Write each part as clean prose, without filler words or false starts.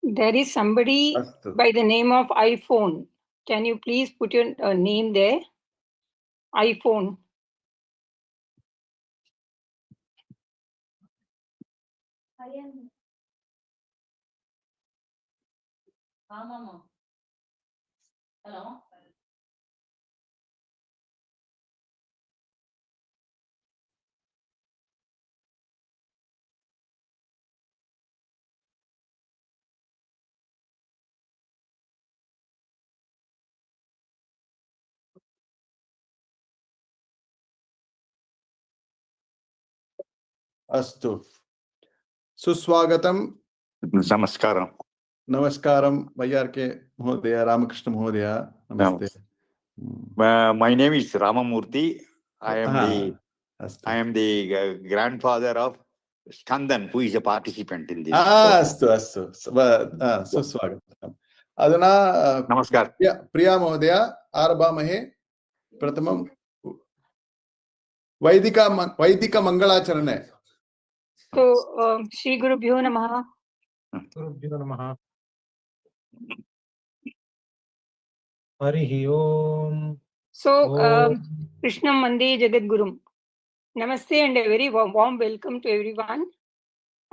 There is somebody by the name of iPhone. Can you please put your name there? iPhone. Hello. Astu. Suswagatam. Namaskaram. Namaskaram. Vayarke Mohodaya, Ramakrishna Mohodaya. Namaste. My name is Ramamurthy. I am the grandfather of Skandan, who is a participant in this. Astu. Suswagatam. Adana. Namaskar. Priya Mohodaya, Arabamahe, Pratamam. Vaidika Mangalacharane. So, Shri Gurubhyo Namaha. Gurubhyo Namaha. Harihi Om. So, Krishna Mande Jagat Gurum. Namaste and a very warm welcome to everyone.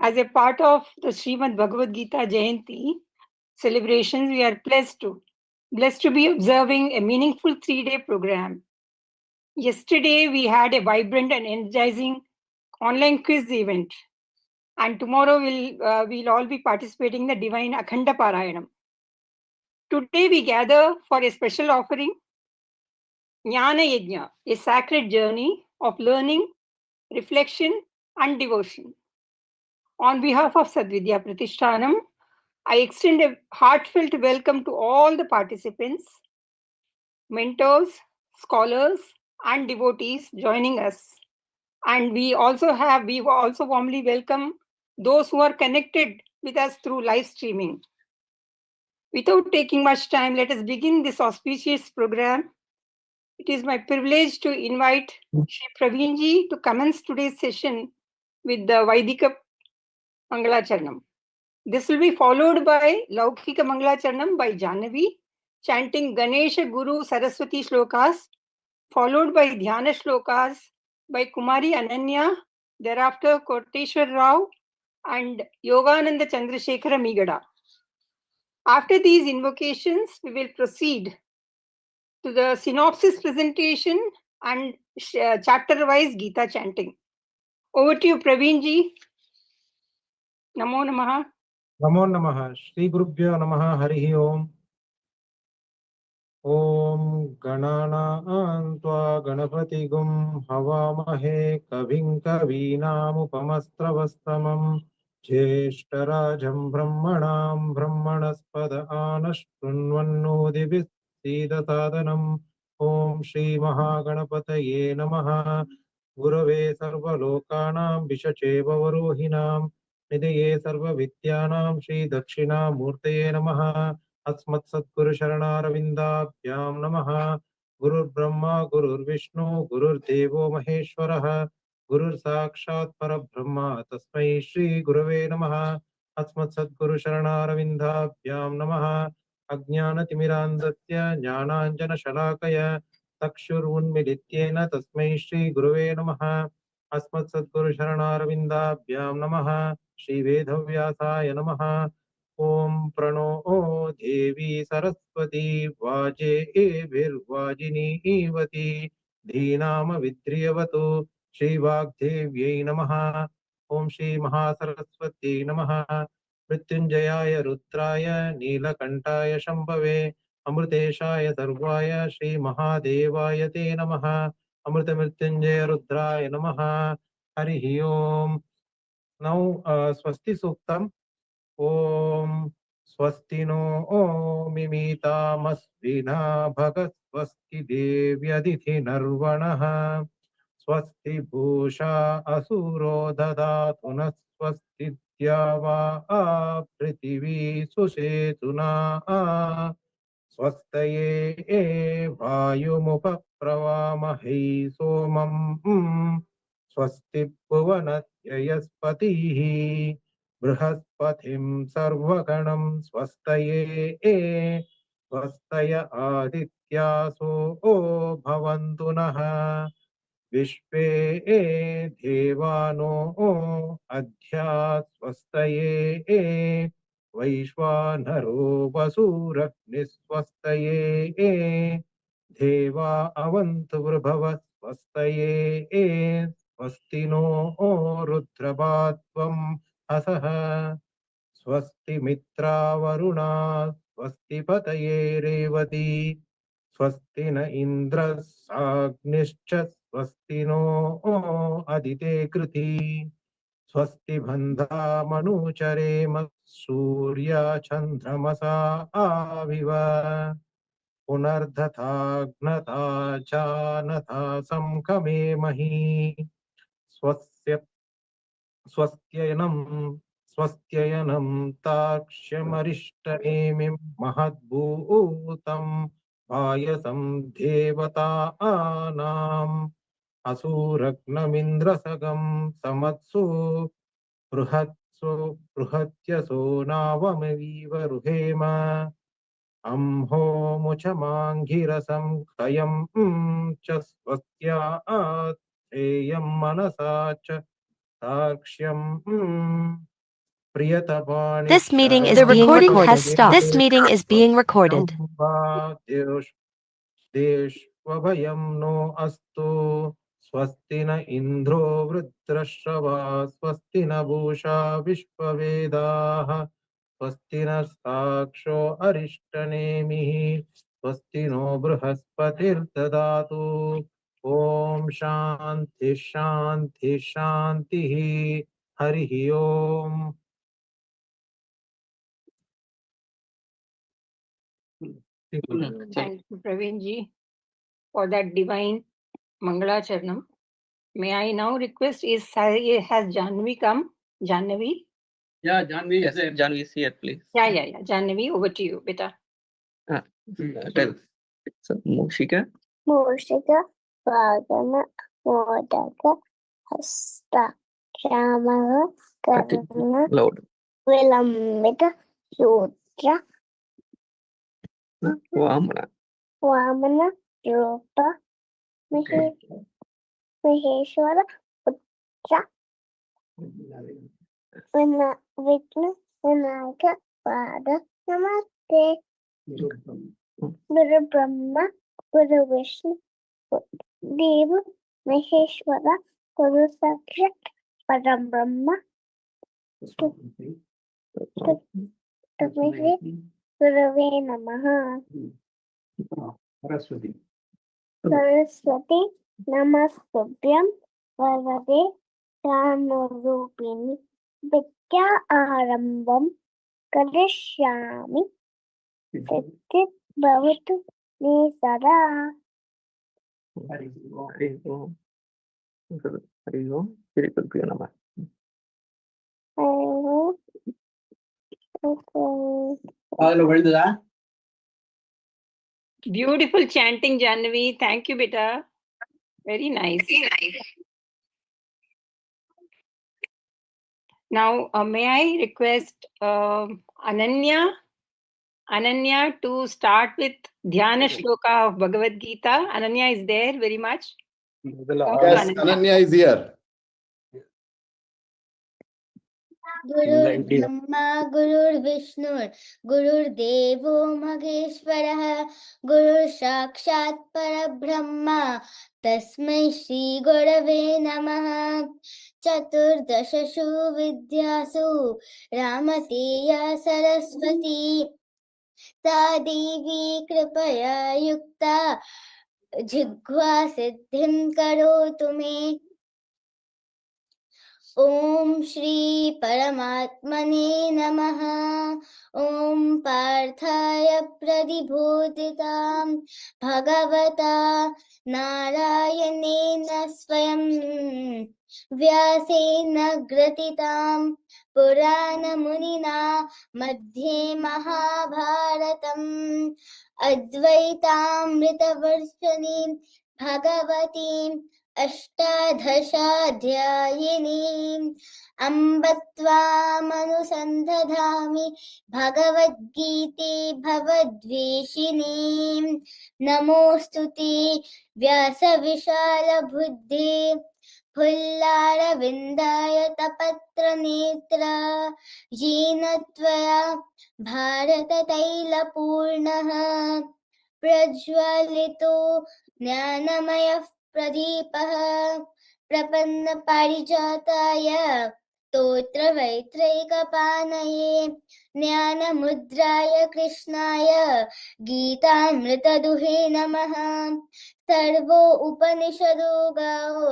As a part of the SRIMAD BHAGAVAD GITA Jayanti celebrations, we are blessed to be observing a meaningful 3-day program. Yesterday, we had a vibrant and energizing online quiz event. And tomorrow, we'll all be participating in the Divine Akhanda Parayanam. Today, we gather for a special offering, Jnana Yagya, a sacred journey of learning, reflection, and devotion. On behalf of SA槤PRATIŠHTΑNAM, I extend a heartfelt welcome to all the participants, mentors, scholars, and devotees joining us. And we also warmly welcome those who are connected with us through live streaming. Without taking much time, let us begin this auspicious program. It is my privilege to invite Shri Praveenji to commence today's session with the Vaidika Mangalacharanam. This will be followed by Laukika Mangalacharanam by Jahnavi, chanting Ganesha Guru Saraswati shlokas, followed by Dhyana shlokas by Kumari Ananya, thereafter Koteshwar Rao and Yogananda Chandrasekhara Migada. After these invocations, we will proceed to the synopsis presentation and chapter-wise Gita chanting. Over to you, Praveenji. Namo Namaha. Namo Namaha. Shri Gurubhyo Namaha. Harihi Om. Om Ganana Antva Ganapati Gum Havamahe Kavim Kavinam Upamastravastamam Jeshtarajam Brahmanam Brahmanaspada Anashtunvannodibis Sida Sadanam. Om Shri Mahaganapataye Namaha. Gurave Sarvalokanam Vishacheva Varohinam Nidaye Sarva Vidyanam Shri Dakshina Murtaye Namaha. अस्मत् सद्गुरु शरणारविन्दाभ्यां नमः। गुरुर्ब्रह्मा गुरुर्विष्णु गुरुर्देवो महेश्वरः गुरुर्साक्षात् परब्रह्म तस्मै श्री गुरवे नमः। अस्मत् सद्गुरु शरणारविन्दाभ्यां नमः। अज्ञानतिमिरान्धस्य ज्ञानाञ्जनशलाकया चक्षुरुन्मीलितेन तस्मै श्री गुरवे नमः। अस्मत् सद्गुरु शरणारविन्दाभ्यां नमः। श्री वेदव्यासाय नमः। ओम प्रणो देवी सरस्वती वाजेभिर्वाजिनीवती धीनाम विद्रियवतु श्रीवाग्देव्यै नमः। ओम श्री महासरस्वती नमः। मृत्युंजयाय रुद्राय नीलकंठाय शंभवे अमृतेशाय सर्वाय श्री महादेवाय ते नमः। अमृत मृत्युंजय रुद्राय नमः। हरिः ओम। नौ स्वस्ति सूक्तम्। ओम स्वस्ति नो मिमीतामस्विना भगस्वस्ति देव्यदिति नर्वणः स्वस्ति भूषा असुरो ददातु न स्वस्ति द्यावा पृथिवी सुषेतुना स्वस्तये वायुमुपप्रवामहै सोमम् स्वस्ति भुवनस्य यस्पतिः बृहस्पतिं सर्वगणं स्वस्तये स्वस्तय आदित्यासो भवन्तु नः विश्वे देवानो अद्या स्वस्तये वैश्वानरो वसुरग्निस्वस्तये देवा अवन्तु वृभव स्वस्तये स्वस्ति नो रुद्रभात्वं हसः स्वस्ति मित्रावरुणा स्वस्ति पतये रेवती स्वस्ति न इन्द्रः साग्निश्च स्वस्ति नो अदिते कृति स्वस्ति बन्धा मनुचरेम सूर्या चन्द्रमसा आविव पुनर्दधाग्नता जानता संकमे मही स्वस्त्ययनं ताक्ष्यमरिष्टनेमिं महद्भूतं पायसं देवतानाम् असुरग्नमिन्द्रसगं समत्सु बृहत्यसो नावमवीव रुहेम अम्हो मुचमाङ्गिरसं क्षयं च स्वस्त्या ध्येयं मनसा च साक्ष्यं प्रियतपाणि This meeting is being recorded. This meeting is being recorded. देष्वभयं नो अस्तु स्वस्ति न इन्द्रो वृत्रश्रवा स्वस्ति न पूषा विश्ववेदाः स्वस्ति न साक्षो अरिष्टनेमिः स्वस्ति नो बृहस्पतिर्ददातु ओम शांति शांति शांतिः हरिः ओम Thank you, Praveen ji, for that divine Mangala Charanam. May I now request, has Janvi come? Janvi? Yeah, Janvi is there. Janvi is here, please. Yeah. Janvi, over to you, beta. Tell. So, Moshika. Moshika, Vagana, Modaka, Hasta, Kramara, Karana, Loud. Vilambita, Sutra, Vamana. Vamana, Rupa, Maheshwara, Putra, Vishnu, Vinayaka, Pada, Namaste, Guru Brahma, Guru Vishnu, Deva, Maheshwara, Guru Sakshat, Param Brahma, Tasmai Gurave Namaha. Saraswati. Saraswati Namaskubhyam Varade Dhanurupini Vidya Arambam Karishyami Siddhit Bhavatu Me Sada. Hari Om. Hari Om. Shri Gurubhyo Namah. Beautiful chanting, Janvi. Thank you, beta. Very nice. Now, may I request Ananya to start with Dhyana Shloka of Bhagavad Gita. Ananya is there very much. Yes, Ananya is here. Gurur Brahma, Gurur Vishnu, Gurur Devo Maheshwarah, Gurur Sakshat Parabrahma, Tasmai Shri Gurave Namaha. Chaturdasashu Vidyasu, Ramateya Saraswati, Devi Kripaya Yukta, Jighva Siddhim Karotu Me. Om Shri Paramatmane Namaha. Om Parthaya Pradibhutitam Bhagavata Narayanena Swayam Vyasena Gratitam Purana Munina Madhye Mahabharatam Advaitamrita Varshanim भगवतीम् अष्टादशाध्यायिनीम् अम्ब त्वामनुसन्धधामि भगवद्गीते भवद्वेषिणीम् नमोऽस्तु ते व्यासविशालबुद्धे फुल्लारविन्दाय तपत्रनेत्र येन त्वया भारततैलपूर्णः प्रज्वलितो ज्ञानमयः प्रदीपः प्रपन्नपारिजाताय स्तोत्रवैत्रैकपाणये ज्ञानमुद्राय कृष्णाय गीतामृतदुहे नमः सर्वो उपनिषदो गावो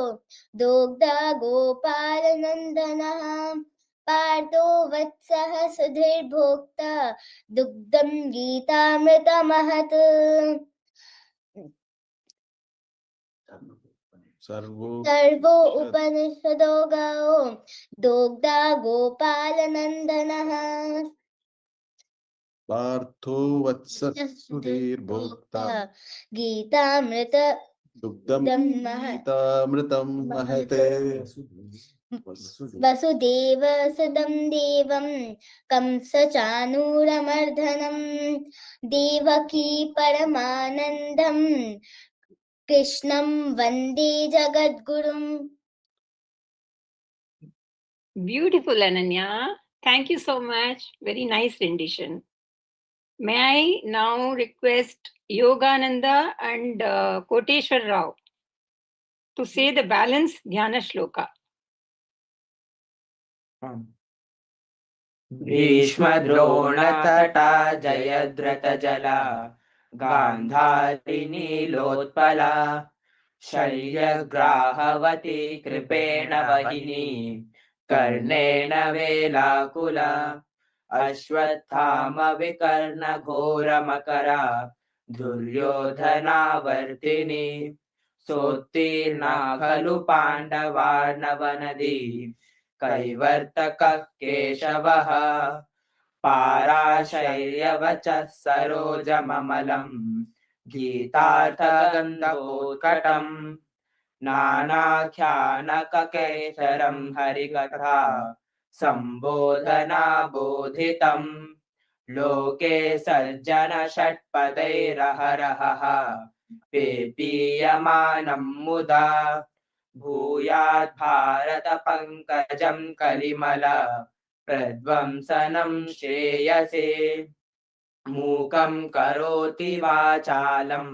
दोग्धा गोपालनन्दनः पार्थो वत्सः सुधीर्भोक्ता दुग्धं गीतामृतमहत् सर्वो उपनिषदो गावो दोग्धा गोपालनन्दनः पार्थो वत्सुधीर्भोक्ता गीतामृत दुग्धं गीतामृतं महत् वसुदेव सुदं देवं कंसचानूरमर्दनं देवकी परमानन्दं कृष्णं वन्दे जगद्गुरुम्. Beautiful, Ananya. Thank you so much. Very nice rendition. May I now request Yogananda and Koteshwar Rao to say the balance Dhyana Shloka. भीष्मद्रोणतटा जयद्रथजला गान्धारिनीलोत्पला शल्यग्राहवती कृपेण वहिनी कर्णेन वेलाकुला अश्वत्थामविकर्णघोरमकरा दुर्योधनावर्तिनी सोत्तीर्णा खलु पाण्डवार्णवनदी कैवर्तकः केशवः पाराशर्यवचः सरोजममलम् गीतार्थगन्धोत्कटम् नानाख्यानककेसरम् हरिकथा सम्बोधनाबोधितम् लोके सज्जन षट्पदैरहरहः पेपीयमानम् मुदा भूयात् भारत पंकजं कलिमल प्रध्वंसनं श्रेयसे मूकं करोति वाचालं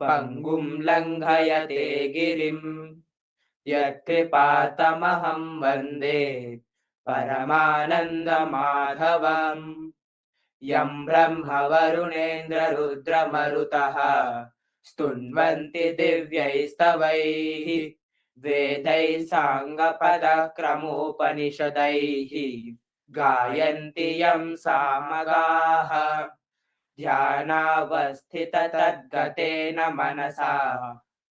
पंगुं लंघयते गिरिं यत्कृपातमहं वन्दे परमानन्दमाधवम् यं ब्रह्मवरुणेन्द्ररुद्रमरुतः स्तुन्वन्ति दिव्यैस्तवैः वेदैः साङ्गपदक्रमोपनिषदैः गायन्ति यं सामगाः ध्यानावस्थिततद्गतेन मनसा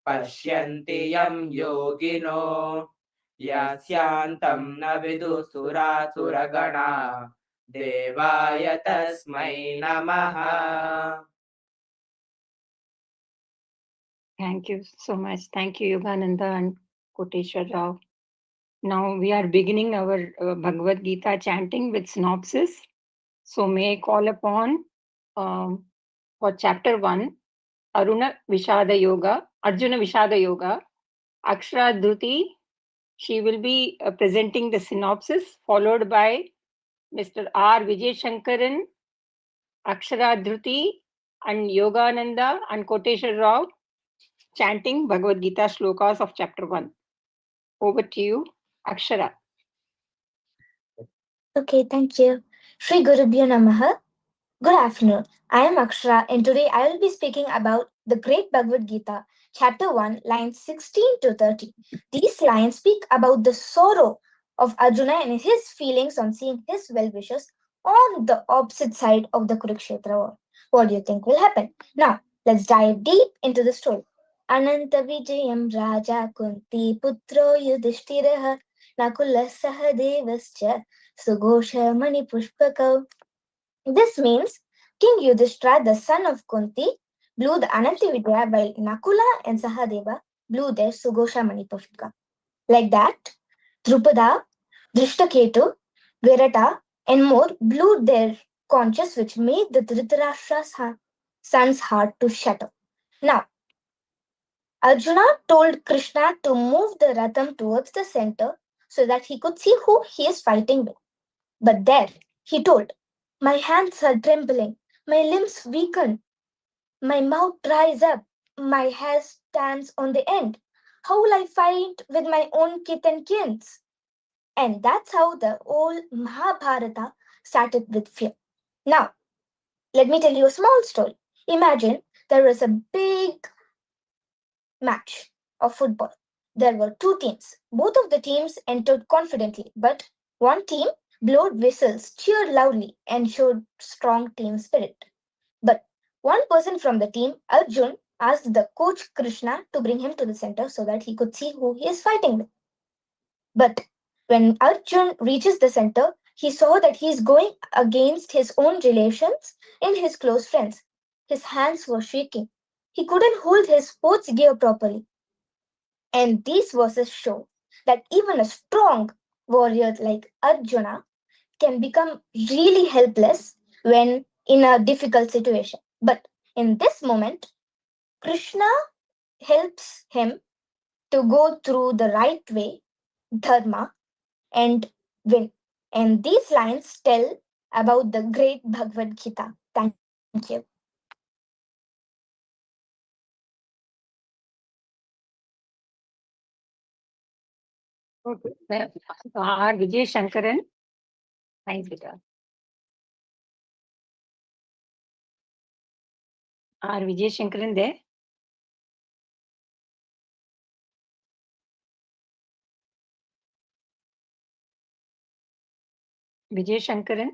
पश्यन्ति यं योगिनो यस्यान्तं न विदुसुरासुरगणा देवाय तस्मै नमः. Thank you so much. Thank you, Yogananda and Koteshwar Rao. Now we are beginning our Bhagavad Gita chanting with synopsis. So may I call upon for chapter 1, Arjuna Vishada Yoga, Akshara Dhruti. She will be presenting the synopsis, followed by Mr. R. Vijay Shankaran, Akshara Dhruti, and Yogananda and Koteshwar Rao chanting Bhagavad Gita shlokas of chapter 1. Over to you, Akshara. Okay, thank you. Shri Gurubhyo Namaha. Good afternoon. I am Akshara and today I will be speaking about the great Bhagavad Gita, chapter 1, lines 16 to 30. These lines speak about the sorrow of Arjuna and his feelings on seeing his well-wishers on the opposite side of the Kurukshetra war. What do you think will happen? Now, let's dive deep into the story. Ananta Vijayam Raja Kunti Putro Yudhishthiraha Nakula Sahadevascha Sughosha Mani Pushpakau. This means King Yudhishthira, the son of Kunti, blew the Anantavidya while Nakula and Sahadeva blew their Sugosha Manipushka. Like that, Drupada, Drishtaketu, Virata, and more blew their conches, which made the Dhritarashtra's son's heart to shatter. Now, Arjuna told Krishna to move the Ratham towards the center so that he could see who he is fighting with. But there, he told, "My hands are trembling, my limbs weaken, my mouth dries up, my hair stands on the end. How will I fight with my own kith and kins?" And that's how the whole Mahabharata started with fear. Now, let me tell you a small story. Imagine there was a big match of football. There were two teams. Both of the teams entered confidently, but one team blowed whistles, cheered loudly, and showed strong team spirit. But one person from the team, Arjun, asked the coach Krishna to bring him to the center so that he could see who he is fighting with. But when Arjun reaches the center, he saw that he is going against his own relations and his close friends. His hands were shaking. He couldn't hold his sports gear properly. And these verses show that even a strong warrior like Arjuna can become really helpless when in a difficult situation. But in this moment, Krishna helps him to go through the right way, dharma, and win. And these lines tell about the great Bhagavad Gita. Thank you. Okay. R. Vijay Shankaran. Nice guitar. R. Vijay Shankaran there. Vijay Shankaran.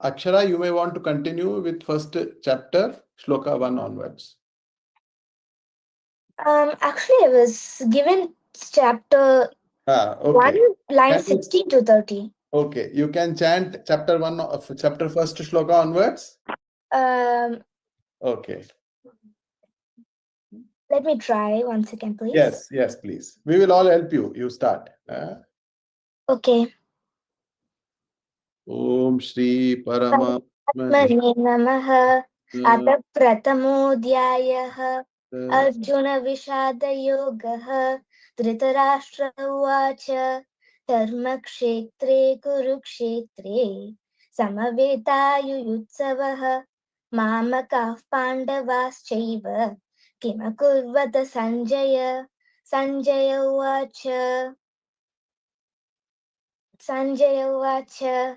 Akshara, you may want to continue with first chapter, Shloka 1 onwards. Actually, I was given chapter Okay. 1, line Can you- 16 to 30. Okay, you can chant chapter 1 of chapter first Shloka onwards. Okay. Let me try 1 second, please. Yes, please. We will all help you. You start. Okay. Om Shri Paramatmane Mane Namaha. Atha Pratamodhyayah. Arjuna Vishada Yogaha. Dhritarashtra Uvacha. Dharma Kshetre Kurukshetre. Samavetaayujutsavah. Mamakah Pandavaschaiva. Kimakurvata Sanjaya. Sanjaya Uvacha. Sanjaya Uvacha.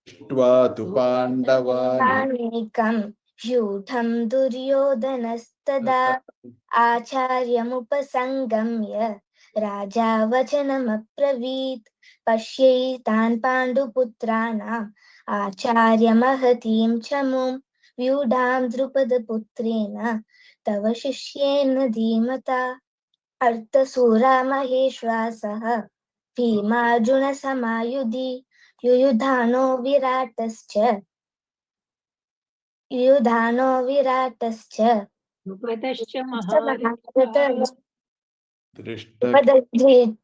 Tvatu Pandavani Ekam Yudham Duryodhanastada Acharyamupasangamya Raja Vachanamapravit Pashyaitan Panduputranam Acharya Mahatim Chamum Vyudham Drupadaputrena Tava Shishyena Dhimata Arthasura Maheshwasaha Bhimarjuna Samayudhi Yuyudhano Viratascha Drupadascha Maharata.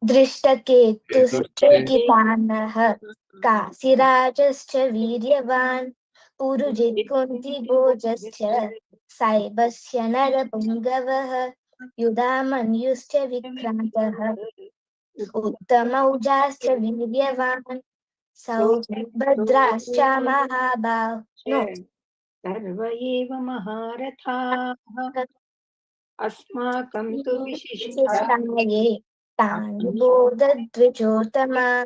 Drishtaketustrikitanah Kasirajascha Viryavan Purujit Kunti Bojascha Saibasya Narapungavah Yudhamanyuscha Vikrantah Uttamaujaschcha Viryavan Saubhadrascha Mahabhav. No. Sarva eva Maharatha. Asmakam tu Vishishta. Tani Bodha Dvijotama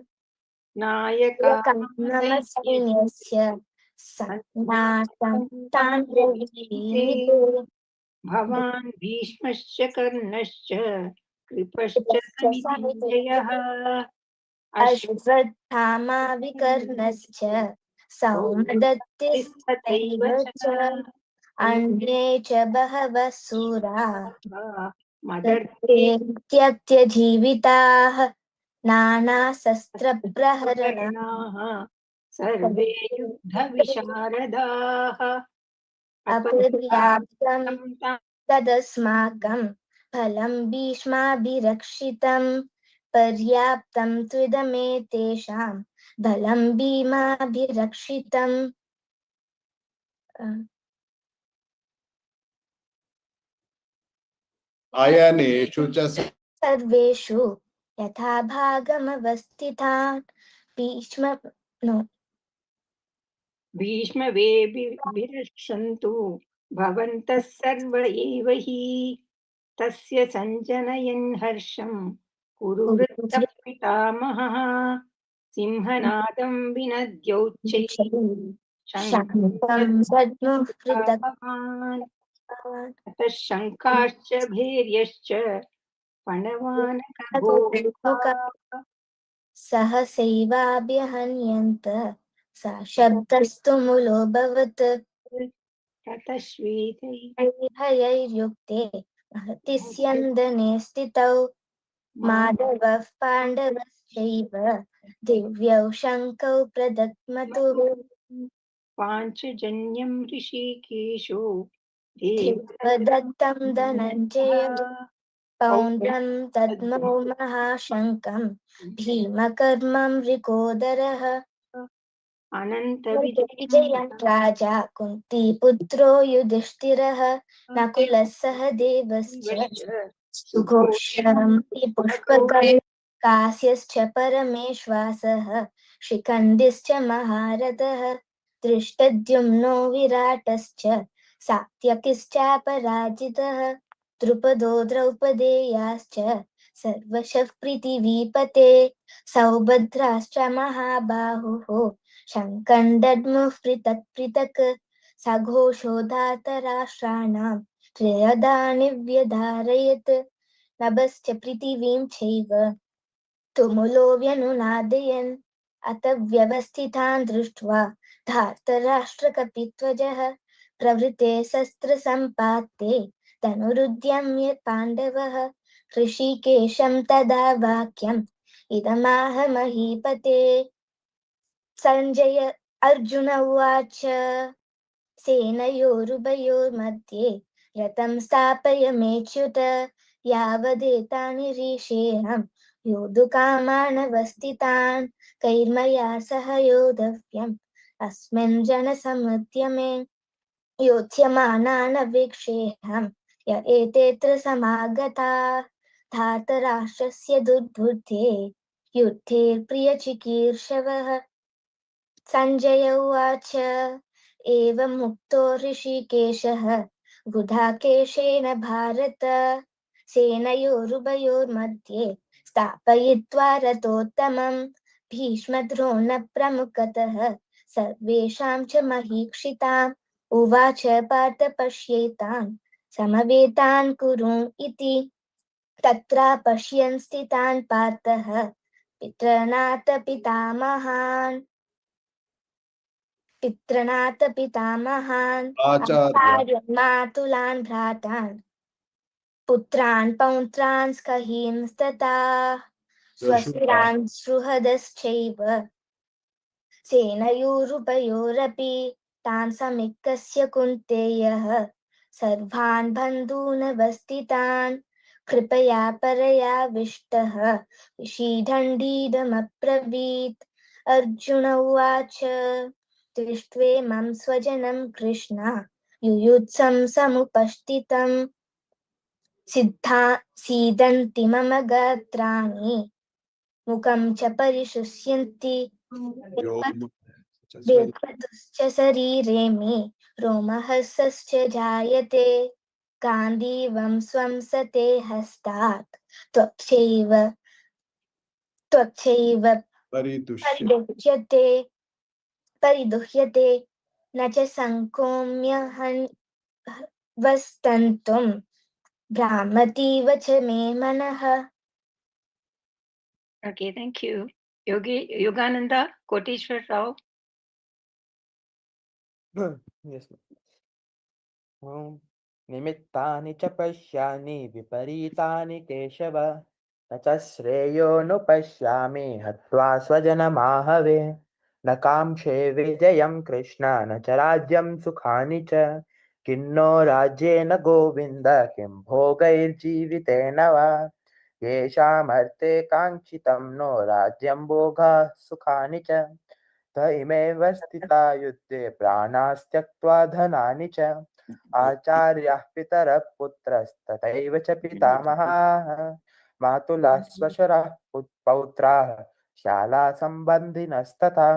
Nayaka Namasainyasya Satnatam Tanravite Bhavan Bhishmascha Karnascha Kripascha Samitinjayah Ashvathama Vikarnascha Saumadattisthaivacha Anye cha Bahava Sura Tyatya Jivitah Nana Sastra Praharana Sarve Yuddha Visharadaha. अपर्याप्तं तदस्माकं फलं भीष्माभिरक्षितं पर्याप्तं त्विदमेतेषां बलं भीमाभिरक्षितम् अयनेषु च सर्वेषु यथा भागमवस्थितान् भीष्मवेभिरक्षन्तु भवन्तः सर्व एव हि तस्य सञ्जनयन् हर्षं कुरु वृत्तः पितामहः सिंहनादं विनद्योच्चैः अतः शङ्काश्च भैर्यश्च पणवानकघोषाः सहसैवाभ्यहन्यन्त सा शब्दस्तु मूलोऽभवत् ततः श्वेतैः भयैर्युक्ते महति स्यन्दने स्थितौ माधवः पाण्डवश्चैव दिव्यौ शङ्कौ प्रदत्मतुः पाञ्चजन्यं ऋषिकेशो देवदत्तं धनञ्जय पौण्ड्रं दद्मौ महाशङ्कं भीमकर्मं वृकोदरः विजयं राजा कुन्तीपुत्रो युधिष्ठिरः नकुलः सह देवश्च सुघोषं पुष्पकं कास्यश्च परमेश्वासः शिखण्डिश्च महारथः दृष्टद्युम्नो विराटश्च सात्यकिश्चापराजितः द्रुपदो द्रौपदेयाश्च सर्वशः पृथिवीपते सौभद्राश्च महाबाहुः शङ्कण्डद्मुः पृथक् पृथक् सघोषो धातराष्ट्राणां त्रयदानि व्यधारयत् नभश्च पृथिवीं चैव तुमुलो व्यनुनादयन् अत व्यवस्थितान् दृष्ट्वा धार्तराष्ट्रकपिध्वजः प्रवृते शस्त्रसम्पाते धनुरुद्यम्य पाण्डवः ऋषिकेशं तदा वाक्यम् इदमाह महीपते सञ्जय अर्जुन उवाच सेनयोरुभयोर्मध्ये रथं स्थापयमेच्युत यावदेतानि ऋषेऽहं योद्धुकामानवस्थितान् कैर्मया सह योद्धव्यम् अस्मिन् जनसमुद्यमे योत्स्यमानानवीक्षेऽहं य एतेऽत्र समागताः धार्तराष्ट्रस्य दुर्बुद्धे युद्धे प्रियचिकीर्षवः सञ्जय उवाच एवमुक्तो ऋषिकेशः गुडाकेशेन भारत सेनयोरुभयोर्मध्ये स्थापयित्वा रथोत्तमं भीष्मद्रोणप्रमुखतः सर्वेषां च महीक्षिताम् उवाच पार्थ पश्येतान् समवेतान् कुरु इति तत्र पश्यन् स्थितान् पार्थः पितॄणां पितामहान् आचार्यान् मातुलान् भ्रातान् पुत्रान् पौत्रान् स्कहींस्तथा स्वसुरान् सुहृदश्चैव सेनयोरुभयोरपि तान् समीक्ष्य कुन्तेयः सर्वान् बन्धूनवस्थितान् कृपया परयाविष्टः ऋषिदण्डीदमब्रवीत् अर्जुन उवाच दृष्ट्वेमं स्वजनं कृष्ण युयुत्सं समुपस्थितं सीदन्ति मम गात्राणि मुखं च परिशुष्यन्ति वेपतुश्च शरीरे मे रोमहर्षश्च जायते गान्धीवं स्वं सते हस्तात् त्वच्चैव परिदुह्यते न च संकोम्यहन्वस्तन्तुं भ्रामतीव च मे मनः. Okay, thank you. Yogananda Koteshwar Rao. Yes. निमित्तानि च पश्यामि विपरीतानि केशव न च श्रेयोऽनुपश्यामि हत्वा स्वजनमाहवे न काङ्क्षे विजयं कृष्ण न च राज्यं सुखानि च किन्नो राज्येन गोविन्द किं भोगैर्जीवितेन वा येषामर्थे काङ्क्षितं नो राज्यं भोगाः सुखानि च त इमेव स्थिता युद्धे प्राणास्त्यक्त्वा धनानि च आचार्याः पितरः पुत्रस्तथैव च पितामहाः मातुलः श्वशुरः पौत्राः शालासम्बन्धिनस्तथा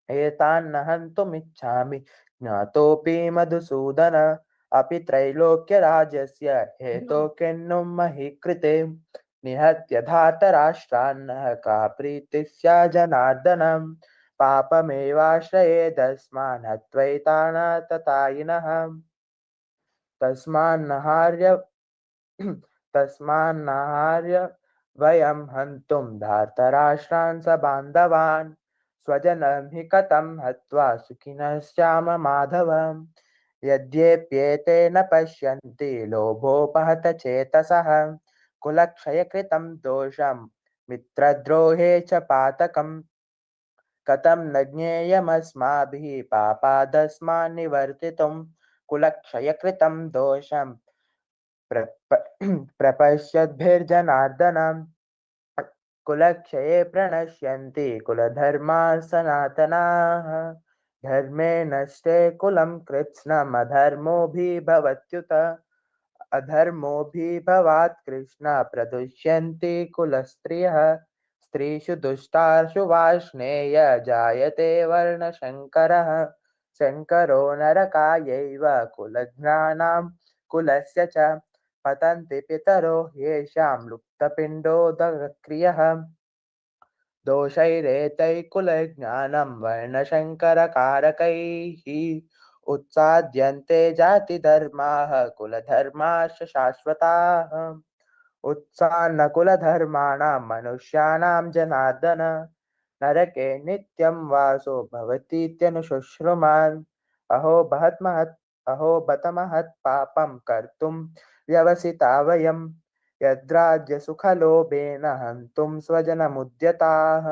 एतान्न हन्तुमिच्छामि ज्ञातोऽपि मधुसूदन अपि त्रैलोक्यराज्यस्य हेतो किन्नु महि कृते निहत्य धातराष्ट्रान्नः का प्रीतिः स्या जनार्दनम् पापमेवाश्रयेदस्मान् हत्वैतानततायिनः तस्मान्नहार्य वयं हन्तुं धार्तराष्ट्रान् सबान्धवान् स्वजनं हि कथं हत्वा सुखिनश्चाम माधवम् यद्यप्येतेन पश्यन्ति लोभोपहत चेतसः कुलक्षयकृतं दोषं मित्रद्रोहे च पातकम् कथं न ज्ञेयमस्माभिः पापादस्मान् निवर्तितुं कुलक्षयकृतं दोषं प्रपश्यद्भिर्जनार्दनम् कुलक्षये प्रणश्यन्ति कुलधर्माः सनातनाः धर्मे नष्टे कुलं कृत्स्नम् अधर्मोऽभिभवत्युत अधर्मोऽभिभवात् कृष्ण प्रदुष्यन्ति कुलस्त्रियः स्त्रीषु दुष्टासु वार्ष्णेय जायते वर्णशङ्करः शङ्करो नरकायैव कुलज्ञानां कुलस्य च पतन्ति पितरो येषां लुप्तपिण्डोदक्रियः दोषैरेतैः कुलज्ञानं वर्णशङ्करकारकैः उत्साद्यन्ते जातिधर्माः कुलधर्माश्च शाश्वताः उत्सान्न कुलधर्माणां मनुष्याणां जनार्दन नरके नित्यं वासो भवतीत्यनुशुश्रुमान् अहो बत महत् पापं कर्तुं व्यवसिता वयं यद्राज्यसुखलोभेन हन्तुं स्वजनमुद्यताः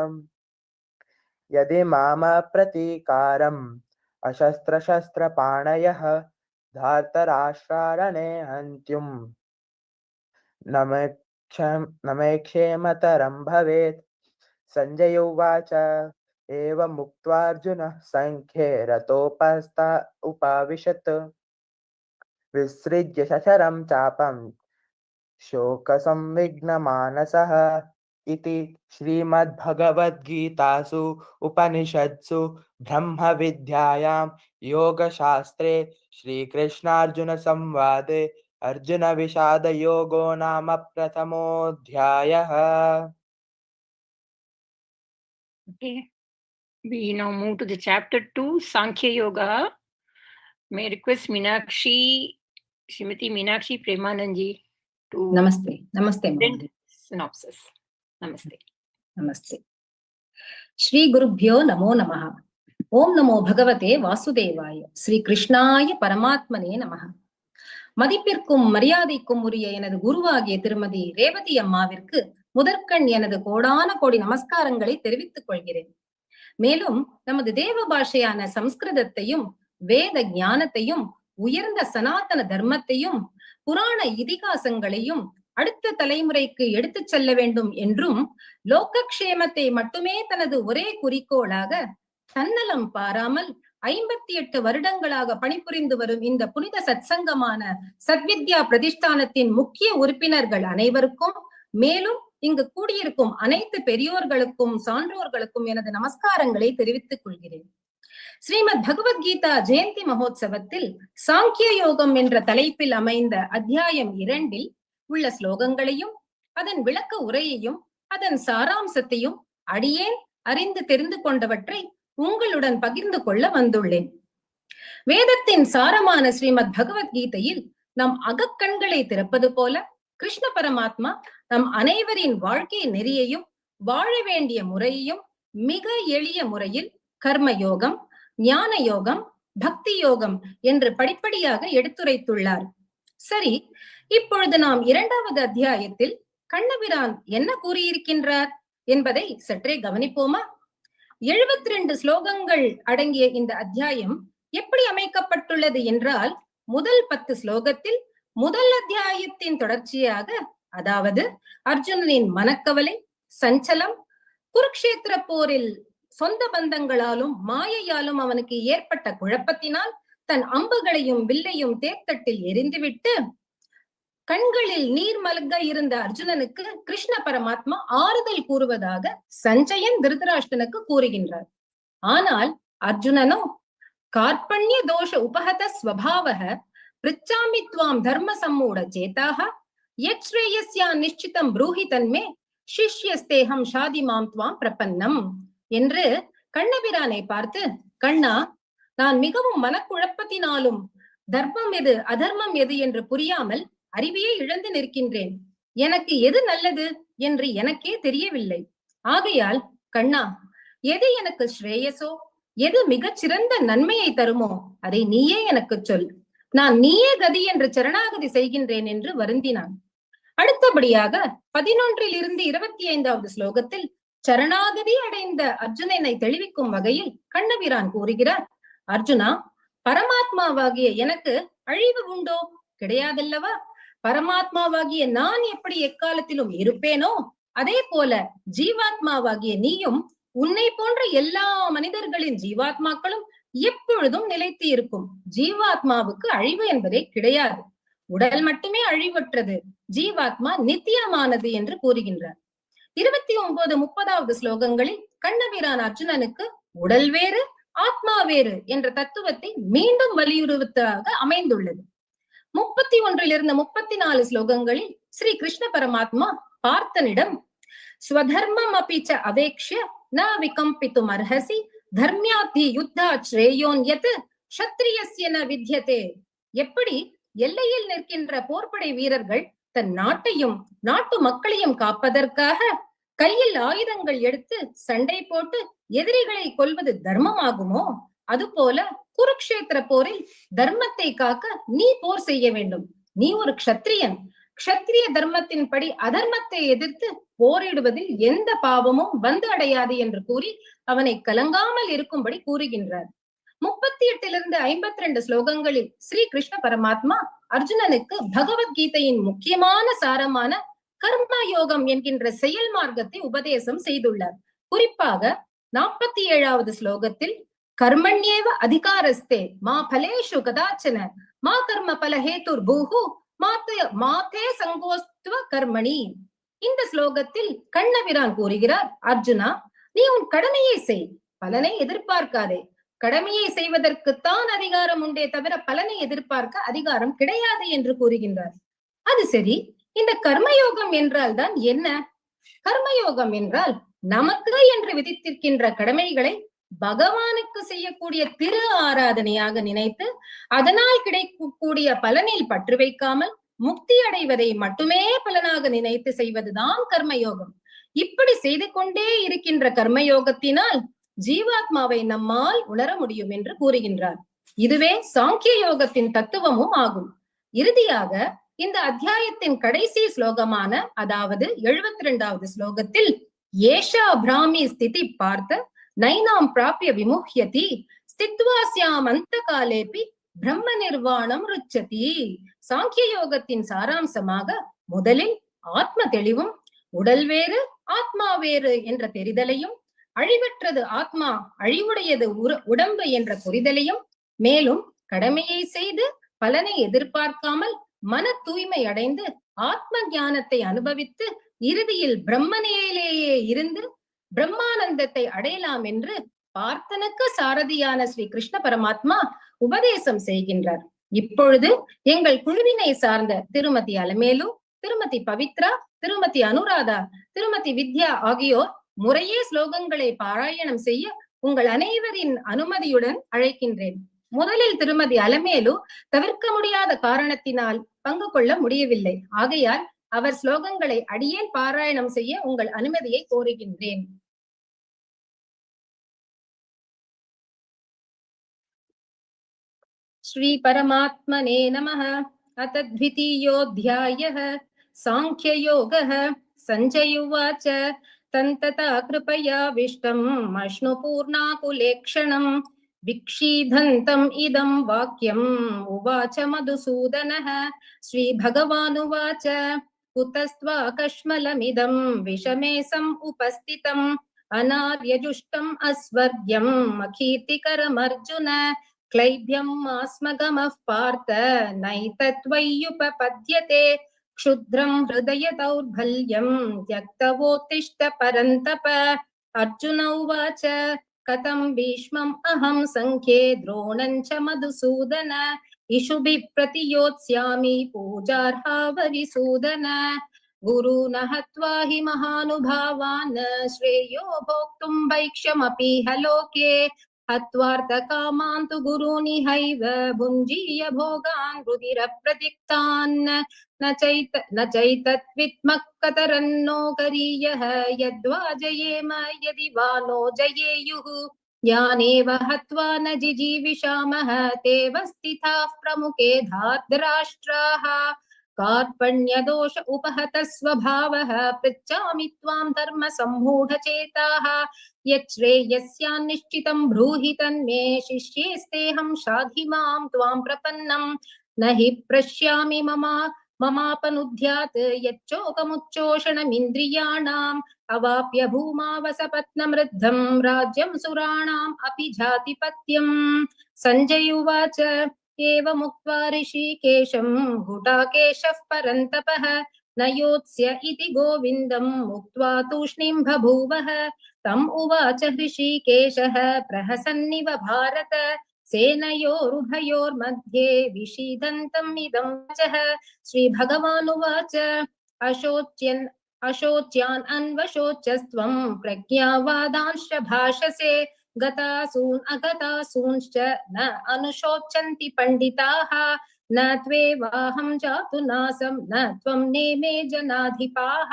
यदि मामप्रतीकारम् अशस्त्रशस्त्रपाणयः धार्तराष्ट्रारणे हन्त्युं न मे क्षेमतरं भवेत् सञ्जय उवाच एवमुक्त्वा अर्जुनः सङ्ख्ये रथोपस्था उपाविशत् विसृज्य शशरं चापं शोकसंविघ्नमानसः इति श्रीमद्भगवद्गीतासु उपनिषत्सु ब्रह्मविद्यायां योगशास्त्रे श्रीकृष्णार्जुनसंवादे अर्जुनविषादयोगो नाम प्रथमोऽध्यायः. Okay, we now move to the chapter 2, Sankhya Yoga. May I request Srimati Meenakshi Premanandji to Namaste. present synopsis. Namaste. Namaste. Shri Gurubhyo Namo Namaha. Om Namo Bhagavate Vasudevaya. Sri Krishnaya Paramatmane Namaha. மதிப்பிற்கும் மரியாதைக்கும் உரிய எனது குருவாகிய திருமதி ரேவதி அம்மாவிற்கு முதற்கண் எனது கோடான கோடி நமஸ்காரங்களை தெரிவித்துக் கொள்கிறேன். மேலும் நமது தேவ பாஷையான சம்ஸ்கிருதத்தையும் வேத ஞானத்தையும் உயர்ந்த சனாதன தர்மத்தையும் புராண இதிகாசங்களையும் அடுத்த தலைமுறைக்கு எடுத்துச் செல்ல வேண்டும் என்றும் லோகக்ஷேமத்தை மட்டுமே தனது ஒரே குறிக்கோளாக தன்னலம் பாராமல் 58 வருடங்களாக பணிபுரிந்து வரும் இந்த புனித சத்சங்கமான சத்வித்யா பிரதிஷ்டானத்தின் முக்கிய உறுப்பினர்கள் அனைவருக்கும் மேலும் இங்கு கூடியிருக்கும் அனைத்து பெரியோர்களுக்கும் சான்றோர்களுக்கும் எனது நமஸ்காரங்களை தெரிவித்துக் கொள்கிறேன். ஸ்ரீமத் பகவத்கீதா ஜெயந்தி மகோத்சவத்தில் சாங்கிய யோகம் என்ற தலைப்பில் அமைந்த அத்தியாயம் 2 உள்ள ஸ்லோகங்களையும் அதன் விளக்க உரையையும் அதன் சாராம்சத்தையும் அடியேன் அறிந்து தெரிந்து கொண்டவற்றை உங்களுடன் பகிர்ந்து கொள்ள வந்துள்ளேன். வேதத்தின் சாரமான ஸ்ரீமத் பகவத்கீதையில் நம் அகக்கண்களை திறப்பது போல கிருஷ்ண பரமாத்மா நம் அனைவரின் வாழ்க்கை நெறியையும் வாழ வேண்டிய முறையையும் மிக எளிய முறையில் கர்ம யோகம், ஞான யோகம், பக்தி யோகம் என்று படிப்படியாக எடுத்துரைத்துள்ளார். சரி, இப்பொழுது நாம் 2வது அத்தியாயத்தில் கண்ணபிரான் என்ன கூறியிருக்கின்றார் என்பதை சற்றே கவனிப்போமா? 72 ஸ்லோகங்கள் அடங்கிய இந்த அத்தியாயம் எப்படி அமைக்கப்பட்டுள்ளது என்றால் முதல் 10 ஸ்லோகத்தில் முதல் அத்தியாயத்தின் தொடர்ச்சியாக, அதாவது அர்ஜுனனின் மனக்கவலை, சஞ்சலம், குருக்ஷேத்திர போரில் சொந்த பந்தங்களாலும் மாயையாலும் அவனுக்கு ஏற்பட்ட குழப்பத்தினால் தன் அம்புகளையும் வில்லையும் தேர்தட்டில் எரிந்துவிட்டு கண்களில் நீர் மல்க இருந்த அர்ஜுனனுக்கு கிருஷ்ண பரமாத்மா ஆறுதல் கூறுவதாக சஞ்சயன் திருதராஷ்டிரனுக்கு கூறுகின்றார். ஆனால் அர்ஜுனனோ கார்பண்ய தோஷ உபஹத ஸ்வபாவஹ பிருச்சாமி த்வாம் தர்ம சம்மூட சேதாக யத் ஸ்ரேயஸ்யா நிஷ்சிதம் ப்ரூஹி தன்மே சிஷ்யஸ்தேகம் ஷாதிமாம் த்வாம் பிரபன்னம் என்று கண்ணபிரானை பார்த்து, கண்ணா, நான் மிகவும் மனக்குழப்பத்தினாலும் தர்மம் எது அதர்மம் எது என்று புரியாமல் அறிவையே இழந்து நிற்கின்றேன். எனக்கு எது நல்லது என்று எனக்கே தெரியவில்லை. ஆகையால் கண்ணா, எது எனக்கு ஸ்ரேயசோ, எது மிகச் சிறந்த நன்மையை தருமோ அதை நீயே எனக்கு சொல். நான் நீயே கதி என்று சரணாகதி செய்கின்றேன் என்று வருந்தினான். அடுத்தபடியாக 11 25வது ஸ்லோகத்தில் சரணாகதி அடைந்த அர்ஜுனனை தெளிவிக்கும் வகையில் கண்ணபிரான் கூறுகிறார், அர்ஜுனா, பரமாத்மாவாகிய எனக்கு அழிவு உண்டோ? கிடையாதல்லவா? பரமாத்மாவாகிய நான் எப்படி எக்காலத்திலும் இருப்பேனோ அதே போல ஜீவாத்மாவாகிய நீயும் உன்னை போன்ற எல்லா மனிதர்களின் ஜீவாத்மாக்களும் எப்பொழுதும் நிலைத்து இருக்கும். ஜீவாத்மாவுக்கு அழிவு என்பதே கிடையாது. உடல் மட்டுமே அழிவற்றது, ஜீவாத்மா நித்தியமானது என்று கூறுகின்றார். 29, 30வது ஸ்லோகங்களில் கண்ணபிரான் அர்ஜுனனுக்கு உடல் வேறு ஆத்மா வேறு என்ற தத்துவத்தை மீண்டும் வலியுறுத்துவதாக அமைந்துள்ளது. 31 34 ஸ்லோகங்களில் ஸ்ரீ கிருஷ்ண பரமாத்மா பார்த்தனிடம் ஸ்வதர்மம் அபிச்ச அவேக்ஷ்ய ந விகம்பித்தும் அர்ஹசி தர்மியாதி யுத்தா ஸ்ரேயோன்யத் க்ஷத்ரியஸ்ய ந வித்யதே. எப்படி எல்லையில் நிற்கின்ற போர்ப்படை வீரர்கள் தன் நாட்டையும் நாட்டு மக்களையும் காப்பதற்காக கையில் ஆயுதங்கள் எடுத்து சண்டை போட்டு எதிரிகளை கொல்வது தர்மமாகுமோ, அதுபோல குருக்ஷேத்திர போரில் தர்மத்தை காக்க நீ போர் செய்ய வேண்டும். நீ ஒரு க்ஷத்ரியன். க்ஷத்ரிய தர்மத்தின்படி அதர்மத்தை எதிர்த்து போரிடுவதில் எந்த பாவமும் வந்து அடையாது என்று கூறி அவனை கலங்காமல் இருக்கும்படி கூறுகின்றார். 38 52 ஸ்லோகங்களில் ஸ்ரீ கிருஷ்ண பரமாத்மா அர்ஜுனனுக்கு பகவத்கீதையின் முக்கியமான சாரமான கர்ம யோகம் என்கின்ற செயல் மார்க்கத்தை உபதேசம் செய்துள்ளார். குறிப்பாக 47வது ஸ்லோகத்தில் கர்மண்யேவ அதிகாரஸ்தே மா பலேஷு கதாச்சன மா கர்ம பல ஹேதுர் பூஹு மாதே சங்கோஸ்துவ கர்மணி. இந்த ஸ்லோகத்தில் கண்ணபிரான் கூறுகிறார், அர்ஜுனா, நீ உன் கடமையை செய், பலனை எதிர்பார்க்காதே. கடமையை செய்வதற்குத்தான் அதிகாரம் உண்டே தவிர பலனை எதிர்பார்க்க அதிகாரம் கிடையாது என்று கூறுகின்றார். அது சரி, இந்த கர்மயோகம் என்றால் தான் என்ன? கர்மயோகம் என்றால் நமக்கு என்று விதித்திருக்கின்ற கடமைகளை பகவானுக்கு செய்யக்கூடிய திரு ஆராதனையாக நினைத்து அதனால் கிடைக்கக்கூடிய பலனில் பற்று வைக்காமல் முக்தி அடைவதை மட்டுமே பலனாக நினைத்து செய்வதுதான் கர்மயோகம். இப்படி செய்து கொண்டே இருக்கின்ற கர்மயோகத்தினால் ஜீவாத்மாவை நம்மால் உணர முடியும் என்று கூறுகின்றார். இதுவே சாங்கிய யோகத்தின் தத்துவமும் ஆகும். இறுதியாக இந்த அத்தியாயத்தின் கடைசி ஸ்லோகமான, அதாவது 72வது ஸ்லோகத்தில் ஏஷா பிராமி ஸ்திதி பார்த்த நைனாம் பிராபிய விமுஹ்யதி ஸ்தித்வாஸ்யாம் அந்த காலேபி பிரம்ம நிர்வாணம் ருச்சதி. சாங்கிய யோகத்தின் சாராம்சமாக முதலில் ஆத்ம தெளிவும் உடல் வேறு ஆத்மா வேறு என்ற தெரிதலையும், அழிவற்றது ஆத்மா அழிவுடையது உடம்பு என்ற புரிதலையும், மேலும் கடமையை செய்து பலனை எதிர்பார்க்காமல் மன தூய்மை அடைந்து ஆத்ம ஞானத்தை அனுபவித்து இறுதியில் பிரம்மனிலேயே இருந்து பிரம்மானந்தத்தை அடையலாம் என்று பார்த்தனுக்கு சாரதியான ஸ்ரீ கிருஷ்ண பரமாத்மா உபதேசம் செய்கின்றார். இப்பொழுது எங்கள் குழுவினை சார்ந்த திருமதி அலமேலு, திருமதி பவித்ரா, திருமதி அனுராதா, திருமதி வித்யா ஆகியோர் முறையே ஸ்லோகங்களை பாராயணம் செய்ய உங்கள் அனைவரின் அனுமதியுடன் அழைக்கின்றேன். முதலில் திருமதி அலமேலு தவிர்க்க முடியாத காரணத்தினால் பங்கு கொள்ள முடியவில்லை. ஆகையால் அவர் ஸ்லோகங்களை அடியேன் பாராயணம் செய்ய உங்கள் அனுமதியை கோருகின்றேன். ஸ்ரீ பரமாத்மனே நமஹ. அத த்விதீயோऽध्यायः சாங்கியயோகः. சஞ்சய உவாச்ச தந்ததா கிருபயா விஷ்டம் அஷ்ணு பூர்ணாகுலேக்ஷணம் विक्षीधन्तम् इदं वाक्यम् उवाच मधुसूदनः। श्रीभगवानुवाच कुतस्त्वाकश्मलमिदं विषमे समुपस्थितम् अनार्यजुष्टम् अस्वर्ग्यम् अकीर्तिकरमर्जुन क्लैब्यम् आस्मगमः पार्थ नैतत्त्वय्युपपद्यते क्षुद्रं हृदय दौर्बल्यं त्यक्तवोत्तिष्ठ परन्तप। अर्जुन उवाच कथं भीष्मम् अहं संख्ये द्रोणं च मधुसूदन इषुभिः प्रतियोत्स्यामि पूजार्हावरिसूदन। गुरून् हत्वा हि महानुभावान् श्रेयो भोक्तुं भैक्ष्यमपीह लोके हत्वार्थकामान् तु गुरूनिहैव भुञ्जीय भोगान् रुधिरप्रदिक्तान् न चैतद्विद्मः कतरन्नो गरीयः यद्वा जयेम यदि वा नो जयेयुः यानेव हत्वा न जिजीविषामः तेव स्थिताः प्रमुखे धार्तराष्ट्राः कार्पण्यदोष उपहतः स्वभावः पृच्छामि त्वां धर्मसम्मूढचेताः यच्छ्रेयस्यान्निश्चितं ब्रूहि तन्मे शिष्येस्तेऽहं शाधि मां त्वां प्रपन्नम् न हि प्रश्यामि ममापनुद्यात् यच्चोकमुच्चोषणमिन्द्रियाणाम् अवाप्य भूमावसपत्नमृद्धं राज्यं सुराणाम् अपि जातिपत्यम्। सञ्जय उवाच एवमुक्त्वा ऋषिकेशं गुडाकेशः परन्तपः न योत्स्य इति गोविन्दम् उक्त्वा तूष्णीं बभूवः। तम् उवाच ऋषिकेशः प्रहसन्निव भारत सेनयोरुभयोर्मध्ये विषीदन्तम् इदं वचः। श्रीभगवानुवाच अशोच्यान् अन्वशोचस्त्वं प्रज्ञावादांश्च भाषसे गतासून् अगतासूंश्च न अनुशोचन्ति पंडिताः न त्वेवाहं जातु नासं न त्वं नेमे जनाधिपाः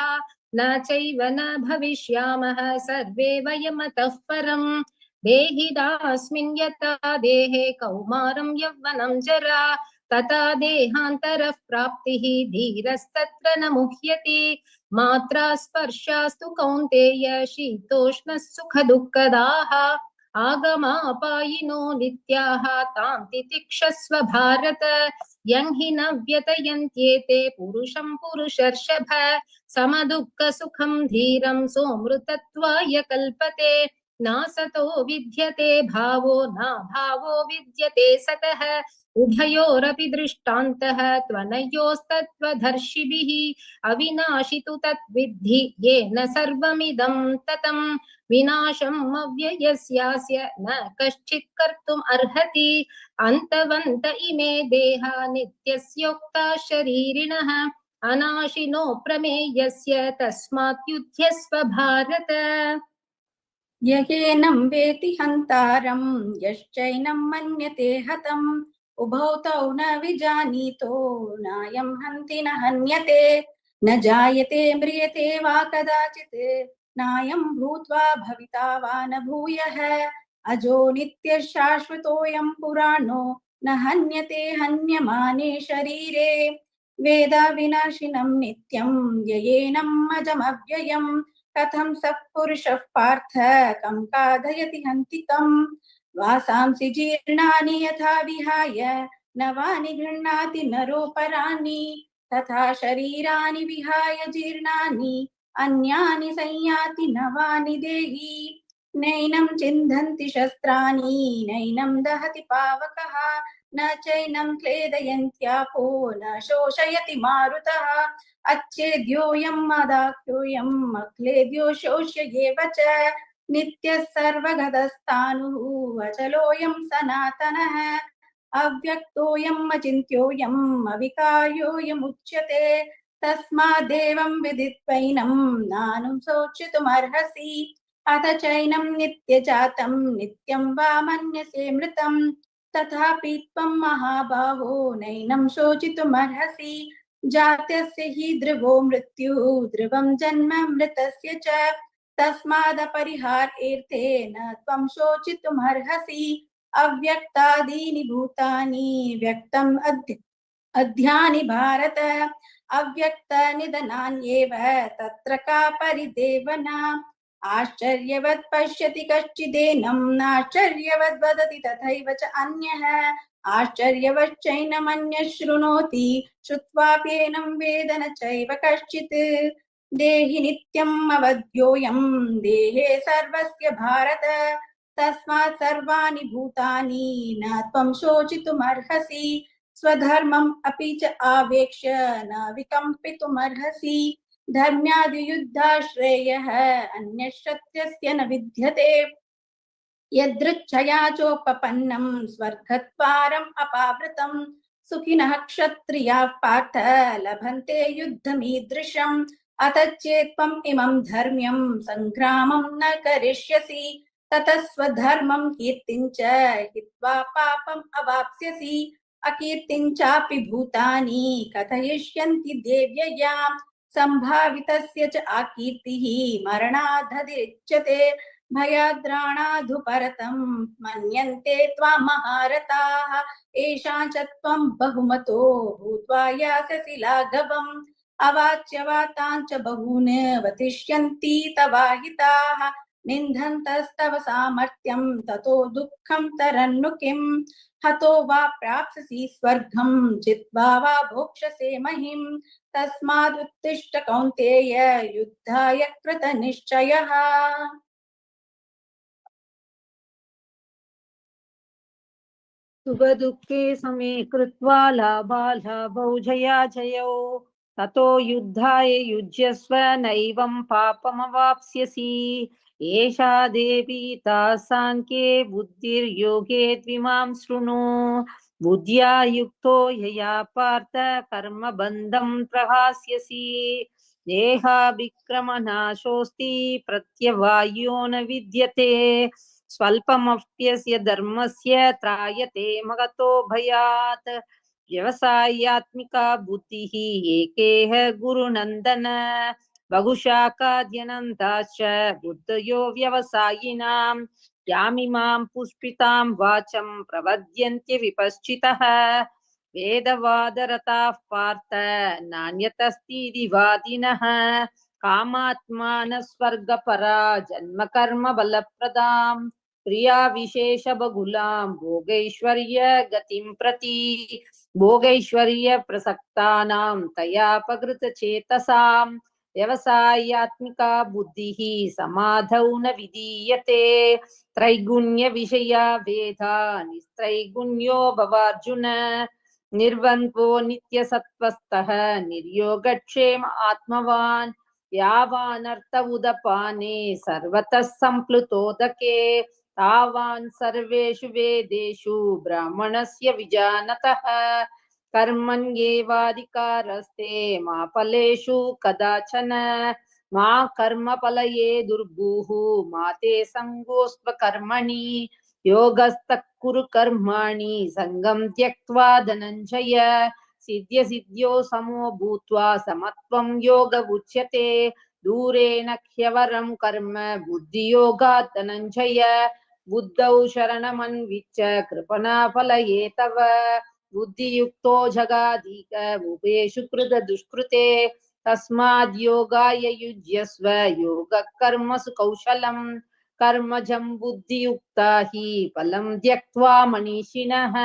न चैव न भविष्यामः सर्वे वयमतः परम् देहिदास्मिन् यथा देहे कौमारं यौवनं जरा तथा देहान्तरः प्राप्तिः धीरस्तत्र न मुह्यति मात्रा स्पर्शास्तु कौन्तेय शीतोष्णः सुखदुःखदाः आगमापायिनो नित्याः तां तितिक्षस्व भारत यं हि न व्यतयन्त्येते पुरुषं पुरुषर्षभ समदुःखसुखं धीरं सोऽमृतत्वाय कल्पते नासतो विद्यते भावो न भावो विद्यते सतः उभयोरपि दृष्टान्तः त्वनयोस्तत्त्वदर्शिभिः अविनाशि तु तद्विद्धि येन सर्वमिदं ततं विनाशम् अव्ययस्यास्य न कश्चित् कर्तुम् अर्हति अन्तवन्त इमे देहा नित्यस्योक्ता शरीरिणः अनाशिनो प्रमेयस्य तस्मात् युध्यस्व भारत। ययेनं वेति हन्तारं यश्चैनं मन्यते हतम् उभौ तौ न विजानीतो नायं हन्ति न हन्यते न जायते म्रियते वा कदाचित् नायं भूत्वा भविता वा न भूयः अजो नित्यः शाश्वतोऽयं पुराणो न हन्यते हन्यमाने शरीरे वेदा विनाशिनं नित्यं ययेनम् अजमव्ययम् कथं सत्पुरुषः पार्थ कं कादयति हन्तिकम् वासांसि जीर्णानि यथा विहाय नवानि गृह्णाति नरोपराणि तथा शरीराणि विहाय जीर्णानि अन्यानि संयाति नवानि देहि नैनं छिन्दन्ति शस्त्राणि नैनं दहति पावकः न चैनं क्लेदयन्त्यापो न शोषयति मारुतः अच्छेद्योऽयम् अदाख्योऽयम् अक्लेद्यो शोष्य एव च नित्यः सर्वगतस्थाणुः अचलोऽयं सनातनः अव्यक्तोऽयम् अचिन्त्योऽयम् अविकार्योऽयमुच्यते तस्मादेवं विदित्वैनं नानुं शोचितुमर्हसि अथ चैनं नित्यजातं नित्यं वा मन्यसे मृतं तथापि त्वं महाबाहो नैनं शोचितुमर्हसि जात्यस्य हि ध्रुवो मृत्युः ध्रुवं जन्म मृतस्य च तस्मादपरिहार्येऽर्थेन त्वं शोचितुमर्हसि अव्यक्तादीनि भूतानि व्यक्तम् अध्यानि भारत अव्यक्तनिधनान्येव तत्र का परिदेवना आश्चर्यवत् पश्यति कश्चिदेनं नाश्चर्यवद् वदति तथैव च अन्यः आश्चर्यवच्चैनमन्यः शृणोति श्रुत्वाप्येनं वेद न चैव कश्चित् देहि नित्यम् अवध्योऽयं देहे सर्वस्य भारत तस्मात् सर्वाणि भूतानि न त्वं शोचितुमर्हसि स्वधर्मम् अपि च आवेक्ष्य न विकम्पितुमर्हसि धर्म्यादियुद्धाश्रेयः अन्यश्रत्यस्य न विद्यते यदृच्छया चोपपन्नं स्वर्गद्वारम् अपावृतं सुखिनः क्षत्रियाः पार्थ लभन्ते युद्धमीदृशम् अथ चेत्त्वम् इमं धर्म्यं सङ्ग्रामं न करिष्यसि ततः स्वधर्मं कीर्तिं च हित्वा पापम् अवाप्स्यसि अकीर्तिं चापि भूतानि कथयिष्यन्ति देव्ययां सम्भावितस्य च अकीर्तिः मरणादधिरिच्यते भयाद्राणाधुपरतं मन्यन्ते त्वां महारथाः येषां च त्वं बहुमतो भूत्वा यास्यसि लाघवम् अवाच्यवातां च बहून् वतिष्यन्ति तवाहिताः निन्दन्तस्तव सामर्थ्यं ततो दुःखं तरन्नु किम् हतो वा प्राप्स्यसि स्वर्गं जित्वा वा भोक्ष्यसे महिम् तस्मादुत्तिष्ठ कौन्तेय युद्धाय कृतनिश्चयः। सुखदुःखे समे कृत्वा लाभालाभौ जयाजयौ ततो युद्धाय युज्यस्व नैवं पापमवाप्स्यसि एषा देवी ता साङ्ख्ये बुद्धिर्योगे द्विमां शृणु बुद्ध्या युक्तो यया पार्थ कर्मबन्धं प्रहास्यसि देहाभिक्रमनाशोऽस्ति प्रत्यवायो न विद्यते स्वल्पमप्यस्य धर्मस्य त्रायते महतो भयात् व्यवसायात्मिका बुद्धिः एकेह गुरुनन्दन बहुशाखाद्यनन्ताश्च बुद्धयो व्यवसायिनां यामिमां पुष्पितां वाचं प्रवद्यन्ते विपश्चितः वेदवादरताः पार्थ नान्यतस्तीति वादिनः कामात्मान स्वर्गपरा जन्म कर्म बलप्रदां क्रिया विशेष बहुलां भोगैश्वर्य गतिं प्रति भोगैश्वर्य प्रसक्तानां तयापकृत चेतसां व्यवसायात्मिका बुद्धिः समाधौ न विधीयते त्रैगुण्य विषया वेदा निस्त्रैगुण्यो भवार्जुन निर्वन्तो नित्यसत्त्वस्थः निर्योगक्षेम आत्मवान् यावानर्थ उदपाने सर्वतः सम्प्लुतोदके तावान् सर्वेषु वेदेषु ब्राह्मणस्य विजानतः कर्मण्येवाधिकारस्ते मा फलेषु कदाचन मा कर्मफलये दुर्भूः मा ते सङ्गोऽस्त्व कर्मणि योगस्तः कुरु कर्माणि सङ्गं त्यक्त्वा धनञ्जय सिद्ध्य सिद्ध्यो समो भूत्वा समत्वं योग उच्यते दूरेण ह्यवरं कर्म बुद्धियोगात् धनञ्जय बुद्धौ शरणमन्विच्य कृपणा फलये तव बुद्धियुक्तो जगादीक उभयेषु कृत दुष्कृते तस्माद् योगाय युज्यस्व योगः कर्मसु कौशलम् कर्मजं बुद्धियुक्ता हि फलं त्यक्त्वा मनीषिणः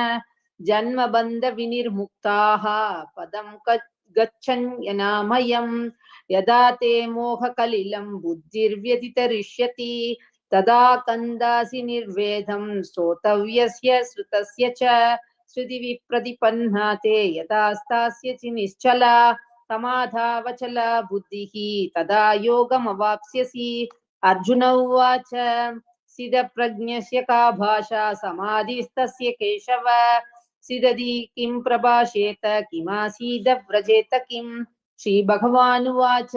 जन्मबन्ध विनिर्मुक्ताः पदं गच्छन्यनामयम् यदा ते मोहकलिलं बुद्धिर्व्यतितरिष्यति तदा कन्दासि निर्वेदं श्रोतव्यस्य श्रुतस्य च श्रुति विप्रतिपन्ना ते यदा स्थास्यसि निश्चला समाधावचला बुद्धिः तदा योगमवाप्स्यसि अर्जुन उवाच सिद्धप्रज्ञस्य का भाषा समाधिस्तस्य केशव सिदधि किं प्रभाषेत किमासीद व्रजेत किं श्रीभगवानुवाच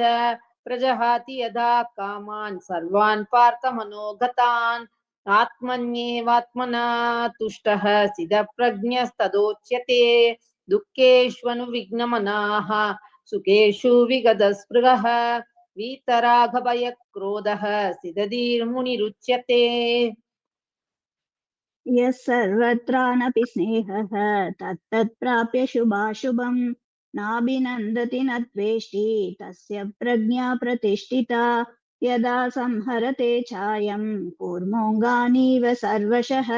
प्रजहाति यदा कामान् सर्वान् पार्थमनोगतान् आत्मन्येवात्मना तुष्टः सिद्धप्रज्ञस्तदोच्यते दुःखेष्वनुविघ्नमनाः सुखेषु विगतस्पृहः वीतरागभयक्रोधः सिदधीर्मुनिरुच्यते यः सर्वत्रानपि स्नेहः तत्तत् प्राप्य शुभाशुभं नाभिनन्दति न द्वेष्टि तस्य प्रज्ञा प्रतिष्ठिता यदा संहरते छायं कूर्मोऽङ्गानीव सर्वशः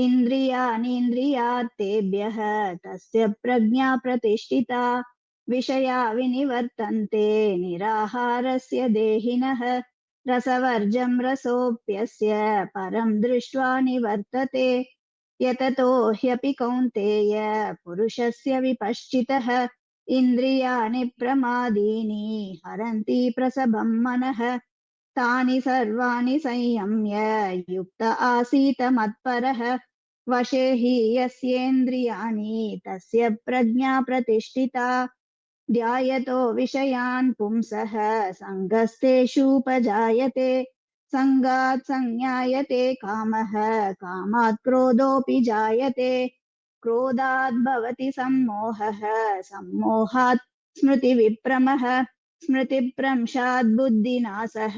इन्द्रियाणीन्द्रियार्थेभ्यः तस्य प्रज्ञा प्रतिष्ठिता विषया विनिवर्तन्ते निराहारस्य देहिनः रसवर्जं रसोऽप्यस्य परं दृष्ट्वा निवर्तते यततो ह्यपि कौन्तेय पुरुषस्य विपश्चितः इन्द्रियाणि प्रमादीनि हरन्ति प्रसभं मनः तानि सर्वाणि संयम्य युक्त आसीत मत्परः वशे हि यस्येन्द्रियाणि तस्य प्रज्ञा प्रतिष्ठिता ध्यायतो विषयान् पुंसः सङ्गस्तेषूपजायते सङ्गात् संज्ञायते कामः कामात् क्रोधोऽपि जायते क्रोधात् भवति सम्मोहः सम्मोहात् स्मृतिविभ्रमः स्मृतिभ्रंशात् बुद्धिनाशः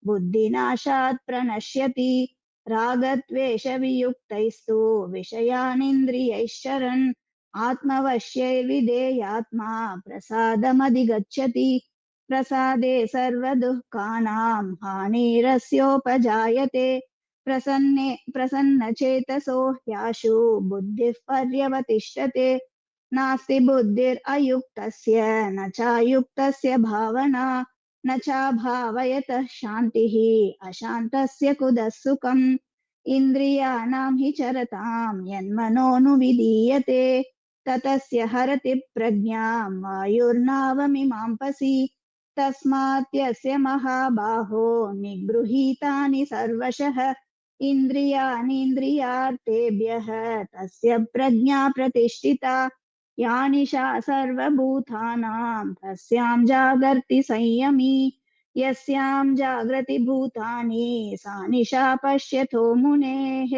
बुद्धिनाशात् प्रणश्यति रागद्वेषवियुक्तैस्तु विषयानिन्द्रियैश्चरन् आत्मवश्ये विधेयात्मा प्रसादमधिगच्छति प्रसादे सर्वदुःखानां हानिरस्योपजायते प्रसन्नचेतसो ह्याशु बुद्धिः पर्यवतिष्ठते नास्ति बुद्धिरयुक्तस्य न चायुक्तस्य भावना न चाभावयतः शान्तिः अशान्तस्य कुतः सुखम् इन्द्रियाणां हि चरतां यन्मनोनुविधीयते ततस्य हरति प्रज्ञां वायुर्नावमिमांपसि तस्मात् यस्य महाबाहो निगृहीतानि सर्वशः इन्द्रियाणीन्द्रियार्थेभ्यः तस्य प्रज्ञा प्रतिष्ठिता या निशा सर्वभूतानां तस्यां जागर्ति संयमी यस्यां जागृति भूतानि सा निशा पश्यतो मुनेः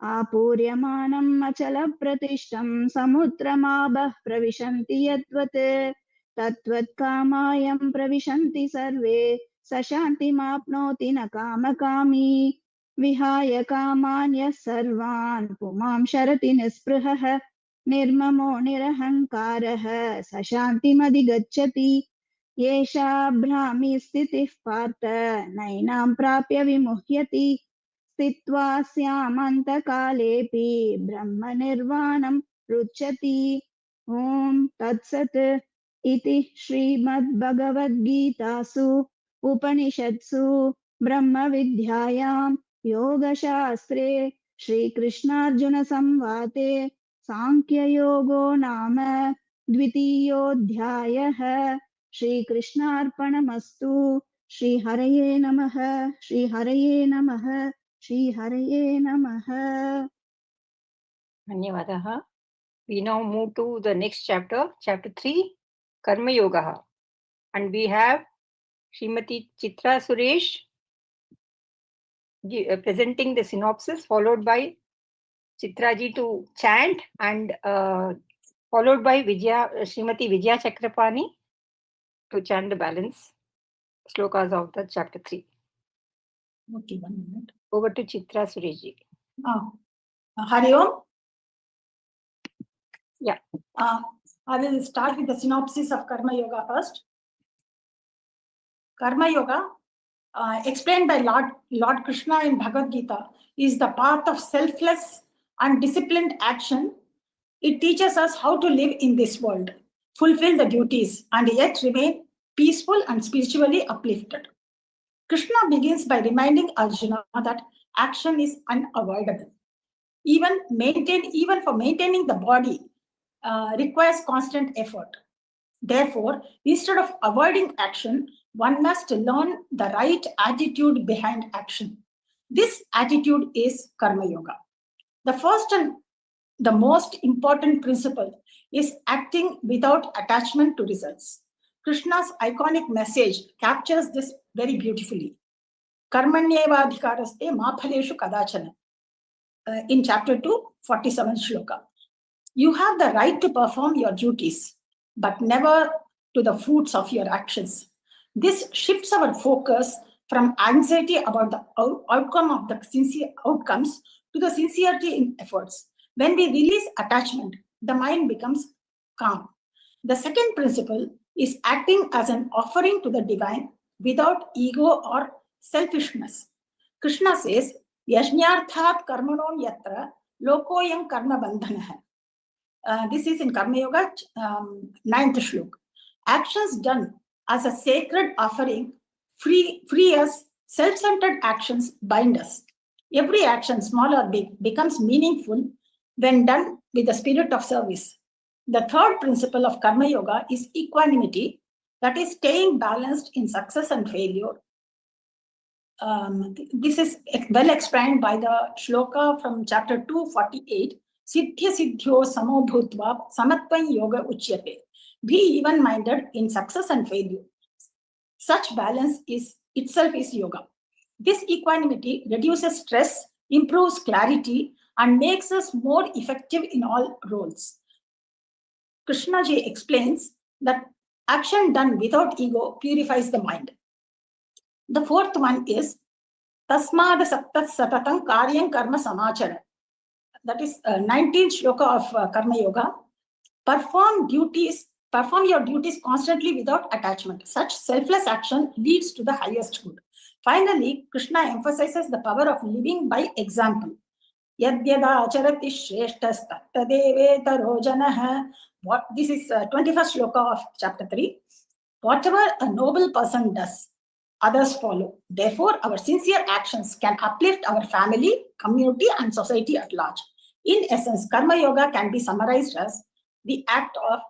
आपूर्यमानम् अचलप्रतिष्ठं समुद्रमापः प्रविशन्ति यद्वत् तद्वत् कामायं प्रविशन्ति सर्वे स शान्तिमाप्नोति न कामकामी विहाय कामान्यः सर्वान् पुमां शरति निःस्पृहः निर्ममो निरहङ्कारः स शान्तिमधिगच्छति येषा भ्रामी स्थितिः पार्थ नैनां प्राप्य विमुह्यति स्थित्वा स्यामन्तकालेऽपि ब्रह्मनिर्वाणं रुच्यति ॐ तत्सत् इति श्रीमद्भगवद्गीतासु उपनिषत्सु ब्रह्मविद्यायां योगशास्त्रे श्रीकृष्णार्जुनसंवादे सांख्ययोगो नाम द्वितीयोऽध्यायः श्रीकृष्णार्पणमस्तु श्रीहरये नमः श्रीहरये नमः श्रीहरये नमः धन्यवादः. We now move to the next chapter, chapter 3, Karma Yoga. And we have Srimati Chitra Suresh presenting the synopsis, followed by Chitraji to chant, and followed by Srimati Vijaya Chakrapani to chant the balance slokas of the chapter 3. Okay, 1 minute. Over to Chitra Sureshji. Hari Om. Yeah. I will start with the synopsis of Karma Yoga first. Karma Yoga, explained by Lord Krishna in Bhagavad Gita, is the path of selfless and disciplined action. It teaches us how to live in this world, fulfill the duties, and yet remain peaceful and spiritually uplifted. Krishna begins by reminding Arjuna that action is unavoidable. Even for maintaining the body requires constant effort. Therefore, instead of avoiding action, one must learn the right attitude behind action. This attitude is Karma Yoga. The first and the most important principle is acting without attachment to results. Krishna's iconic message captures this very beautifully. Karmanyevadhikaraste ma phaleshu kadachana. In chapter 2, 47 shloka. You have the right to perform your duties, but never to the fruits of your actions. This shifts our focus from anxiety about the outcome of the outcomes to the sincerity in efforts. When we release attachment, the mind becomes calm. The second principle is acting as an offering to the divine without ego or selfishness. Krishna says, Yajñarthat karmanon yatra lokoyam karma bandhanah. This is in Karma Yoga, 9th shlok. Actions done as a sacred offering free us. Self-centered actions bind us. Every action, small or big, becomes meaningful when done with the spirit of service. The third principle of Karma Yoga is equanimity, that is staying balanced in success and failure. This is well explained by the shloka from chapter 248. Siddhya siddhyo samo bhutva samatvam yoga uchyate. Be even-minded in success and failure. Such balance itself is yoga. This equanimity reduces stress, improves clarity, and makes us more effective in all roles. Krishna ji explains that action done without ego purifies the mind. The fourth one is Tasmad Saktat Satatam Karyam Karma Samachara. That is 19th shloka of Karma Yoga. Perform your duties constantly without attachment. Such selfless action leads to the highest good. Finally, Krishna emphasizes the power of living by example. Yadyada acharati shreshtas tattadevetaro janah. This is 21st shloka of chapter 3. Whatever a noble person does, others follow. Therefore, our sincere actions can uplift our family, community, and society at large. In essence, Karma Yoga can be summarized as the act of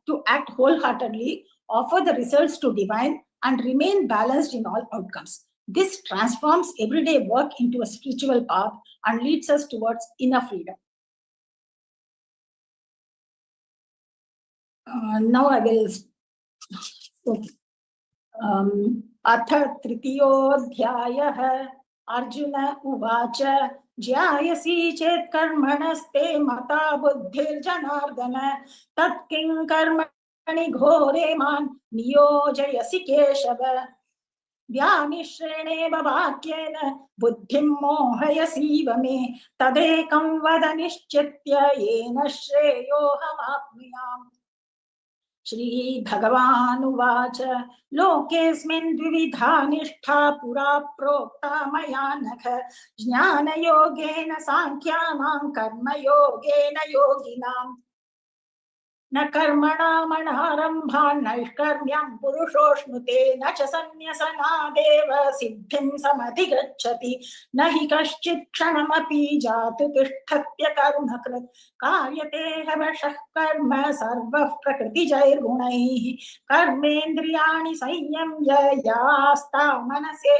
to act wholeheartedly, offer the results to divine, and remain balanced in all outcomes. This transforms everyday work into a spiritual path and leads us towards inner freedom. Now I will. Atha Tritiyodhyayah Arjuna Uvacha Jyayasi Chet Karmanaste Mata Buddhir Janardana Tat King Karmani Ghore Man Niyojayasi Keshava Vyamishrene Bhavakyena Buddhim Mohayasiva Me Tadekam Vadanishchetya Yena Shreyohamapniyam. Shri Bhagavan Uvacha Lokesmin Dvividha Nishtha Pura Prokta Mayanakha Jnana Yogena Sankhyanam Karma Yogena Yoginam Na Karmana Manarambha Naishkarmyam Purushoshmute Na cha Sanyasana Deva Siddhim Samadhigacchati Nahi Kaschit Kshanamapi Jatu Tishthatya Karmakrit Karyate Havashah Karma Sarva Prakriti Jair Gunaihi Karmendriyani Sanyamya Yasta Manase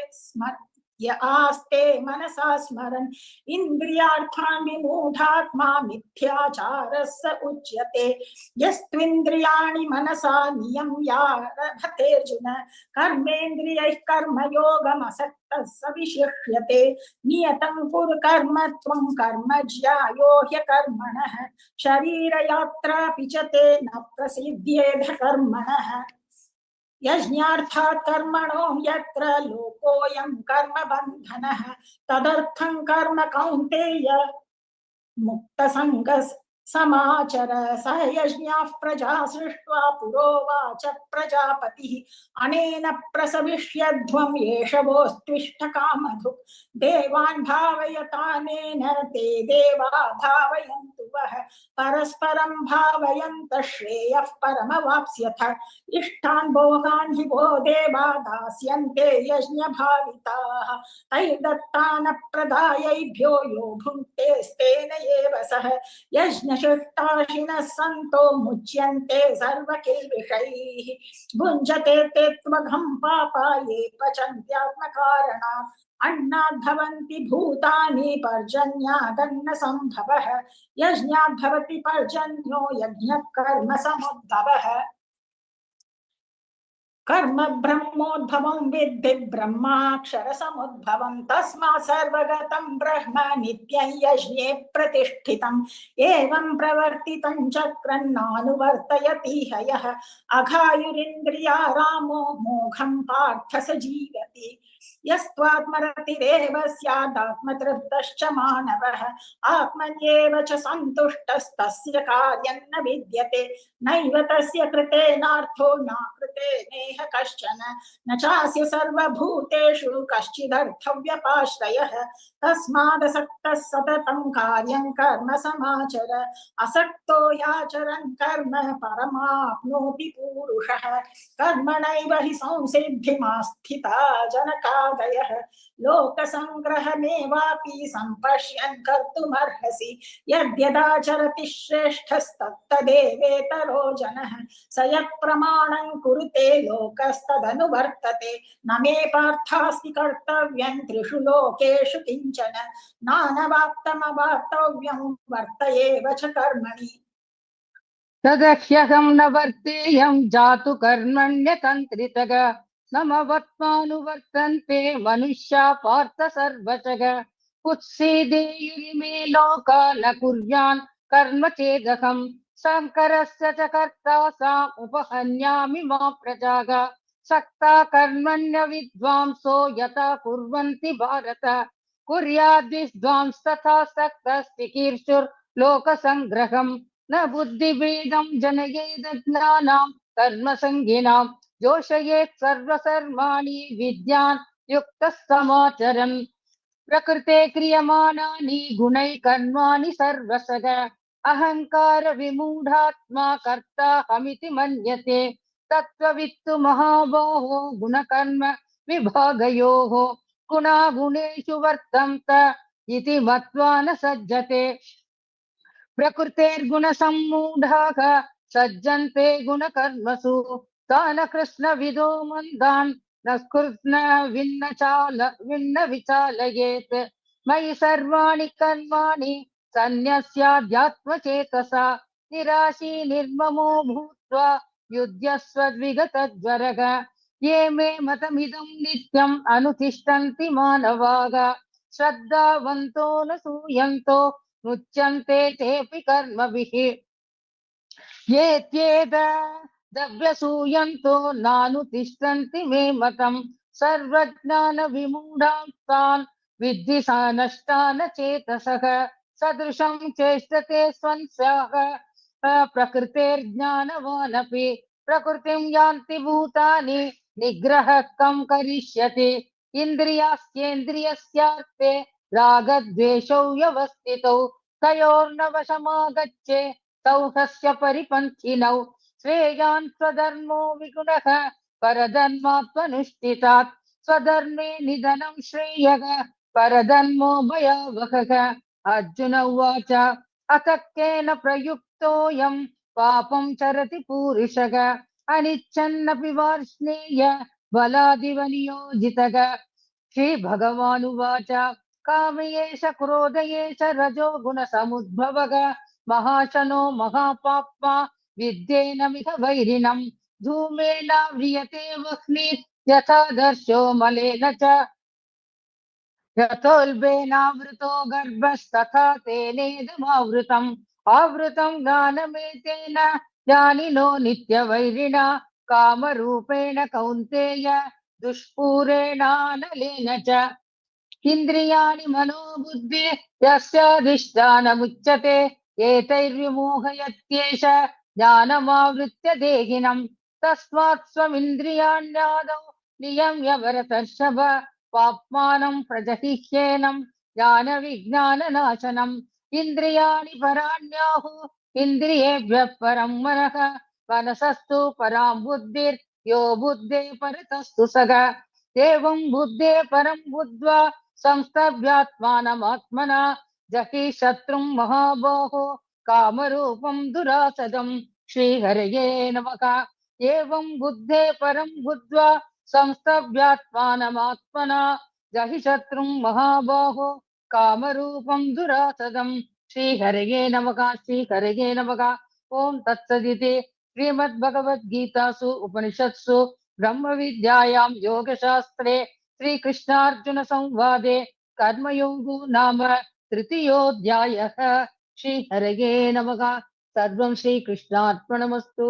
Yaste Manasa Smaran Indriyarthan Vimudhatma Mithyacharasa Uchyate Yastvindriyani Manasa Niyam Yarabhaterjuna Karmendriyai Karma Yogam Asakta Savishyate Niyatam Pur Karma Tvam Karma Jyayo Hya Karmanah Sharira Yatra Pichate Na Prasiddhyedha Karmanah Yajñarthat karmano yatra lokoyam karma bandhanah tadartham karma kaunteya mukta sangas samachara sayajñah praja srishtva purovacha prajapati anena prasavishyadhvam yeshavostvishta kamadhuk devan bhavayatanena te deva bhavayantuvah parasparam bhavayanta shreyah paramavapsyatha ishtan bhogan hi vo deva dasyante yajña bhavitaah taidattana pradayabhyo yo bhunte stena eva sah yajna shiftashina santo muchyante sarva kilvishaihi bhunjate te tvagam papa ye pachantyatma karana annad bhavanti bhutani parjanya danna sambhavah yajñad bhavati parjanyo yajña karma samudbhavah Karma Brahmodbhavam Vidhi Brahmakshara Samudbhavam Tasma Sarvagatam Brahma Nityam Yajne Pratishtitam Evam Pravartitam Chakran Nanuvartayati Hayah Aghayurindriya Ramo Mogham Partha Sajivati Yastvatmarati Reva Syadatmatriptascha Manavah Atmanyeva cha Santushtas Tasya Karyanna Vidyate Naiva Tasya Krite Nartho Na Krite वर्तते नेह कश्चन न चास्य सर्वभूतेषु कश्चिदर्थव्यपाश्रयः तस्मादसक्तः सततं कार्यं कर्म समाचर असक्तो याचरन् कर्म परमाप्नोति पूरुषः कर्मणैव हि संसिद्धिमास्थिता जनकादयः लोकसङ्ग्रहमेवापि सम्पश्यन् कर्तुमर्हसि यद्यदाचरति श्रेष्ठस्तत्तदेवेतरो जनः स यत्प्रमाणं कुरुते लोकस्तदनुवर्तते न मे पार्थास्ति कर्तव्यं त्रिषु लोकेषु किञ्चन नानवाप्तमवाप्तव्यं वर्त एव च कर्मणि तदह्यहं न वर्तेयं जातु कर्मण्यतन्त्रितः समवत्मानुवर्तन्ते मनुष्या पार्थ सर्वशः उत्सीदेयुरिमे लोका न कुर्यान् कर्म चेदहं शङ्करस्य च कर्ता साम् उपहन्यामि मा प्रजाः सक्ता कर्मण्य विद्वांसो यथा कुर्वन्ति भारत कुर्याद्विद्वांस्तथा सक्तस्तिकीर्षुर्लोकसङ्ग्रहम् न बुद्धिभेदं जनयेद ज्ञानां कर्मसङ्गिनां जोषयेत् सर्वसर्वाणि विद्यान् युक्तः समाचरन् प्रकृते क्रियमाणानि गुणैः कर्माणि सर्वशः अहङ्कार विमूढात्मा कर्ताहमिति मन्यते तत्त्ववित्तु महाबाहो गुणकर्म विभागयोः गुणा गुणेषु वर्तन्त इति मत्वा न सज्जते प्रकृतेर्गुणसम्मूढाः सज्जन्ते गुणकर्मसु तान् कृष्णविदो मन्दान् न कृष्ण विन्न विचालयेत् मयि सर्वाणि कर्माणि सन्न्यस्याध्यात्मचेतसा निराशी निर्ममो भूत्वा युध्यस्व द्विगतज्वरः ये मे मतमिदं नित्यम् अनुतिष्ठन्ति मानवाः श्रद्धावन्तो न सूयन्तो मुच्यन्ते तेऽपि कर्मभिः ये त्येतदभ्यसूयन्तो नानुतिष्ठन्ति मे मतम् सर्वज्ञानविमूढान् विद्धि सा नष्टान चेतसः सदृशं चेष्टते स्वंस्याः प्रकृतेर्ज्ञानवानपि प्रकृतिं यान्ति भूतानि निग्रहः कं करिष्यति इन्द्रियास्येन्द्रियस्यार्थे रागद्वेषौ व्यवस्थितौ तयोर्न वशमागच्छे तौ तस्य परिपन्थिनौ श्रेयान् स्वधर्मो विगुणः परधर्मात्मनुष्ठितात् स्वधर्मे निधनं श्रेयः परधर्मो भयावहः अर्जुन उवाच अथ केन प्रयुक्तोऽयं पापं चरति पूरुषः अनिच्छन्नपि वार्ष्णेय बलादिव नियोजितः श्रीभगवानुवाच कामयेष क्रोधयेष रजो गुणसमुद्भवः महाशनो महापाप्मा विद्येनमिह वैरिणम् धूमेन व्रियते वह्निः यथा दर्शो मलेन च यथोल्बेनावृतो गर्भस्तथा तेनेदमावृतम् आवृतं ज्ञानमेतेन ज्ञानिनो नित्यवैरिणा कामरूपेण कौन्तेय दुष्पूरेणानलेन च इन्द्रियाणि मनोबुद्धि यस्याधिष्ठानमुच्यते एतैर्विमोहयत्येष ज्ञानमावृत्य देहिनम् तस्मात् स्वमिन्द्रियाण्यादौ नियम्य भरतर्षभ पाप्मानं प्रजहिह्येनं ज्ञानविज्ञाननाशनम् इन्द्रियाणि पराण्याहुः इन्द्रियेभ्यः परं मनः मनसस्तु परां बुद्धिर्यो बुद्धे परतस्तु सः एवं बुद्धे परं बुद्ध्वा संस्तभ्यात्मानमात्मना जहि शत्रुं महाबाहो कामरूपं दुरासदम् श्रीहरये नमः एवं बुद्धे परं बुद्ध्वा संस्तभ्यात्मानमात्मना जहि शत्रुं महाबाहो कामरूपं दुरासदम् श्रीहरये नमः ओम तत्सदिति श्रीमद्भगवद्गीतासु उपनिषत्सु ब्रह्मविद्यायां योगशास्त्रे श्रीकृष्णार्जुन संवादे कर्मयोगो नाम तृतीयोऽध्यायः श्रीहरये नमः सर्वं श्रीकृष्णार्पणमस्तु।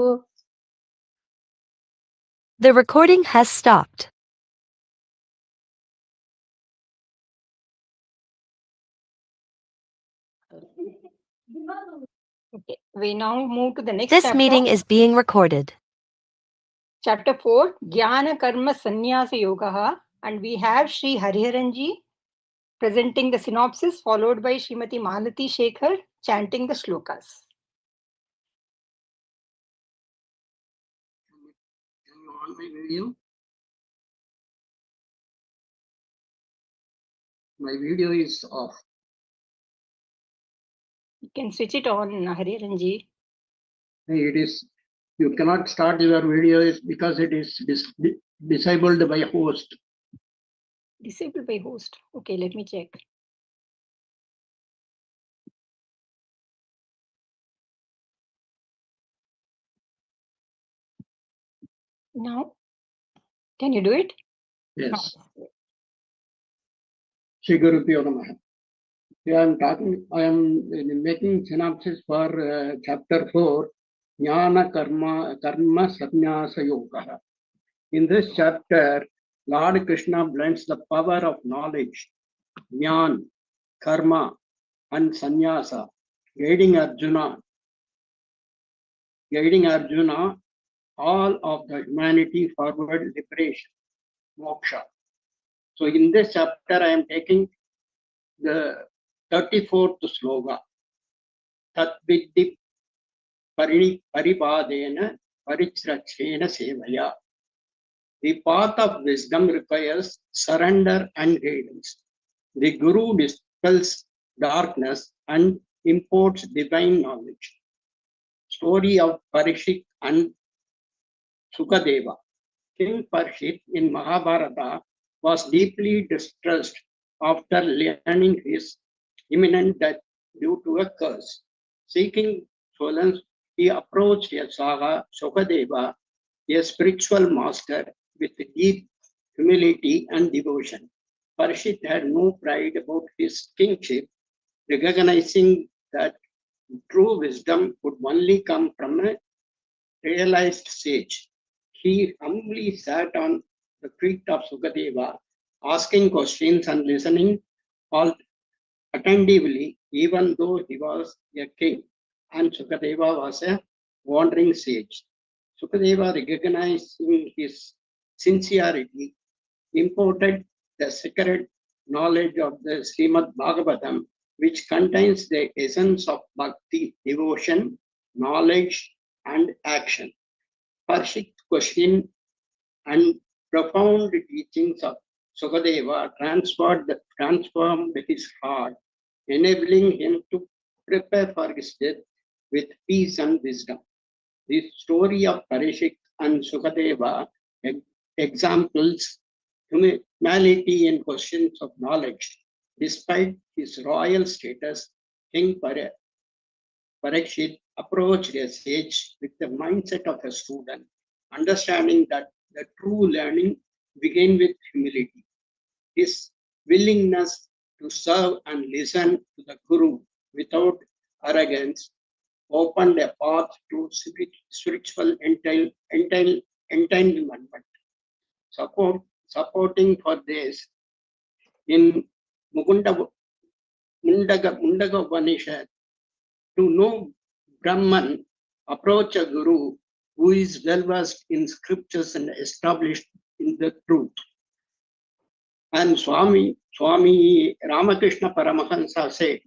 The recording has stopped. Okay, we now move to the next This chapter. meeting is being recorded. Chapter 4, Jnana Karma Sannyasa Yoga, and we have Sri Hariharanji presenting the synopsis, followed by Srimati Malati Shekhar chanting the shlokas. Can you on my video? My video is off. You can switch it on, Hariharanji. It is. You cannot start your video because it is disabled by host. Disabled by host. Okay, let me check. Now, can you do it? Yes. Shri Guru Pyo Namaha. I am making synopsis for chapter 4, Jnana Karma Sannyasa Yoga. In this chapter, Lord Krishna blends the power of knowledge, Jnana, Karma, and Sannyasa, guiding Arjuna, all of the humanity forward liberation, moksha. So in this chapter, I am taking the 34th sloka. Tat viddhi paripadena parichrachena sevaya. The path of wisdom requires surrender and guidance. The Guru dispels darkness and imparts divine knowledge. Story of Parishit and Sukadeva. King Parishit in Mahabharata was deeply distressed after learning his imminent death due to a curse. Seeking solace, he approached a saga Sukadeva, a spiritual master with deep humility and devotion. Parishit had no pride about his kingship, recognizing that true wisdom could only come from a realized sage. He humbly sat on the feet of Sukadeva, asking questions and listening all attentively, even though he was a king and Sukadeva was a wandering sage. Sukadeva, recognizing his sincerity, imparted the secret knowledge of the SRIMAD BHAGAVATAM, which contains the essence of bhakti, devotion, knowledge, and action. Parishit's question and profound teachings of Sukadeva transformed his heart, enabling him to prepare for his death with peace and wisdom. The story of Parishit and Sukadeva examples humility in questions of knowledge. Despite his royal status, King Parishit approached a sage with the mindset of a student, understanding that the true learning begins with humility. His willingness to serve and listen to the Guru without arrogance opened a path to spiritual entanglement. Supporting for this, in Mundaga Upanishad, to know Brahman, approach a Guru who is well versed in scriptures and established in the truth. And Swami Ramakrishna Paramahansa said,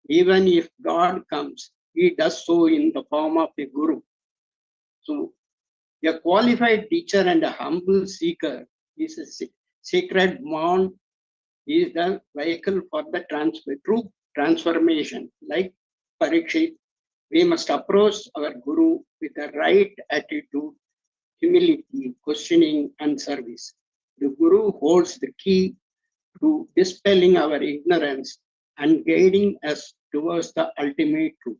even if God comes, he does so in the form of a Guru. So a qualified teacher and a humble seeker is a sacred bond, is the vehicle for the true transformation. Like Parikshit, we must approach our Guru with the right attitude, humility, questioning, and service. The Guru holds the key to dispelling our ignorance and guiding us towards the ultimate truth.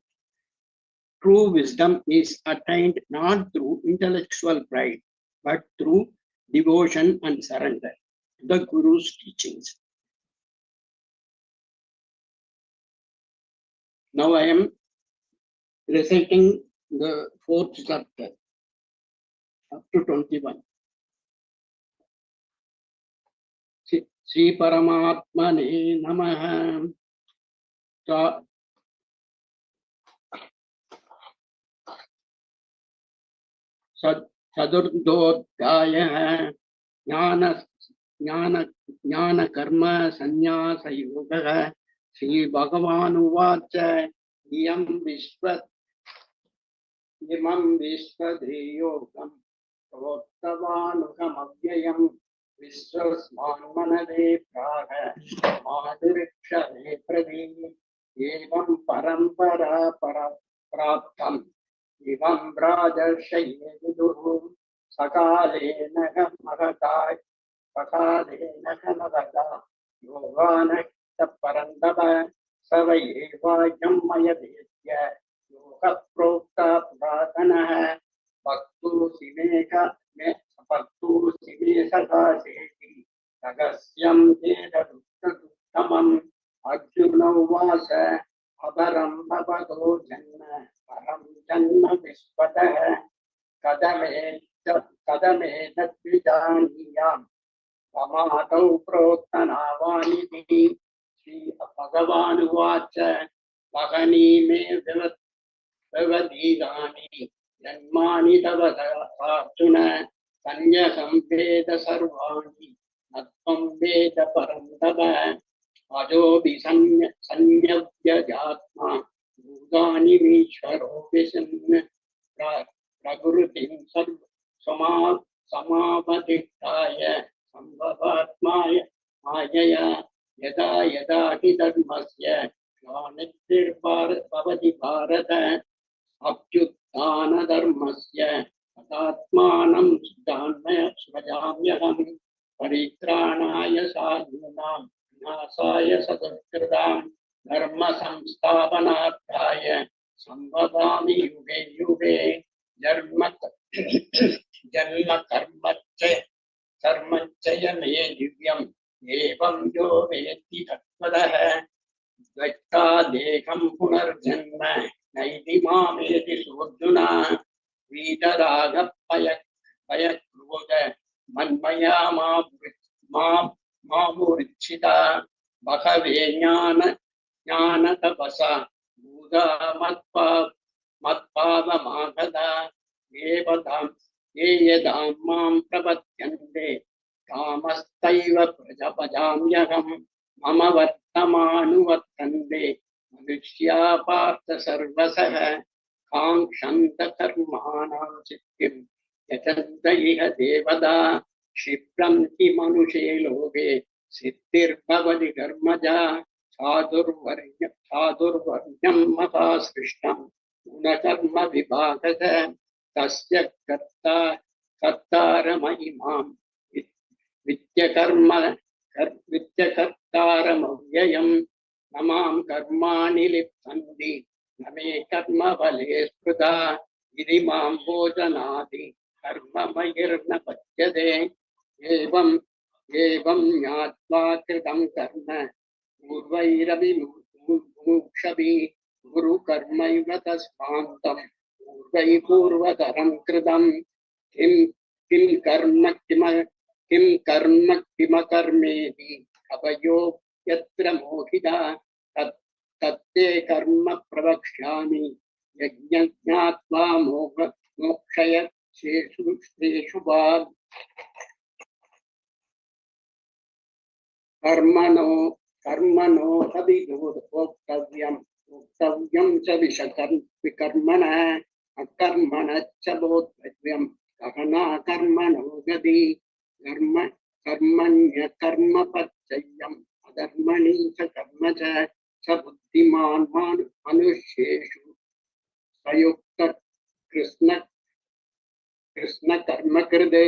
True wisdom is attained not through intellectual pride, but through devotion and surrender to the Guru's teachings. Now I am reciting the 4th chapter, up to 21. Sri Paramatmane Namaha. चतुर्थोऽध्यायः ज्ञान कर्म संन्यासयोगः। श्रीभगवानुवाच इमं विश्वधेयोगं प्रोक्तवानुगमव्ययम् विश्वस्मान्मनवे प्राह मादिरिक्षते प्रदीः। एवं परम्परा प्राप्तम् इमं राजर्षये विदुः। सकालेन महता योगानश्च परन्तप स वै एवायं मयदेत्य योगः प्रोक्ता पुरातनः। भक्तोऽसि मे सकाशेति रहस्यं चेदुत्तमम्। अर्जुन उवाच अपरं भवतो जन्म परं जन्म विश्वतः कथमेतद्विजानीयाम् ममादौ प्रोक्तनावानिति। श्रीभगवानुवाच महनी मे व्यवधीतानि जन्मानि तव अर्जुन सन्न्यसं वेद सर्वाणि न त्वं वेद परं तव। अजोऽपि संयव्यजात्मा भूतानि मीश्वरो विशन् प्रकृतिं समावधिष्ठाय सम्भवात्माय मायया यदा यदा हि धर्मस्य ग्लानिर्भवति भारत अभ्युत्थानधर्मस्य तदात्मानं सृजाम्यहम्। परित्राणाय साधूनां विनाशाय सदुष्कृतां धर्म संस्थापनार्थाय सम्भवामि युगे युगे। कर्मच्च मे दिव्यम् एवं यो वेत्ति तत्त्वतः द्वैता देहं पुनर्जन्म नैति मामेति सोऽर्जुन। वीतरागभयक्रोध मन्मया मामुरिच्छिता बहवे ज्ञानतपसा भूता मत्पावमागता। ये यदां मां प्रपद्यन्ते कामस्तैव प्रजपजाम्यहम्। मम वर्तमानुवर्तन्ते मनुष्या पार्थ सर्वशः काङ्क्षन्त कर्माणां सिद्धिं यजन्त इह देवता। क्षिप्रं हि मनुष्ये लोके सिद्धिर्भवति कर्मजा। चातुर्वर्ण्यं मता सृष्टं गुणकर्म विभागः। तस्य कर्तारमहिमां विद्यकर्तारमव्ययम्। न मां कर्माणि लिप्सन्ति न मे कर्मफले स्पृहा। इति मां भोजनादि कर्ममयिर्न पच्यते। एवं ज्ञात्वा कृतं कर्म पूर्वैरपि मुमुक्षुभिः गुरुकर्मैव तस्मान्तं पूर्वै पूर्वतरं कृतं। किं कर्म किमकर्मेति कवयो यत्र मोहिता तत्ते कर्म प्रवक्ष्यामि यज्ञज्ञात्वा मोक्षय शेषु वा। कर्मणो अभिवोक्तव्यं च विकर्मणः अकर्मणश्च बोद्धव्यं गहना कर्मणो गति। कर्मण्यकर्मपच्चयम् अधर्मणि च कर्म च बुद्धिमान् मनुष्येषु प्रयुक्त कृष्ण कर्म कृते।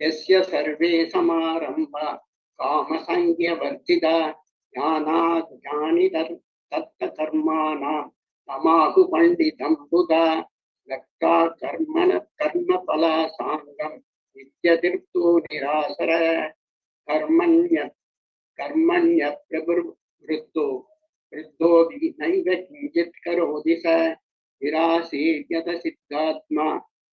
यस्य सर्वे समारम्भा कामसंज्ञवर्जिता ज्ञानाज्ञानि तत्तकर्माणां तमाहु पंडितं बुधा। लक्का कर्मफलासाङ्गं नित्यतीर्थो निरासर। कर्मण्यप्रवृत्तो वृद्धोऽपि नैव किञ्चित् करोति स। निराशीर्यत सिद्धात्मा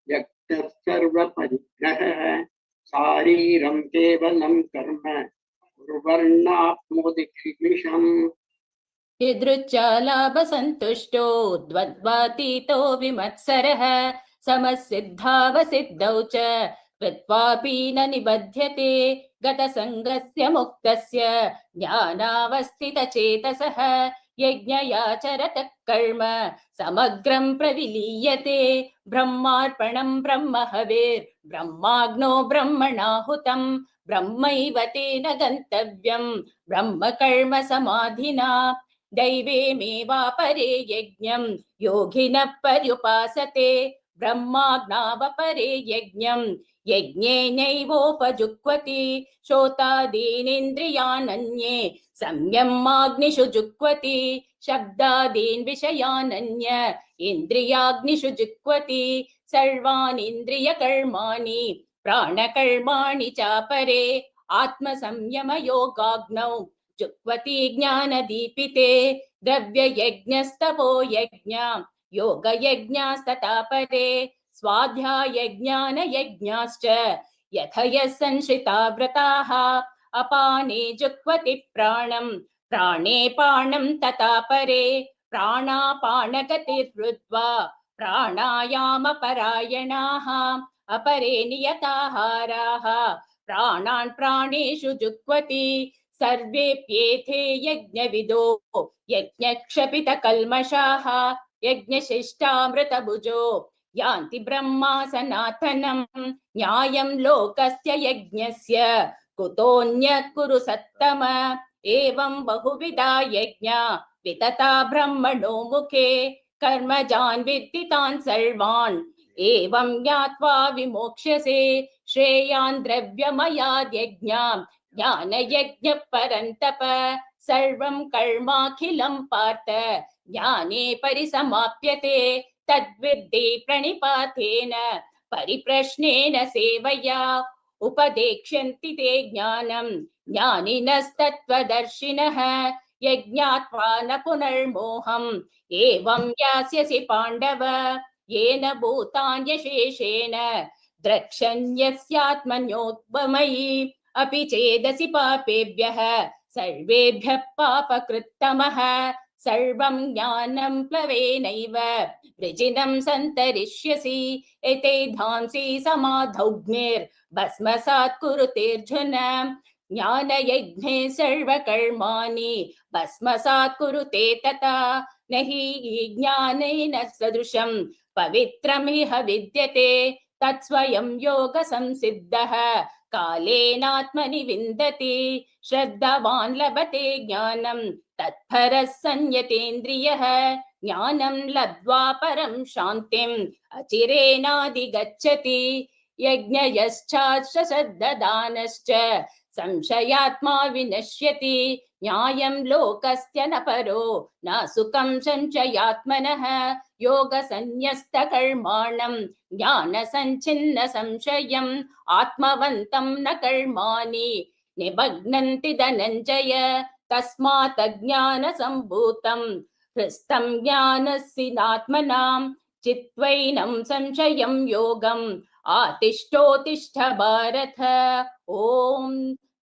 यक्तः सर्वपरिग्रहः। शारीरं केवलं कर्म कुर्वन्नाप्नोति किल्बिषम्। यदृच्छालाभसन्तुष्टो द्वन्द्वातीतो विमत्सरः समसिद्धावसिद्धौ च कृत्वापि न निबध्यते गतसङ्गस्य मुक्तस्य ज्ञानावस्थितचेतसः यज्ञयाचरतः कर्म समग्रं प्रविलीयते ब्रह्मार्पणं ब्रह्महविर्ब्रह्माग्नो ब्रह्मणाहुतं ब्रह्मैव तेन गन्तव्यं ब्रह्म कर्म समाधिना दैवेमेवापरे यज्ञं योगिनः पर्युपासते ब्रह्माज्ञावपरे यज्ञं यज्ञेनैवोपजुह्वति श्रोतादीनिन्द्रियानन्ये संयमाग्निषु जुह्वति शब्दादीन् विषयानन्य इन्द्रियाग्निषु जुह्वति सर्वानीन्द्रियकर्माणि प्राणकर्माणि चापरे आत्मसंयमयोगाग्नौ जुह्वति ज्ञानदीपिते द्रव्ययज्ञस्तपो यज्ञा योगयज्ञास्तथा परे स्वाध्यायज्ञानयज्ञाश्च यथयः संश्रिता व्रताः अपाने जुह्वति प्राणं प्राणे पाणं तथा परे प्राणापानगतिर्हृत्वा प्राणायामपरायणाः अपरे नियताहाराः प्राणान् प्राणेषु जुह्वति सर्वेप्येते यज्ञविदो यज्ञक्षपितकल्मषाः यज्ञशिष्टामृतभुजो यान्ति ब्रह्मा सनातनं न्यायं लोकस्य यज्ञस्य कुतोऽन्यः कुरु सत्तम एवं बहुविधा यज्ञा वितता ब्रह्मणो मुखे कर्मजान् विद्धितान् सर्वान् एवं ज्ञात्वा विमोक्ष्यसे श्रेयान् द्रव्यमयाद् यज्ञां ज्ञानयज्ञः परन्तप सर्वं कर्माखिलं पार्थ ज्ञाने परिसमाप्यते तद्विद्धि प्रणिपातेन परिप्रश्नेन सेवया उपदेक्ष्यन्ति ते ज्ञानं ज्ञानिनस्तत्त्वदर्शिनः यज्ञात्वा न पुनर्मोहम् एवं यास्यसि पाण्डव येन भूतान्यशेषेण द्रक्ष्यन्यस्यात्मन्योद्भमयि अपि चेदसि पापेभ्यः सर्वेभ्यः पापकृत्तमः सर्वं ज्ञानं प्लवेनैव वृजिनं सन्तरिष्यसि एते धांसि समाधौग्निर्भस्मसात् कुरुतेऽर्जुन ज्ञानयज्ञे सर्वकर्माणि भस्मसात् कुरुते तथा न हि ज्ञानेन सदृशं पवित्रमिह विद्यते तत्स्वयं योगसंसिद्धः कालेनात्मनि विन्दति श्रद्धावान् लभते ज्ञानं तत्परः संयतेन्द्रियः ज्ञानं लब्ध्वा परं शान्तिम् अचिरेणाधिगच्छति यज्ञयश्चाश्च श्रद्धदानश्च संशयात्मा विनश्यति न्यायं लोकस्य न परो न सुखं संशयात्मनः योगसन्न्यस्तकर्माणं ज्ञानसञ्छिन्न संशयम् आत्मवन्तं न कर्माणि निबध्नन्ति धनञ्जय तस्मात् अज्ञानसम्भूतं हृस्तं ज्ञानस्सिनात्मनां चित्वैनं संशयं योगम् आतिष्ठोतिष्ठ भारत ओम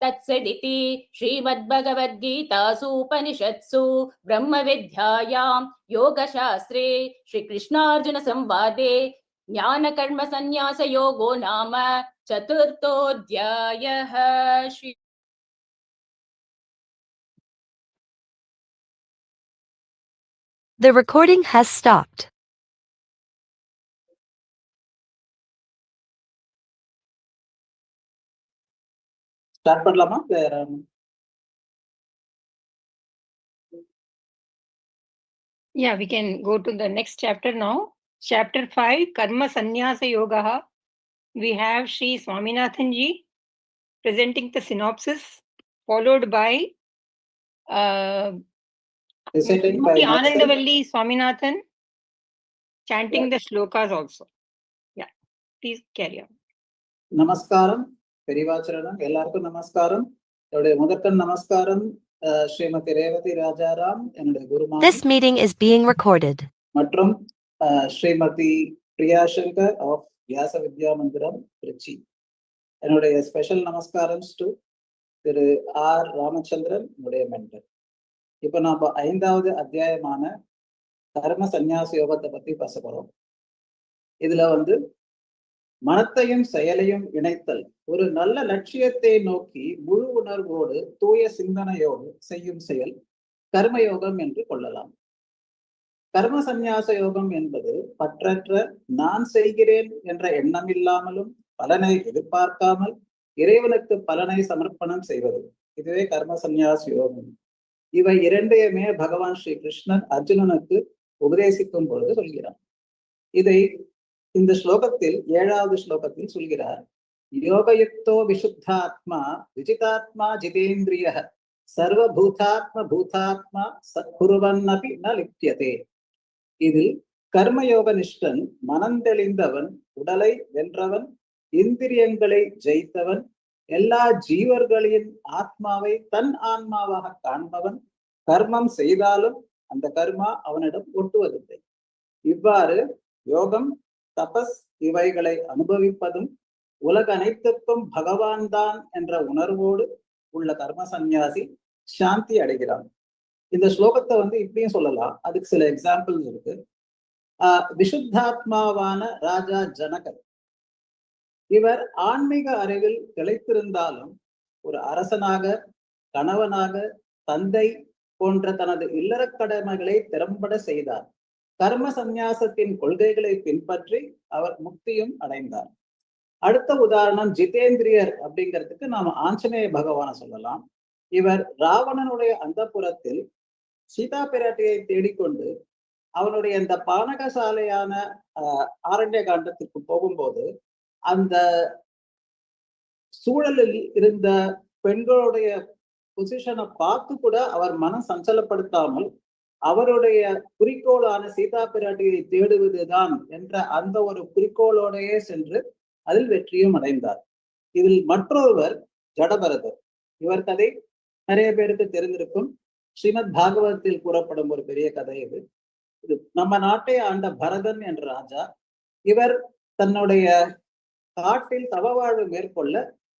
तत्सदिति श्रीमद्भगवद्गीतासूपनिषत्सु ब्रह्मविद्यायां योगशास्त्रे श्रीकृष्णार्जुन संवादे ज्ञानकर्म संन्यास योगो नाम चतुर्थोऽध्यायः। Shri The recording has stopped. Start பண்ணலாமா? Yeah, we can go to the next chapter now. Chapter 5, Karma Sannyasa Yoga. We have Sri Swaminathan ji presenting the synopsis, followed by Anandavalli Swaminathan chanting the shlokas also. Yeah, please carry on. Namaskaram, Perivacharana, Ellarku Namaskaram. Mudakkan Namaskaram, Srimati Revati Rajaram, and Guru Mama. This meeting is being recorded. Matrum, Srimati Priya Shankar of SAÂVIÐYA Mandiram, Trichy. And a special Namaskarams to R. Ramachandran, mentor. இப்போ நாம 5வது அத்தியாயமான கர்ம சந்நியாச யோகத்தை பத்தி பேச போறோம். இதுல வந்து மனத்தையும் செயலையும் இணைத்தல், ஒரு நல்ல லட்சியத்தை நோக்கி முழு உணர்வோடு தூய சிந்தனையோடு செய்யும் செயல் கர்மயோகம் என்று கொள்ளலாம். கர்ம சந்நியாச யோகம் என்பது பற்றற்ற நான் செய்கிறேன் என்ற எண்ணம் இல்லாமலும் பலனை எதிர்பார்க்காமல் இறைவனுக்கு பலனை சமர்ப்பணம் செய்வது. இதுவே கர்ம சந்நியாச யோகம். இவை இரண்டையுமே பகவான் ஸ்ரீ கிருஷ்ணன் அர்ஜுனனுக்கு உபதேசிக்கும் பொழுது சொல்கிறார். இதை இந்த ஸ்லோகத்தில் 7வது ஸ்லோகத்தில் சொல்கிறார். யோகயுக்தோ விசுத்தாத்மா விஜிதாத்மா ஜிதேந்திரிய சர்வபூதாத்ம பூதாத்மா சத்குருவன்னபி ந லிப்யதே. இதில் கர்மயோக நிஷ்டன் மனந்தெளிந்தவன், உடலை வென்றவன், இந்திரியங்களை ஜெயித்தவன், எல்லா ஜீவர்களின் ஆத்மாவை தன் ஆன்மாவாக காண்பவன், கர்மம் செய்தாலும் அந்த கர்மா அவனிடம் ஒட்டுவதில்லை. இவ்வாறு யோகம், தபஸ் இவைகளை அனுபவிப்பதும் உலக அனைத்துக்கும் பகவான் தான் என்ற உணர்வோடு உள்ள கர்ம சந்நியாசி சாந்தி அடைகிறான். இந்த ஸ்லோகத்தை வந்து இப்படியும் சொல்லலாம். அதுக்கு சில எக்ஸாம்பிள்ஸ் இருக்கு. விசுத்தாத்மாவான ராஜா ஜனகர், இவர் ஆன்மீக அறிவில் திளைத்திருந்தாலும் ஒரு அரசனாக, கணவனாக, தந்தை போன்ற தனது இல்லற கடமைகளை திறம்பட செய்தார். கர்ம சந்நியாசத்தின் கொள்கைகளை பின்பற்றி அவர் முக்தியும் அடைந்தார். அடுத்த உதாரணம் ஜிதேந்திரியர் அப்படிங்கிறதுக்கு நாம ஆஞ்சநேய பகவானை சொல்லலாம். இவர் ராவணனுடைய அந்தப்புரத்தில் சீதா பிராட்டியை தேடிக்கொண்டு அவனுடைய இந்த பானகசாலையான ஆரண்ய காண்டத்திற்கு போகும்போது அந்த சூழலில் இருந்த பெண்களுடைய பொசிஷனை பார்த்து கூட அவர் மனம் சஞ்சலப்படுத்தாமல் அவருடைய குறிக்கோளான சீதா பிராட்டியை தேடுவதுதான் என்ற அந்த ஒரு குறிக்கோளோடையே சென்று அதில் வெற்றியும் அடைந்தார். இதில் மற்றொருவர் ஜடபரதர். இவர் கதை நிறைய பேருக்கு தெரிந்திருக்கும். ஸ்ரீமத் பாகவதத்தில் கூறப்படும் ஒரு பெரிய கதை இது. இது நம்ம நாட்டை ஆண்ட பரதன் என்ற ராஜா. இவர் தன்னுடைய காட்டில் தவ வாழ்வு மேற்கொள்ள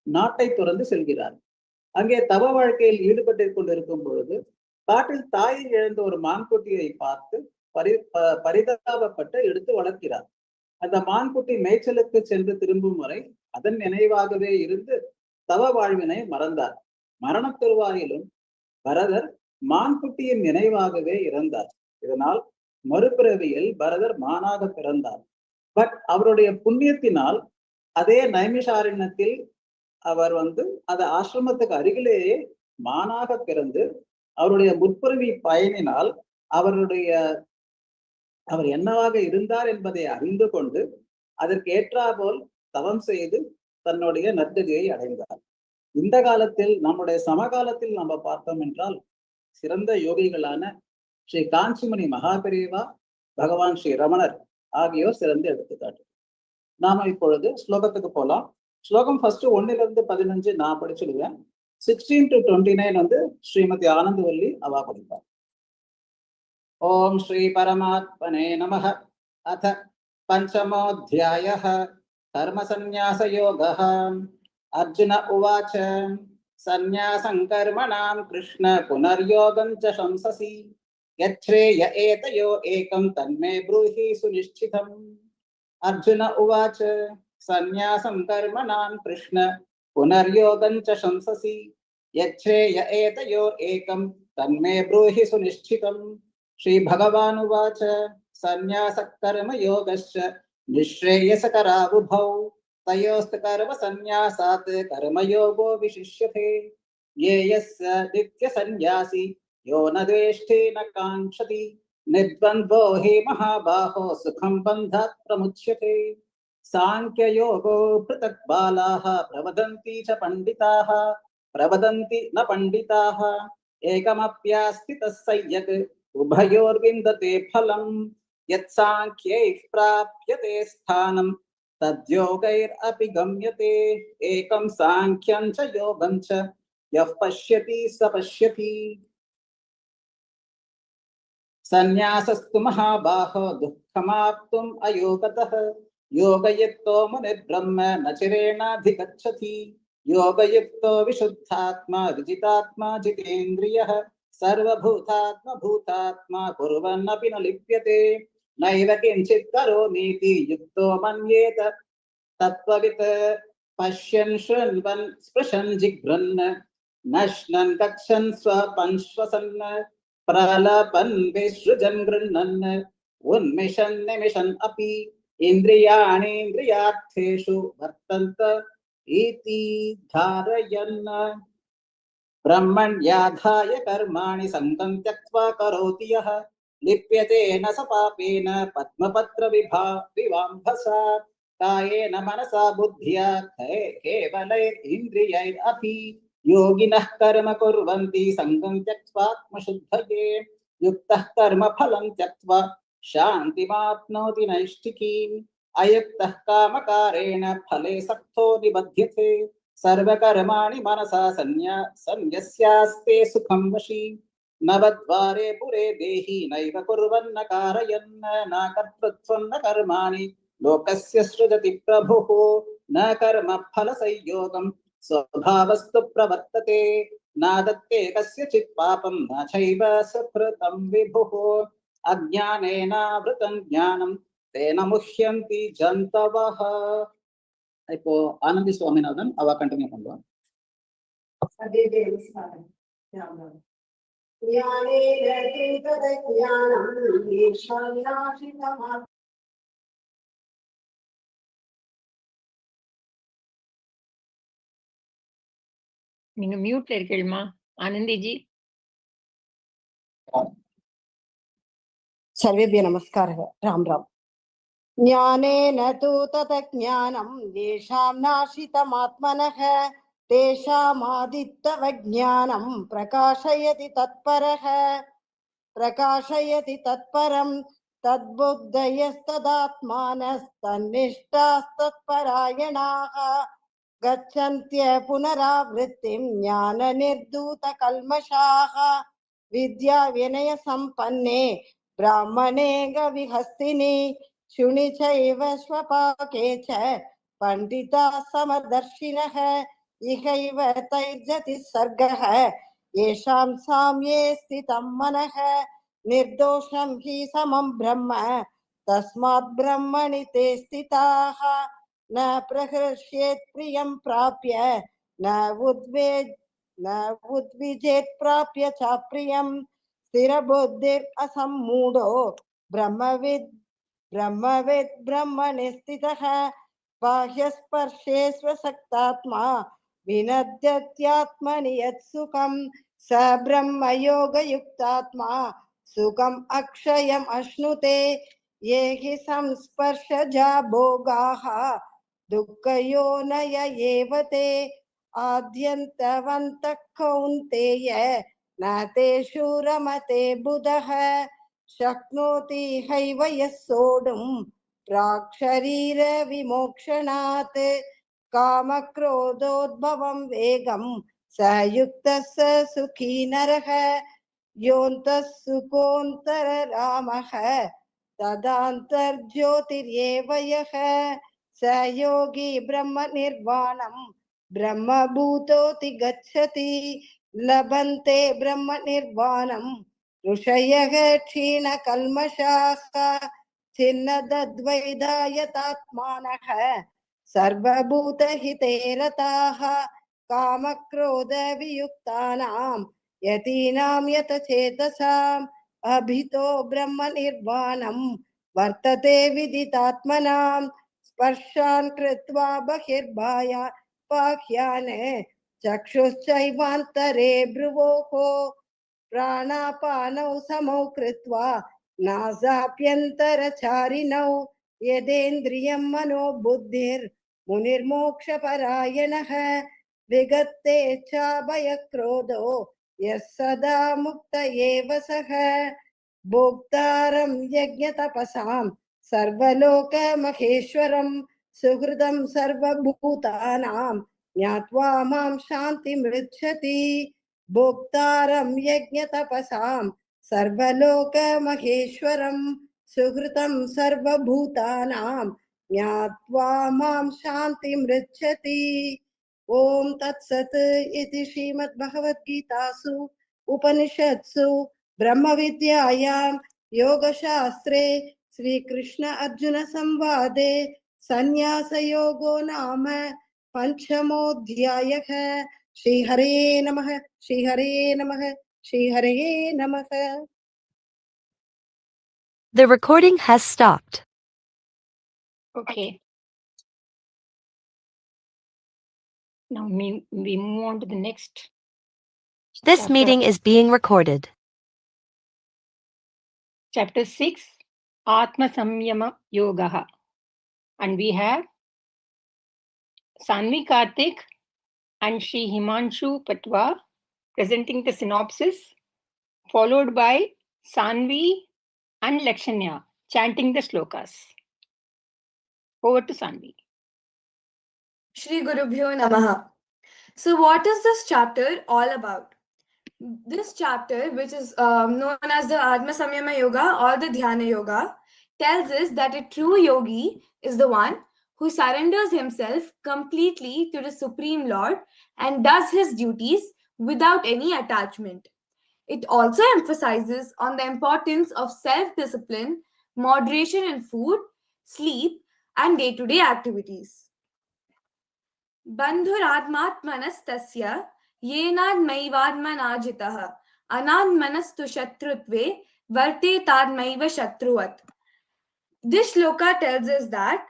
நாட்டை துறந்து செல்கிறார். அங்கே தவ வாழ்க்கையில் ஈடுபட்டு கொண்டிருக்கும் பொழுது காட்டில் தாயை இழந்த ஒரு மான்குட்டியை பார்த்து பரிதாபப்பட்டு எடுத்து வளர்க்கிறார். அந்த மான்குட்டி மேய்ச்சலுக்கு சென்று திரும்பும் வரை அதன் நினைவாகவே இருந்து தவ வாழ்வினை மறந்தார். மரண தருவாயிலும் பரதர் மான்குட்டியின் நினைவாகவே இறந்தார். இதனால் மறுபிறவியில் பரதர் மானாக பிறந்தார். பட் அவருடைய புண்ணியத்தினால் அதே நைமிஷாரண்யத்தில் அவர் வந்து அந்த ஆசிரமத்துக்கு அருகிலேயே மானாக பிறந்து அவருடைய முற்பிறவி பயனினால் அவர் என்னவாக இருந்தார் என்பதை அறிந்து கொண்டு அதற்கு ஏற்றாபோல் தவம் செய்து தன்னுடைய நற்கதியை அடைந்தார். இந்த காலத்தில் நம்முடைய சமகாலத்தில் நம்ம பார்த்தோம் என்றால் சிறந்த யோகிகளான ஸ்ரீ காஞ்சிமணி மகாபெரிவா, பகவான் ஸ்ரீ ரமணர் ஆகியோர் சிறந்த எடுத்துக்காட்டு. நாம இப்பொழுது ஸ்லோகத்துக்கு போலாம். ஸ்லோகம் ஃபர்ஸ்ட் 1-15 நான் படிச்சுடுவேன். 16 to 29 வந்து ஸ்ரீமதி ஆனந்தவல்லி அவா படிப்பார். ஓம் ஸ்ரீ பரமாத்மனே நமஹ. அத பஞ்சமோऽध्यायः கர்ம சந்நியாச யோகः. அர்ஜுன உவாச்ச சந்நியாசம் கர்மணாம் கிருஷ்ண புனர்யோகம் ச சம்சசி யச்ரேய ஏதயோ ஏகம் தன்மே ப்ரூஹி சுநிஷ்சிதம். அர்ஜுன உவாச்ச சந்நியாசம் கர்மணாம் கிருஷ்ண புனர்யோகம் ச சம்சசி யச்ரேய ஏதயோ ஏகம் தன்மே ப்ரூஹி சுநிஷ்சிதம். ஸ்ரீ பகவான் உவாச்ச சந்நியாச கர்ம யோகஸ்ச நிஸ்ரேயசகராவுபௌ தயோஸ்து கர்ம சந்நியாசாத் கர்மயோகோ விசிஷ்யதே. யேயஸ்ஸ நித்ய சந்நியாசி யோ ந துவேஷ்டே ந காங்க்ஷதி நித்வந்த்வோ ஹி மகாபாஹோ சுகம் பந்தாத் பிரமுச்யதே. சாங்கியயோகோ ப்ருதக் பாலாः பிரவதந்தி ச பண்டிதாः பிரவதந்தி ந பண்டிதாः ஏகமப்யாஸ்தி தஸ்ஸயக் உபயோர்விந்ததே ஃபலம். யத் சாங்கியைः ப்ராப்யதே ஸ்தானம் தத்யோகைர் அபி கம்யதே. ஏகம் சாங்கியம் ச யோகம் ச யः பஷ்யதி ச பஷ்யதி. சந்நியாசஸ்து மகாபாஹோ துக்கமாப்தும் அயோகதः யோகயுக்தோ முனிர்ப்ரஹ்ம ந சிரேணாதிகச்சதி. யோகயுக்தோ விசுத்தாத்மா விஜிதாத்மா ஜிதேந்திரியः சர்வபூதாத்ம பூதாத்மா குர்வன்னபி ந லிப்யதே. नैव किञ्चित् करोमीति युक्तो मन्येत तत्त्ववित् पश्यन् शृण्वन् स्पृशन् जिघ्रन् नश्नन् कक्षन् स्वपन् श्वसन् प्रलपन् विसृजन् गृह्णन् उन्मिषन् निमिषन् अपि इन्द्रियाणीन्द्रियार्थेषु वर्तन्त इति धारयन् ब्रह्मण्याधाय कर्माणि सङ्गं त्यक्त्वा करोति यः लिप्यते न स पापेन पद्मपत्रविभाम्भसा कायेन मनसा बुद्ध्या केवलैरिन्द्रियैरपि योगिनः कर्म कुर्वन्ति सङ्गं त्यक्त्वात्मशुद्धये युक्तः कर्मफलं त्यक्त्वा शान्तिमाप्नोति नैष्ठिकीम् अयुक्तः कामकारेण फले सक्तो निबध्यते सर्वकर्माणि मनसा सन्न्यस्यास्ते सुखं वशी नवद्वारे पुरे देहि नैव कुर्वन्न कारयन् न कर्तृत्वं न कर्माणि लोकस्य सृजति प्रभुः न कर्म फलसंयोगं स्वभावस्तु प्रवर्तते न दत्ते कस्यचित् पापं न चैव सुकृतं विभुः अज्ञानेनावृतं ज्ञानं तेन मुह्यन्ति जन्तवः. இப்போ ஆனந்தி சுவாமிநாதன் அவ கண்டினியூ பண்ணுவாங்க. நீங்க மியூட்ல இருக்கீங்களா ஆனந்திஜி? सर्वेभ्यः नमस्कारः. राम राम. ज्ञानेन तु ततज्ञानं येषां नाशितमात्मनः तेषामादित्तवज्ञानं प्रकाशयति तत्परं तद्बुद्धयस्तदात्मानस्तन्निष्ठास्तत्परायणाः गच्छन्त्य पुनरावृत्तिं ज्ञाननिर्धूतकल्मषाः विद्या विनय संपन्ने ब्राह्मणे गविहस्तिनि शुनि चैव स्वपाके च पंडिताः समदर्शिनः इहैव तैर्जतिः सर्गः येषां साम्ये स्थितं मनः निर्दोषं हि समं ब्रह्म तस्मात् ब्रह्मणि ते स्थिताः न प्रहृष्येत् प्रियं प्राप्य न उद्विजेत् प्राप्य च प्रियं स्थिरबुद्धिर् असम्मूढो ब्रह्मविद् ब्रह्मणि स्थितः बाह्यस्पर्शे स्वसक्तात्मा विनद्यत्यात्मनि यत्सुखं स ब्रह्मयोगयुक्तात्मा सुखम् अक्षयम् अश्नुते ये हि संस्पर्शजा भोगाः दुःखयोनय एव ते आद्यन्तवन्तः कौन्तेय न तेषु रमते बुधः शक्नोति हैव यः सोढुं प्राक् शरीर विमोक्षणात् कामक्रोधोद्भवं वेगं स युक्तः स सुखी नरः योऽन्तः सुखोऽन्तररामः तदान्तर्ज्योतिर्येव यः स योगी ब्रह्म निर्वाणं ब्रह्मभूतोति गच्छति लभन्ते ब्रह्म निर्वाणं ऋषयः क्षीणकल्मषाः छिन्नद्वैधायतात्मानः सर्वभूतहिते रताः कामक्रोधवियुक्तानां यतीनां यतचेतसाम् अभितो ब्रह्म निर्वाणं वर्तते विदितात्मनां स्पर्शान् कृत्वा बहिर्बाह्यान् चक्षुश्चैवान्तरे भ्रुवोः प्राणापानौ समौ कृत्वा नासाभ्यन्तरचारिणौ यदेन्द्रियं मनो बुद्धिर्मुनिर्मोक्षपरायणः विगते च भयक्रोधो यः सदा मुक्त एव सः भोक्तारं यज्ञतपसां सर्वलोकमहेश्वरं सुहृदं सर्वभूतानां ज्ञात्वा मां शान्तिमृच्छति भोक्तारं यज्ञतपसां सर्वलोकमहेश्वरं सुहृतं सर्वभूतानां ज्ञात्वा मां शान्तिमृच्छति. ओम तत्सत् इति श्रीमद्भगवद्गीतासु उपनिषत्सु ब्रह्मविद्यायां योगशास्त्रे श्री कृष्ण अर्जुन संवादे संन्यासयोगो नाम पंचमोऽध्यायः। श्री हरे नमः, श्री हरे नमः, श्री हरे नमः। The recording has stopped. Okay. Now we move on to the next. This chapter. meeting is being recorded. Chapter 6, Atma Samyama Yogaha. And we have Sanvi Karthik and Shri Himanshu Patwa presenting the synopsis, followed by Sanvi and Lakshanya chanting the slokas. Over to Sanvi. Shri Gurubhyo Namaha. So what is this chapter all about? This chapter, which is known as the Atma Samyama Yoga or the Dhyana Yoga, tells us that a true yogi is the one who surrenders himself completely to the Supreme Lord and does his duties without any attachment. It also emphasizes on the importance of self-discipline, moderation in food, sleep, and day-to-day activities. Bandhuratmatmanastasya yenadmaivaatmanajitah anadmanastu shatrutve varte tadmaiva shatruvat. This shloka tells us that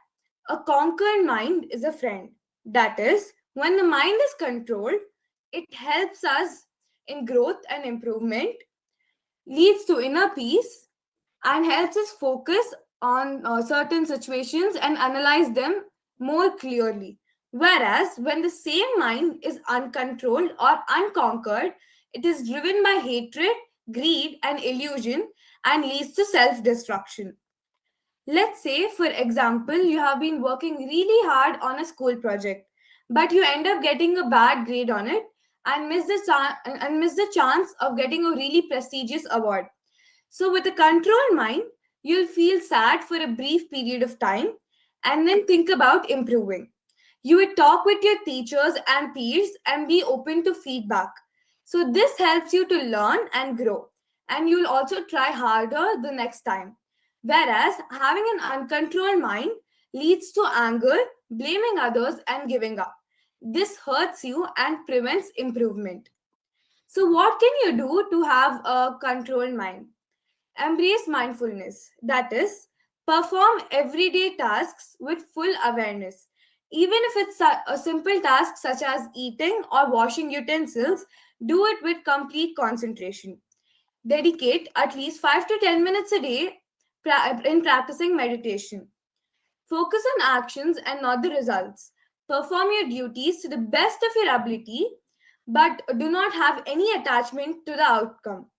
a conquered mind is a friend. That is, when the mind is controlled, it helps us in growth and improvement, leads to inner peace, and helps us focus on certain situations and analyze them more clearly. Whereas when the same mind is uncontrolled or unconquered, it is driven by hatred, greed, and illusion and leads to self-destruction. Let's say, for example, you have been working really hard on a school project, but you end up getting a bad grade on it and miss the chance of getting a really prestigious award. So with a controlled mind, you'll feel sad for a brief period of time and then think about improving. You would talk with your teachers and peers and be open to feedback. So this helps you to learn and grow, and you'll also try harder the next time. Whereas having an uncontrolled mind leads to anger, blaming others, and giving up. This hurts you and prevents improvement. So what can you do to have a controlled mind? Embrace mindfulness. That is, perform everyday tasks with full awareness. Even if it's a simple task such as eating or washing utensils, do it with complete concentration. Dedicate at least 5 to 10 minutes a day in practicing meditation. Focus on actions and not the results. Perform your duties to the best of your ability, but do not have any attachment to the outcome.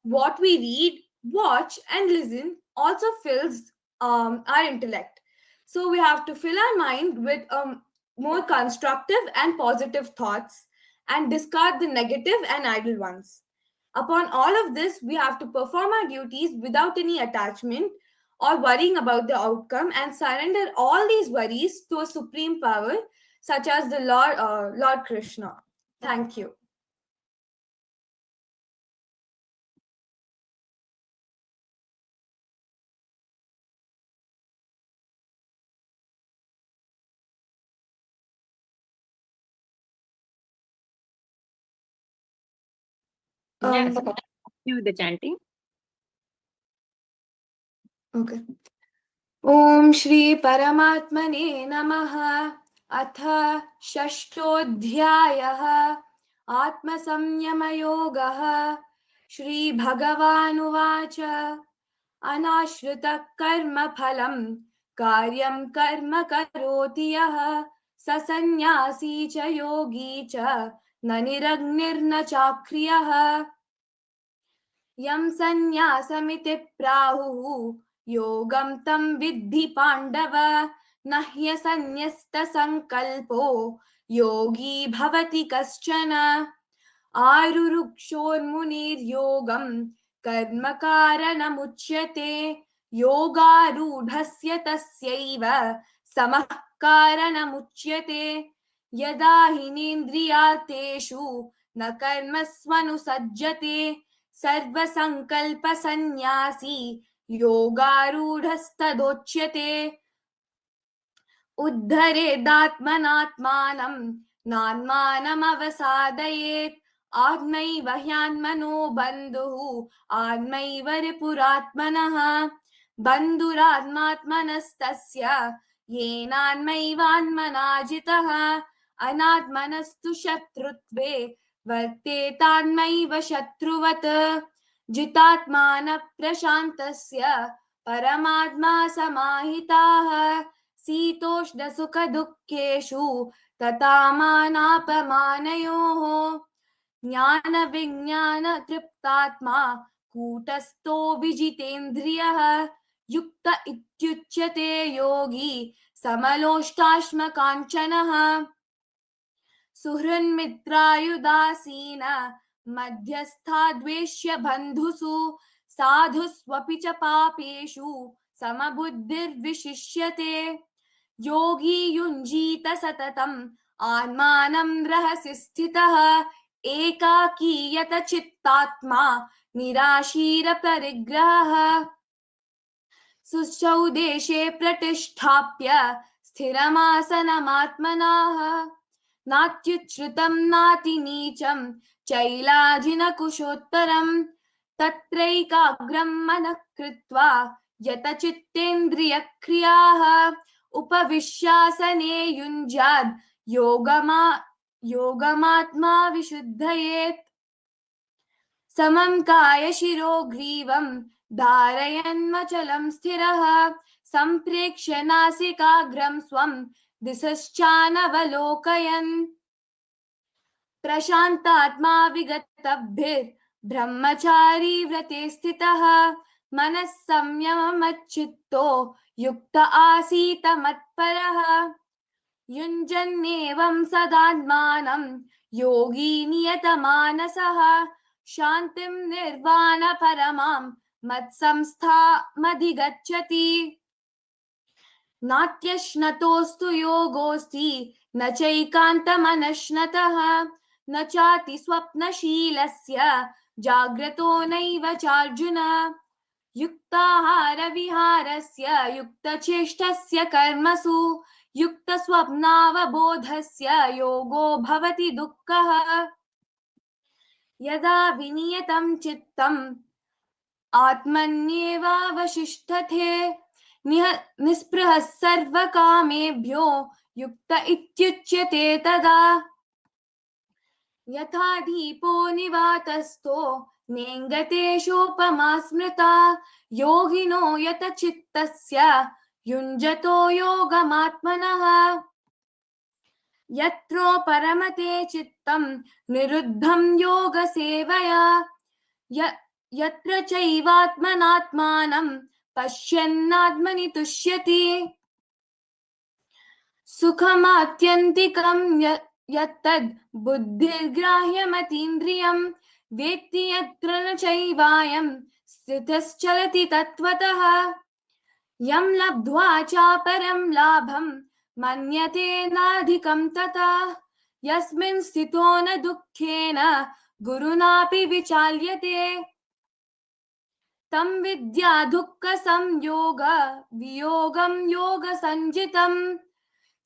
What we read, watch, and listen also fills our intellect. So we have to fill our mind with more constructive and positive thoughts and discard the negative and idle ones. Upon all of this, we have to perform our duties without any attachment or worrying about the outcome and surrender all these worries to a supreme power such as the Lord Krishna. Thank you. Yes, continue with the chanting. Okay. Om Shri Paramatmane Namaha. Atha Shashtodhyayah Atma Samyama Yogaha. Shri Bhagavanuvacha Anashrita Karma Phalam Karyam Karma Karoti Yah Sasanyasi Cha Yogi Cha Naniragnirna Chakriyah Yam Sanyasamitti Prahu Yogam Tam Vidhi Pandava Nahya Sanyasta Sankalpo Yogi Bhavati Kaschana Arurukshor Munir Yogam Karma Karanam Uchyate Yoga Rudhasya Tasyaiva Samah Karanam Uchyate Yada Hinendriyateshu Na Karmasvanu Sajjate Sarva Sankalpa Sanyasi योगारूढस्तदोच्यते उद्धरेदात्मनात्मानं नात्मानमवसादयेत् आत्मैव ह्यात्मनो बन्धुः आत्मैव रिपुरात्मनः बन्धुरात्मात्मनस्तस्य येनात्मैवात्मना जितः अनात्मनस्तु शत्रुत्वे वर्तेतात्मैव शत्रुवत् जितात्मानः प्रशान्तस्य परमात्मा समाहिताः शीतोष्णसुखदुःखेषु तथा मानापमानयोः ज्ञानविज्ञानतृप्तात्मा कूटस्थो विजितेन्द्रियः युक्त इत्युच्यते योगी समलोष्टाश्मकाञ्चनः सुहृन्मित्रायुदासीन मध्यस्थाद्वेष्य बन्धुषु साधुष्वपि च पापेषु समबुद्धिर्विशिष्यते योगी युञ्जीत सततम् आत्मानं रहसि स्थितः एकाकीयत चित्तात्मा निराशीरपरिग्रहः शुचौ देशे प्रतिष्ठाप्य स्थिरमासनमात्मनः नात्युच्छ्रितं नातिनीचं चैलाजिनकुशोत्तरं तत्रैकाग्रं मनः कृत्वा यतचित्तेन्द्रियक्रियाः उपविश्यासने युञ्जाद् योगमात्मा विशुद्धयेत् समं कायशिरो ग्रीवं धारयन्मचलं स्थिरः सम्प्रेक्ष्य नासिकाग्रं स्वं दिशश्चानवलोकयन् प्रशान्तात्मा विगतभिर्ब्रह्मचारी व्रते स्थितः मनः संयममच्चित्तो युक्त आसीत मत्परः युञ्जन्नेवं सदात्मानं योगी नियतमानसः शान्तिं निर्वाणपरमां मत्संस्थामधिगच्छति नात्यश्नतोऽस्तु योगोऽस्ति न चैकान्तमनश्नतः न चाति स्वप्नशीलस्य जाग्रतो नैव चार्जुन युक्ताहारविहारस्य युक्तचेष्टस्य कर्मसु युक्तस्वप्नावबोधस्य योगो भवति दुःखः यदा विनियतं चित्तम् आत्मन्येवावशिष्ठते निःस्पृहः सर्वकामेभ्यो युक्त इत्युच्यते तदा यथा दीपो निवातस्थो नेङ्गतेषोपमा स्मृता योगिनो यतचित्तस्य युञ्जतो योगमात्मनः यत्रो परमते चित्तं निरुद्धं योगसेवया यत्र चैवात्मनात्मानं पश्यन्नात्मनि तुष्यति सुखमात्यन्तिकं यत्तद् बुद्धिर्ग्राह्यमतीन्द्रियं वेत्ति यत्र न चैवायं स्थितश्चलति तत्त्वतः यं लब्ध्वा चापरं लाभं मन्यते नाधिकं तथा यस्मिन् स्थितो न दुःखेन गुरुणापि विचाल्यते तं विद्या दुःख संयोग वियोगं योग संजितं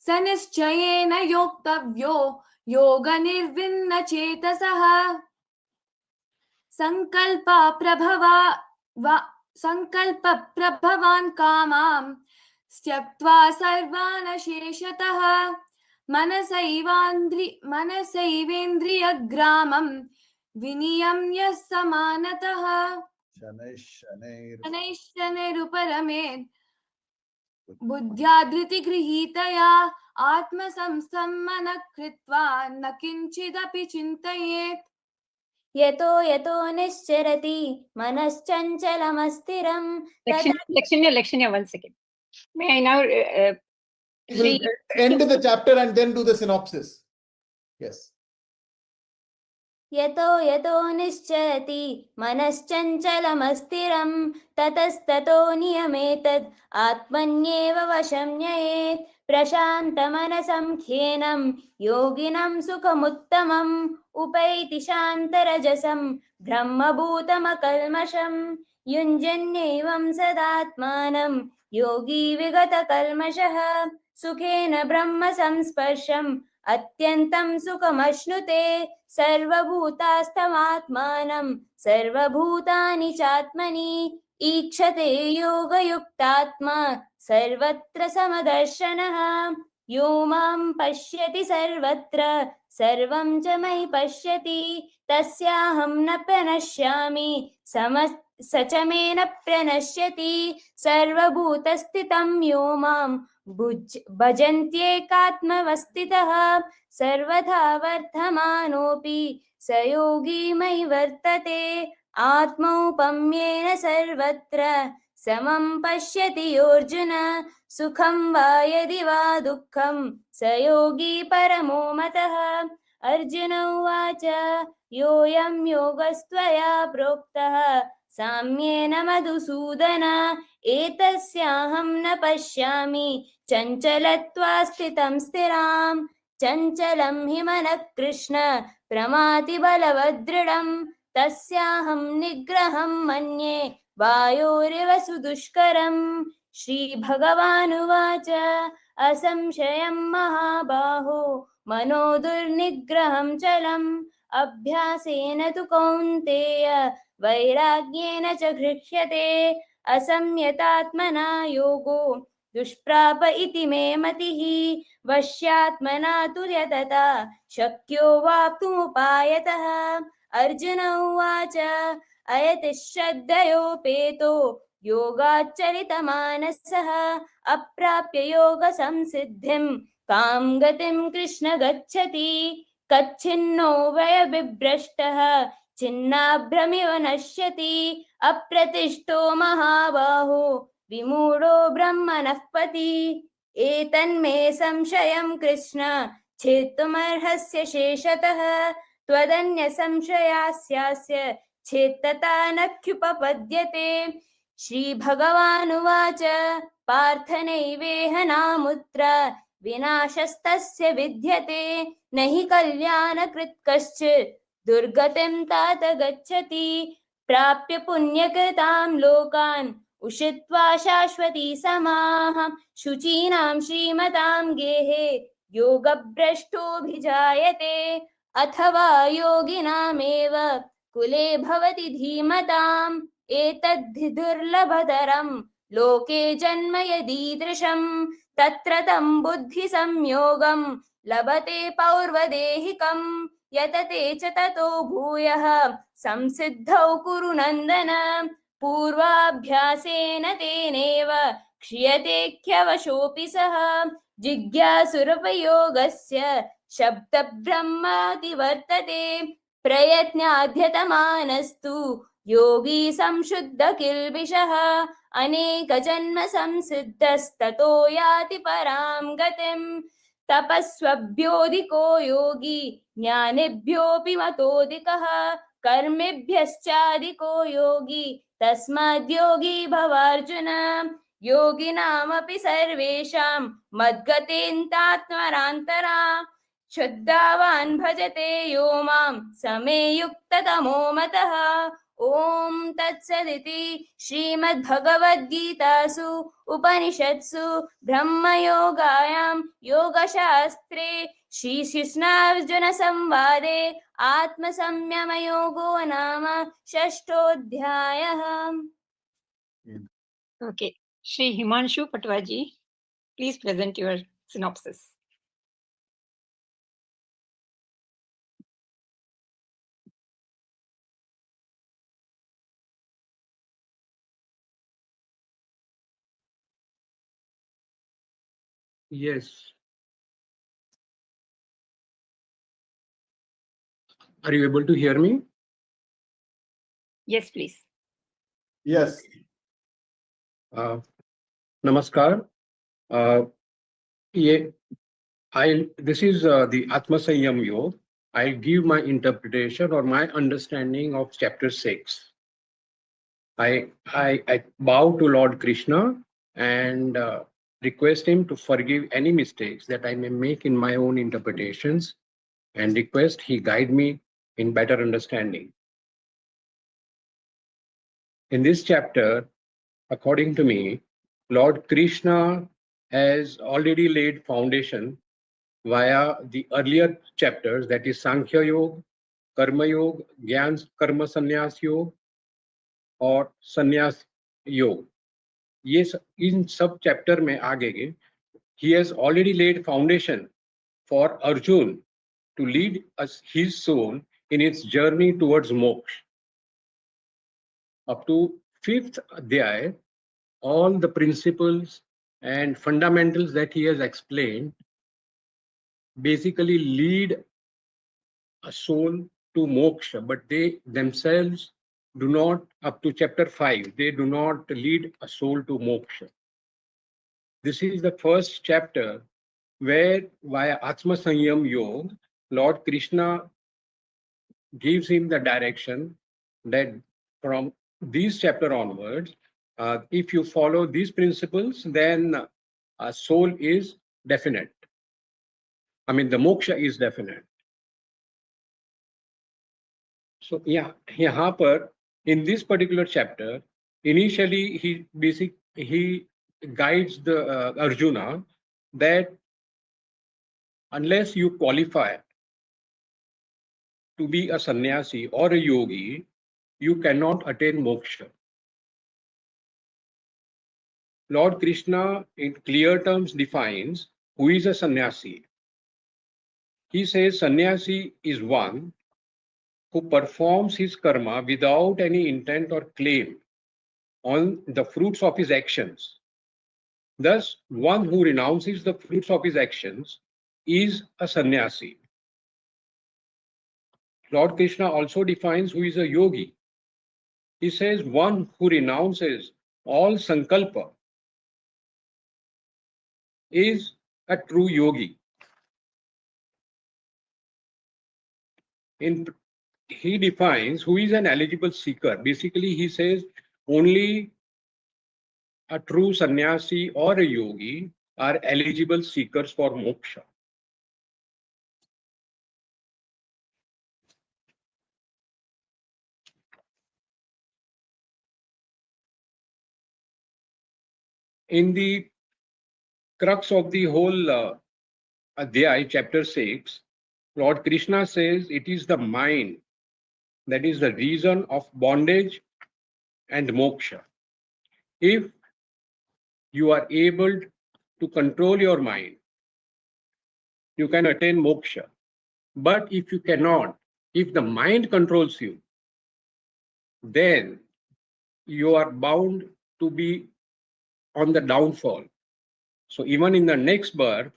स निश्चयेन योक्तव्यो योग निर्विण्ण चेतसः संकल्प प्रभवान् कामां त्यक्त्वा सर्वान् शेषतः मनसैवेन्द्रियग्रामं विनियम्य समानतः शनैश्शनैरुपरमेत् बुद्ध्या धृतिगृहीतया आत्मसंस्थं कृत्वा न किंचिदपि चिन्तयेत् यतो निश्चरति मनश्चञ्चलमस्थिरं Lakshanya, 1 second. May I now end the chapter and then do the synopsis? Yes. यतो निश्चरति मनश्चञ्चलमस्थिरं ततस्ततो नियमेतद् आत्मन्येव वशं नयेत् प्रशान्तमनसं ख्येनं योगिनं सुखमुत्तमम् उपैति शान्तरजसं ब्रह्मभूतमकल्मषं युञ्जन्नेवं सदात्मानं योगी विगतकल्मषः सुखेन ब्रह्म संस्पर्शम् अत्यन्तं सुखमश्नुते सर्वभूतास्तमात्मानं सर्वभूतानि चात्मनि ईक्षते योगयुक्तात्मा सर्वत्र समदर्शनः यो मां पश्यति सर्वत्र सर्वं च मयि पश्यति तस्याहं न प्रणश्यामि स च मे न प्रणश्यति सर्वभूतस्थितं यो मां भजन्त्येकात्मवस्थितः सर्वथा वर्धमानोऽपि स योगी मयि वर्तते आत्मौपम्येन सर्वत्र समं पश्यति योऽर्जुन सुखं वा यदि वा दुःखं स योगी परमो मतः अर्जुन उवाच योऽयं योगस्त्वया प्रोक्तः साम्येन मधुसूदन एतस्याहं न पश्यामि चञ्चलत्वा स्थितं स्थिरां चञ्चलं हि मनः कृष्ण प्रमाति बलवदृढं तस्याहं निग्रहं मन्ये वायोरिव सुदुष्करम् श्रीभगवानुवाच असंशयं महाबाहो मनो दुर्निग्रहं चलम् अभ्यासेन तु कौन्तेय वैराग्येन च गृह्यते असंयतात्मना योगो दुष्प्राप इति मे मतिः वश्यात्मना तु यतता शक्यो वाप्तुमुपायतः अर्जुन उवाच अयति श्रद्धयोपेतो योगाच्चलितमानसः अप्राप्य योगसंसिद्धिं कां गतिं कृष्ण गच्छति कच्छिन्नो वयविभ्रष्टः छिन्नाभ्रमिव नश्यति अप्रतिष्ठो महाबाहो विमूढो ब्रह्मणः पथि एतन्मे संशयं कृष्ण छेत्तुमर्हस्य शेषतः त्वदन्यसंशयास्यास्य चेत्तता नख्युपपद्यते श्रीभगवानुवाच पार्थ नैवेह नामुत्र विनाशस्तस्य विद्यते न हि कल्याणकृत् कश्चित् दुर्गतिं तात गच्छति प्राप्य पुण्यकृतां लोकान् उषित्वा शाश्वती समाः शुचीनां श्रीमतां गेहे योगभ्रष्टोऽभिजायते अथवा योगिनामेव कुले भवति धीमताम् एतद्धि दुर्लभतरं लोके जन्म यदीदृशं तत्र तं बुद्धिसंयोगं लभते पौर्वदेहिकं यतते च ततो भूयः संसिद्धौ कुरु नन्दन पूर्वाभ्यासेन तेनेव क्रियते ह्यवशोऽपि सः जिज्ञासुरपयोगस्य शब्दब्रह्माति वर्तते प्रयत्नाध्यतमानस्तु योगी संशुद्ध किल्बिषः अनेकजन्म संसिद्धस्ततो याति परां गतिम् तपस्वभ्योऽधिको योगी ज्ञानिभ्योऽपि मतोऽधिकः कर्मिभ्यश्चाधिको योगी तस्माद्योगी भवार्जुन योगिनामपि सर्वेषां मद्गतेऽन्तात्मनान्तरा श्रद्धावान् भजते यो मां समे युक्ततमो मतः ॐ तत्सदिति श्रीमद्भगवद्गीतासु उपनिषत्सु ब्रह्मयोगायां योगशास्त्रे श्रीकृष्णार्जुनसंवादे आत्मसंयमयोगो नाम षष्ठोऽध्यायः। Okay, Shri Himanshu Patwaji, please present your synopsis. Yes. Are you able to hear me? Yes, please. Yes. Namaskar. This is the Atma Sanyam Yoga. I'll give my interpretation or my understanding of chapter 6. I bow to Lord Krishna and request him to forgive any mistakes that I may make in my own interpretations and request he guide me in better understanding. In this chapter, according to me, Lord Krishna has already laid foundation via the earlier chapters, that is Sankhya Yoga, Karma Yoga, Gyan Karma Sannyas Yoga और Sannyas Yoga. ये इन सब chapter में आगे he has already laid foundation for Arjun to lead us his soul in its journey towards moksha. Up to 5th adhyay, all the principles and fundamentals that he has explained basically lead a soul to moksha, but they themselves do not, up to chapter 5, they do not lead a soul to moksha. This is the first chapter where via Atma Sanyam Yoga, Lord Krishna gives him the direction that from this chapter onwards, if you follow these principles, then a soul is definite. I mean, the moksha is definite. So, yeah, यहाँ पर in this particular chapter, initially he guides the Arjuna that unless you qualify to be a sannyasi or a yogi, you cannot attain moksha. Lord Krishna in clear terms defines who is a sannyasi. He says sannyasi is one who performs his karma without any intent or claim on the fruits of his actions. Thus, one who renounces the fruits of his actions is a sannyasi. Lord Krishna also defines who is a yogi. He says one who renounces all sankalpa is a true yogi. He defines who is an eligible seeker. Basically, he says only a true sannyasi or a yogi are eligible seekers for moksha. In the crux of the whole adhyay, chapter 6, Lord Krishna says it is the mind that is the reason of bondage and moksha. If you are able to control your mind, you can attain moksha. But if you cannot, if the mind controls you, then you are bound to be on the downfall. So even in the next birth,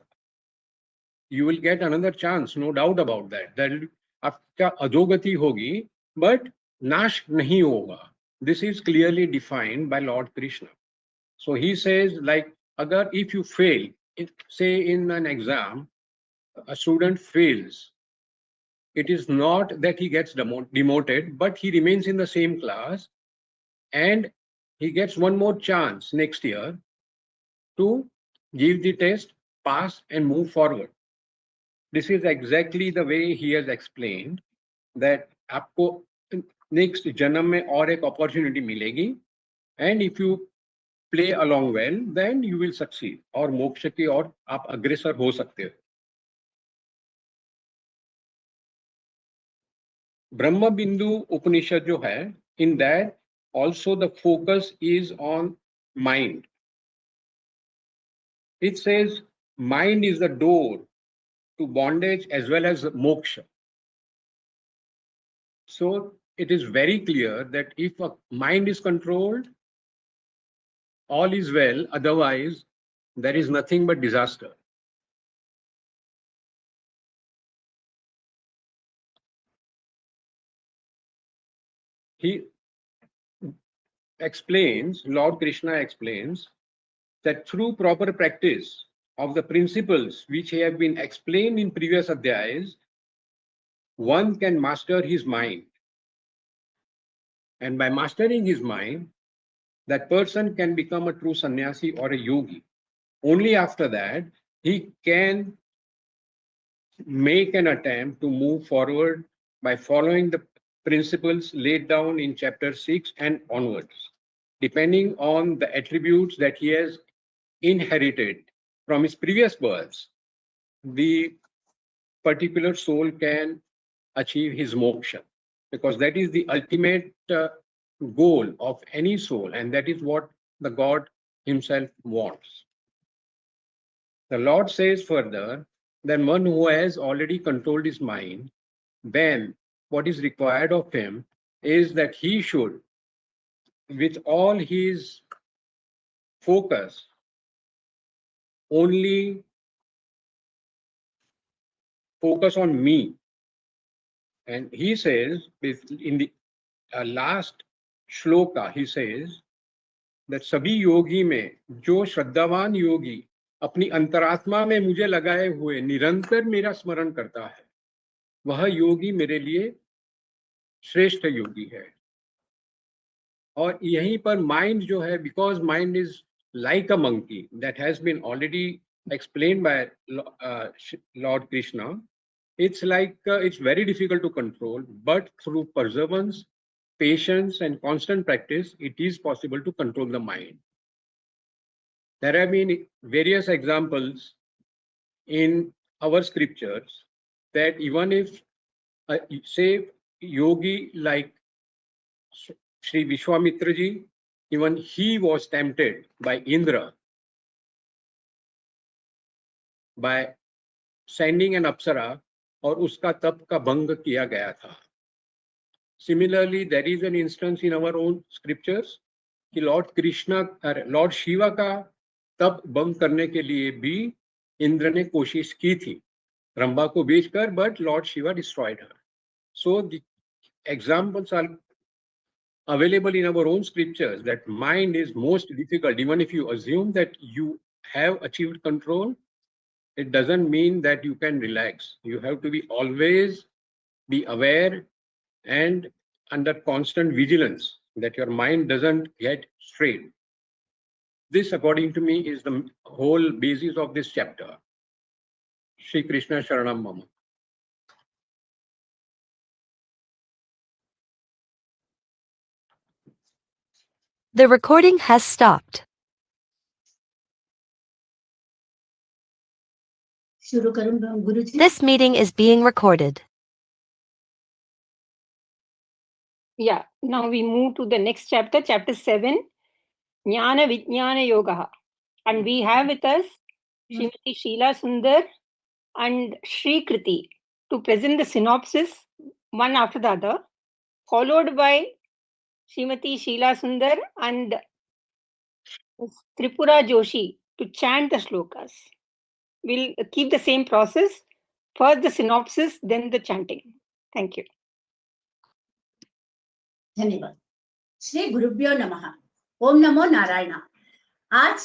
you will get another chance, no doubt about that. That आपका अधोगति होगी, but नाश नहीं होगा. This is clearly defined by Lord Krishna. So he says, like, if you fail, say in an exam, a student fails, it is not that he gets demoted, but he remains in the same class and he gets one more chance next year to give the test, pass and move forward. This is exactly the way he has explained that आपको next जन्म में और एक opportunity मिलेगी, and if you play along well, then you will succeed. और मोक्ष की ओर आप अग्रसर हो सकते हो. ब्रह्म बिंदु उपनिषद जो है, in that also the focus is on mind. It says mind is the door to bondage as well as moksha. So it is very clear that if a mind is controlled, all is well, otherwise there is nothing but disaster. He explains, Lord Krishna explains, that through proper practice of the principles which have been explained in previous adhyayas, one can master his mind. And by mastering his mind, that person can become a true sannyasi or a yogi. Only after that, he can make an attempt to move forward by following the principles laid down in chapter 6 and onwards, depending on the attributes that he has inherited from his previous births. The particular soul can achieve his moksha, because that is the ultimate goal of any soul, and that is what the God himself wants. The Lord says further that one who has already controlled his mind, then what is required of him is that he should, with all his focus, only focus on me. And he says, in the last shloka, he says that सभी योगी में जो श्रद्धावान योगी अपनी अंतरात्मा में मुझे लगाए हुए निरंतर मेरा स्मरण करता है, वह योगी मेरे लिए श्रेष्ठ योगी है. और यहीं पर माइंड जो है, because mind is like a monkey, that has been already explained by Lord Krishna. It's like it's very difficult to control, but through perseverance, patience, and constant practice, it is possible to control the mind. There have been various examples in our scriptures that even if, say, yogi like Sri Vishwamitra ji, even he was tempted by Indra by sending an apsara, और उसका तप का भंग किया गया था. Similarly, there is an instance in our own scriptures कि Lord शिवा का तप भंग करने के लिए भी इंद्र ने कोशिश की थी रंभा को बेचकर, but Lord Shiva destroyed her. So the examples are available in our own scriptures that mind is most difficult. Even if you assume that you have achieved control, it doesn't mean that you can relax. You have to be always be aware and under constant vigilance that your mind doesn't get strayed. This, according to me, is the whole basis of this chapter. Shri Krishna Sharanam Mama. The recording has stopped. This meeting is being recorded. Yeah, now we move to the next chapter, chapter 7, Jnana Vijnana Yoga. And we have with us Srimati Sheela Sundar and Sri Kriti to present the synopsis one after the other, followed by Srimati Sheela Sundar and Tripura Joshi to chant the shlokas. We'll keep the same process. First the synopsis, then the chanting. Thank you. धन्यवाद. श्री गुरुभ्यो नमः. ओम नमो नारायण. आज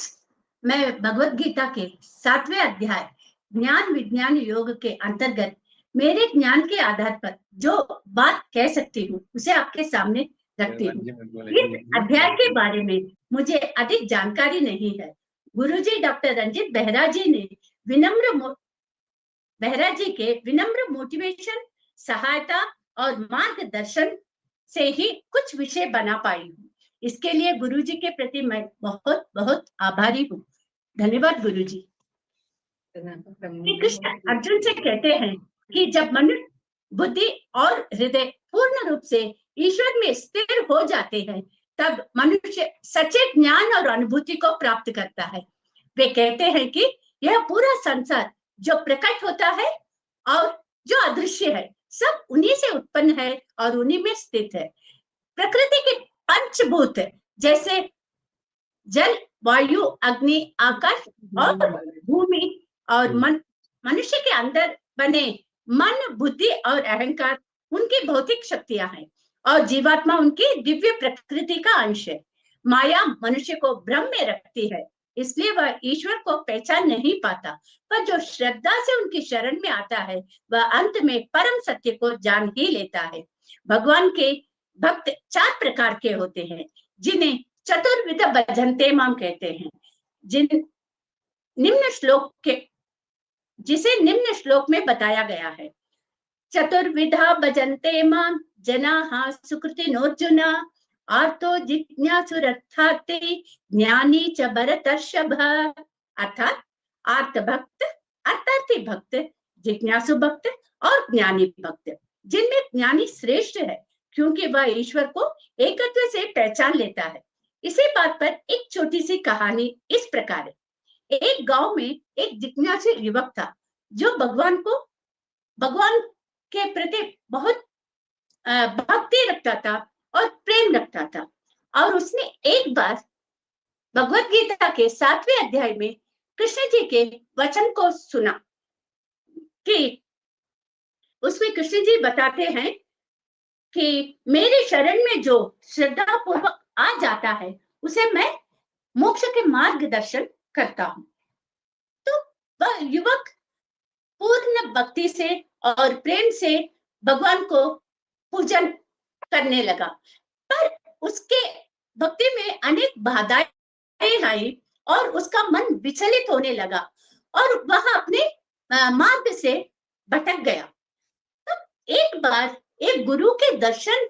मैं भगवत गीता के 7वें अध्याय ज्ञान विज्ञान योग के अंतर्गत मेरे ज्ञान के आधार पर जो बात कह सकती हूँ उसे आपके सामने रखती हूँ. इस अध्याय के बारे में मुझे अधिक जानकारी नहीं है. गुरुजी डॉक्टर रंजित बेहरा जी ने बेहरा जी के विनम्र मोटिवेशन, सहायता और मार्गदर्शन से ही कुछ विषय बना पाई हूँ. इसके लिए गुरुजी के प्रति मैं बहुत बहुत आभारी हूँ. धन्यवाद गुरुजी. श्री कृष्ण अर्जुन से कहते हैं कि जब मनुष्य बुद्धि और हृदय पूर्ण रूप से ईश्वर में स्थिर हो जाते हैं, तब मनुष्य सच्चे ज्ञान और अनुभूति को प्राप्त करता है. वे कहते हैं कि यह पूरा संसार जो प्रकट होता है और जो अदृश्य है, सब उन्हीं से उत्पन्न है और उन्हीं में स्थित है. प्रकृति के पंचभूत जैसे जल, वायु, अग्नि, आकाश और भूमि और मनुष्य के अंदर बने मन, बुद्धि और अहंकार उनकी भौतिक शक्तियां हैं और जीवात्मा उनकी दिव्य प्रकृति का अंश है. माया मनुष्य को भ्रम में रखती है, इसलिए वह ईश्वर को पहचान नहीं पाता, पर जो श्रद्धा से उनकी शरण में आता है वह अंत में परम सत्य को जान ही लेता है. भगवान के भक्त 4 प्रकार के होते हैं, जिन्हें चतुर्विध भजन्ते माम कहते हैं. जिसे निम्न श्लोक में बताया गया है. चतुर्विधा भजन्ते माम जनाः सुकृतिनोऽर्जुन आर्तो जिज्ञासुरर्थाते ज्ञानी च भरतर्षभ। अर्थात आर्त भक्त, अर्थार्थी भक्त, जिज्ञासु भक्त और ज्ञानी भक्त, जिनमें ज्ञानी श्रेष्ठ है क्योंकि वह ईश्वर को एकत्व से पहचान लेता है। इसी बात पर एक छोटी सी कहानी इस प्रकार है। एक गांव में एक जिज्ञासु युवक था जो भगवान के प्रति बहुत भक्ति रखता था और प्रेम रखता था। और उसने एक बार भगवद गीता के 7वें अध्याय में कृष्ण जी के वचन को सुना कि उसमें कृष्ण जी बताते हैं कि मेरे शरण में जो श्रद्धा पूर्वक आ जाता है उसे मैं मोक्ष के मार्गदर्शन करता हूं। तो वह युवक पूर्ण भक्ति से और प्रेम से भगवान को पूजन करने लगा, पर उसके भक्ति में अनेक बाधाएं आई और उसका मन विचलित होने लगा और वह अपने मार्ग से भटक गया। तब एक बार एक गुरु के दर्शन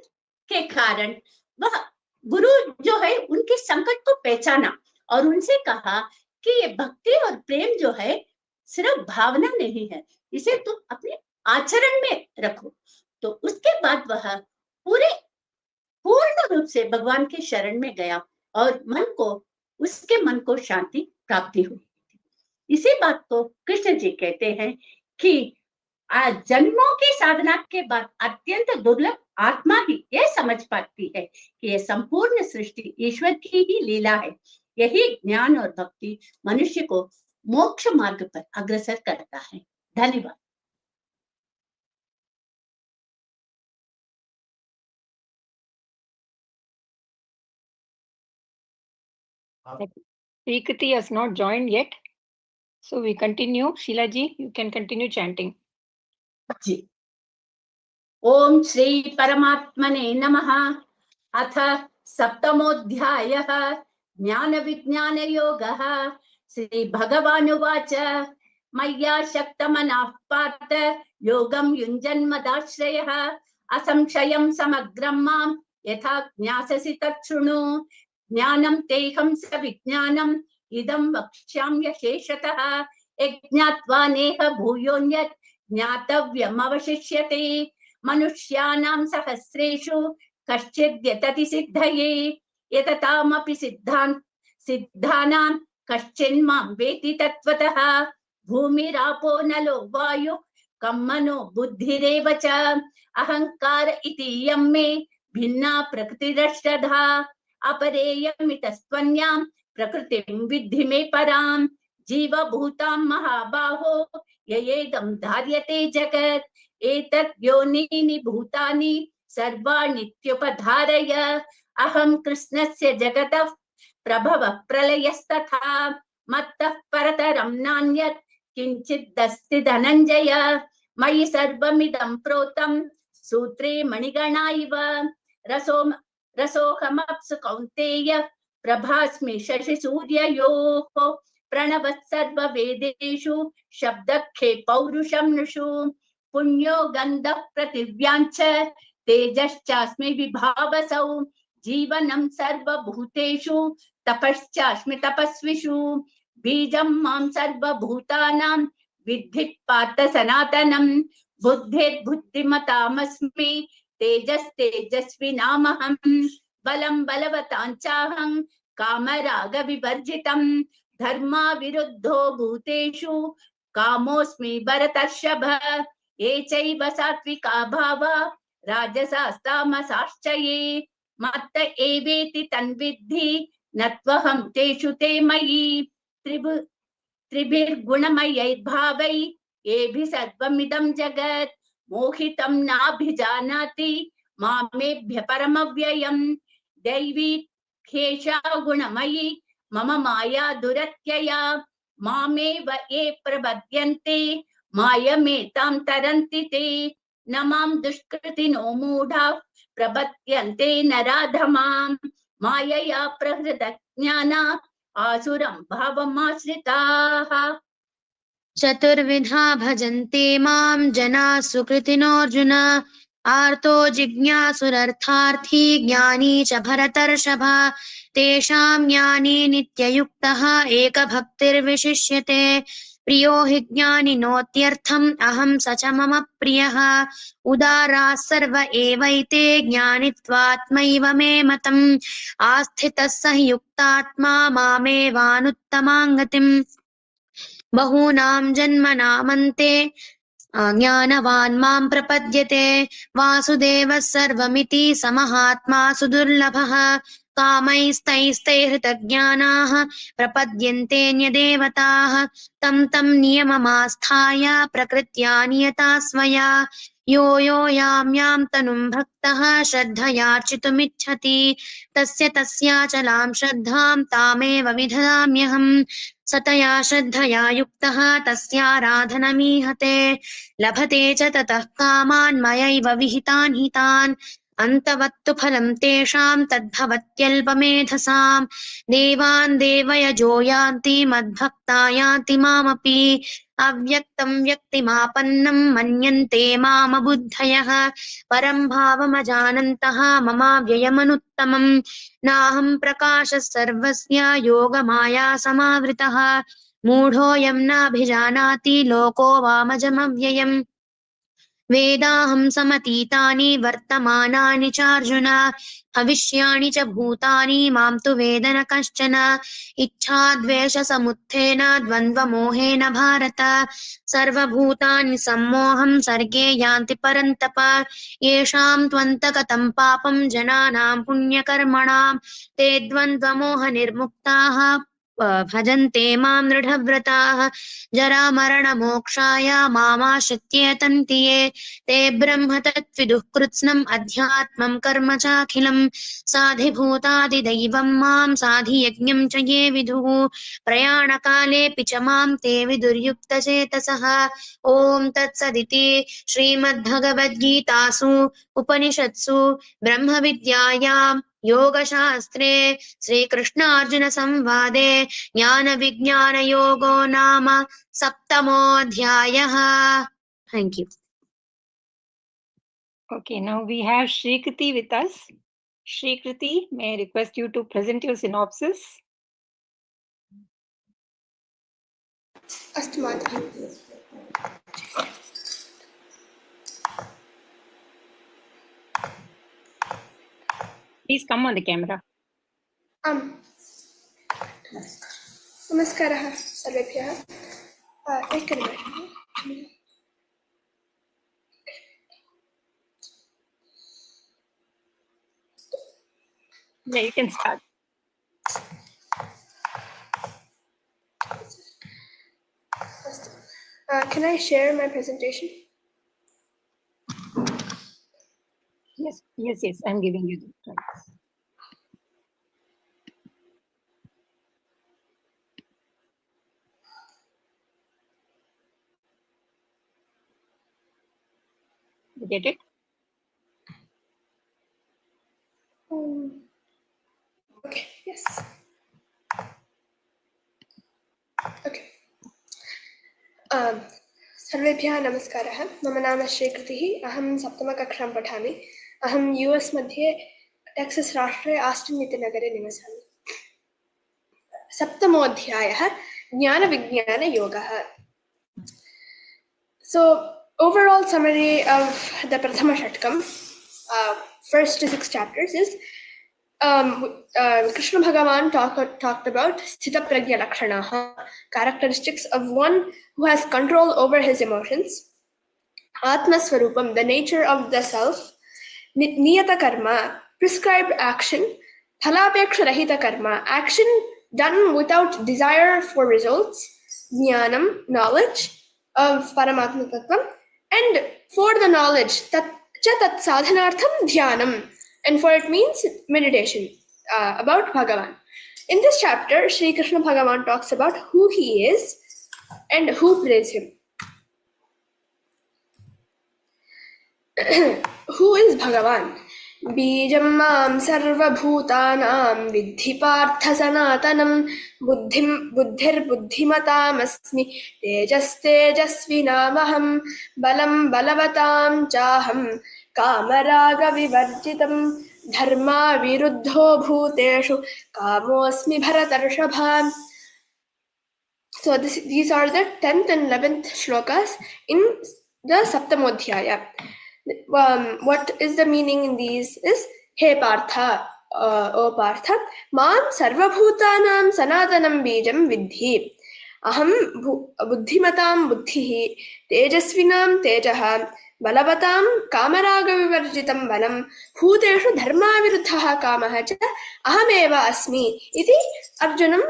के कारण वह गुरु जो है उनके संकट को पहचाना और उनसे कहा कि ये भक्ति और प्रेम जो है सिर्फ भावना नहीं है, इसे तुम अपने आचरण में रखो। तो उसके बाद वह पूर्ण रूप से भगवान के शरण में गया और उसके मन को शांति प्राप्ति हुई। इसी बात को कृष्ण जी कहते हैं कि जन्मों की साधना के बाद अत्यंत दुर्लभ आत्मा ही यह समझ पाती है कि यह संपूर्ण सृष्टि ईश्वर की ही लीला है। यही ज्ञान और भक्ति मनुष्य को मोक्ष मार्ग पर अग्रसर करता है। धन्यवाद। Srikati has not joined yet, so we continue. Sheila ji, you can continue chanting. जी। ओम श्री परमात्मने नमः। अथ सप्तमोऽध्यायः ज्ञान विज्ञान योगः। श्री भगवानुवाच मय्या शक्तमनः पार्थ योगं युञ्जन्मदाश्रयः असंशयं समग्रं मां यथा ज्ञास्यसि तत् शृणु। ज्ञानं तेहं सविज्ञानम् इदं वक्ष्याम्य शेषतः यज्ञात्वा नेह भूयोऽन्यत् ज्ञातव्यमवशिष्यते। मनुष्याणां सहस्रेषु कश्चिद् यतति सिद्धये यततामपि सिद्धानां कश्चिन्मां वेति तत्त्वतः। भूमिरापो नलो वायुः कं मनो बुद्धिरेव च अहंकार इति यं मे भिन्ना प्रकृतिरष्टधा। अपरेयमितस्त्वन्यां प्रकृतिं विद्धि मे परां। जीवभूतां महाबाहो ययेदं धार्यते जगत् एतत् योनीनि भूतानि सर्वाणीत्युपधारय। अहं कृष्णस्य जगतः प्रभवः प्रलयस्तथा मत्तः परतरं नान्यत् किञ्चिदस्ति धनञ्जय। मयि सर्वमिदं प्रोतं सूत्रे मणिगणा इव। रसोऽहमप्सु कौन्तेय प्रभास्मि शशिसूर्ययोः। प्रणवः सर्ववेदेषु शब्दखे पौरुषं नृषु। पुण्यो गन्धः पृथिव्याञ्च तेजश्चास्मि विभावसौ। जीवनं सर्वभूतेषु तपश्चास्मि तपस्विषु। बीजं मां सर्वभूतानां विद्धि पार्थ सनातनं। बुद्धिर्बुद्धिमतामस्मि तेजस्तेजस्विनामहं। बलं बलवताञ्चाहं कामरागविवर्जितं। धर्मा विरुद्धो भूतेषु कामोऽस्मि भरतर्षभ। ये चैव सात्विका भावा राजसास्तामसाश्च ये मत्त एवेति तन्विद्धि न त्वहं तेषु ते मयि। त्रिभिर्गुणमयैर्भावै येभिः सर्वमिदं जगत् मोहितं नाभिजानाति मामेभ्य परमव्ययम्। दैवी ह्येषा गुणमयी मम माया दुरत्यया। मामेव ये प्रपद्यन्ते मायमेतां तरन्ति ते। न मां दुष्कृतिनो मूढाः प्रपद्यन्ते नराधमां। मायया प्रहृतज्ञाना आसुरं भावमाश्रिताः। चतुर्विधा भजन्ते मां जनाः सुकृतिनोऽर्जुन आर्तो जिज्ञासुरर्थार्थी ज्ञानी च भरतर्षभ तेषां ज्ञानी नित्ययुक्तः एकभक्तिर्विशिष्यते प्रियो हि ज्ञानिनोत्यर्थम् अहं स च मम प्रियः उदाराः सर्व एवैते ज्ञानित्वात्मैव मे मतम् आस्थितः स हि युक्तात्मा मामेवानुत्तमां गतिम् बहूनां जन्मनामन्ते ज्ञानवान् मां प्रपद्यते वासुदेवः सर्वमिति समहात्मा सुदुर्लभः कामैस्तैस्तैहृतज्ञानाः प्रपद्यन्तेऽन्यदेवताः तं तं नियममास्थाय प्रकृत्या नियता स्वया यो यो यां यां तनुं भक्तः श्रद्धयार्चितुमिच्छति तस्य तस्याचलां श्रद्धां तामेव विदधाम्यहम् सतया श्रद्धया युक्तः तस्याराधनमीहते लभते च ततः कामान् मयैव विहितान् हितान् अन्तवत्तु फलं तेषां तद्भवत्यल्पमेधसां देवान् देवयजो यान्ति मद्भक्ता यान्ति मामपि अव्यक्तं व्यक्तिमापन्नं मन्यन्ते मामबुद्धयः परं भावमजानन्तः ममाव्ययमनुत्तमम् नाहं प्रकाशः सर्वस्य योगमाया समावृतः मूढोऽयं नाभिजानाति लोको वामजमव्ययम् वेदाहं समतीतानि वर्तमानानि चार्जुन भविष्याणि च भूतानि मां तु वेद न कश्चन इच्छाद्वेषसमुत्थेन द्वन्द्वमोहेन भारत सर्वभूतानि सम्मोहं सर्गे यान्ति परन्तप येषां त्वन्तगतं पापं जनानां पुण्यकर्मणां ते द्वन्द्वमोहनिर्मुक्ताः भजन्ते मां दृढव्रताः जरामरणमोक्षाय मामाश्रित्य यतन्ति ये ते ब्रह्म तत्विदुः कृत्स्नम् अध्यात्मं कर्म चाखिलम् साधिभूतादिदैवं मां साधियज्ञं च ये विदुः प्रयाणकालेऽपि च मां ते विदुर्युक्तचेतसः ॐ तत्सदिति श्रीमद्भगवद्गीतासु उपनिषत्सु ब्रह्मविद्यायां योगशास्त्रे श्रीकृष्णार्जुनसंवादे ज्ञानविज्ञानयोगो नाम सप्तमोऽध्यायः. Thank you. Okay, now we have Shrikriti with us. Shrikriti, may I request you to present your synopsis? अस्तु मातः. Please come on the camera. नमस्कारः सर्वेभ्यः. एकनिमिषम्. Yeah, you can start. Can I share my presentation? Yes, I'm giving you the slides. You get it? Okay, yes. Okay. सर्वेभ्यः नमस्कारः. मम नाम श्रीकृतिः. अहं सप्तमकक्षां पठामि. अहं US मध्ये टेक्सस् राष्ट्रे आस्टिन् इति नगरे निवसामि. सप्तमोऽध्यायः ज्ञानविज्ञानयोगः. So overall summary of the Prathama Shatkam, first 6 chapters is Krishna Bhagavan talked about Sthita Prajna Lakshanaha, characteristics of one who has control over his emotions. Atma Swarupam, the nature of the self. Niyata Karma, prescribed action. Phalapeksha Rahita Karma, action done without desire for results. Jnanam, knowledge of Paramatma Tattvam. And for the knowledge, tat sadhanartham dhyanam. And for it means meditation about Bhagavan. In this chapter, Sri Krishna Bhagavan talks about who he is and who praise him. Who is Bhagavan? Bijam mam sarva bhutanam vidhi partha sanatanam buddhir buddhimatam asmi tejas tejasvinamaham balam balavatam chaham कामरागविवर्जितं धर्मा विरुद्धो भूतेषु कामोऽस्मि भरतर्षभा. So these are the 10th and 11th shlokas in the Saptamodhyaya. What is the meaning in these is, Hey Partha, O Partha, Mam Sarvabhutanam Sanatanam Bijam Vidhi. Aham Buddhimatam Buddhihi, Tejasvinam Tejaha, Balavatam Kamaraga Vivarjitam Balam, Bhuteshu Dharma Viruddhaha Kamaha cha Ahameva Asmi. Iti Arjunam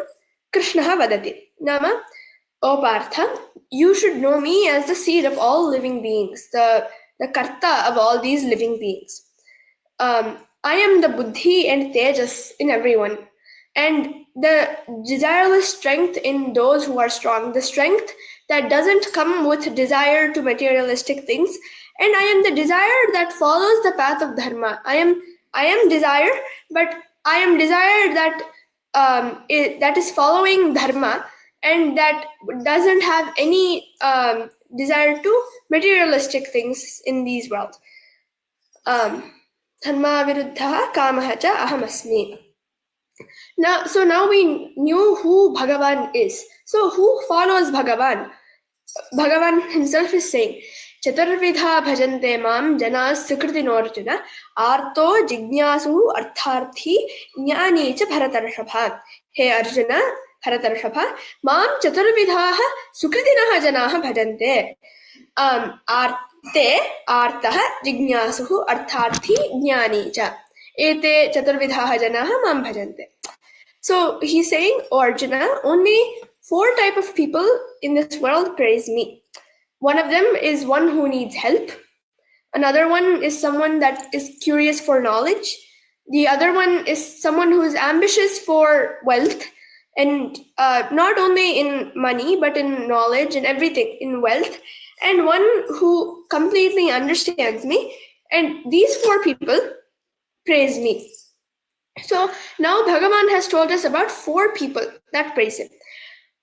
Krishnaha Vadati. Nama, O Partha, you should know me as the seed of all living beings, the karta of all these living beings. I am the buddhi and tejas in everyone, and the desireless strength in those who are strong, the strength that doesn't come with desire to materialistic things, and I am the desire that follows the path of dharma. I am desire, but I am desire that is following dharma, and that doesn't have any desire to materialistic things in these worlds. Dharma viruddhaha kamaha cha ahamasmi. Now we knew who Bhagavan is. So who follows Bhagavan? Bhagavan himself is saying, Chaturvidha bhajante mam janas sukritinorjuna arto jignasu artharthi jnani cha bharatarshapha. Hey Arjuna, Bharatarshapha, mam chaturvidhaha sukritinaha janaha bhajante. Arte artaha jignasuhu artharthi jnani cha. Ete chaturvidhaha janaha mam bhajante. So he's saying, O Arjuna, only 4 types of people in this world praise me. One of them is one who needs help. Another one is someone that is curious for knowledge. The other one is someone who is ambitious for wealth, and not only in money, but in knowledge and everything, in wealth. And one who completely understands me. And these 4 people praise me. So now Bhagavan has told us about 4 people that praise him.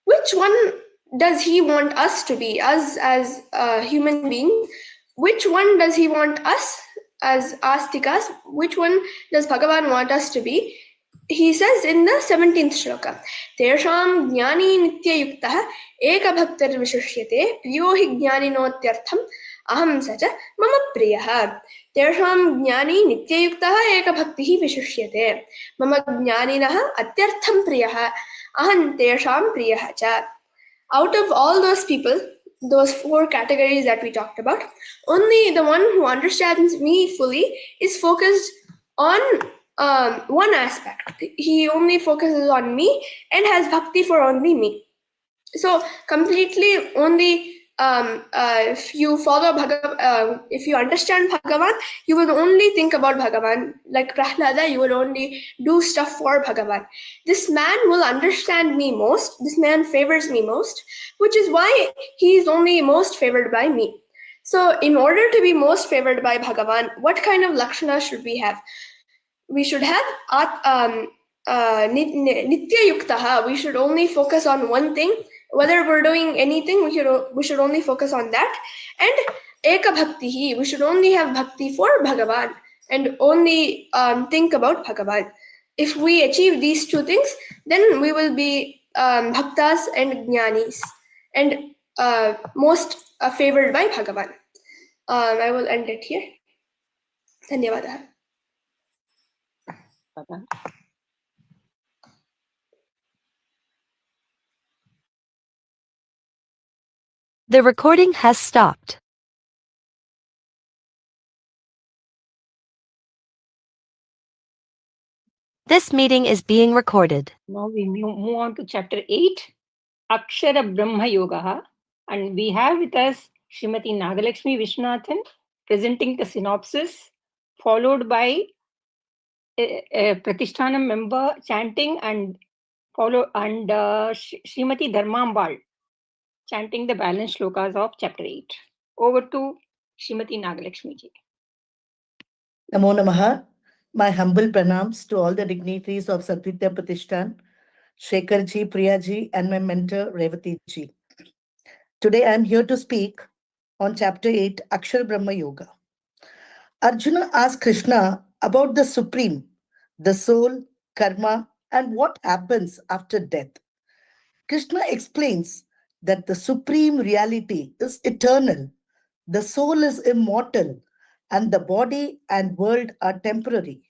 Which one does he want us to be, us as human beings? Which one does he want us as astikas? Which one does Bhagavan want us to be? He says in the 17th shloka, Tesham jnani nitya yuktaha eka bhaktar vishishyate priyo hi jnaninotyartham aham sacha mama priyaha. Tesham jnani nitya yuktaha eka bhaktihi vishishyate mama jnaninaha atyartham priyaha aham tesham priyaha cha. Out of all those people, those 4 categories that we talked about, only the one who understands me fully is focused on one aspect. He only focuses on me and has bhakti for only me. So completely only if you follow if you understand Bhagavan, you will only think about Bhagavan. Like Prahlada, you will only do stuff for Bhagavan. This man will understand me most. This man favors me most, which is why he is only most favored by me. So in order to be most favored by Bhagavan, what kind of lakshana should we have? We should have nitya yuktaha. We should only focus on one thing. Whether we're doing anything, we should only focus on that. And eka bhaktihi, we should only have bhakti for Bhagavan and only think about Bhagavan. If we achieve these 2 things, then we will be bhaktas and jnanis and most favored by Bhagavan. I will end it here. Dhanyavadah. The recording has stopped. This meeting is being recorded. Now we move on to chapter 8, Akshara Brahma Yogaha, and we have with us Srimati Nagalakshmi Viswanathan presenting the synopsis, followed by a Pratishthanam member chanting, and Srimati Dharmambal chanting the balanced shlokas of chapter 8. Over to Srimati Nagalakshmi ji. Namo Namaha. My humble pranams to all the dignitaries of Satvidya Pratishtan, Shekhar ji, Priya ji, and my mentor Revati ji. Today I am here to speak on chapter 8, Akshara Brahma Yoga. Arjuna asked Krishna about the supreme, the soul, karma, and what happens after death. Krishna explains that the supreme reality is eternal, the soul is immortal, and the body and world are temporary.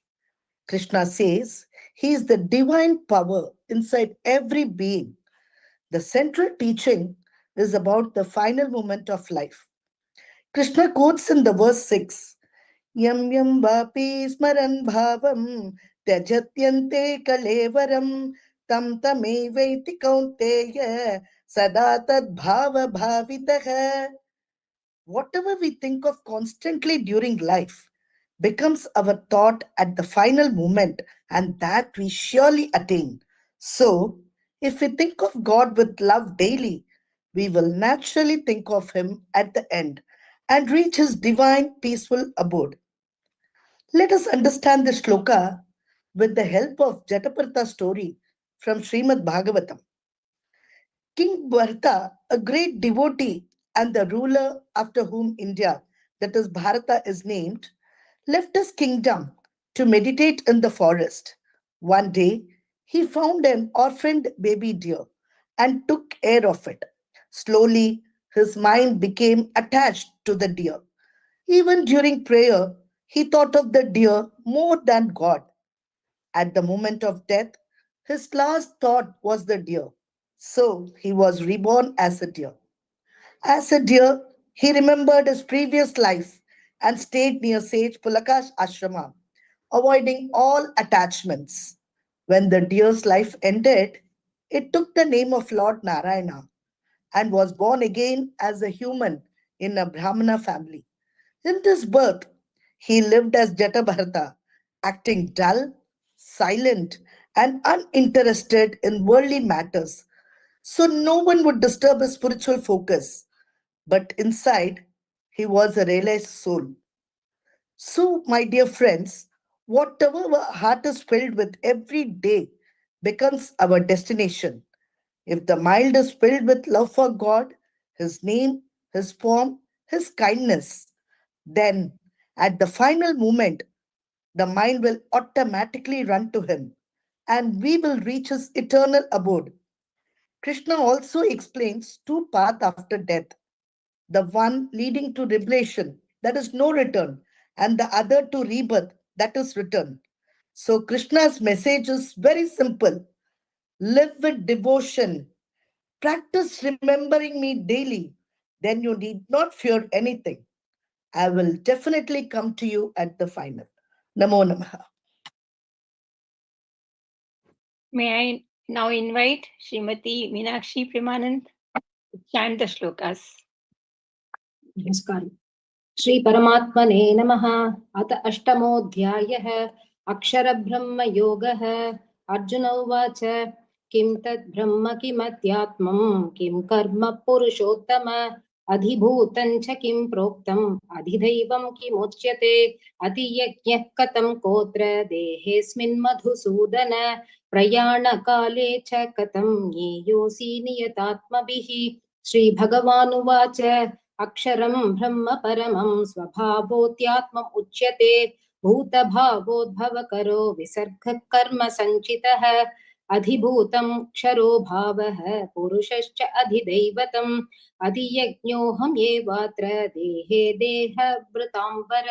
Krishna says he is the divine power inside every being. The central teaching is about the final moment of life. Krishna quotes in the verse 6, Yam yam vapi smaran bhavam tyajatyante kalevaram tam tamevaiti kaunteya sada tad bhava bhavitaha. Whatever we think of constantly during life becomes our thought at the final moment, and that we surely attain. So, if we think of God with love daily, we will naturally think of Him at the end and reach His divine peaceful abode. Let us understand this shloka with the help of Jatapartha's story from Srimad Bhagavatam. King Bharata, a great devotee and the ruler after whom India, that is Bharata, is named, left his kingdom to meditate in the forest. One day, he found an orphaned baby deer and took care of it. Slowly, his mind became attached to the deer. Even during prayer, he thought of the deer more than God. At the moment of death, his last thought was the deer. So he was reborn as a deer. As a deer, he remembered his previous life and stayed near sage Pulaka's ashrama, avoiding all attachments. When the deer's life ended, it took the name of Lord Narayana and was born again as a human in a Brahmana family. In this birth, he lived as Jatabharata, acting dull, silent, and uninterested in worldly matters, so no one would disturb his spiritual focus. But inside, he was a realized soul. So, my dear friends, whatever our heart is filled with every day becomes our destination. If the mind is filled with love for God, His name, His form, His kindness, then at the final moment, the mind will automatically run to Him and we will reach His eternal abode. Krishna also explains two paths after death, the one leading to revelation, that is no return, and the other to rebirth, that is return. So Krishna's message is very simple. Live with devotion. Practice remembering me daily. Then you need not fear anything. I will definitely come to you at the final. Namo Namaha. May I now invite Srimati Meenakshi Premanand to chant the shlokas. नमस्कार. श्री परमात्मने नमः. अथ अष्टमोऽध्यायः. अक्षरब्रह्म योगः. अर्जुन उवाच किं तद् ब्रह्म किमध्यात्मं किं कर्म पुरुषोत्तम अधिभूतं च किं प्रोक्तम् अधिदैवं किमुच्यते अधियज्ञः कथं कोत्र देहेऽस्मिन् मधुसूदन प्रयाणकाले च कथं ज्ञेयोऽसि नियतात्मभिः. श्रीभगवानुवाच अक्षरं ब्रह्म परमं स्वभावोऽत्यात्मम् उच्यते भूतभावोद्भवकरो विसर्गः कर्म सञ्चितः अधिभूतं क्षरो भावः पुरुषश्च अधिदैवतम् अधियज्ञोऽहम् एवात्र देहे देहभृताम्बर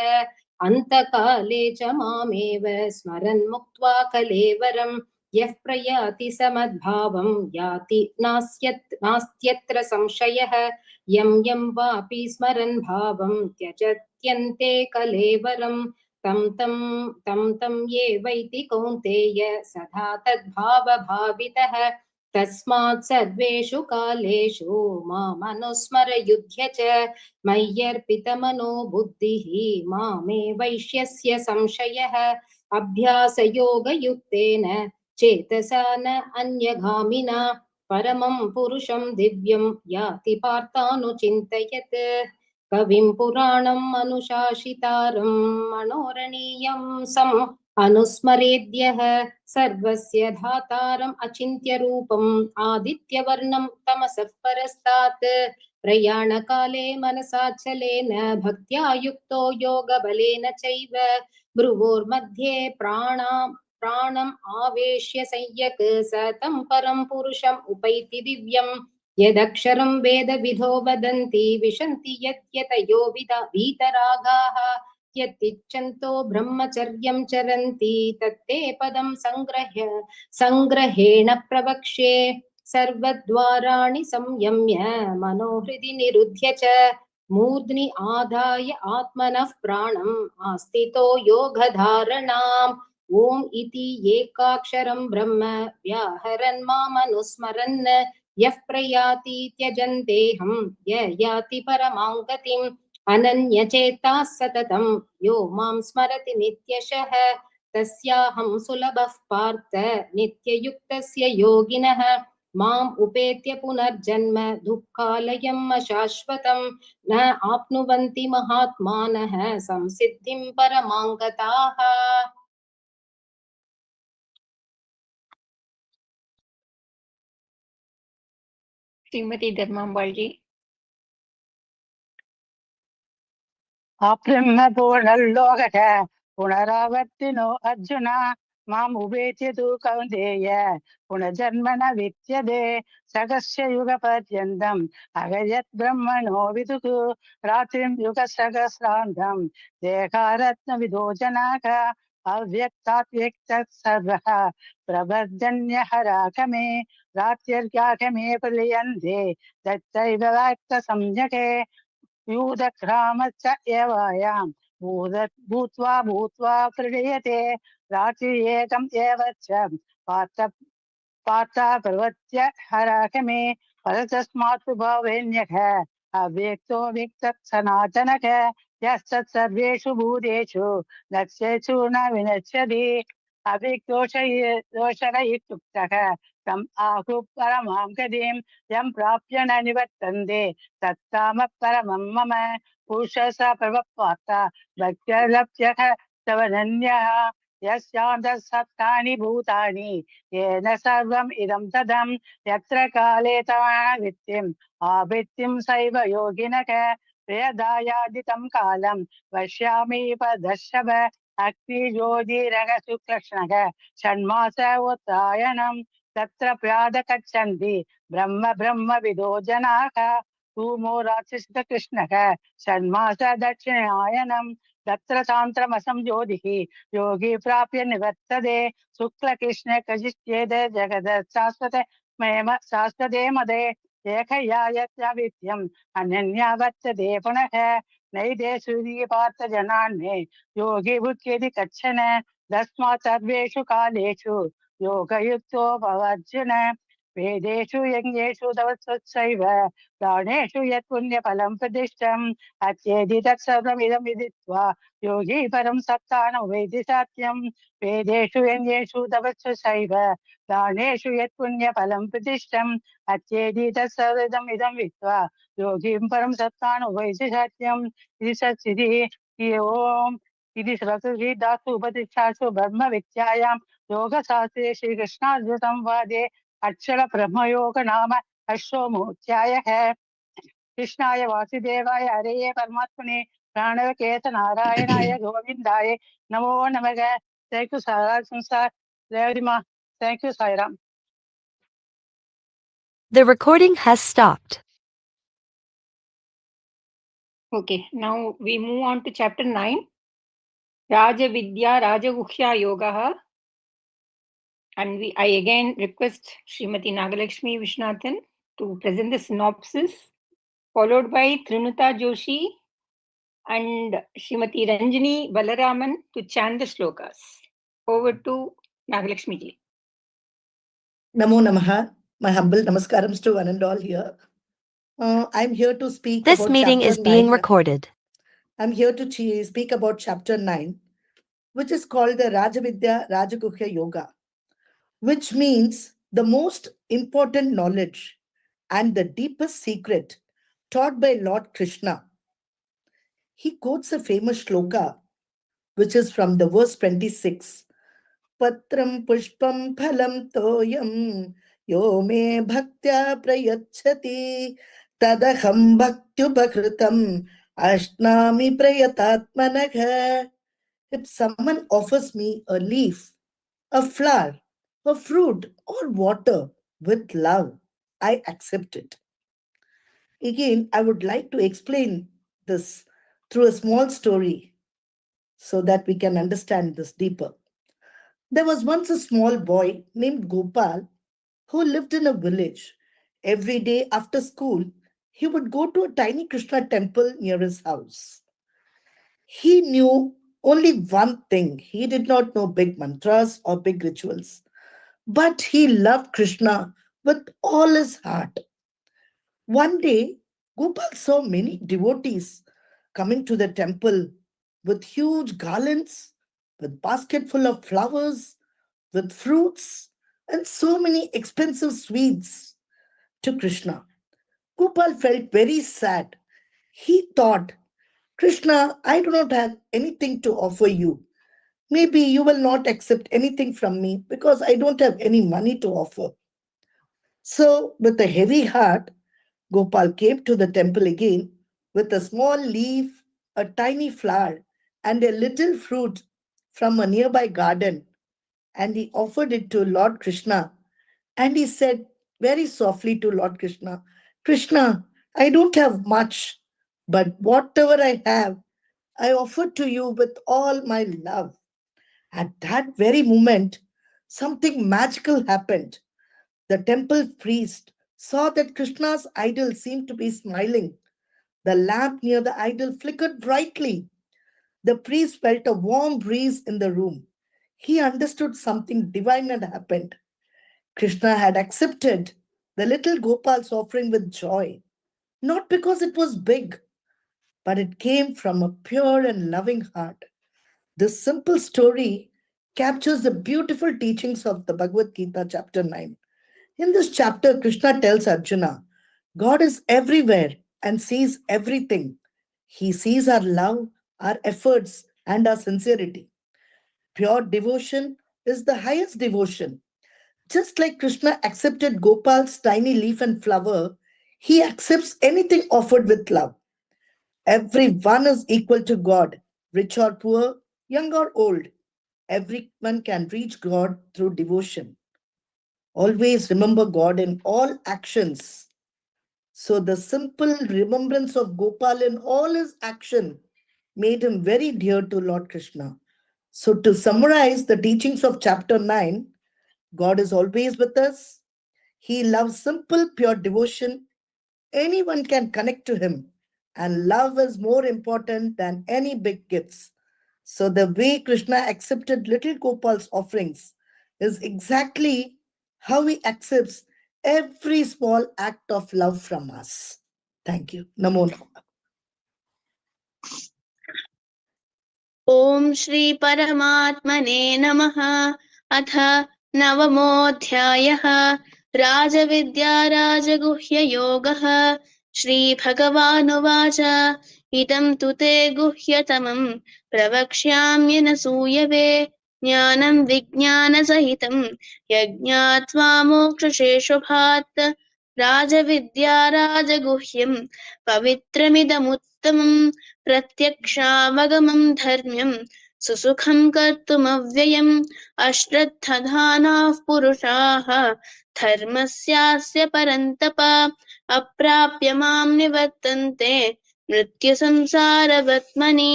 अन्तकाले च मामेव स्मरन् मुक्त्वा कलेवरम् यः प्रयाति समद्भावं याति नास्त्यत्र संशयः यं यं वापि स्मरन् भावं त्यजत्यन्ते कलेवरम् तं ये वैति कौन्तेय सदा तद्भावभावितः तस्मात् सर्वेषु कालेषु मामनुस्मर युध्य च मय्यर्पितमनो बुद्धिः मामे वैश्यस्य संशयः अभ्यासयोगयुक्तेन चेतसा न अन्यगामिना परमं पुरुषं दिव्यं याति पार्थानुचिन्तयत् कविं पुराणम् अनुशासितारं मनोरणीयं अनुस्मरेद्यः सर्वस्य धातारम् अचिन्त्य रूपम् आदित्यवर्णं तमसः परस्तात् प्रयाणकाले मनसाचलेन भक्त्या युक्तो योगबलेन चैव भ्रुवोर्मध्ये प्राणम् आवेश्य संयक् स तं परं पुरुषम् उपैति दिव्यम् यदक्षरं वेदविधो वदन्ति विशन्ति यत्यतयो वीतरागाः यत्तिच्छन्तो ब्रह्मचर्यं चरन्ति तत्ते पदं संग्रहेण प्रवक्ष्ये सर्वद्वाराणि संयम्य मनोहृदि निरुध्य च मूर्ध्नि आदाय आत्मनः प्राणम् आस्थितो योगधारणाम् ॐ इति एकाक्षरं ब्रह्म व्याहरन् मामनुस्मरन् यः प्रयाति त्यजन्तेऽहं य याति परमां गतिम् अनन्यचेताः सततं यो मां स्मरति नित्यशः तस्याहं सुलभः पार्थ नित्ययुक्तस्य योगिनः माम् उपेत्य पुनर्जन्म दुःखालयम् अशाश्वतं न आप्नुवन्ति महात्मानः संसिद्धिं परमां गताः। श्रीमती धर्माम्बाळजी। अब्रह्मपूर्णल्लोकः पुनरावर्तिनो अर्जुन माम् उपेत्य तु कौन्तेय पुनर्जन्म न विद्यते सकस्य युगपर्यन्तम् अगयत् ब्रह्मणो विदुः रात्रिं युगसहस्रान्तं देहारत्नविदो जनाः अव्यक्तात् व्यक्तः सर्वः प्रबर्धन्यहरागमे रात्र्यागमे प्रलीयन्ते तत्रैव वाक्यसंज्ञके यूदक्रामश्च एवायां भूत्वा प्रलीयते रात्रि एकम् एव च पार्था प्रवत्य हरागमे परतस्मात् भावेन्यः अव्यक्तो व्यक्तः सनातनः यस्तत् सर्वेषु भूतेषु नश्येषु न विनश्यति अव्यक्तोषरयुक्तः तम् आहुः परमां गतिं यं प्राप्य न निवर्तन्ते तत्तामः परमं मम पुरुषः स प्रवपार्थ भक्त्यलभ्यः तवनन्यः यस्यान्तः सप्तानि भूतानि येन सर्वम् इदं तदं यत्र काले तवावृत्तिम् आवृत्तिं सैव योगिनः प्रियदायादितं कालं पश्यामि पदर्शव अग्निज्योतिरगशुकृष्णः षण्मास उत्तायनं तत्र प्रादकच्छन्ति ब्रह्मविदो जनाः धूमो रात्रिकृष्णः षण्मास दक्षिणायनं तत्र सान्त्रमसं ज्योतिः योगी प्राप्य निवर्तते शुक्लकृष्ण कजिश्चेद जगद शाश्वते मदे एकया यत्विद्यम् अनन्या वर्तते पुनः नैते सूर्यपार्थ जनान्ये योगी भुक्यति कच्छन तस्मात् सर्वेषु कालेषु योगयुक्तो भवार्जुन वेदेषु यज्ञेषु तवत्सैव दानेषु यत् पुण्यफलं प्रतिष्ठम् अत्येति तत्सर्वमिदं विदित्वा योगी परं सत्तानं वेदि सत्यं वेदेषु यज्ञेषु तवत्सैव दानेषु यत् पुण्यफलं प्रतिष्ठम् अत्येति तत्सर्वमिदं विदित्वा योगी परं सत्तानं वेदि सत्यम् इति सत्सिद्धिः ओम् इति श्रीदासु उपदिष्टासु ब्रह्म विद्यायां योगशास्त्रे श्रीकृष्णार्जुन संवादे अक्षर ब्रह्मयोग नाम अश्वमोध्यायः। कृष्णाय वासुदेवाय हरये परमात्मने प्राणवकेत नारायणाय गोविंदाय नमो नमः। Thank you, Sarah. Thank you, Sairam. The recording has stopped. Okay, now we move on to chapter 9. Rajavidya Rajaguhya Yogaha. And I again request Srimati Nagalakshmi Vishnathan to present the synopsis, followed by Trinuta Joshi and Srimati Ranjini Balaraman to chant the shlokas. Over to Nagalakshmi ji. Namo Namaha. My humble namaskarams to one and all here. I'm here to speak This about meeting chapter is being 9. recorded. I'm here to speak about chapter 9, which is called the Rajavidya Rajaguhya Yoga, which means the most important knowledge and the deepest secret taught by Lord Krishna. He quotes a famous shloka which is from the verse 26. Patram pushpam phalam toyam yo me bhaktya prayachati tadaham bhaktubhakritam ashnami prayatatmanagha. If someone offers me a leaf, a flower, a fruit, or water with love, I accept it. Again, I would like to explain this through a small story so that we can understand this deeper. There was once a small boy named Gopal who lived in a village. Every day after school, he would go to a tiny Krishna temple near his house. He knew only one thing. He did not know big mantras or big rituals, but he loved Krishna with all his heart. One day, Gopal saw many devotees coming to the temple with huge garlands, with basket full of flowers, with fruits, and so many expensive sweets to Krishna. Gopal felt very sad. He thought, Krishna, I do not have anything to offer you. Maybe you will not accept anything from me because I don't have any money to offer. So, with a heavy heart, Gopal came to the temple again with a small leaf, a tiny flower, and a little fruit from a nearby garden. And he offered it to Lord Krishna. And he said very softly to Lord Krishna, Krishna, I don't have much, but whatever I have, I offer to you with all my love. At that very moment, something magical happened. The temple priest saw that Krishna's idol seemed to be smiling. The lamp near the idol flickered brightly. The priest felt a warm breeze in the room. He understood something divine had happened. Krishna had accepted the little Gopal's offering with joy, not because it was big, but it came from a pure and loving heart. This simple story captures the beautiful teachings of the Bhagavad Gita, chapter 9. In this chapter, Krishna tells Arjuna, God is everywhere and sees everything. He sees our love, our efforts, and our sincerity. Pure devotion is the highest devotion. Just like Krishna accepted Gopal's tiny leaf and flower, he accepts anything offered with love. Everyone is equal to God, rich or poor, young or old. Everyone can reach God through devotion. Always remember God in all actions. So the simple remembrance of Gopal in all his action made him very dear to Lord Krishna. So to summarize the teachings of chapter 9, God is always with us. He loves simple, pure devotion. Anyone can connect to him. And love is more important than any big gifts. So the way Krishna accepted little Gopal's offerings is exactly how he accepts every small act of love from us. Thank you. Namo Namah. ॐ श्री परमात्मने नमः। अथ नवमोऽध्यायः राजविद्या राजगुह्ययोगः। श्रीभगवानुवाच इदं तु ते गुह्यतमं प्रवक्ष्याम्यनसूयवे ज्ञानं विज्ञानसहितं यज्ञात्वा मोक्षशेषुभात् राजविद्या राजगुह्यं पवित्रमिदमुत्तमम् प्रत्यक्षावगमं धर्म्यं सुसुखं कर्तुमव्ययम् अश्रद्धधानाः पुरुषाः धर्मस्यास्य परन्तप अप्राप्य मां निवर्तन्ते मृत्युसंसारवर्त्मनि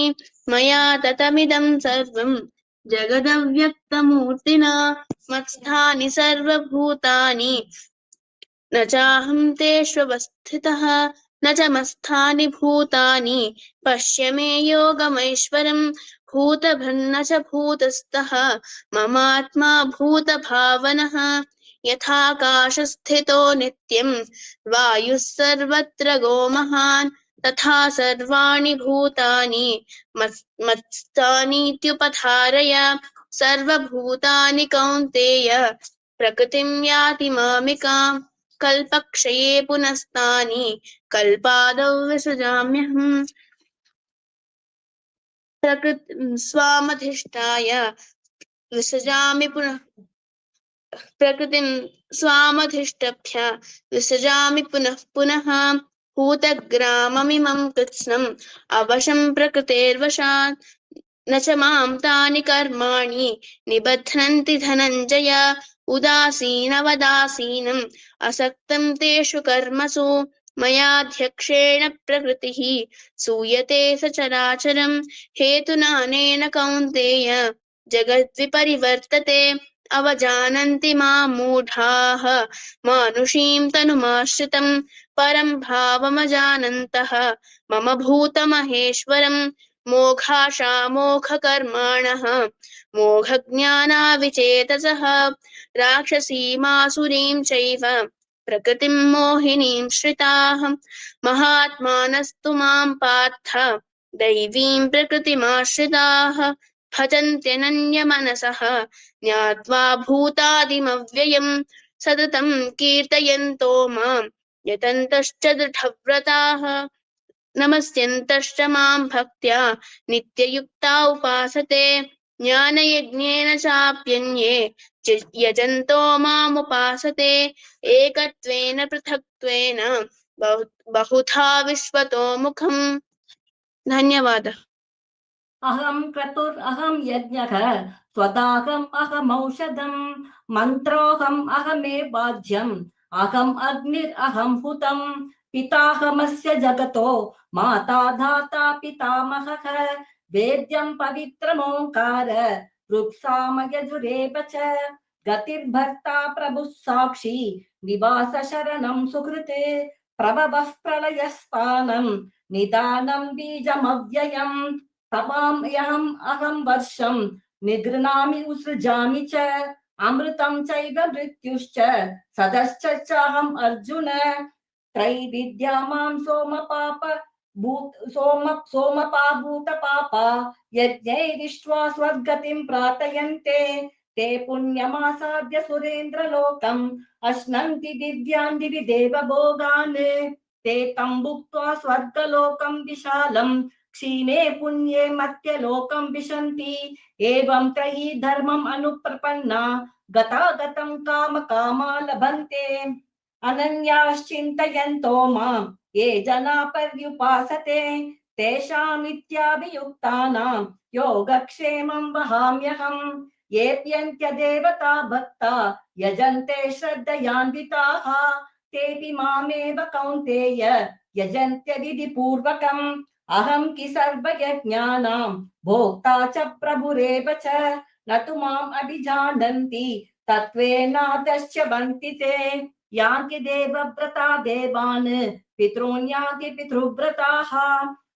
मया ततमिदं सर्वं जगदव्यक्तमूर्तिना मत्स्थानि सर्वभूतानि न चाहं तेष्वस्थितः न च मत्स्थानि भूतानि पश्य मे योगमैश्वरम् भूतभृन्न च भूतस्थः ममात्मा भूतभावनः यथाकाशस्थितो नित्यं वायुः सर्वत्र गोमहान् तथा सर्वाणि भूतानि मत्स्थानीत्युपधारय सर्वभूतानि कौन्तेय प्रकृतिं याति मामिकाम् कल्पक्षये पुनस्तानि कल्पादौ विसृजाम्यहम् स्वामधिष्ठाय विसृजामि पुनः प्रकृतिं स्वामधिष्ठभ्य विसृजामि पुनः पुनः भूतग्राममिमं कृत्स्नम् अवशं प्रकृतेर्वशात् न च मां तानि कर्माणि निबध्नन्ति धनञ्जय उदासीनवदासीनम् असक्तं तेषु कर्मसु मयाध्यक्षेण प्रकृतिः सूयते सचराचरं हेतुनानेन कौन्तेय जगद्विपरिवर्तते अवजानन्ति मां मूढाः मानुषीं तनुमाश्रितं परं भावमजानन्तः मम भूतमहेश्वरं मोघाशामोघकर्माणः मोघज्ञानाविचेतसः राक्षसीमासुरीं चैव प्रकृतिं मोहिनीं श्रिताः महात्मानस्तु मां पार्थ दैवीं प्रकृतिमाश्रिताः भजन्त्यनन्यमनसः ज्ञात्वा भूतादिमव्ययम् सततं कीर्तयन्तो मां यतन्तश्च दृढव्रताः नमस्यन्तश्च मां भक्त्या नित्ययुक्ता उपासते ज्ञानयज्ञेन चाप्यन्ये यजन्तो मामुपासते एकत्वेन पृथक्त्वेन बहुधा विश्वतो मुखम् धन्यवादः। अहं क्रतुर् अहं यज्ञः स्वदाहम् अहमौषधम् मन्त्रोऽहम् अहमेवाज्यम् अहम् अग्निर् अहं हुतम् पिताहमस्य जगतो माता धाता पितामहः वेद्यं पवित्रमोङ्कार ऋक्सामयजुरेव च गतिर्भर्ता प्रभुः साक्षी निवास शरणं सुहृते प्रभवः प्रलयस्थानं निदानं बीजमव्ययम् तमाम्यहम् अहं वर्षं निगृह्णामि उसृजामि च अमृतं चैव मृत्युश्च सदश्च चाहम् अर्जुन त्रैविद्या मां सोमपाभूतपापा यज्ञैरिष्ट्वा स्वर्गतिं प्रार्थयन्ते ते पुण्यमासाद्य सुरेन्द्रलोकम् अश्नन्ति दिव्यान् दिवि देवभोगान् ते तं भुक्त्वा स्वर्गलोकं विशालम् क्षीणे पुण्ये मर्त्यलोकं विशन्ति एवं त्रयी धर्मम् अनुप्रपन्ना गतागतं कामकामा लभन्ते अनन्याश्चिन्तयन्तो मां ये जना पर्युपासते तेषामित्याभियुक्तानां योगक्षेमं वहाम्यहम् येऽप्यन्त्यदेवता भक्ता यजन्ते श्रद्धयान्विताः तेऽपि मामेव कौन्तेय यजन्त्य विधिपूर्वकम् अहं कि सर्वयज्ञानां भोक्ता च प्रभुरेव च न तु माम् अभिजानन्ति तत्त्वेनादश्च वन्ति ते यान्ति देवव्रता देवान् पितॄन् यान्ति पितृव्रताः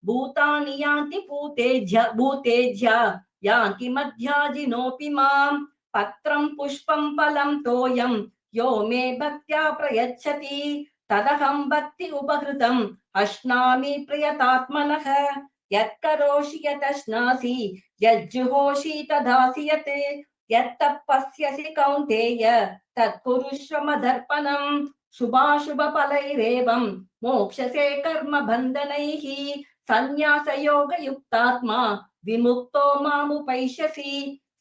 भूतानि यान्ति भूतेज्य यान्ति मध्याजिनोऽपि माम् पत्रं पुष्पं फलं तोयं यो मे भक्त्या प्रयच्छति तदहं भक्ति उपहृतम् अश्नामि प्रियतात्मनः यत्करोषि यदश्नासि यज्जुहोषि तदासि यत् यत्तपस्यसि कौन्तेय तत्कुरुष्व मदर्पणम् शुभाशुभफलैरेवं मोक्षसे कर्म बन्धनैः संन्यासयोगयुक्तात्मा विमुक्तो मामुपैष्यसि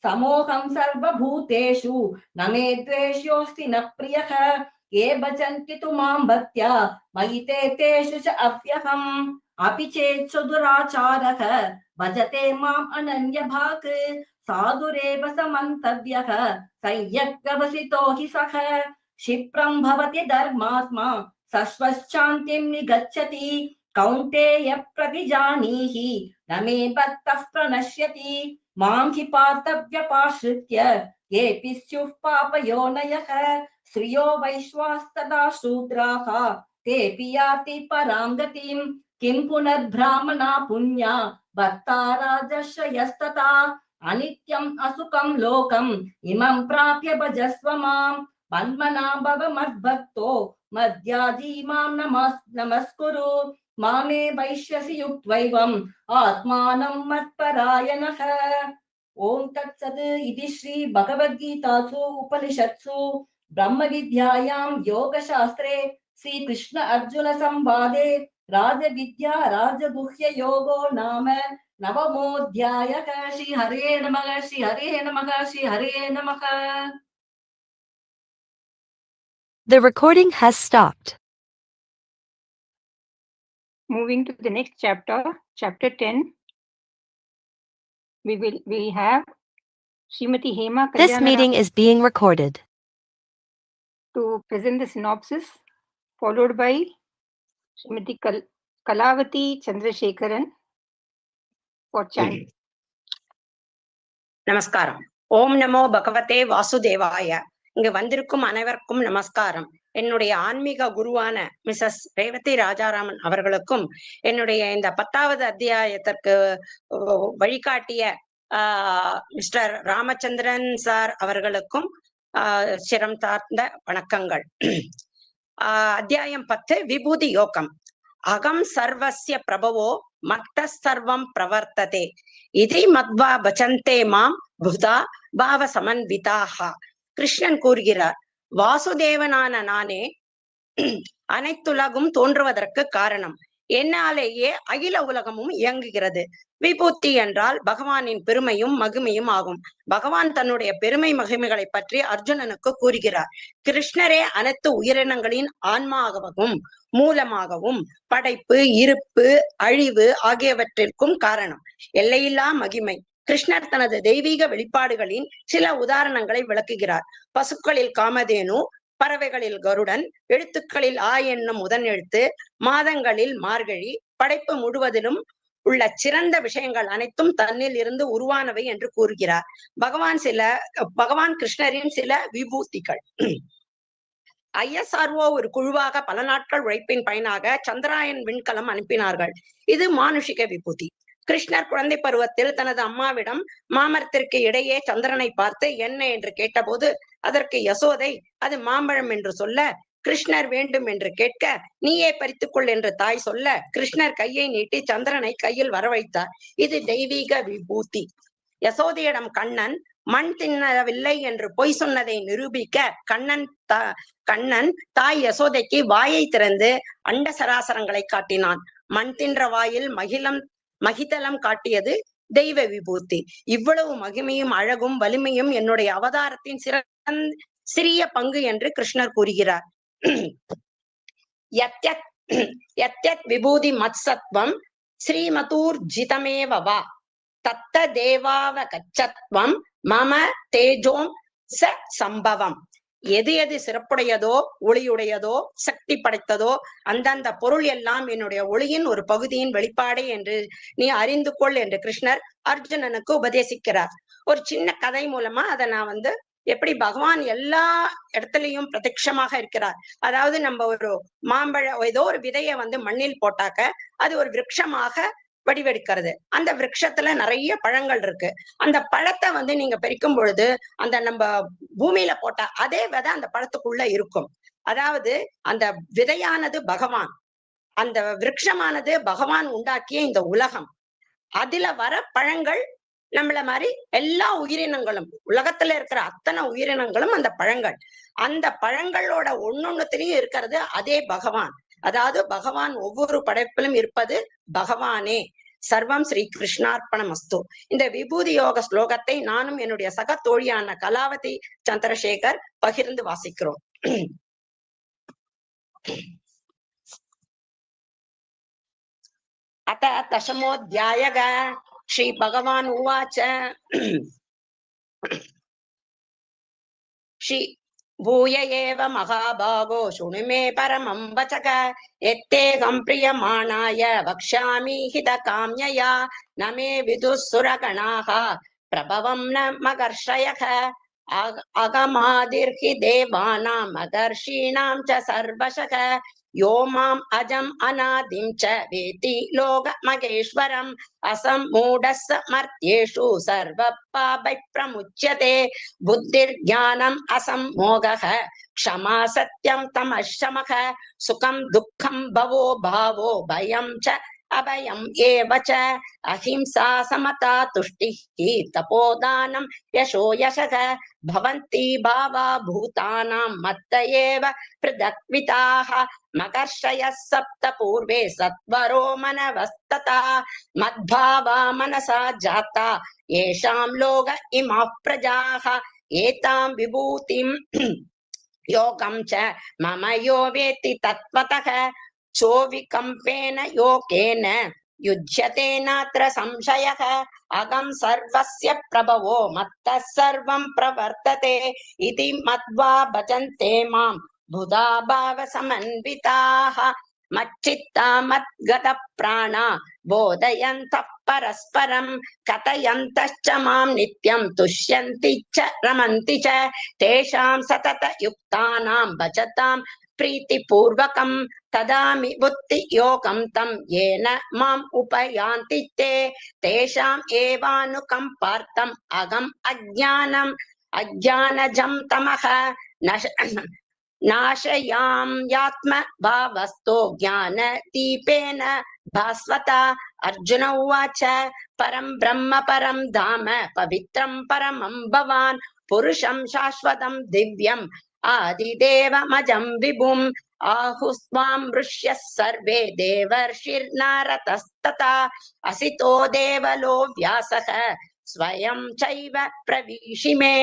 समोऽहं सर्वभूतेषु न मे द्वेष्योऽस्ति न प्रियः ये भजन्ति तु मां भक्त्या मयि तेषु च अव्यहम् अपि चेत् सुदुराचारः भजते माम् अनन्यभाक् साधुरेव समन्तव्यः संयज्ञवसितो हि सः क्षिप्रं भवति धर्मात्मा सश्वश्चान्तिं निगच्छति कौन्तेय प्रतिजानीहि न मे भक्तः प्रणश्यति मां हि पार्थव्यपाश्रित्य येऽपि स्युः पापयोनयः श्रियो वैश्वास्तदा शूद्राः तेऽपि याति परां गतिं किं पुनर्ब्राह्मणा पुण्या भक्ता राजर्षयस्तथा अनित्यम् असुखं लोकम् इमं प्राप्य भजस्व मां मन्मना भव मद्भक्तो मद्याजी मां नमस्कुरु मामे वैश्यसि युक्त्वैवम् आत्मानं मत्परायणः। ओम तत्सत् इति श्री भगवद्गीतासु उपनिषत्सु ब्रह्मविद्यायां योगशास्त्रे श्रीकृष्ण अर्जुन संवादे राजविद्या राजगुह्य योगो नाम नवमोऽध्यायः श्रीहरे नमः श्रीहरे नमः श्रीहरे नमः. The recording has stopped. Moving to the next chapter, chapter 10. We have Srimati Hema This meeting is being recorded. to present the synopsis, followed by Srimati Kalavati Chandrasekharan for chant. நமஸ்காரம். ஓம் நமோ பகவதே வாசுதேவாய. இங்கு வந்திருக்கும் அனைவருக்கும் நமஸ்காரம். என்னுடைய ஆன்மீக குருவான மிஸ்ஸஸ் ரேவதி ராஜாராமன் அவர்களுக்கும் என்னுடைய இந்த 10வது அத்தியாயத்திற்கு வழிகாட்டிய மிஸ்டர் ராமச்சந்திரன் சார் அவர்களுக்கும் சிரம் தார்ந்த வணக்கங்கள். அத்தியாயம் 10 விபூதி யோகம். அகம் சர்வஸ்ய பிரபவோ மட்ட சர்வம் பிரவர்த்ததே இதை மத்வா பச்சந்தே மாம் புதா பாவ சமன்விதாஹா. கிருஷ்ணன் கூறுகிறார், வாசுதேவனான நானே அனைத்துலகும் தோன்றுவதற்கு காரணம். என்னாலேயே அகில உலகமும் இயங்குகிறது. விபூதி என்றால் பகவானின் பெருமையும் மகிமையும் ஆகும். பகவான் தன்னுடைய பெருமை மகிமைகளை பற்றி அர்ஜுனனுக்கு கூறுகிறார். கிருஷ்ணரே அனைத்து உயிரினங்களின் ஆன்மாகவும் மூலமாகவும் படைப்பு, இருப்பு, அழிவு ஆகியவற்றிற்கும் காரணம். எல்லையில்லா மகிமை. கிருஷ்ணர் தனது தெய்வீக வெளிப்பாடுகளின் சில உதாரணங்களை விளக்குகிறார். பசுக்களில் காமதேனு, பறவைகளில் கருடன், எழுத்துக்களில் ஆ என்னும் முதன் எழுத்து, மாதங்களில் மார்கழி, படைப்பு முழுவதிலும் உள்ள சிறந்த விஷயங்கள் அனைத்தும் தன்னில் இருந்து உருவானவை என்று கூறுகிறார். பகவான் கிருஷ்ணரின் சில விபூதிகள். ISRO ஒரு குழுவாக பல நாட்கள் உழைப்பின் பயனாக சந்திராயன் விண்கலம் அனுப்பினார்கள். இது மானுஷிக விபூதி. கிருஷ்ணர் குழந்தை பருவத்தில் தனது அம்மாவிடம் மாமரத்திற்கு இடையே சந்திரனை பார்த்து என்ன என்று கேட்டபோது அதற்கு யசோதை அது மாம்பழம் என்று சொல்ல, கிருஷ்ணர் வேண்டும் என்று கேட்க நீயே பறித்துக்கொள் என்று தாய் சொல்ல, கிருஷ்ணர் கையை நீட்டி சந்திரனை கையில் வரவைத்தார். இது தெய்வீக விபூதி. யசோதையிடம் கண்ணன் மண் தின்னவில்லை என்று பொய் சொன்னதை நிரூபிக்க கண்ணன் தாய் யசோதைக்கு வாயை திறந்து அண்ட சராசரங்களை காட்டினான். மண் தின்ற வாயில் மகிதலம் காட்டியது தெய்வ விபூதி. இவ்வளவு மகிமையும் அழகும் வலிமையும் என்னுடைய அவதாரத்தின் சிறிய பங்கு என்று கிருஷ்ணர் கூறுகிறார். யத்யத் விபூதி மத்சத்வம் ஸ்ரீமதூர்ஜிதமேவ வா தத்த தேவாவகச்சத்வம் மம தேஜோம் ச சம்பவம். எது எது சிறப்புடையதோ, ஒளியுடையதோ, சக்தி படைத்ததோ அந்தந்த பொருள் எல்லாம் என்னுடைய ஒளியின் ஒரு பகுதியின் வெளிப்பாடே என்று நீ அறிந்து கொள் என்று கிருஷ்ணர் அர்ஜுனனுக்கு உபதேசிக்கிறார். ஒரு சின்ன கதை மூலமா அதை நான் எப்படி பகவான் எல்லா இடத்துலயும் பிரத்யட்சமாக இருக்கிறார். அதாவது நம்ம ஒரு ஏதோ ஒரு விதைய மண்ணில் போட்டாக்க அது ஒரு விருட்சமாக வடிவெடுக்கிறது. அந்த விருட்சத்துல நிறைய பழங்கள் இருக்கு. அந்த பழத்தை நீங்க பறிக்கும் பொழுது அந்த நம்ம பூமியில போட்ட அதே விதை அந்த பழத்துக்குள்ள இருக்கும். அதாவது அந்த விதையானது பகவான், அந்த விருட்சமானது பகவான் உண்டாக்கிய இந்த உலகம். அதுல வர பழங்கள் நம்மள மாதிரி எல்லா உயிரினங்களும், உலகத்துல இருக்கிற அத்தனை உயிரினங்களும் அந்த பழங்கள். அந்த பழங்களோட ஒன்னொன்னுத்திலையும் இருக்கிறது அதே பகவான். அதாவது பகவான் ஒவ்வொரு படைப்பிலும் இருப்பது பகவானே. சர்வம் ஸ்ரீ கிருஷ்ணார்ப்பணமஸ்து. இந்த விபூதி யோக ஸ்லோகத்தை நானும் என்னுடைய சக தோழியான கலாவதி சந்திரசேகர் பகிர்ந்து வாசிக்கிறோம். அத தசமோத்யாயக ஸ்ரீ பகவான் உவாச்ச ஸ்ரீ भूय एव महाभागो शृणु मे परमं वचः यत्तेऽहं प्रियमाणाय वक्ष्यामि हितकाम्यया न मे विदुः सुरगणाः प्रभवं न मगर्षयः अगमादिर्हि देवानां मगर्षीणां च सर्वशः यो माम् अजम् अनादिं च वेति लोकमहेश्वरम् असम्मूढः मर्त्येषु सर्वपापैः प्रमुच्यते बुद्धिर्ज्ञानम् असम्मोहः क्षमा सत्यं तमः शमः सुखं दुःखं भवो भावो भयं च अभयम् एव च अहिंसा समता तुष्टिः तपोदानं यशो यशः भवन्ति भावा भूतानां मत्त एव पृथक्विताः मकर्षयः सप्त पूर्वे सत्वरो मनवस्तथा मद्भावा मनसा जाता येषां लोक इमाः प्रजाः एतां विभूतिं योगं च मम यो वेत्ति तत्त्वतः चोविकम्पेन योगेन युज्यते नात्र संशयः अहं सर्वस्य प्रभवो मत्तः सर्वं प्रवर्तते इति मत्वा भजन्ते मां बुधा भावसमन्विताः मच्चित्ता मद्गतप्राणा बोधयन्तः परस्परं कथयन्तश्च मां नित्यं तुष्यन्ति च रमन्ति च तेषां सततयुक्तानां भजतां प्रीतिपूर्वकं तदामि बुद्धियोगं तं येन माम् उपयान्ति ते तेषाम् एवानुकम्पार्थम् अहम् अज्ञानजं तमः नाशयाम्यात्म भावस्तो ज्ञानदीपेन भास्वता अर्जुन उवाच परं ब्रह्म परं धाम पवित्रं परमं भवान् पुरुषं शाश्वतं दिव्यम् आदिदेवमजं विभुम् आहुस्त्वां ऋष्यः सर्वे देवर्षिर्नारदस्तथा असितो देवलो व्यासः स्वयं चैव प्रवीशिमे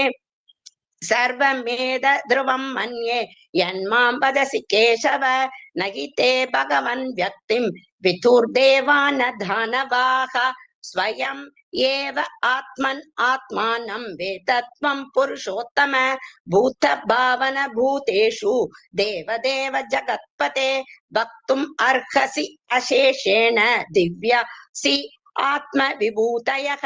सर्वमेद ध्रुवं मन्ये यन्मां वदसि केशव न हि ते भगवन् व्यक्तिं विदुर्देवान् दानवाः स्वयं एव आत्मन् आत्मानं वेदत्वं पुरुषोत्तम भूतभावन भूतेषु देवदेव जगत्पते वक्तुम् अर्हसि अशेषेण दिव्यसि आत्मविभूतयः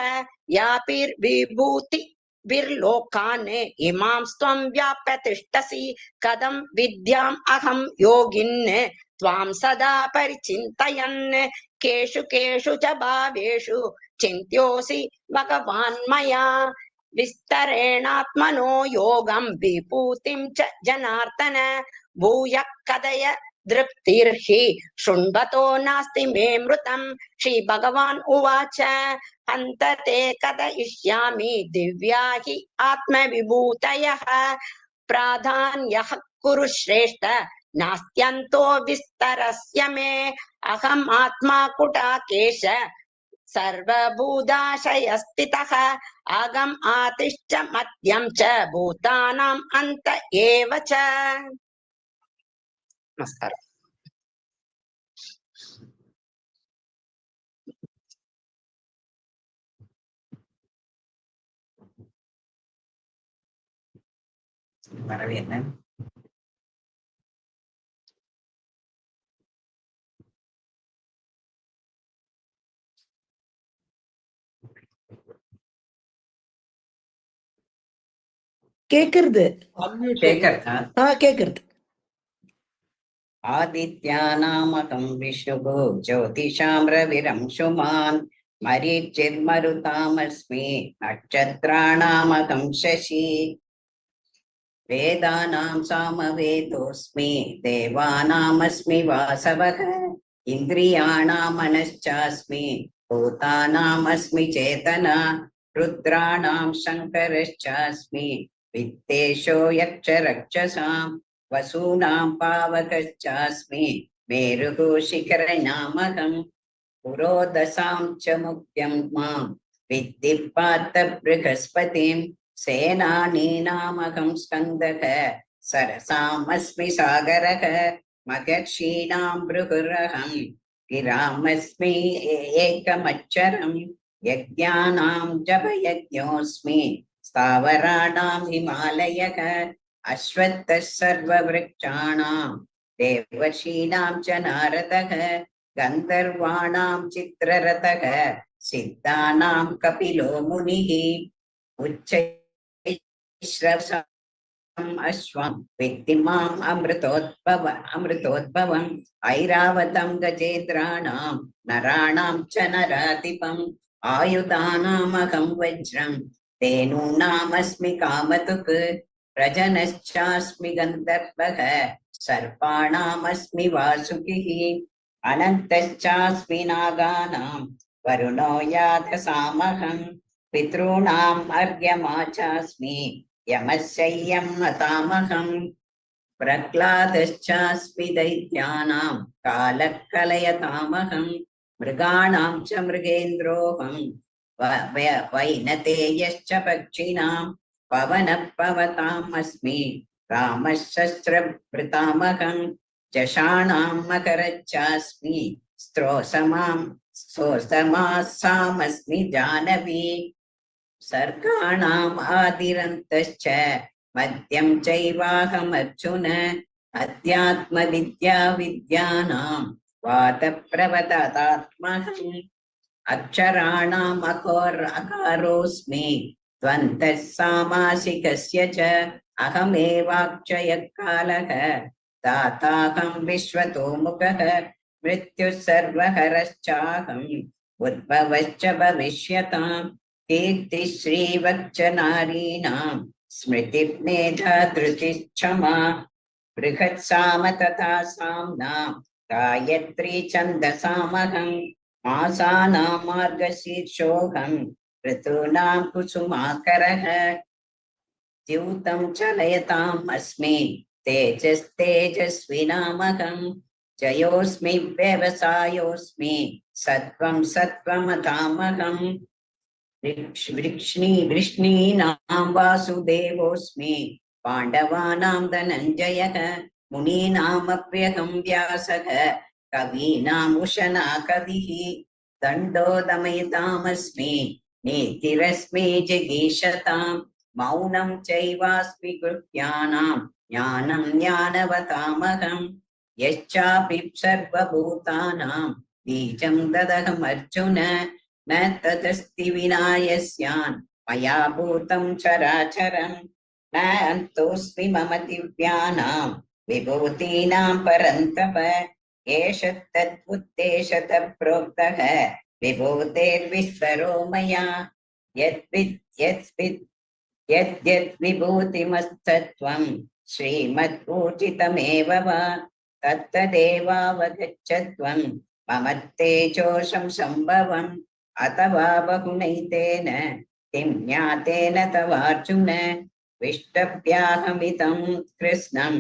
यापिर्विभूति विर्लोकान् इमां त्वं व्याप्य तिष्ठसि कथं विद्याम् अहं योगिन् त्वां सदा परिचिन्तयन् केषु केषु च भावेषु चिन्त्योऽसि भगवान् मया विस्तरेणात्मनो योगं विभूतिं च जनार्दन भूयः कथय दृप्तिर्हि शृण्वतो नास्ति मे मृतं श्रीभगवान् उवाच हन्तते कथयिष्यामि दिव्या हि आत्मविभूतयः प्राधान्यः कुरु श्रेष्ठ नास्त्यन्तो विस्तरस्य मे अहम् आत्मा कुटाकेश सर्वभूताशयस्थितः अहम् आतिश्च मध्यं च भूतानाम् अन्त एव च। नमस्कार। வரவேற்கிறேன். கேக்குறது கேக்குறது. ஆதித்யாநாமகம் விஷ்ணுகு ஜோதிஷாம் ரவிரம்சுமான் மரீச்சிர்மருதாமஸ்மி நட்சத்திராணாமகம் சசி வேதானாம் சாமவேதோஸ்மி தேவானாமஸ்மி வாசவக இந்திரியாணாம் மனச்சாஸ்மி பூதானாமஸ்மி சேதனா ருத்ராணாம் சங்கரச்சாஸ்மி வித்தேஷோ யக்ஷ ரக்ஷசாம் வசூனாம் பாவகச்சாஸ்மி மேருகு சிகரநாமகம் புரோதசாம் ச முக்யம் மாம் வித்தி பார்த்த ப்ருஹஸ்பதிம் சேனானீனாமகம் ஸ்கந்தக சரசாமஸ்மி சாகரக மகர்ஷீணாம் ப்ருகுரஹம் கிராமஸ்மி ஏகமச்சரம் யஜ்ஞானாம் ஜபயஜ்ஞோஸ்மி ஸ்தாவராணாம் ஹிமாலயக அஸ்வத்தः சர்வவ்ருக்ஷாணாம் தேவர்ஷீணாம் ச நாரதக கந்தர்வாணாம் சித்ரரதக சித்தானாம் கபிலோ முனிः உச்சைஸ்ரவசம் அஸ்வம் வித்திமாம் அமிர்தோத்பவம் ஐராவதம் கஜேந்திராணாம் நராணாம் ச நராதிபம் ஆயுதானாமகம் வஜ்ரம் தேனூனாமஸ்மி காமதுக் ரஜனச்சாஸ்மி கந்தர்வக சர்பாணாமஸ்மி வாசுகிः अनन्तश्चास्मि नागानां वरुणो यातसामहं पितॄणाम् अर्घ्यमाचास्मि यमस्ययं मतामहम् प्रह्लादश्चास्मि दैत्यानां कालः कलयतामहं मृगाणां च मृगेन्द्रोऽहं वैनतेयश्च पक्षिणां पवनः पवताम् अस्मि रामः शस्त्रभृतामहं जषाणां मकरश्चास्मि स्रोतमासामस्मि जानवी सर्गाणाम् आदिरन्तश्च मध्यं चैवाहमर्जुन अध्यात्मविद्या विद्यानां वादप्रवदतात्महम् अक्षराणाम् अकारोऽस्मि द्वन्द्वः सामासिकस्य च अहमेवाक्षयः कालः दाताहं विश्वतोमुखः मृत्युः सर्वहरश्चाहम् उद्भवश्च भविष्यताम् कीर्तिश्रीवच्च नारीणां स्मृतिर्मेधा धृतिश्चमा बृहत्साम तथा साम्नां गायत्री छन्दसामहं मासानां मार्गशीर्षोऽहं ऋतूनां कुसुमाकरः द्यूतं चलयताम् अस्मि तेजस्तेजस्विनामहं जयोऽस्मि व्यवसायोऽस्मि सत्त्वं सत्त्वमतामहम् वृष्णीनां वासुदेवोऽस्मि पाण्डवानां धनञ्जयः मुनीनामप्यहं व्यासः कवीनाम् उशना कविः दण्डो दमयतामस्मि नीतिरस्मि जिगीषतां मौनं चैवास्मि गृह्याणां ज्ञानं ज्ञानवतामहं यश्चापि सर्वभूतानां बीजं ददहमर्जुन न तदस्ति विना यस्यान् मया भूतं चराचरं न अन्तोऽस्मि मम दिव्यानां विभूतीनां परन्तप एष तद्उद्देशतः प्रोक्तः विभूतेर्विस्तरो मया यद्यद् विभूतिमस्तत्त्वं श्रीमद्पूजितमेव वा तत्तदेवावगच्छत्वं मम तेजोषं सम्भवम् अथवा बहुनैतेन किं ज्ञातेन तवार्जुन विष्टभ्याहमितं कृष्णम्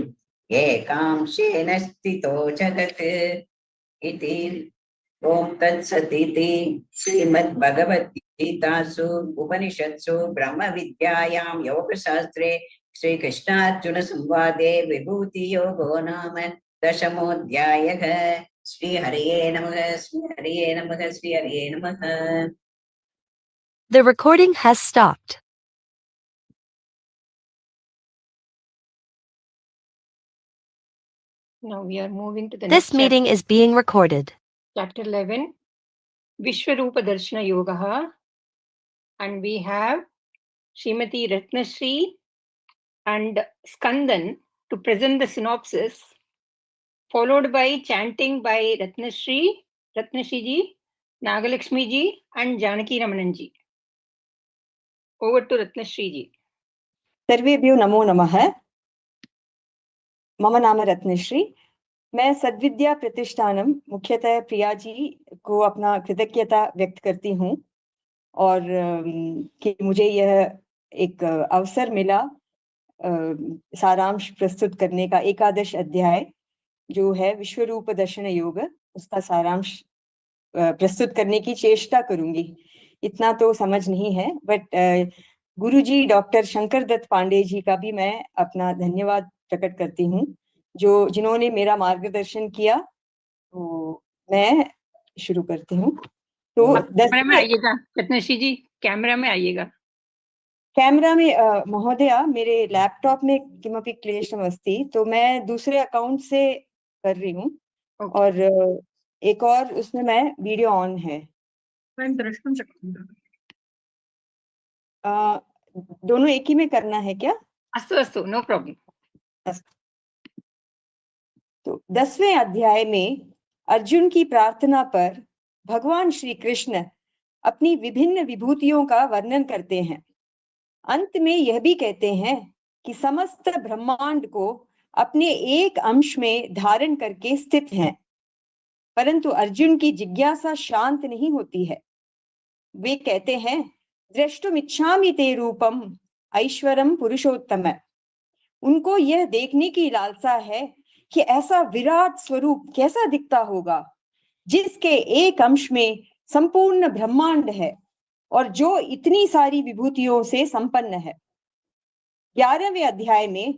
एकांशेन स्थितो जगत् इति ॐ तत्सदिति श्रीमद्भगवद्गीतासु उपनिषत्सु ब्रह्मविद्यायां योगशास्त्रे श्रीकृष्णार्जुनसंवादे विभूतियोगो नाम दशमोऽध्यायः। श्री हरिये नमः, श्री हरिये नमः, श्री हरिये नमः। The recording has stopped. Now we are moving to the This next meeting is being recorded. chapter 11, Vishwarupa Darshana Yogaha, and we have Srimati Ratnashri and Skandan to present the synopsis, followed by chanting by Ratnashri ji, Nagalakshmi ji, and Janaki Ramanan ji. Over to Ratnashri ji. सर्वेभ्यो नमो नमः। मम नाम रत्नश्री। मैं सद्विद्या प्रतिष्ठानम मुख्यतः प्रिया जी को अपना कृतज्ञता व्यक्त करती हूँ और कि मुझे यह एक अवसर मिला सारांश प्रस्तुत करने का। एकादश अध्याय जो है विश्वरूप दर्शन योग, उसका सारांश प्रस्तुत करने की चेष्टा करूंगी। इतना तो समझ नहीं है, बट गुरुजी डॉक्टर शंकर दत्त पांडे जी का भी मैं अपना धन्यवाद प्रकट करती हूँ, जिन्होंने मेरा मार्गदर्शन किया। तो मैं शुरू करती हूँ। तो कैमरा में आइएगा रत्नश्री जी, कैमरा में आइएगा। कैमरा में महोदया, मेरे लैपटॉप में किमपि क्लेशम् अस्ति, तो मैं दूसरे अकाउंट से कर रही हूँ। और एक और उसमें मैं वीडियो ऑन है। द्रष्टुं शक्नुमः। दोनों एक ही में करना है क्या? अस्तु अस्तु, नो प्रॉब्लम। तो 10वें अध्याय में अर्जुन की प्रार्थना पर भगवान श्री कृष्ण अपनी विभिन्न विभूतियों का वर्णन करते हैं। अंत में यह भी कहते हैं कि समस्त ब्रह्मांड को अपने एक अंश में धारण करके स्थित हैं। परंतु अर्जुन की जिज्ञासा शांत नहीं होती है। वे कहते हैं, द्रष्टुमिच्छामि ते रूपम ऐश्वरम पुरुषोत्तम। उनको यह देखने की लालसा है कि ऐसा विराट स्वरूप कैसा दिखता होगा जिसके एक अंश में संपूर्ण ब्रह्मांड है और जो इतनी सारी विभूतियों से संपन्न है। 11वें अध्याय में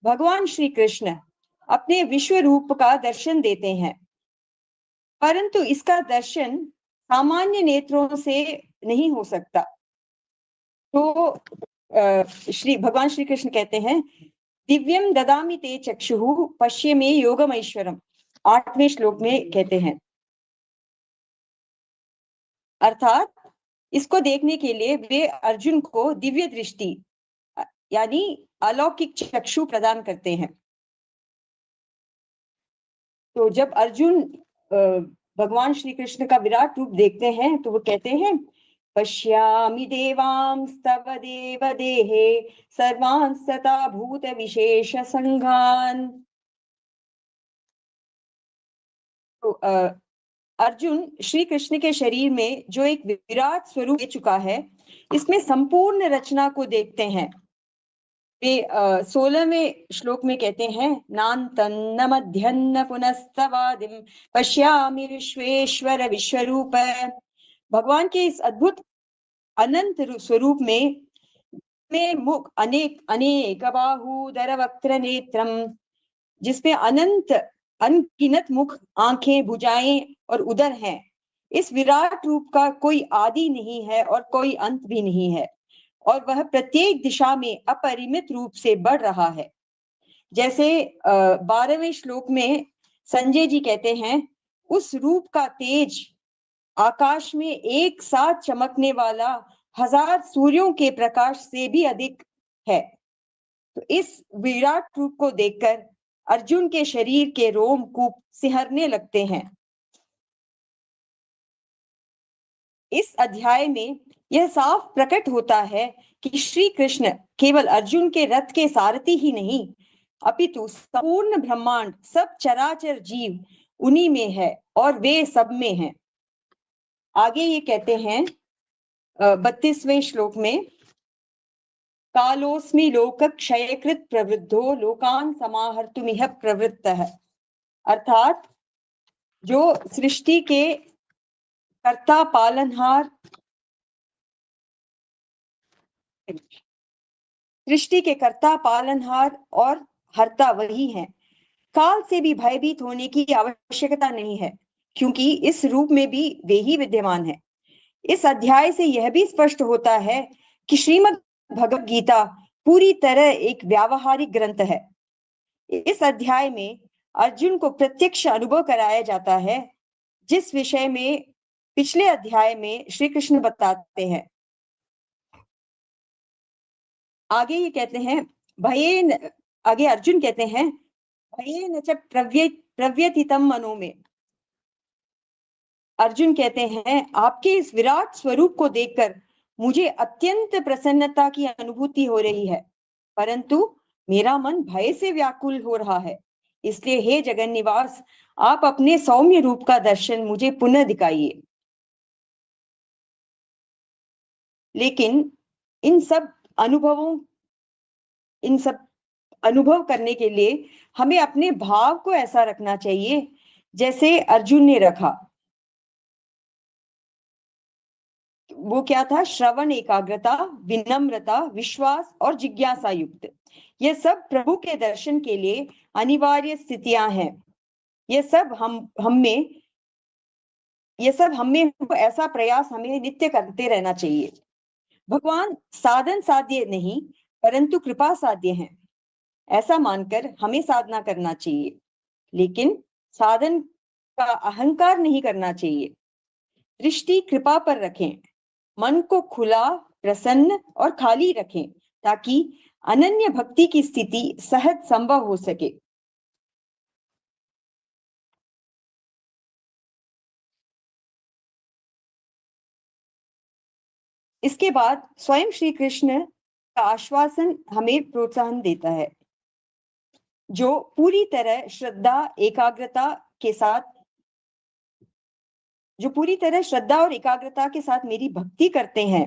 भगवान श्री कृष्ण अपने विश्व रूप का दर्शन देते हैं, परंतु इसका दर्शन सामान्य नेत्रों से नहीं हो सकता। तो भगवान श्री कृष्ण कहते हैं, दिव्यम ददामि ते चक्षुः पश्य मे योगम ऐश्वरम। 8वें श्लोक में कहते हैं, अर्थात इसको देखने के लिए वे अर्जुन को दिव्य दृष्टि यानी अलौकिक चक्षु प्रदान करते हैं। तो जब अर्जुन भगवान श्री कृष्ण का विराट रूप देखते हैं तो वो कहते हैं, पश्यामि देवांस्तव देव देहे सर्वान् सता भूत विशेष संघान। तो अर्जुन श्री कृष्ण के शरीर में जो एक विराट स्वरूप दे चुका है, इसमें संपूर्ण रचना को देखते हैं। वे 16वें श्लोक में कहते हैं, नान्तन्न मध्यन्न पुनस्तवादिम पश्यामि विश्वेश्वर विश्वरूप। भगवान के इस अद्भुत अनंत स्वरूप में मुख अनेक अनेक बाहुदर वक्त्र नेत्रम, जिसमें अनंत अनगिनत मुख, आंखें, भुजाएं और उदर हैं। इस विराट रूप का कोई आदि नहीं है और कोई अंत भी नहीं है, और वह प्रत्येक दिशा में अपरिमित रूप से बढ़ रहा है। जैसे 12वें श्लोक में संजय जी कहते हैं, उस रूप का तेज आकाश में एक साथ चमकने वाला 1000 सूर्यों के प्रकाश से भी अधिक है। तो इस विराट रूप को देखकर अर्जुन के शरीर के रोमकूप सिहरने लगते हैं। इस अध्याय में यह साफ प्रकट होता है कि श्री कृष्ण केवल अर्जुन के रथ के सारथी ही नहीं, अपितु संपूर्ण ब्रह्मांड, सब चराचर जीव उन्हीं में है और वे सब में हैं। आगे ये कहते हैं 32वें श्लोक में, कालोस्मि लोक क्षयकृत प्रवृद्धो लोकान समाहर्तुमिह प्रवृत्तः। अर्थात जो सृष्टि के कर्ता पालनहार, सृष्टि के कर्ता पालनहार और हर्ता वही हैं। काल से भी भयभीत होने की आवश्यकता नहीं है, क्योंकि इस रूप में भी वे ही विद्यमान है। इस अध्याय से यह भी स्पष्ट होता है कि श्रीमद् भगवद गीता पूरी तरह एक व्यावहारिक ग्रंथ है। इस अध्याय में अर्जुन को प्रत्यक्ष अनुभव कराया जाता है, जिस विषय में पिछले अध्याय में श्री कृष्ण बताते हैं। आगे ये कहते हैं, आगे अर्जुन कहते हैं, भयेन च प्रव्यथितं मनो में। अर्जुन कहते हैं, आपके इस विराट स्वरूप को देखकर मुझे अत्यंत प्रसन्नता की अनुभूति हो रही है, परंतु मेरा मन भय से व्याकुल हो रहा है। इसलिए हे जगन निवास, आप अपने सौम्य रूप का दर्शन मुझे पुनः दिखाइए। लेकिन इन सब अनुभव करने के लिए हमें अपने भाव को ऐसा रखना चाहिए जैसे अर्जुन ने रखा। वो क्या था? श्रवण एकाग्रता, विनम्रता, विश्वास और जिज्ञासा युक्त। ये सब प्रभु के दर्शन के लिए अनिवार्य स्थितियां हैं। ये सब हम में ऐसा प्रयास हमें नित्य करते रहना चाहिए। भगवान साधन साध्य नहीं परंतु कृपा साध्य हैं, ऐसा मानकर हमें साधना करना चाहिए, लेकिन साधन का अहंकार नहीं करना चाहिए। दृष्टि कृपा पर रखें, मन को खुला, प्रसन्न और खाली रखें, ताकि अनन्य भक्ति की स्थिति सहज संभव हो सके। इसके बाद स्वयं श्री कृष्ण का आश्वासन हमें प्रोत्साहन देता है, जो पूरी तरह श्रद्धा एकाग्रता के साथ जो पूरी तरह श्रद्धा और एकाग्रता के साथ मेरी भक्ति करते हैं,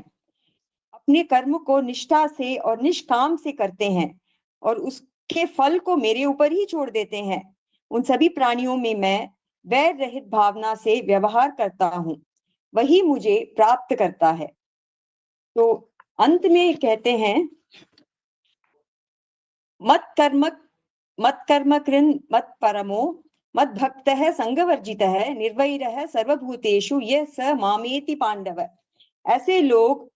अपने कर्म को निष्ठा से और निष्काम से करते हैं और उसके फल को मेरे ऊपर ही छोड़ देते हैं, उन सभी प्राणियों में मैं वैर रहित भावना से व्यवहार करता हूँ, वही मुझे प्राप्त करता है। तो अंत में कहते हैं, मत कर्म कृन् मत परमो मत भक्तः संगवर्जितः निर्वैरः सर्वभूतेषु यः स मामेति पांडव। ऐसे लोग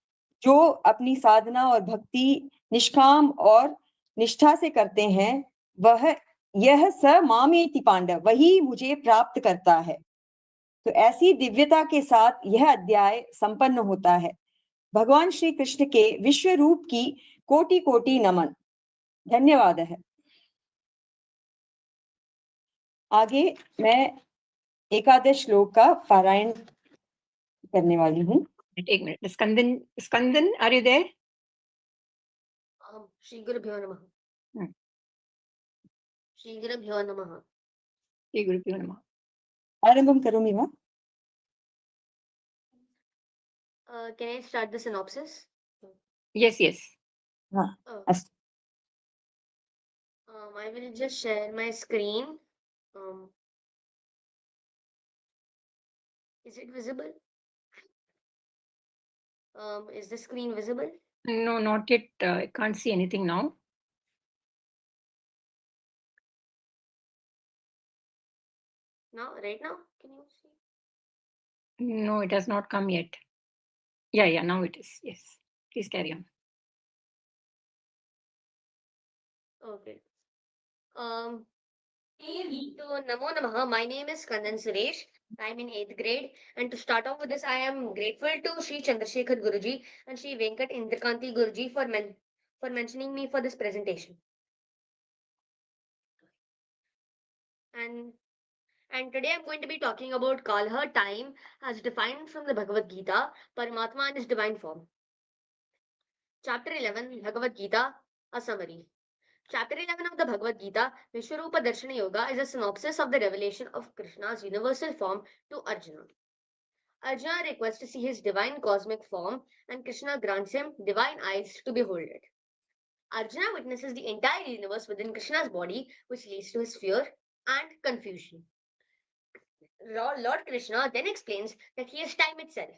जो अपनी साधना और भक्ति निष्काम और निष्ठा से करते हैं, वह यह स मामेति पांडव, वही मुझे प्राप्त करता है। तो ऐसी दिव्यता के साथ यह अध्याय संपन्न होता है। भगवान श्री कृष्ण के विश्व रूप की कोटि कोटि नमन। धन्यवाद है। आगे मैं एकादश श्लोक का पारायण करने वाली हूँ। एक minute, Skandan, are you there? श्री गुरुभ्यो नमः। श्री गुरुभ्यो नमः। श्री गुरुभ्यो नमः। आरंभं करोमि वा? Can I start the synopsis? Yes, yes. अस्तु। I will just share my screen. Is it visible? Is the screen visible? No, not yet. I can't see anything now. Now, right now, can you see? No, it has not come yet. Yeah, now it is. Yes, please carry on. Okay. So Namo Namaha. My name is Kandan Suresh. I'm in 8th grade. And to start off with this, I am grateful to Sri Chandrasekhar Guruji and Sri Venkat Indrakanti Guruji for mentioning me for this presentation. And today I'm going to be talking about Kala, time, as defined from the Bhagavad Gita, Paramatma and his divine form. Chapter 11, Bhagavad Gita, a summary. Chapter 11 of the Bhagavad Gita, Vishwarupa Darshana Yoga, is a synopsis of the revelation of Krishna's universal form to Arjuna. Arjuna requests to see his divine cosmic form, and Krishna grants him divine eyes to behold it. Arjuna witnesses the entire universe within Krishna's body, which leads to his fear and confusion. Lord Krishna then explains that he is time itself,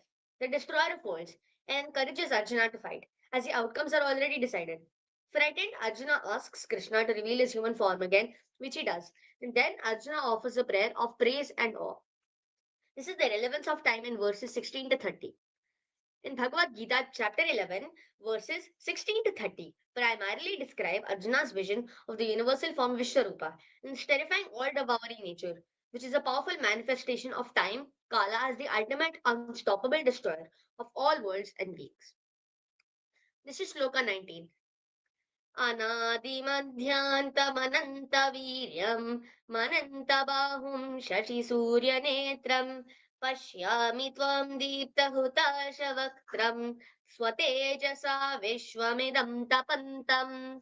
the destroyer of worlds, and encourages Arjuna to fight, as the outcomes are already decided. Frightened, Arjuna asks Krishna to reveal his human form again, which he does. And then Arjuna offers a prayer of praise and awe. This is the relevance of time in verses 16 to 30. In Bhagavad Gita, chapter 11, verses 16 to 30, primarily describe Arjuna's vision of the universal form Vishwarupa and its terrifying all-devouring nature, which is a powerful manifestation of time, Kala, as the ultimate unstoppable destroyer of all worlds and beings. This is Shloka 19. Anadimadhyantamanantaviryam manantabahum shashisuryanetram pashyami tvam deeptahutashavakram swatejasa vishwamidam tapantam.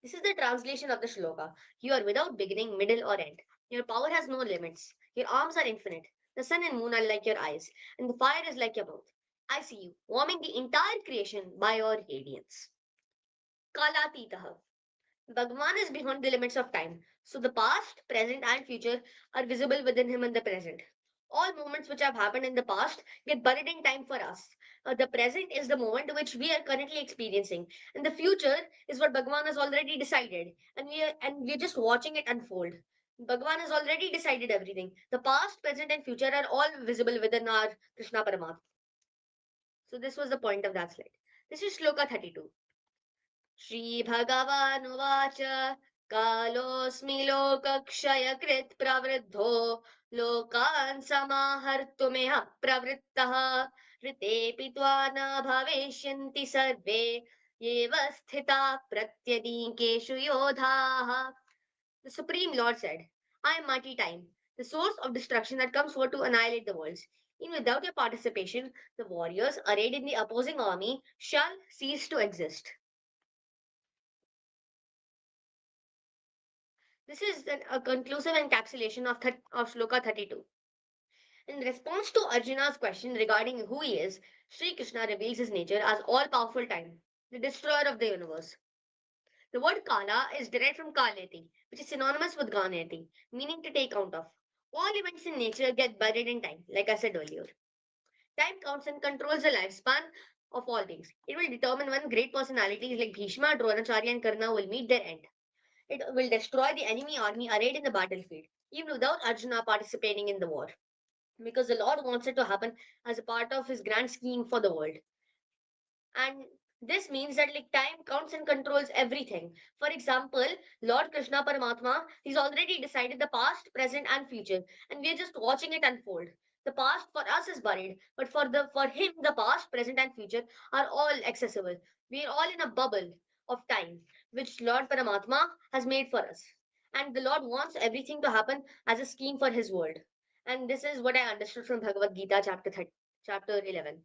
This is the translation of the shloka. You are without beginning, middle, or end. Your power has no limits. Your arms are infinite. The sun and moon are like your eyes, and the fire is like your mouth. I see you, warming the entire creation by your radiance. Kalatitaha. Bhagavan is beyond the limits of time. So the past, present, and future are visible within him in the present. All moments which have happened in the past get buried in time for us. The present is the moment which we are currently experiencing, and the future is what Bhagavan has already decided, and we're just watching it unfold. Bhagavan has already decided everything. The past, present, and future are all visible within our Krishna Paramatma. So this was the point of that slide. This is Shloka 32. Shri Bhagavanuvāca Kalosmi lokakshayakrit pravriddho lokan samahartumeha pravrittaha ritepi tvana bhaveshyanti sarve yeva sthita pratyadikeshu yodhaha. The Supreme Lord said, I am mighty time, the source of destruction that comes forth to annihilate the worlds. Even without your participation, the warriors arrayed in the opposing army shall cease to exist. This is a conclusive encapsulation of Shloka 32. In response to Arjuna's question regarding who he is, Sri Krishna reveals his nature as all-powerful time, the destroyer of the universe. The word Kala is derived from Kaleti, which is synonymous with Ganeti, meaning to take count of. All events in nature get buried in time, like I said earlier. Time counts and controls the lifespan of all things. It will determine when great personalities like Bhishma, Dronacharya, and Karna will meet their end. It will destroy the enemy army arrayed in the battlefield, even without Arjuna participating in the war, because the Lord wants it to happen as a part of his grand scheme for the world. And this means that like time counts and controls everything. For example, Lord Krishna Paramatma, he's already decided the past, present, and future, and we are just watching it unfold. The past for us is buried, but for him, the past, present, and future are all accessible. We are all in a bubble of time, which Lord Paramatma has made for us. And the Lord wants everything to happen as a scheme for his world. And this is what I understood from Bhagavad Gita chapter 11.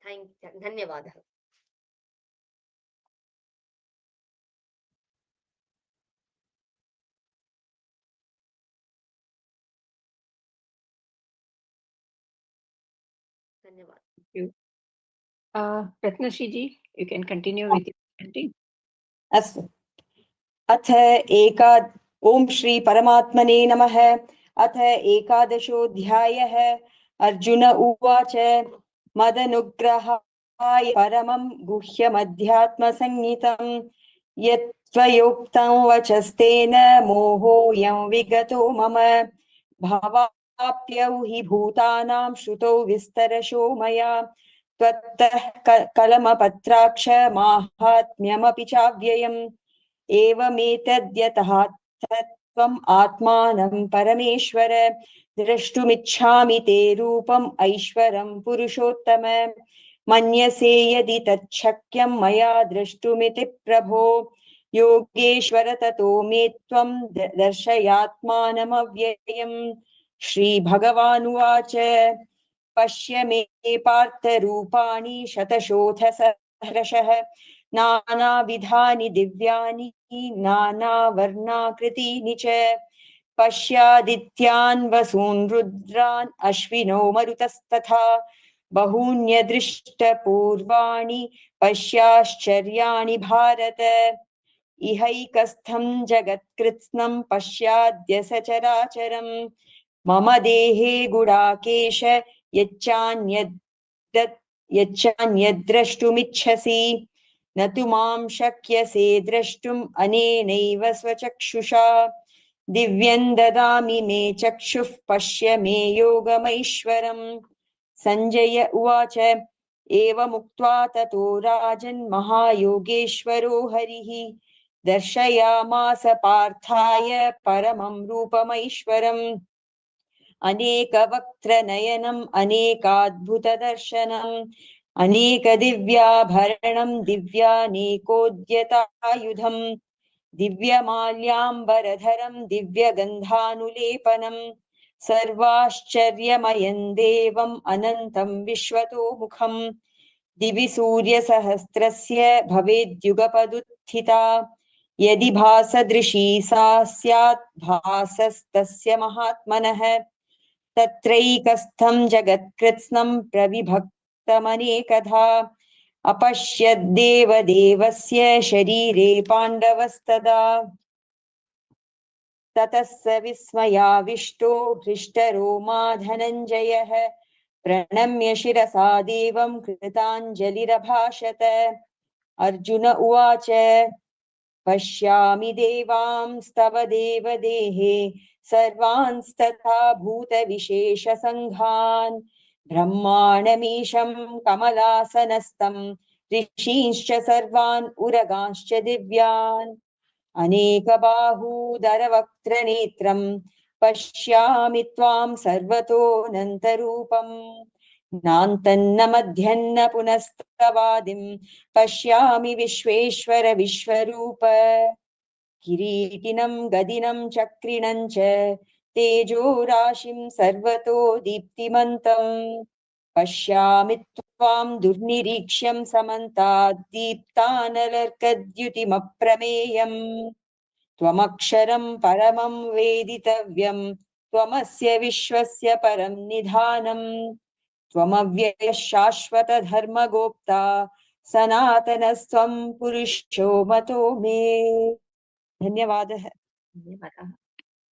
Dhanyavad. Dhanyavad. Thank you. Ratnashri ji, you can continue with your chanting. अस्तु अथ ॐ श्री परमात्मने नमः। अथ एकादशोऽध्यायः। अर्जुन उवाच मदनुग्रहाय परमं गुह्यमध्यात्मसंज्ञितं यत्त्वयोक्तं वचस्तेन मोहोऽयं विगतो मम भवाप्यौ हि भूतानां श्रुतौ विस्तरशो मया त्वत्तः कलमपत्राक्ष माहात्म्यमपि चाव्ययम् एवमेतद्यतः त्वम् आत्मानं परमेश्वर द्रष्टुमिच्छामि ते रूपम् ऐश्वरं पुरुषोत्तम मन्यसे यदि तच्छक्यं मया द्रष्टुमिति प्रभो योगेश्वर ततो मे त्वं दर्शयात्मानमव्ययम्। श्रीभगवानुवाच पश्य मे पार्थरूपाणि शतशोऽथ सहस्रशः नानाविधानि दिव्यानि नानावर्णाकृतीनि च पश्यादित्यान् वसून् रुद्रान् अश्विनौ मरुतस्तथा बहून्यदृष्टपूर्वाणि पश्याश्चर्याणि भारत इहैकस्थं जगत्कृत्स्नं पश्याद्य सचराचरम् मम देहे गुडाकेश यच्चान्यद्द्रष्टुमिच्छसि न तु मां शक्यसे द्रष्टुम् अनेनैव स्वचक्षुषा दिव्यं ददामि मे चक्षुः पश्य मे योगमैश्वरम्। सञ्जय उवाच एवमुक्त्वा ततो राजन् महायोगेश्वरो हरिः दर्शयामास पार्थाय परमं रूपमैश्वरम् अनेकवक्त्रनयनम् अनेकाद्भुतदर्शनम् अनेकदिव्याभरणं दिव्यानेकोद्यतायुधम् दिव्यमाल्याम्बरधरं दिव्यगन्धानुलेपनं सर्वाश्चर्यमयं देवम् अनन्तं विश्वतोमुखम् दिवि सूर्यसहस्रस्य भवेद्युगपदुत्थिता यदि भासदृशी सा स्यात् भासस्तस्य महात्मनः तत्रैकस्थं जगत्कृत्स्नं प्रविभक्तमनेकधा अपश्यद्देवदेवस्य शरीरे पाण्डवस्तदा ततः स विस्मयाविष्टो हृष्टरोमा धनञ्जयः प्रणम्य शिरसा देवं कृताञ्जलिरभाषत। अर्जुन उवाच पश्यामि देवांस्तव देवदेहे सर्वांस्तथा भूतविशेषसङ्घान् ब्रह्माणमीशं कमलासनस्थं ऋषींश्च सर्वान् उरगांश्च दिव्यान् अनेकबाहूदरवक्त्रनेत्रं पश्यामि त्वां सर्वतोऽनन्तरूपम् नान्तन्न मध्यन्न पुनस्तवादिं पश्यामि विश्वेश्वर विश्वरूप किरीटिनं गदिनं चक्रिणं च तेजो राशिं सर्वतो दीप्तिमन्तं पश्यामि त्वां दुर्निरीक्ष्यं समन्तात् दीप्तानलर्कद्युतिमप्रमेयम् त्वमक्षरं परमं वेदितव्यं त्वमस्य विश्वस्य परं निधानम् त्वमव्ययः शाश्वत धर्मगोप्ता सनातनस्त्वं पुरुषो मतो मे। धन्यवादः।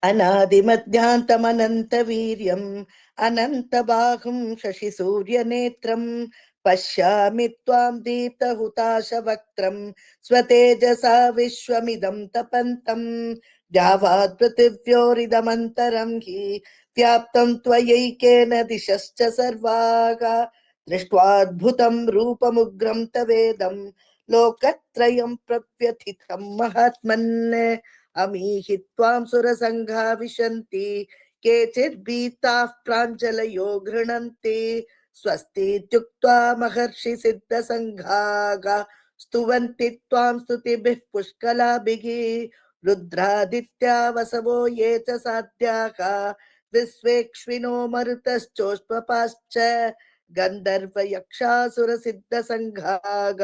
अनादिमध्यान्तमनन्तवीर्यम् अनन्तबाहुं शशिसूर्यनेत्रम् पश्यामि त्वां दीप्तहुताशवक्त्रम् स्वतेजसा विश्वमिदं तपन्तम् द्यावात् पृथिव्योरिदमन्तरं हि व्याप्तं त्वयैकेन दिशश्च सर्वाः दृष्ट्वाद्भुतं रूपमुग्रं तवेदं लोकत्रयं प्रव्यथितं महात्मन् अमीहि त्वां सुरसङ्घा विशन्ति केचिद्भीताः प्राञ्जलयो गृह्णन्ति स्वस्तीत्युक्त्वा महर्षि सिद्धसङ्घाः स्तुवन्ति त्वां स्तुतिभिः पुष्कलाभिः रुद्रादित्या वसवो ये च साध्याः विश्वेक्ष्विनो मरुतश्चोष्मपाश्च गन्धर्वयक्षासुरसिद्धसङ्घाः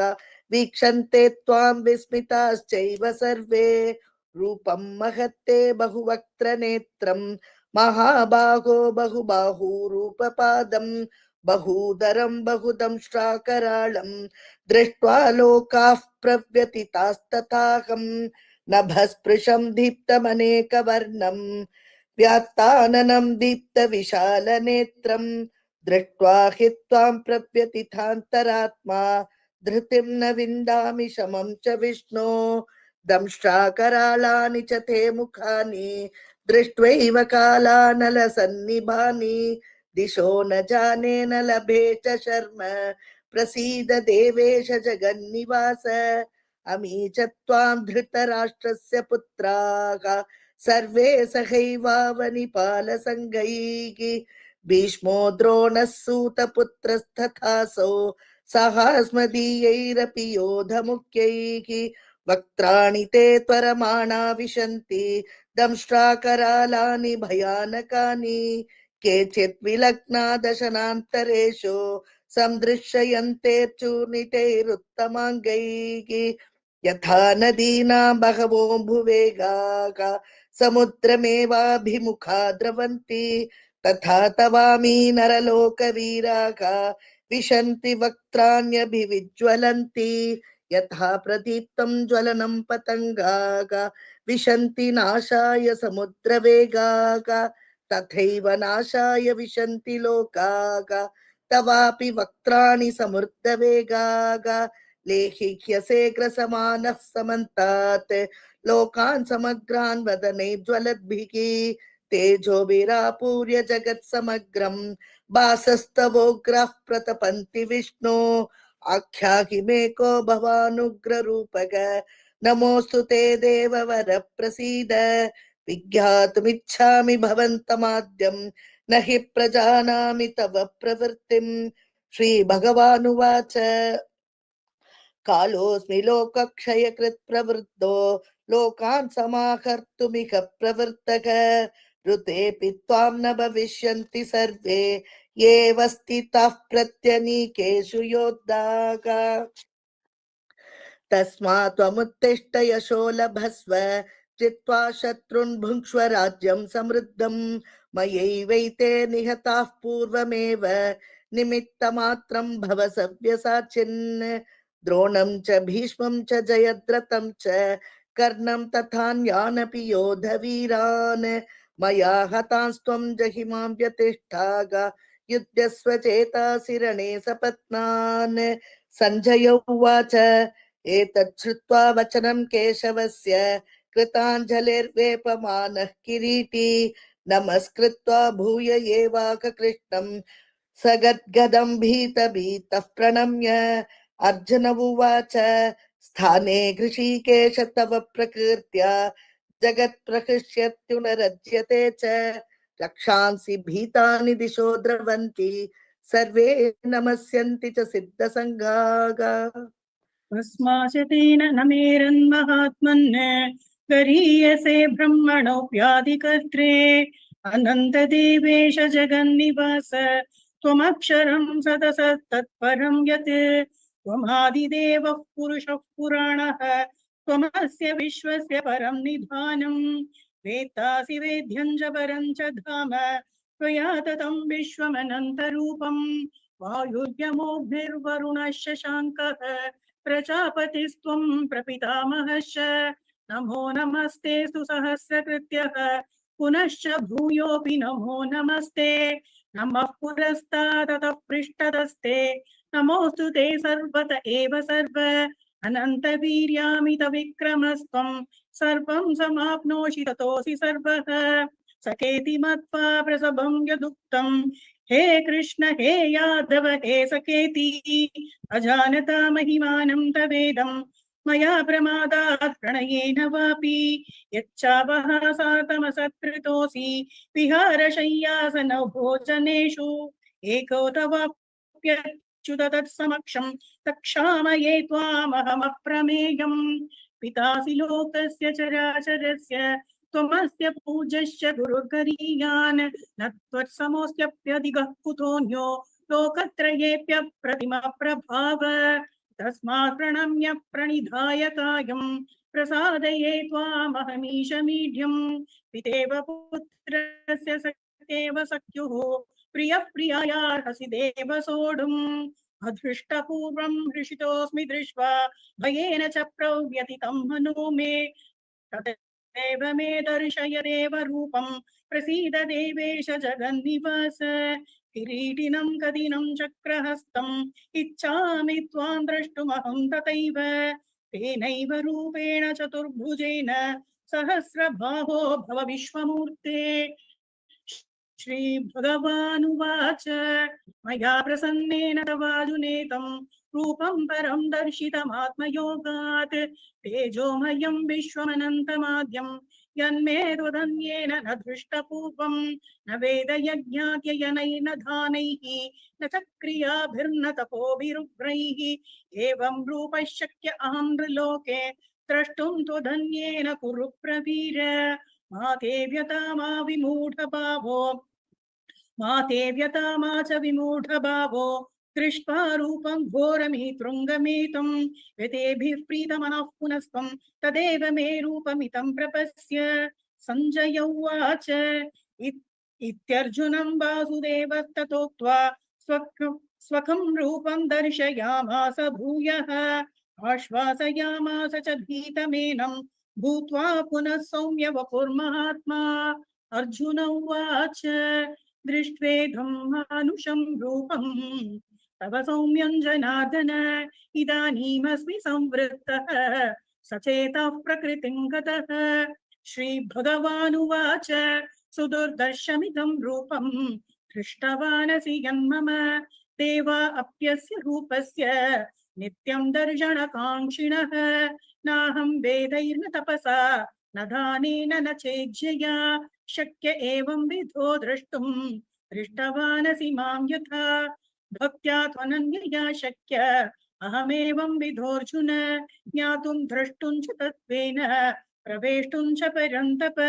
वीक्षन्ते त्वां विस्मिताश्चैव सर्वे रूपं महत्ते बहुवक्त्र नेत्रं महाबाहो बहुबाहूरूपपादं बहूदरं बहुदंष्ट्राकराळं दृष्ट्वा लोकाः प्रव्यथितास्तथाहं नभस्पृशं दीप्तमनेकवर्णं व्यात्ताननं दीप्तविशालनेत्रं दृष्ट्वा हि त्वां प्रव्यथितान्तरात्मा धृतिं न विन्दामि शमं च विष्णो दंष्ट्राकरालानि च ते मुखानि दृष्ट्वैव कालानलसन्निभानि दिशो न जाने न लभे च शर्म प्रसीद देवेश जगन्निवास अमी च त्वां धृतराष्ट्रस्य पुत्राः सर्वे सहैवावनिपालसङ्घैः भीष्मो द्रोणः सूतपुत्रस्तथासौ साहास्मदीयैरपि योधमुख्यैः वक्त्राणि ते त्वरमाणा विशन्ति दंष्ट्राकरालानि भयानकानि केचित् विलग्ना दशनान्तरेषु सन्दृश्यन्ते चूर्णितैरुत्तमाङ्गैः यथा नदीनां बहवोऽम्बुवेगाः समुद्रमेवाभिमुखा द्रवन्ति तथा तवामी नरलोकवीराः विशन्ति वक्त्राण्यभिविज्वलन्ति यथा प्रदीप्तं ज्वलनं पतङ्गाः विशन्ति नाशाय समुद्रवेगाः तथैव नाशाय विशन्ति लोकाः तवापि वक्त्राणि समृद्धवेगाः लेखिह्यसे ग्रसमानः समन्तात् लोकान् समग्रान् वदने ज्वलद्भिः तेजोभिरापूर्य जगत्समग्रं भासस्तवोग्रः प्रतपन्ति विष्णो आख्याहि मे को भवानुग्ररूपग नमोऽस्तु ते देववर प्रसीद विज्ञातुमिच्छामि भवन्तमाद्यं न हि प्रजानामि तव प्रवृत्तिं श्रीभगवानुवाच कालोऽस्मि लोकक्षयकृत् प्रवृद्धो लोकान् समाहर्तुमिह प्रवृत्तः ऋतेऽपि त्वां न भविष्यन्ति सर्वे येव स्थिताः प्रत्यनीकेषु योद्धाः तस्मात् त्वमुत्तिष्ठ यशो लभस्व जित्वा शत्रुन् भुङ्क्ष्व राज्यं समृद्धं मयैवैते निहताः पूर्वमेव निमित्तमात्रं भव सव्यसाचिन् द्रोणं च भीष्मं च जयद्रथं च कर्णं तथान्यानपि योधवीरान् मया हतांस्त्वं जहिमां व्यतिष्ठाग युध्यस्व चेतासि रणे सपत्नान् सञ्जय उवाच एतत् श्रुत्वा वचनं केशवस्य कृताञ्जलिर्वेपमानः किरीटी नमस्कृत्वा भूय एवाककृष्णं सगद्गदं भीतभीतः प्रणम्य अर्जुन उवाच स्थाने हृषीकेश तव प्रकृत्या जगत्प्रहृष्यत्युनरज्यते च रक्षांसि भीतानि दिशो द्रवन्ति सर्वे नमस्यन्ति च सिद्धसङ्घाः तस्माचतेन न मेरन्महात्मन् गरीयसे ब्रह्मणोऽप्यादिकर्त्रे अनन्तदेवेश जगन्निवास त्वमक्षरं सदसत्तत्परं यत् त्वमादिदेवः पुरुषः पुराणः त्वमस्य विश्वस्य परं निधानम् वेत्तासि वेद्यं च परं च धाम त्वया ततं विश्वमनन्तरूपं वायुर्यमोऽग्निर्वरुणः शशाङ्कः प्रजापतिस्त्वं प्रपितामहश्च नमो नमस्ते सुसहस्रकृत्यः पुनश्च भूयोऽपि नमो नमस्ते नमः पुरस्तादतः पृष्ठतस्ते नमोऽस्तु ते सर्वत एव सर्व अनन्तवीर्यामितविक्रमस्त्वं सर्वं समाप्नोषि ततोऽसि सर्वः सखेति मत्वा प्रसभं यदुक्तं हे कृष्ण हे यादव हे सखेति अजानता महिमानं तवेदं मया प्रमादात् प्रणयेन वापि यच्चावः सातमसत्कृतोऽसि विहारशय्यासनौ भोजनेषु एको तवाप्यच्युत तत्समक्षं तक्षामये त्वामहमप्रमेयम् पितासि लोकस्य चराचरस्य त्वमस्य पूज्यश्च गुरुर्गरीयान् न त्वत्समोऽस्त्यप्यधिकः कुतोऽन्यो लोकत्रयेऽप्यप्रतिमप्रभाव तस्मात् प्रणम्य प्रणिधाय कायं प्रसादये त्वामहमीशमीढ्यम् पितेव पुत्रस्य सखेव सख्युः प्रियः प्रियायार्हसि देव सोढुम् अदृष्टपूर्वं हृषितोऽस्मि दृष्ट्वा भयेन च प्रव्यथितं मनो मे तदेव मे दर्शय देव रूपं प्रसीद देवेश जगन्निवास किरीटिनं कदिनं चक्रहस्तम् इच्छामि त्वां द्रष्टुमहं तथैव तेनैव रूपेण चतुर्भुजेन सहस्रबाहो भव विश्वमूर्ते श्रीभगवानुवाच मया प्रसन्नेन तवाजुनेतं रूपं परं दर्शितमात्मयोगात् तेजोमयं विश्वमनन्तमाद्यं यन्मे त्वदन्येन न दृष्टपूर्वं न वेदयज्ञात्ययनैर्न दानैः न च क्रियाभिर्न तपोभिरुग्रैः एवं रूपः शक्य अहं नृलोके द्रष्टुं त्वदन्येन कुरु प्रवीर मा ते व्यथा मा विमूढभावो मा ते व्यथा मा च विमूढभावो दृष्ट्वा रूपं घोरमितृङ्गमेतं यतेभिः प्रीतमनः पुनस्त्वं तदेव मे रूपमितं प्रपश्य सञ्जय उवाच इत्यर्जुनं वासुदेवस्ततोक्त्वा स्वकं रूपं दर्शयामास भूयः आश्वासयामास च भीतमेनं भूत्वा पुनः सौम्य वपुर्महात्मा अर्जुन उवाच दृष्ट्वेदं मानुषं रूपं तव सौम्यं जनार्दन इदानीमस्मि संवृत्तः सचेतः प्रकृतिं गतः श्रीभगवानुवाच सुदुर्दर्शमिदं रूपं दृष्टवानसि यन्मम देवा अप्यस्य रूपस्य नित्यं दर्शनकाङ्क्षिणः नाहं वेदैर्न तपसा न दानेन न चेज्यया शक्य एवं विधो द्रष्टुं दृष्टवानसि मां यथा भक्त्या त्वनन्यया शक्य अहमेवं विधोऽर्जुन ज्ञातुं द्रष्टुं च तत्त्वेन प्रवेष्टुं च परन्तप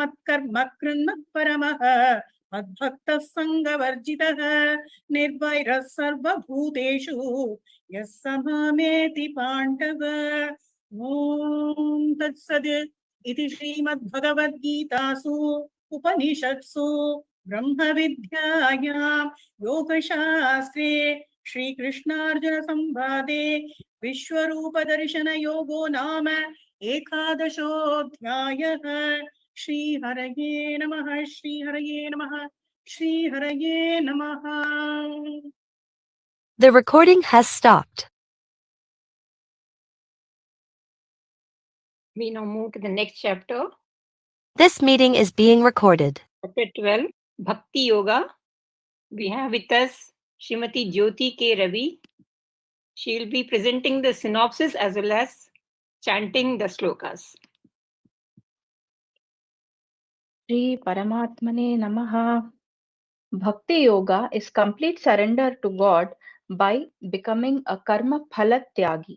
मत्कर्म कृन्मत्परमः मद्भक्तः सङ्गवर्जितः निर्वैरः सर्वभूतेषु यः स मामेति पाण्डव ॐ तत्सद् इति श्रीमद्भगवद्गीतासु उपनिषत्सु ब्रह्मविद्यायां योगशास्त्रे श्रीकृष्णार्जुनसंवादे विश्वरूपदर्शनयोगो नाम 11ोऽध्यायः श्रीहरये नमः श्रीहरये नमः श्रीहरये नमः. The recording has stopped. We now move to the next chapter. This meeting is being recorded. Chapter 12, Bhakti Yoga. We have with us Srimati Jyoti K. Ravi. She will be presenting the synopsis as well as chanting the slokas. Shri Paramatmane Namaha. Bhakti Yoga is complete surrender to God by becoming a karma phala tyagi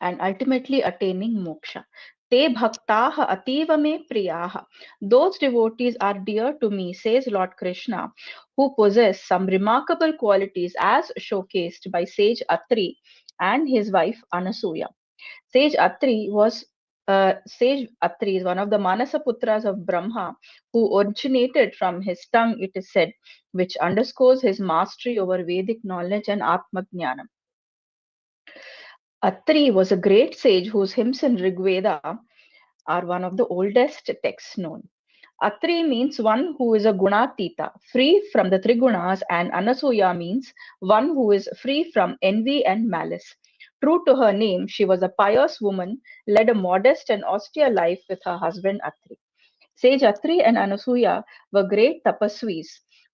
and ultimately attaining moksha. Te bhaktaha ativa me priyaha. Those devotees are dear to me, says Lord Krishna, who possess some remarkable qualities as showcased by sage Atri and his wife Anasuya. Sage Atri was Sage Atri is one of the Manasa Putras of Brahma, who originated from his tongue, it is said, which underscores his mastery over Vedic knowledge and Atma Jnanam. Atri was a great sage whose hymns in Rig Veda are one of the oldest texts known. Atri means one who is a gunatita, free from the trigunas, and Anasuya means one who is free from envy and malice. True to her name, she was a pious woman, led a modest and austere life with her husband Atri. Sage Atri and Anasuya were great tapasvis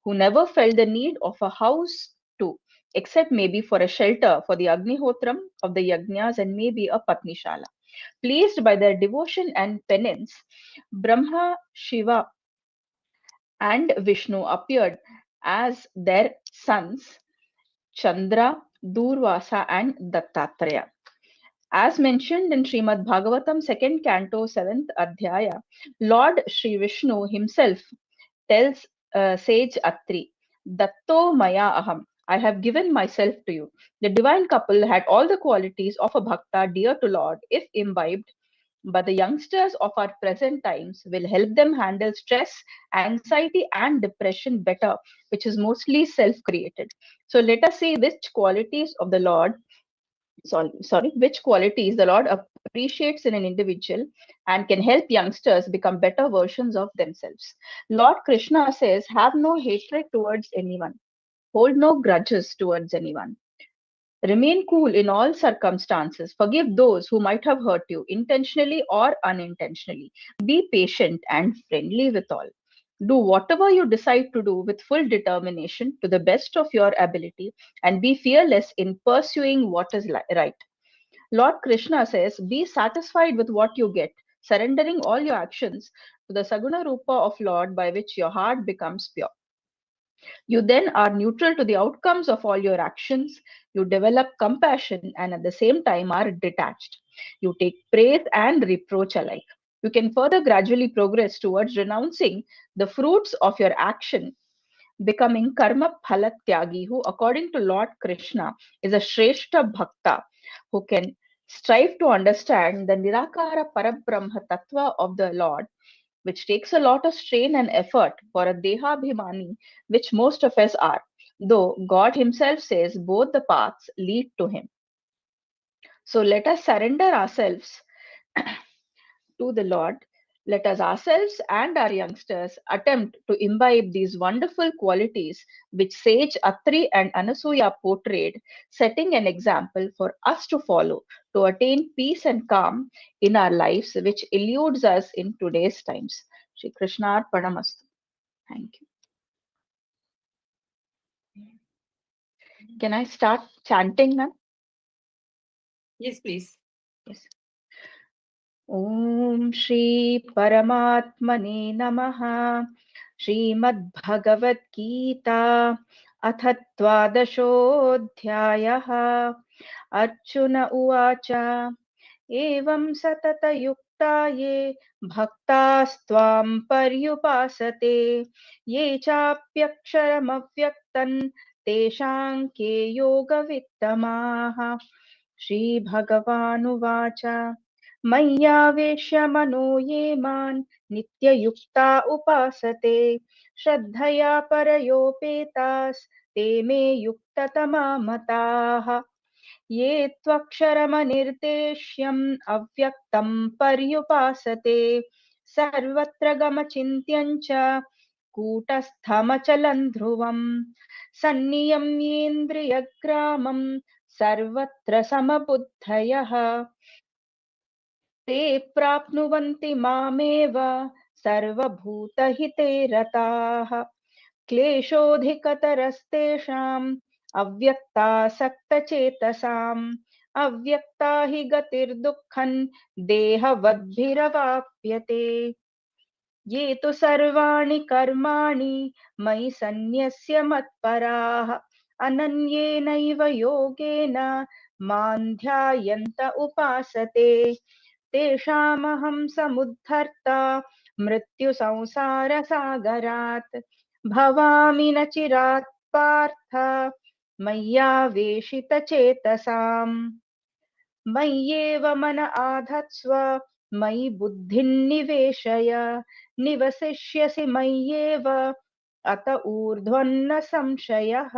who never felt the need of a house too, except maybe for a shelter for the Agnihotram of the Yajnas and maybe a Patnishala. Pleased by their devotion and penance, Brahma, Shiva, and Vishnu appeared as their sons, Chandra, Durvasa, and Dattatreya. As mentioned in Srimad Bhagavatam, 2nd Canto, 7th Adhyaya, Lord Sri Vishnu himself tells Sage Atri, Datto Maya Aham, I have given myself to you. The divine couple had all the qualities of a bhakta dear to Lord if imbibed, but the youngsters of our present times will help them handle stress, anxiety, and depression better, which is mostly self-created. So let us see which qualities of the Lord which qualities the Lord appreciates in an individual and can help youngsters become better versions of themselves. Lord Krishna says, have no hatred towards anyone, hold no grudges towards anyone. Remain cool in all circumstances. Forgive those who might have hurt you, intentionally or unintentionally. Be patient and friendly with all. Do whatever you decide to do with full determination to the best of your ability and be fearless in pursuing what is right. Lord Krishna says, be satisfied with what you get, surrendering all your actions to the Saguna Rupa of Lord, by which your heart becomes pure. You then are neutral to the outcomes of all your actions. You develop compassion and at the same time are detached. You take praise and reproach alike. You can further gradually progress towards renouncing the fruits of your action, becoming karma phala tyagi, who according to Lord Krishna is a Shrestha Bhakta who can strive to understand the Nirakara Parabrahma Tattva of the Lord, which takes a lot of strain and effort for a Dehabhimani, which most of us are, though God himself says both the paths lead to him. So let us surrender ourselves to the Lord. Let us ourselves and our youngsters attempt to imbibe these wonderful qualities which Sage Atri and Anasuya portrayed, setting an example for us to follow to attain peace and calm in our lives, which eludes us in today's times. Shri Krishna Arpanamastu. Thank you. Can I start chanting now? Yes, please. Yes. Om Shri Paramatmane Namaha. Srimad Bhagavad Gita Atha Dvadashodhyayaha. Arjuna Uvacha Evam Satata Yukta Ye Bhaktas Paryupasate Ye Chapyaksharam Avyaktan Teshang Ke Yoga Vittamaha. Shri Bhagavan Uvacha Mayyaveshya Mano Ye Man Nitya Yukta Upasate Shraddhaya Parayopetas Te Me Yuktatama Mataha Ye Tvaksharamanirdeshyam Avyaktam Paryupasate Sarvatra Gamachintyancha Kutasthamachalan Dhruvam Sanniyam Yendriyagramam Sarvatra Samabuddhayaha Te Prapnuvanti Mameva Sarvabhutahite Rataha Kleshodhikatarastesham Avyaktasaktachetasam Avyakta hi gatir dukkhan dehavadbhiravapyate Ye tu sarvani karmani mai sanyasya matparaha Ananyenaiva yogena mandhyayanta upasate Teshamaham samudharta mrityu samsara sagarat Bhavami nachirat partha maya veshita chetasam Mayyeva mana adhatsva मयि बुद्धिं निवेशय निवसिष्यसि मय्येव अत ऊर्ध्वन्न संशयः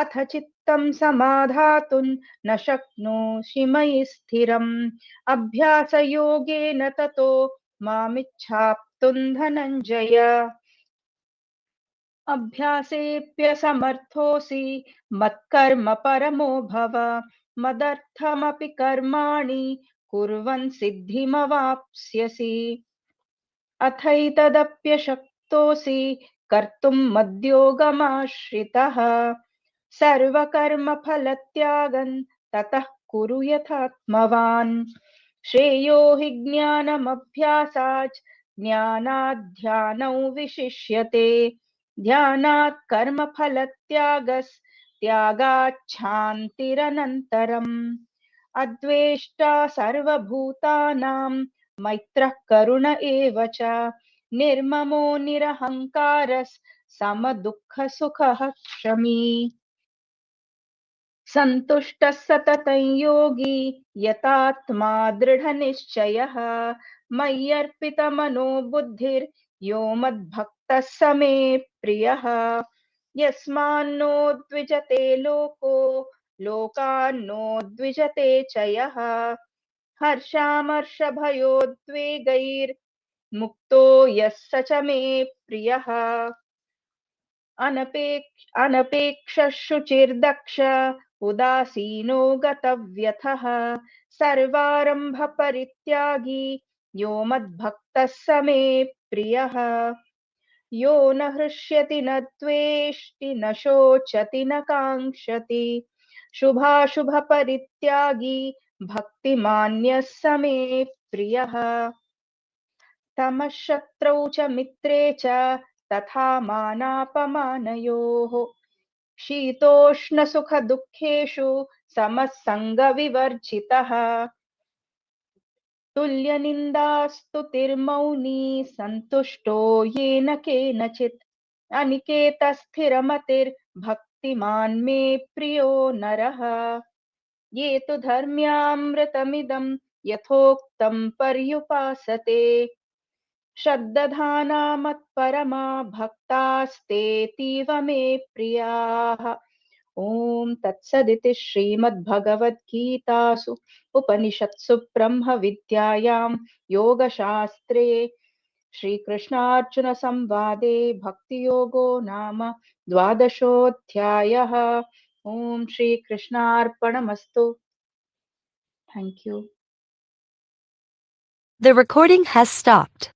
अथ चित्तं समाधातुं न शक्नोषि मयि स्थिरम् अभ्यासयोगेन ततो मामिच्छाप्तुं धनञ्जय अभ्यासेऽप्यसमर्थोऽसि मत्कर्म परमो भव मदर्थमपि कर्माणि कुर्वन् सिद्धिमवाप्स्यसि अथैतदप्यशक्तोऽसि कर्तुं मद्योगमाश्रितः सर्वकर्मफलत्यागं ततः कुरु यथात्मवान् श्रेयो हि ज्ञानमभ्यासाच् ज्ञानात् ध्यानौ विशिष्यते ध्यानात् कर्मफलत्यागात् शान्तिरनन्तरम् अद्वेष्टा सर्वभूतानां मैत्रः करुण एव च निर्ममो निरहङ्कारः समदुःखसुखः क्षमी सन्तुष्टः सततं योगी यतात्मा दृढनिश्चयः मय्यर्पितमनो बुद्धिर्यो मद्भक्तः स मे प्रियः यस्मान्नो द्विजते लोको लोकान्नो द्विजते च यः हर्षामर्षभयोद्वेगैर्मुक्तो यः स च मे प्रियः अनपेक्षः शुचिर्दक्ष उदासीनो गतव्यथः सर्वारम्भपरित्यागी यो मद्भक्तः स मे प्रियः यो न हृष्यति न द्वेष्टि न शोचति न काङ्क्षति शुभाशुभपरित्यागी भक्तिमान्यः स मे प्रियः तमः शत्रौ च मित्रे च तथा मानापमानयोः शीतोष्णसुखदुःखेषु समः सङ्गविवर्जितः तुल्यनिन्दास्तुतिर्मौनी सन्तुष्टो येन केनचित् अनिकेतस्थिरमतिर्भक्तिमान् मे प्रियो नरः ये तु धर्म्यामृतमिदं यथोक्तं पर्युपासते श्रद्दधाना मत्परमा भक्तास्तेतीव मे प्रियाः ॐ तत्सदिति श्रीमद्भगवद्गीतासु उपनिषत्सु ब्रह्मविद्यायां योगशास्त्रे श्रीकृष्णार्जुनसंवादे भक्तियोगो नाम द्वादशोऽध्यायः ॐ श्रीकृष्णार्पणमस्तु Thank you. The recording has stopped.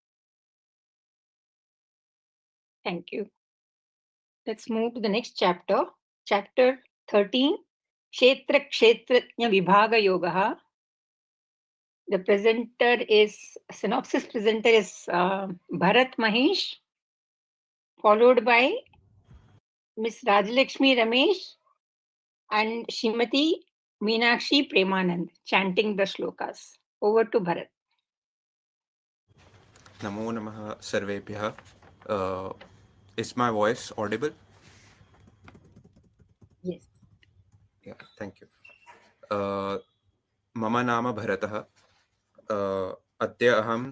Thank you. Let's move to the next chapter. Chapter 13. Kshetra Kshetrajna Vibhaga Yoga. The presenter is, synopsis presenter is Bharat Mahesh, followed by Miss Rajalakshmi Ramesh and Shrimati Meenakshi Premanand, chanting the shlokas. Over to Bharat. Namo Namaha Sarvebhyah. Is my voice audible? Yes. Yeah, thank you. Mama Nama Bharatah. अद्य अहं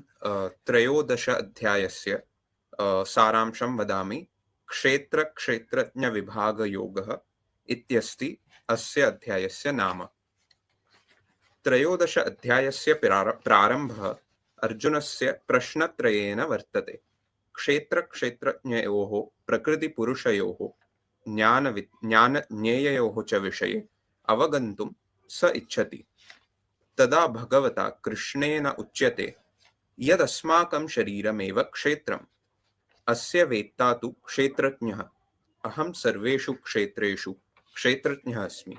त्रयोदश अध्यायस्य सारांशं वदामि क्षेत्रक्षेत्रज्ञविभागयोगः इत्यस्ति अस्य अध्यायस्य नाम त्रयोदश अध्यायस्य प्रारम्भः अर्जुनस्य प्रश्नत्रयेन वर्तते क्षेत्रक्षेत्रज्ञयोः प्रकृतिपुरुषयोः ज्ञानज्ञेययोः च विषये अवगन्तुं स इच्छति तदा भगवता कृष्णेन उच्यते यदस्माकं शरीरमेव क्षेत्रम् अस्य वेत्ता तु क्षेत्रज्ञः अहं सर्वेषु क्षेत्रेषु क्षेत्रज्ञः अस्मि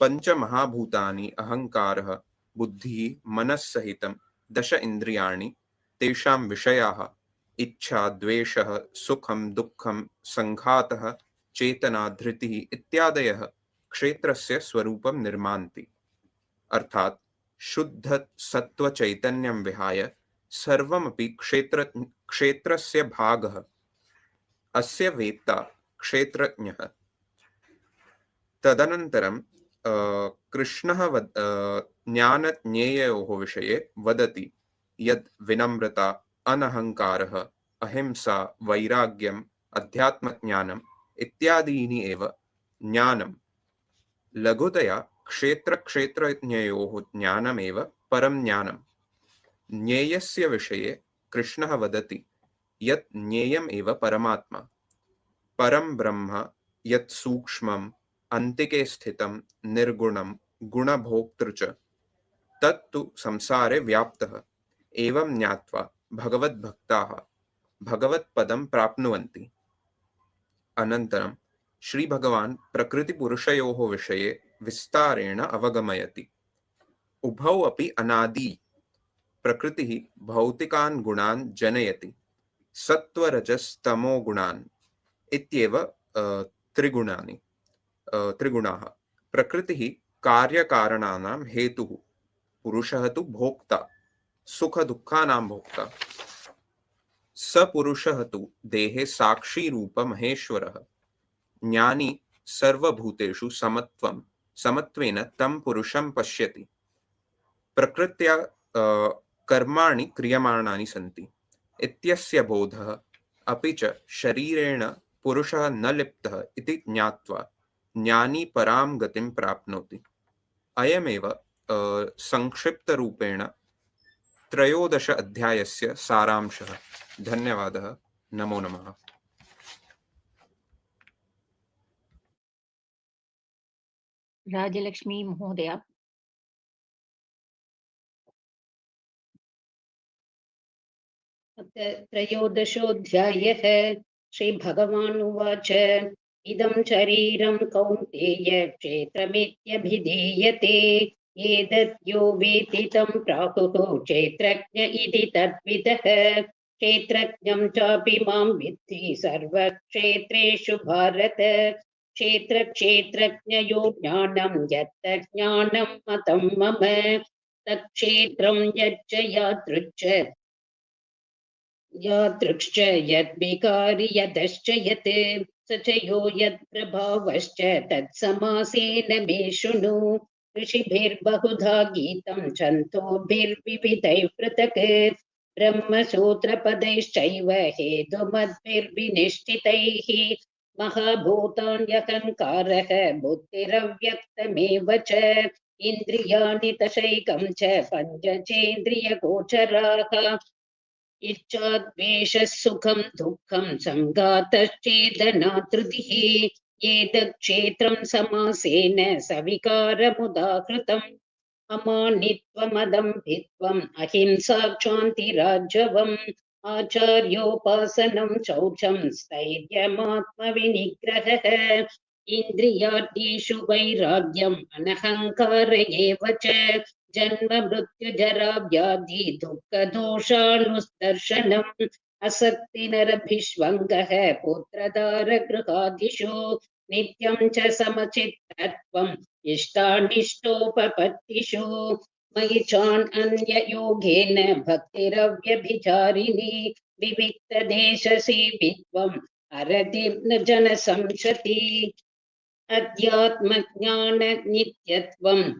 पञ्चमहाभूतानि अहङ्कारः बुद्धिः मनस्सहितं दश इन्द्रियाणि तेषां विषयाः इच्छा द्वेषः सुखं दुःखं सङ्घातः चेतना धृतिः इत्यादयः क्षेत्रस्य स्वरूपं निर्मान्ति अर्थात् शुद्ध सत्व चैतन्यं विहाय सर्वमपि क्षेत्रस्य भागः अस्य वेत्ता क्षेत्रज्ञः तदनन्तरं कृष्णः ज्ञानज्ञेययोः विषये वदति यद् विनम्रता, अनहङ्कारः, अहिंसा, वैराग्यम्, अध्यात्मज्ञानम् इत्यादीनि एव ज्ञानं। लघुतया क्षेत्रक्षेत्रज्ञयोः ज्ञानमेव परं ज्ञानम्। ज्ञेयस्य विषये कृष्णः वदति यत् ज्ञेयम् एव परमात्मा, परं ब्रह्म, यत् सूक्ष्मम्, अन्तिके स्थितं, निर्गुणं, गुणभोक्तृ च, तत्तु संसारे व्याप्तः। एवं ज्ञात्वा भगवद्भक्ताः भगवत्पदं प्राप्नुवन्ति। अनन्तरं श्रीभगवान् प्रकृतिपुरुषयोः विषये विस्तारेण अवगमयति। उभौ अपि अनादि। प्रकृतिः भौतिकान् गुणान् जनयति, सत्त्वरजस्तमो गुणान् इत्येव त्रिगुणाः। प्रकृतिः कार्यकारणानां हेतुः, पुरुषः तु भोक्ता, सुखदुःखानां भोक्ता। स पुरुषः तु देहे साक्षी रूप महेश्वरः। ज्ञानी सर्वभूतेषु समत्वेन तं पुरुषं पश्यति। प्रकृत्या कर्माणि क्रियमाणानि सन्ति इत्यस्य बोधः, अपि च शरीरेण पुरुषः न लिप्तः इति ज्ञात्वा ज्ञानी परां गतिं प्राप्नोति। अयमेव संक्षिप्तरूपेण 13 अध्यायस्य सारांशः। धन्यवादः। नमो नमः। राजलक्ष्मी महोदया। त्रयोदशोऽध्यायः। श्रीभगवानुवाच इदं शरीरं कौन्तेय क्षेत्रमित्यभिधीयते। एतद् यो वेत्ति तं प्राहुः क्षेत्रज्ञ इति तद्विदः। क्षेत्रज्ञं चापि मां विद्धि सर्वक्षेत्रेषु भारत। क्षेत्रक्षेत्रज्ञयो ज्ञानं यत् ज्ञानं मतं मम। तत्क्षेत्रं यच्च यादृक्श्च यद्विकारि यदश्च यत् स च यो यत्प्रभावश्च तत्समासेन मे शृणु। ऋषिभिर्बहुधा गीतं छन्दोभिर्विविधैः पृथक्। ब्रह्मसूत्रपदैश्चैव हेतुमद्भिर्विनिश्चितैः। महाभूतान्यहङ्कारः बुद्धिरव्यक्तमेव च। इन्द्रियाणि दशैकं च पञ्चचेन्द्रियगोचराः। इच्छाद्वेषः सुखं दुःखं सङ्घातश्चेदना धृतिः। एतत्क्षेत्रं समासेन सविकारमुदाहृतम्। अमानित्वमदम्भित्वम् अहिंसा क्षान्तिरार्जवम्। आचार्योपासनं शौचं स्थैर्यमात्मविनिग्रहः। इन्द्रियार्थेषु वैराग्यम् अनहङ्कार एव च। जन्म मृत्यु जरा व्याधि दुःखदोषानुदर्शनम्। असक्तिनरभिष्वङ्गः पुत्रदार गृहादिषु। नित्यं च समचित्तत्वम् इष्टानिष्टोपपत्तिषु। मयि चानन्ययोगेन भक्तिरव्यभिचारिणी। विविक्तदेशसेवित्वम् अरतिं न जनसंसति। अध्यात्मज्ञाननित्यत्वम्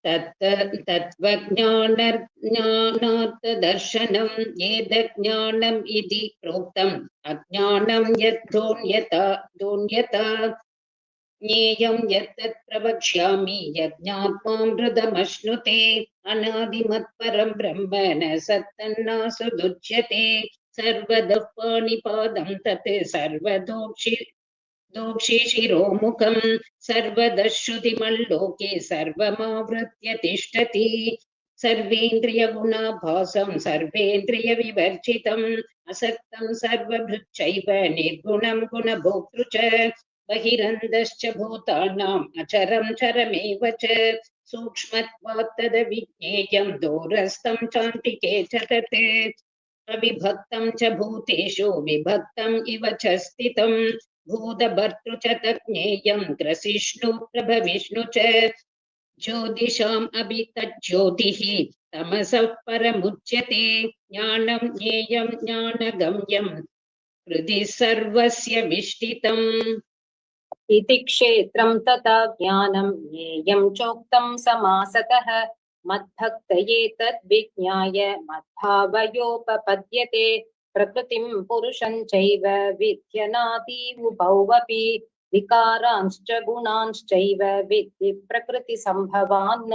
तत्त्वज्ञानार्थदर्शनम्। एतज्ज्ञानम् इति प्रोक्तम् अज्ञानं यद्धोन्यता ज्ञेयं यत्तत् प्रवक्ष्यामि यज्ञात्मामृतमश्नुते। अनादिमत्परं ब्रह्म न सत्तन्नासुदुच्यते। सर्वतः पाणिपादं तत् सर्वदोक्षि शिरोमुखं। सर्वतः श्रुतिमल्लोके सर्वमावृत्य तिष्ठति। सर्वेन्द्रियगुणाभासं सर्वेन्द्रियविवर्जितम्। असक्तं सर्वभृच्चैव निर्गुणं गुणभोक्तृ च। बहिरन्तश्च भूतानाम् अचरं चरमेव च। सूक्ष्मत्वात् तद्विज्ञेयं दूरस्थं चान्तिके च तत्। अविभक्तं च भूतेषु विभक्तम् इव च स्थितम्। भूतभर्तृ च तज्ज्ञेयं ग्रसिष्णु प्रभविष्णु च। ज्योतिषाम् अपि तज्ज्योतिः तमसः परमुच्यते। ज्ञानं ज्ञेयं ज्ञानगम्यं हृदि सर्वस्य विष्ठितम्। इति क्षेत्रं तथा ज्ञानं ज्ञेयं चोक्तं समासतः मद्भक्तये तद्विज्ञाय मद्भावयोपपद्यते प्रकृतिं पुरुषं चैव विद्यनादीवुभौवपि विकारांश्च गुणांश्चैव विद्धि प्रकृतिसम्भवान्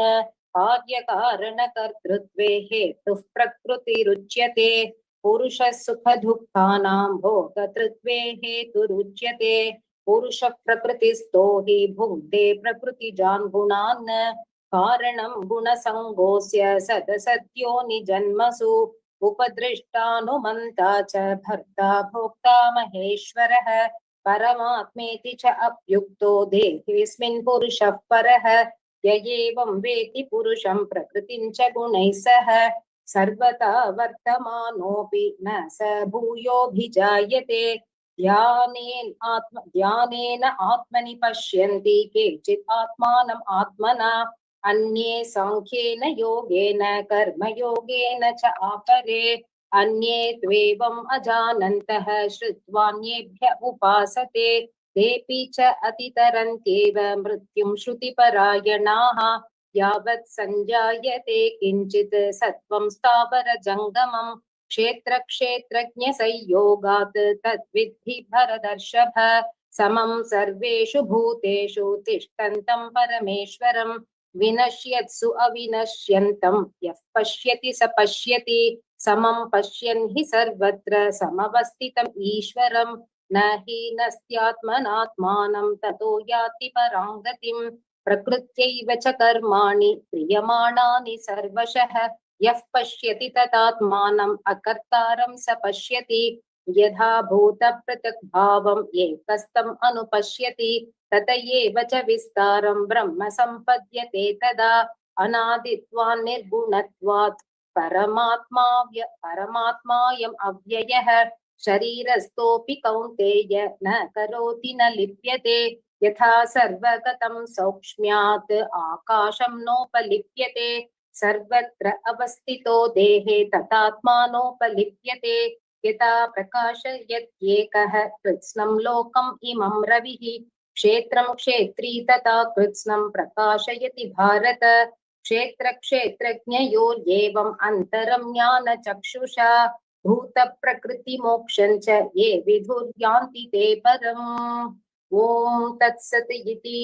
कार्यकारणकर्तृत्वे हेतुः प्रकृतिरुच्यते पुरुषः सुखदुःखानां भोक्तृत्वे हेतुरुच्यते पुरुष प्रकृतिस्थो हि भुङ्क्ते प्रकृतिजान् गुणान् कारणं गुणसङ्गोऽस्य सदसद्योनिजन्मसु उपदृष्टानुमन्ता च भर्ता भोक्ता महेश्वरः परमात्मेति च अप्युक्तो देहेऽस्मिन् पुरुषः परः य एवं वेति पुरुषं प्रकृतिं च गुणैः सह सर्वथा वर्तमानोऽपि न स भूयोऽभिजायते ध्यानेन आत्मनि पश्यन्ति केचित् आत्मानम् आत्मना अन्ये सांख्येन योगेन कर्मयोगेन च अपरे अन्ये त्वेवम् अजानन्तः श्रुत्वान्येभ्य उपासते तेऽपि च अतितरन्त्येव मृत्युं श्रुतिपरायणाः यावत् सञ्जायते किञ्चित् सत्त्वं स्थावरजङ्गमम् क्षेत्रक्षेत्रज्ञसंयोगात् तद्विद्धि भरतर्षभ समं सर्वेषु भूतेषु तिष्ठन्तं परमेश्वरं विनश्यत्सु अविनश्यन्तं यः पश्यति स पश्यति समं पश्यन् हि सर्वत्र समवस्थितम् ईश्वरं न हीनस्त्यात्मनात्मानं ततो याति परां गतिम् प्रकृत्यैव च कर्माणि क्रियमाणानि सर्वशः यः पश्यति तदात्मानम् अकर्तारं स पश्यति यथा भूतपृथक्भावम् एकस्तम् अनुपश्यति तत एव च विस्तारं ब्रह्म सम्पद्यते तदा अनादित्वान् निर्गुणत्वात् परमात्मायम् अव्ययः शरीरस्थोऽपि कौन्तेय न करोति न लिप्यते यथा सर्वगतं सौक्ष्म्यात् आकाशं नोपलिप्यते सर्वत्र अवस्थितो देहे तथात्मानोपलिप्यते यथा प्रकाशयत्येकः कृत्स्नं लोकम् इमं रविः क्षेत्रं क्षेत्री तथा कृत्स्नं प्रकाशयति भारत क्षेत्रक्षेत्रज्ञयोर्येवम् अन्तरं ज्ञानचक्षुषा भूतप्रकृतिमोक्षं च ये विदुर्यान्ति ते परम्। ओम तत्सत् इति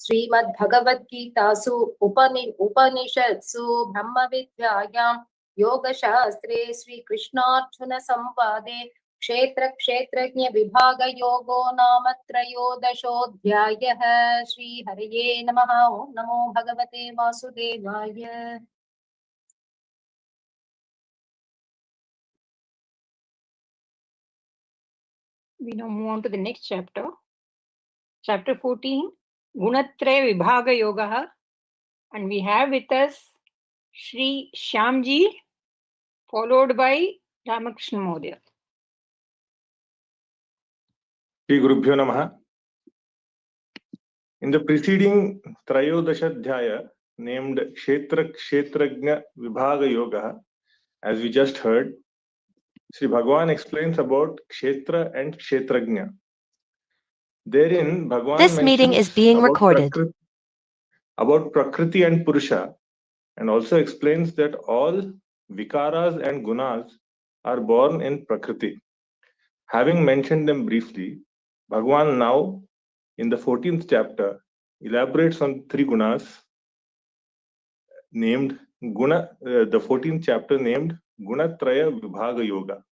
श्रीमद्भगवद्गीतासु उपनिषत्सु ब्रह्मविद्यायां योगशास्त्रे श्रीकृष्णार्जुन संवादे क्षेत्रक्षेत्रज्ञ विभागयोगो नाम त्रयोदशोऽध्यायः। श्रीहरये नमः। ओम नमो भगवते वासुदेवाय। We now move on to the next chapter. Chapter 14, Gunatraya Vibhaga Yoga, and we have with us Shri Shyamji, followed by Ramakrishna Mahodaya. Shri Gurubhyo Namaha. In the preceding Trayodashadhyaya named Kshetra Kshetrajna Vibhaga Yoga, as we just heard, Sri Bhagavan explains about Kshetra and Kshetrajna. Therein, Bhagavan This meeting is being recorded. About Prakriti and Purusha, and also explains that all Vikaras and Gunas are born in Prakriti. Having mentioned them briefly, Bhagavan now, in the 14th chapter, elaborates on three Gunas named the 14th chapter named Gunatraya Vibhaga Yoga.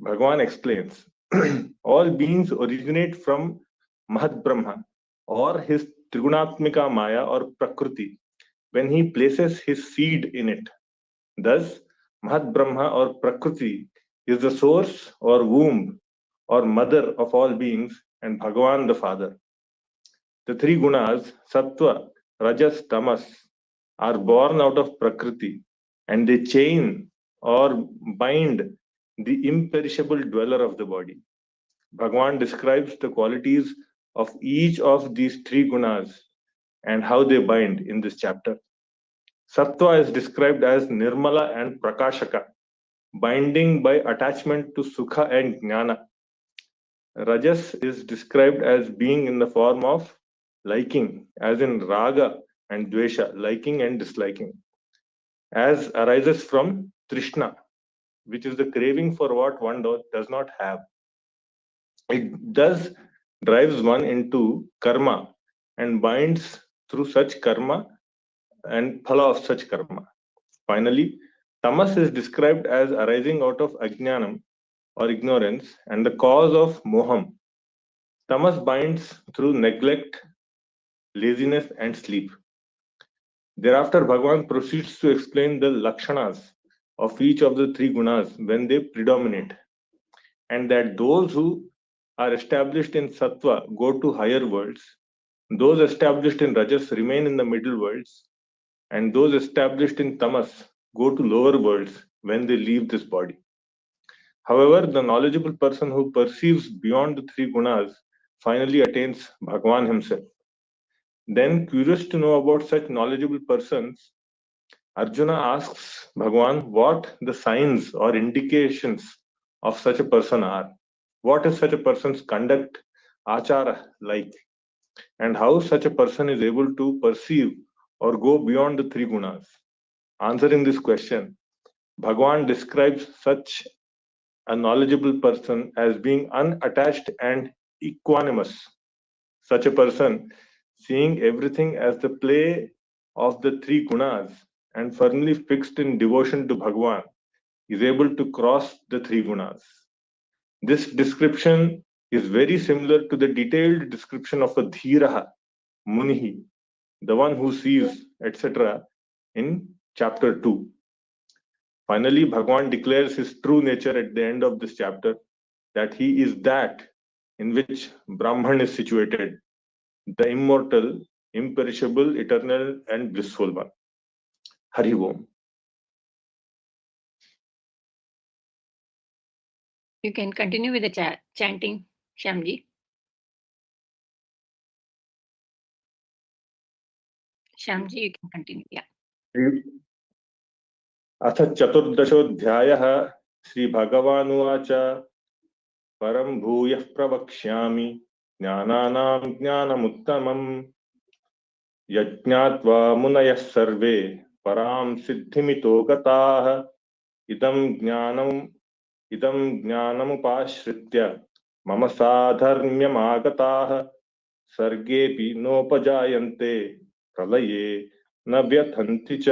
Bhagavan explains, all beings originate from Mahad Brahma or his Trigunatmika Maya or Prakriti when he places his seed in it. Thus, Mahad Brahma or Prakriti is the source or womb or mother of all beings and Bhagavan the Father. The three Gunas, Sattva, Rajas, Tamas, are born out of Prakriti and they chain or bind the imperishable dweller of the body. Bhagavan describes the qualities of each of these three Gunas and how they bind in this chapter. Sattva is described as Nirmala and Prakashaka, binding by attachment to Sukha and Jnana. Rajas is described as being in the form of liking, as in raga and dvesha, liking and disliking, as arises from trishna, which is the craving for what one does not have. It thus drives one into karma and binds through such karma and phala of such karma. Finally, tamas is described as arising out of ajnanam or ignorance and the cause of moham. Tamas binds through neglect, laziness, and sleep. Thereafter, Bhagavan proceeds to explain the lakshanas of each of the three gunas when they predominate, and that those who are established in sattva go to higher worlds, those established in rajas remain in the middle worlds, and those established in tamas go to lower worlds when they leave this body. However, the knowledgeable person who perceives beyond the three gunas finally attains Bhagavan himself. Then, curious to know about such knowledgeable persons, Arjuna asks Bhagavan what the signs or indications of such a person are. What is such a person's conduct, achara, like, and how such a person is able to perceive or go beyond the three gunas. Answering this question, Bhagavan describes such a knowledgeable person as being unattached and equanimous. Such a person, seeing everything as the play of the three gunas and firmly fixed in devotion to Bhagavan, is able to cross the three gunas. This description is very similar to the detailed description of a dhiraha, munihi, the one who sees, etc., in chapter 2. Finally, Bhagavan declares his true nature at the end of this chapter, that he is that in which Brahman is situated, the immortal, imperishable, eternal, and blissful one. Hari Om. You can continue with the chanting, Shyamji. Shyamji, you can continue. Yeah. अथ चतुर्दशोऽध्यायः श्रीभगवानुवाच परं भूयः प्रवक्ष्यामि ज्ञानानां ज्ञानमुत्तमम् यज्ञात्वा मुनयः सर्वे परां सिद्धिमितो गताः इदं ज्ञानमुपाश्रित्य मम साधर्म्यमागताः सर्गेऽपि नोपजायन्ते प्रलये न व्यथन्ति च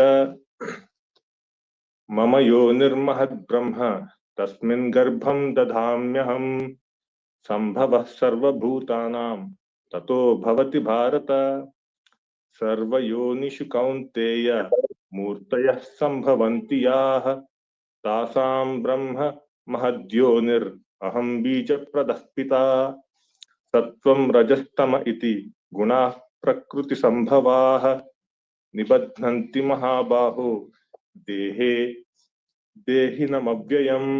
मम यो निर्महद्ब्रह्म तस्मिन् गर्भं दधाम्यहम् सम्भवः सर्वभूतानां ततो भवति भारत सर्वयोनिषु कौन्तेय मूर्तयः सम्भवन्ति याः तासां ब्रह्म महद्योनिरहं बीजप्रदः पिता सत्त्वं रजस्तम इति गुणाः प्रकृतिसम्भवाः निबध्नन्ति महाबाहो देहे देहिनमव्ययम्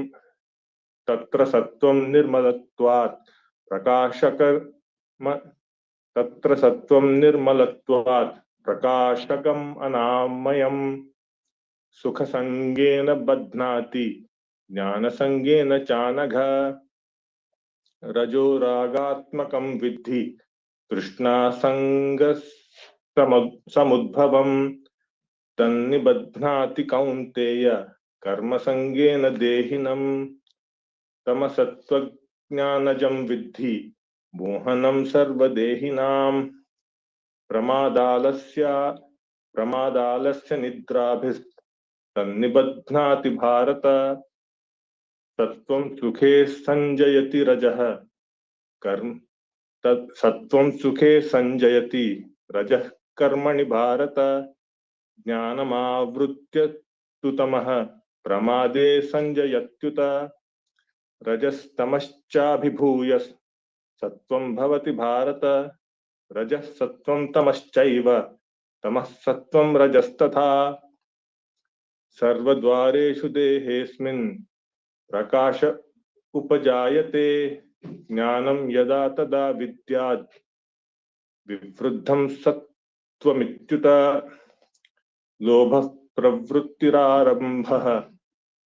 तत्र सत्त्वं निर्मलत्वात् प्रकाशकम् अनामयम् सुखसंगेन बध्नाति ज्ञानसंगेन चानघ रजो रागात्मकं विद्धि तृष्णासंगसमुद्भवम् तन्निबध्नाति कौन्तेय कर्मसंगेन देहिनम् तमसत्त्वज्ञानजं विद्धि मोहनं सर्वदेहिनां प्रमादालस्य निद्राभिस्तन्निबध्नाति भारत सत्त्वं सुखे संजयति रजः सत्त्वं सुखे संजयति रजः कर्मणि भारत ज्ञानमावृत्य तु तमः प्रमादे संजयत्युत रजस्तमश्चाभिभूय सत्त्वं भवति भारत रजः सत्त्वं तमश्चैव तमः सत्त्वं रजस्तथा सर्वद्वारेषु देहेऽस्मिन् प्रकाश उपजायते ज्ञानं यदा तदा विद्याद् विवृद्धं सत्त्वमित्युत लोभः प्रवृत्तिरारम्भः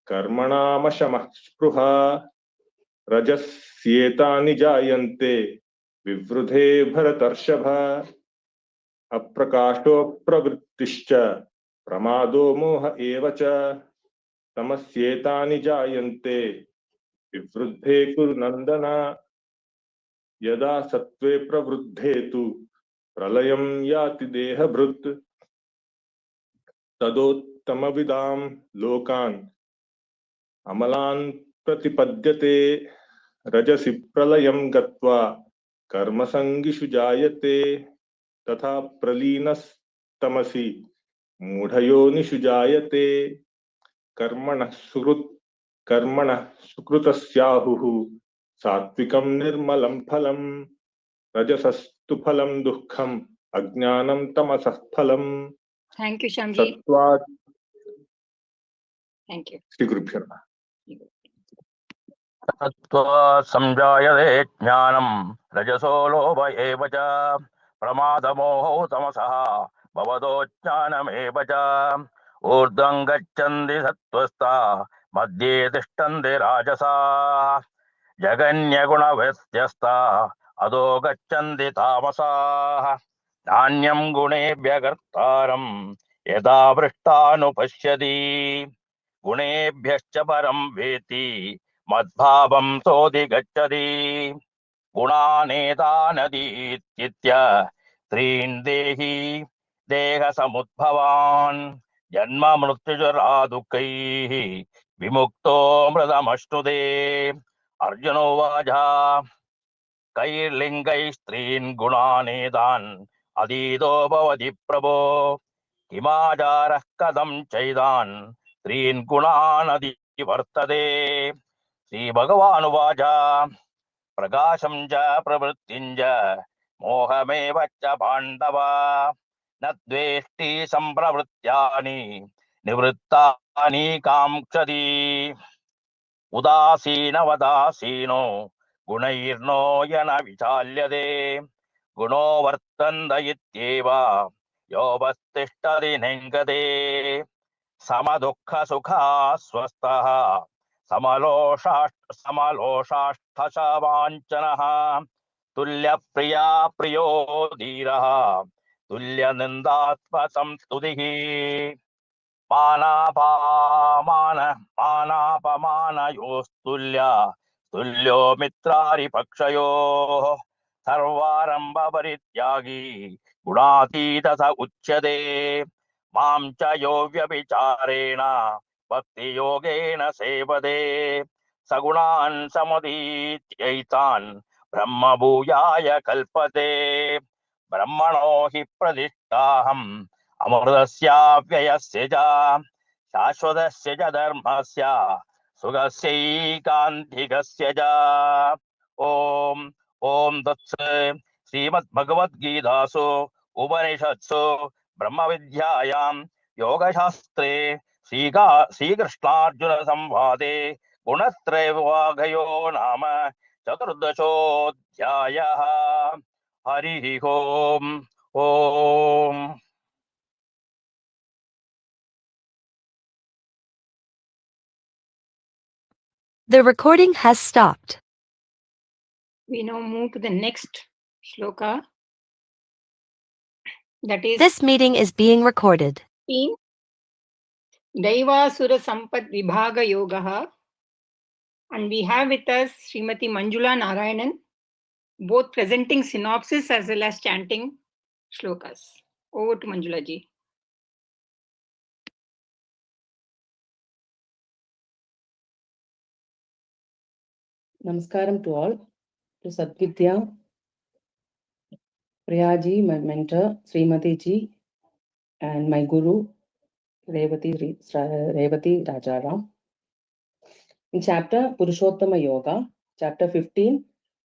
कर्मणामशमः स्पृहा रजस्येतानि जायन्ते विवृधे भरतर्षभ अप्रकाशो प्रवृत्तिश्च प्रमादो मोह एव च तमस्येतानि जायन्ते विवृद्धे कुरु नन्दन यदा सत्त्वे प्रवृद्धे तु प्रलयं याति देहभृत् तदोत्तमविदां लोकान् अमलान् प्रतिपद्यते रजसि प्रलयं गत्वा कर्मसङ्गिषु जायते तथा प्रलीनस्तमसि मूढयोनिषु जायते कर्मणः सुकृतस्याहुः सात्विकं निर्मलं फलं रजसस्तु फलं दुःखम् अज्ञानं तमसः फलम्. Thank you, Shamji. Thank you. Shri Gurubhyo Namaha. Sattva संजायते ज्ञानं रजसो लोभ एव च प्रमादमोहो तमसः भवतो ज्ञानमेव च ऊर्ध्वं गच्छन्ति सत्त्वस्ता मध्ये तिष्ठन्ति राजसाः जगन्यगुणव्यत्यस्ता अधो गच्छन्ति तामसाः नान्यं गुणेभ्यः कर्तारं यदा वृष्टानुपश्यति गुणेभ्यश्च परं वेति मद्भावं सोऽधिगच्छति गुणानेतानतीत्य त्रीन् देहि देहसमुद्भवान् जन्म मृत्युजरा दुःखैः विमुक्तो मृतमश्नुते अर्जुनोवाच कैर्लिङ्गैस्त्रीन् गुणानेतान् अधीतो भवति प्रभो किमाचारः कथं चैतान् त्रीन् गुणान् वर्तते श्रीभगवानुवाच प्रकाशं च प्रवृत्तिं च मोहमेव च पाण्डव न द्वेष्टि सम्प्रवृत्तानि निवृत्तानि काङ्क्षति उदासीनवदासीनो गुणैर्नो यन विचाल्यते गुणो वर्तन्त इत्येव योऽवस्थिष्ठति नेङ्गते समदुःखसुखा स्वस्थः समलोषाष्टशवाञ्चनः तुल्यप्रिया प्रियो धीरः तुल्यनिन्दात्मसंस्तुतिः मानापमानयोस्तुल्य तुल्यो मित्रारिपक्षयोः सर्वारम्भपरित्यागी गुणातीत स उच्यते मां च यो व्यभिचारेण भक्तियोगेन सेवते सगुणान् समुदीत्यैतान् ब्रह्मभूयाय कल्पते ब्रह्मणो हि प्रतिष्ठाहम् अमृतस्याव्ययस्य च शाश्वतस्य च धर्मस्य सुखस्यैकान्तिकस्य च ॐ तत्सत् श्रीमद्भगवद्गीतासु उपनिषत्सु ब्रह्मविद्यायां योगशास्त्रे श्रीकृष्णार्जुन संवादे गुणत्रयविभागयो नाम चतुर्दशोऽध्यायः हरिः ओम्. The recording has stopped. We now move to the next shloka. That is, This meeting is being recorded. Daivasura Sampad Vibhaga Yogaha. And we have with us Srimati Manjula Narayanan, both presenting synopsis as well as chanting shlokas. Over to Manjula ji. Namaskaram to all. To Sadvidya, Priyaji, my mentor, Srimati ji, and my guru, Revati Rajaram. In chapter Purushottama Yoga, chapter 15,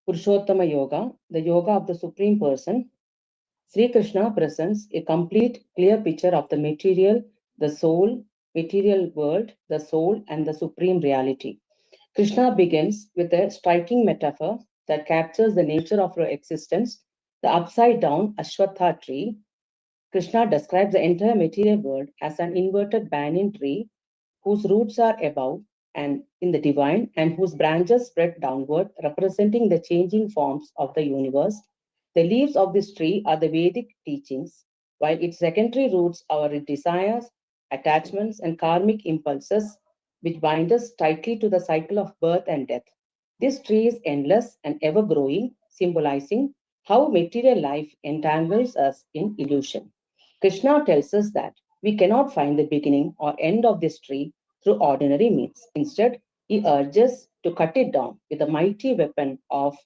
Purushottama Yoga, the yoga of the Supreme Person, Sri Krishna presents a complete, clear picture of the material, the soul, material world, the soul, and the supreme reality. Krishna begins with a striking metaphor that captures the nature of our existence, the upside-down Ashwatha tree. Krishna describes the entire material world as an inverted banyan tree whose roots are above and in the divine, and whose branches spread downward, representing the changing forms of the universe. The leaves of this tree are the Vedic teachings, while its secondary roots are desires, attachments, and karmic impulses, which bind us tightly to the cycle of birth and death. This tree is endless and ever-growing, symbolizing how material life entangles us in illusion. Krishna tells us that we cannot find the beginning or end of this tree through ordinary means. Instead, he urges to cut it down with the mighty weapon of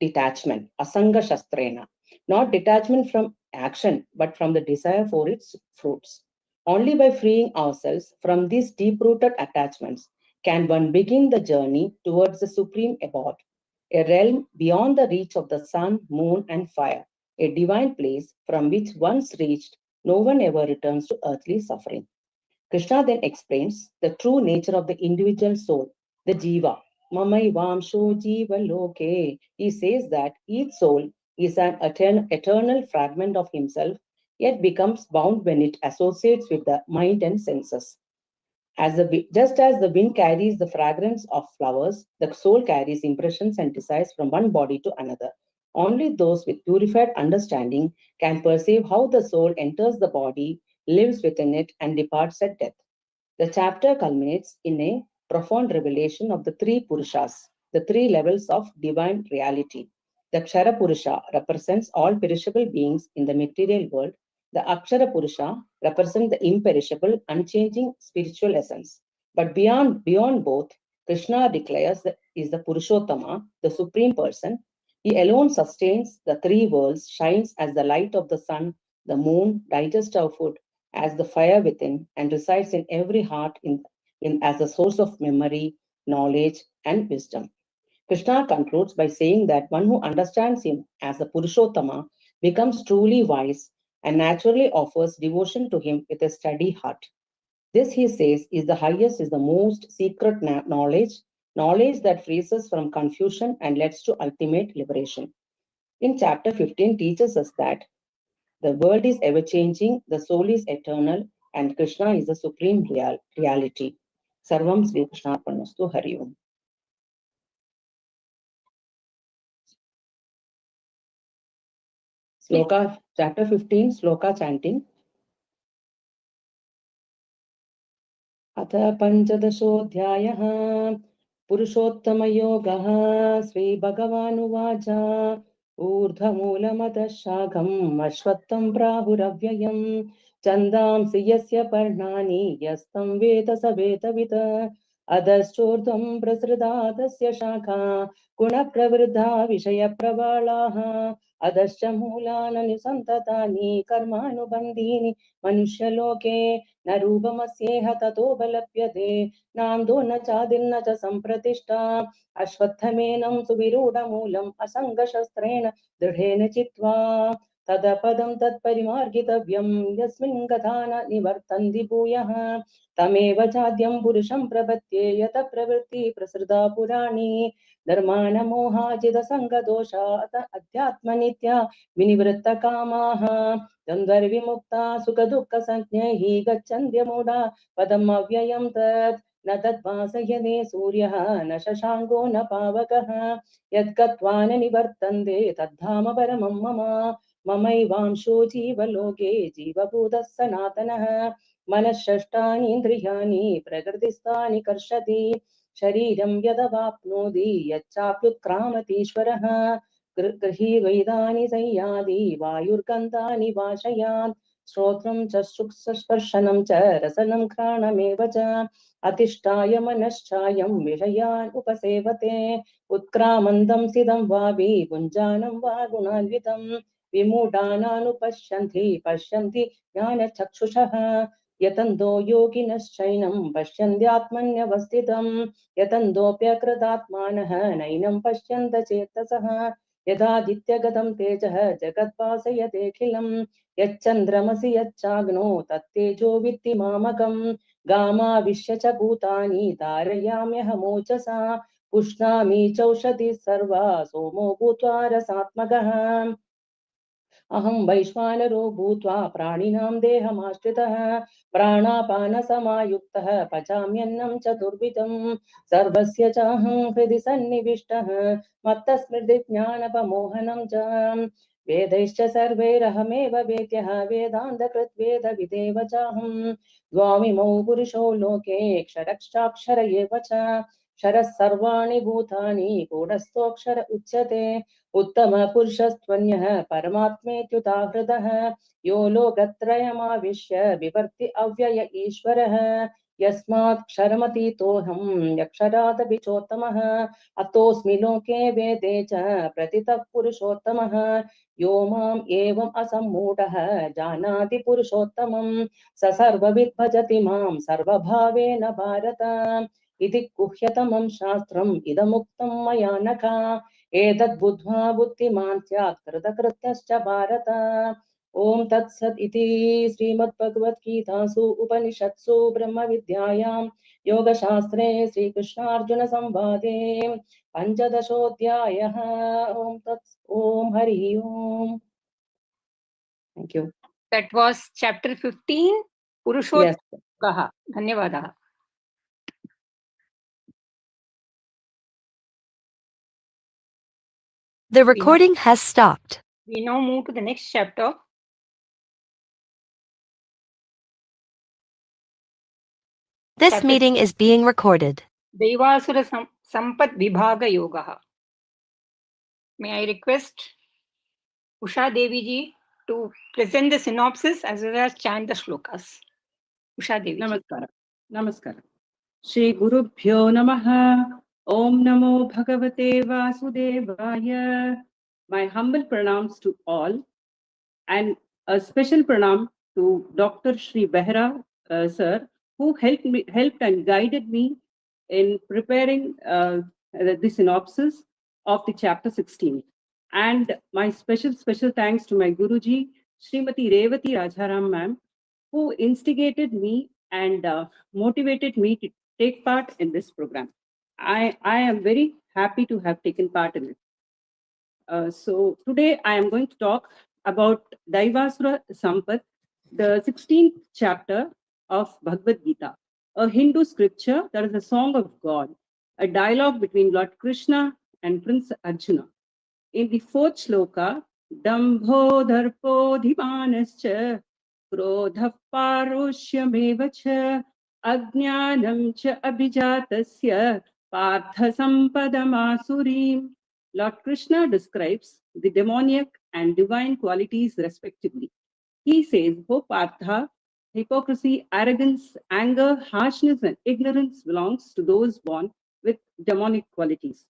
detachment, asanga shastrena, not detachment from action, but from the desire for its fruits. Only by freeing ourselves from these deep-rooted attachments can one begin the journey towards the supreme abode, a realm beyond the reach of the sun, moon, and fire, a divine place from which once reached, no one ever returns to earthly suffering. Krishna then explains the true nature of the individual soul, the jiva. Mamai vamsho jiva loke. He says that each soul is an eternal fragment of himself, yet becomes bound when it associates with the mind and senses. Just as the wind carries the fragrance of flowers, the soul carries impressions and desires from one body to another. Only those with purified understanding can perceive how the soul enters the body, lives within it, and departs at death. The chapter culminates in a profound revelation of the three Purushas, the three levels of divine reality. The Kshara Purusha represents all perishable beings in the material world. The Akshara Purusha represents the imperishable, unchanging spiritual essence. But beyond both, Krishna declares that is the Purushottama, the supreme person. He alone sustains the three worlds, shines as the light of the sun, the moon, digests our food as the fire within, and resides in every heart as the source of memory, knowledge, and wisdom. Krishna concludes by saying that one who understands him as the Purushottama becomes truly wise and naturally offers devotion to him with a steady heart. This, he says, is the highest, is the most secret knowledge that frees us from confusion and leads to ultimate liberation. In chapter 15 teaches us that the world is ever-changing, the soul is eternal, and Krishna is the supreme reality. Sarvam Sri Krishna Arpanastu. Hari Om. Sloka, chapter 15, Sloka chanting. Atha Panchadashodhyayah Purushottamayogaha Sri Bhagavanuvacha Urdhamulamadashakam Ashvattam Prahuravyayam Chandamsi yasya parnani yastam veta saveta vita Adashchordham prasridadasya shakha Guna pravriddha vishaya pravalaha Adascha mulana nisantatani karmanubandhini Manushaloke Narupamasyeha tato balapyate Nando na chadinna cha sampratishta Ashvattamenam suviruda moolam Asanga shastrena dridhena chitva Tadapadam tat parimargitavyam Yasmin gathana nivartandi bhuyah Tameva chadyam purusham prabhatye Yata pravritti prasrida purani Dharmana moha jida sanga dosha Adhyatma nitya vinivritta kamaha Dandharvimukta sukha dukkha sanjnaihi gacchantya moda padam avyayam tat na tat vasayane suryaha na shashango na pavakaha yad gatvana nivartande tadhama paramam mama mamaivaamsho jiva loke jiva bhuta sanatanaha manashashtani indriyani prakritistani karshati shariram yadavapnodi yachapyutkramati Grahi Vedani Sayadi Vayurgandani Vashayan Shrotram Chashuksasparshanam Cha Rasanam Kranamevacha Atishtaya Manaschayam Vishayan Upasevate Utkramandam Sidam Vavi Punjanam Vagunanvitam Vimudananupashyanti Pashyanti Jnana Chakshushaha Yatando Yoginaschainam Pashyandyatmanyavastitam Yatandopyakratatmanaha Nainam Pashyanta Chetasaha Yadadityagatam Tejah Jagatpasayate Yachandramasi Yachagno Tattejo Vittimamakam Gama Vishyacha Bhutani Tarayamyahamochasa Pushnami Chaushati Sarva Somo Bhutva Rasatmagaham अहं वैश्वानरो भूत्वा प्राणिनां देहमाश्रितः प्राणापानसमायुक्तः पचाम्यन्नं चतुर्विधं सर्वस्य चाहं हृदि सन्निविष्टः मत्तस्मृतिज्ञानपमोहनं च वेदैश्च सर्वैरहमेव वेद्यः वेदान्तकृद्वेदविदेव चाहं द्वामिमौ पुरुषौ लोके क्षरश्चाक्षर एव च क्षरः सर्वाणि भूतानि गूढस्थोऽक्षर उच्यते उत्तमपुरुषस्त्वन्यः परमात्मेत्युदाहृतः यो लोकत्रयमाविश्य बिभर्ति अव्यय ईश्वरः यस्मात् क्षरमतीतोऽहं यक्षरादपि चोत्तमः अतोऽस्मि लोके वेदे च प्रतितः पुरुषोत्तमः यो माम् एवम् असम्मूढः जानाति पुरुषोत्तमं स सर्वविद् भजति मां सर्वभावेन भारत इति गुह्यतमं शास्त्रम् इदमुक्तं मया नघ एतद्बुद्ध्वा बुद्धिमान् स्यात् कृतकृत्यश्च भारत ओम तत्सत् इति श्रीमद्भगवद्गीतासु उपनिषत्सु ब्रह्मविद्यायां योगशास्त्रे श्रीकृष्णार्जुन संवादे पंचदशोऽध्यायः ओम हरि ओम. Thank you. That was chapter 15, Purushottamah. Dhanyavadah. The recording has stopped. We now move to the next chapter. This meeting is being recorded. Devasura Sampat Vibhaga Yoga. May I request Usha Devi ji to present the synopsis as well as chant the shlokas. Usha Devi. Namaskara. Namaskara. Shri Gurubhyo Namaha. Om Namo Bhagavate Vasudevaya. My humble pranams to all, and a special pranam to Dr. Shri Behra sir, who helped and guided me in preparing the synopsis of the chapter 16. And my special thanks to my Guruji, Srimati Revati Rajaram ma'am, who instigated me and motivated me to take part in this program. I am very happy to have taken part in it. So today I am going to talk about Daivasura Sampat, the 16th chapter of Bhagavad Gita, a Hindu scripture that is a song of God, a dialogue between Lord Krishna and Prince Arjuna. In the 4th shloka, Dambho Dharpo Dhimanascha Krodha Parushyameva cha Ajnanam cha Abhijatasya Partha Sampadamasurim. Lord Krishna describes the demoniac and divine qualities respectively. He says, "O Partha, hypocrisy, arrogance, anger, harshness, and ignorance belongs to those born with demonic qualities."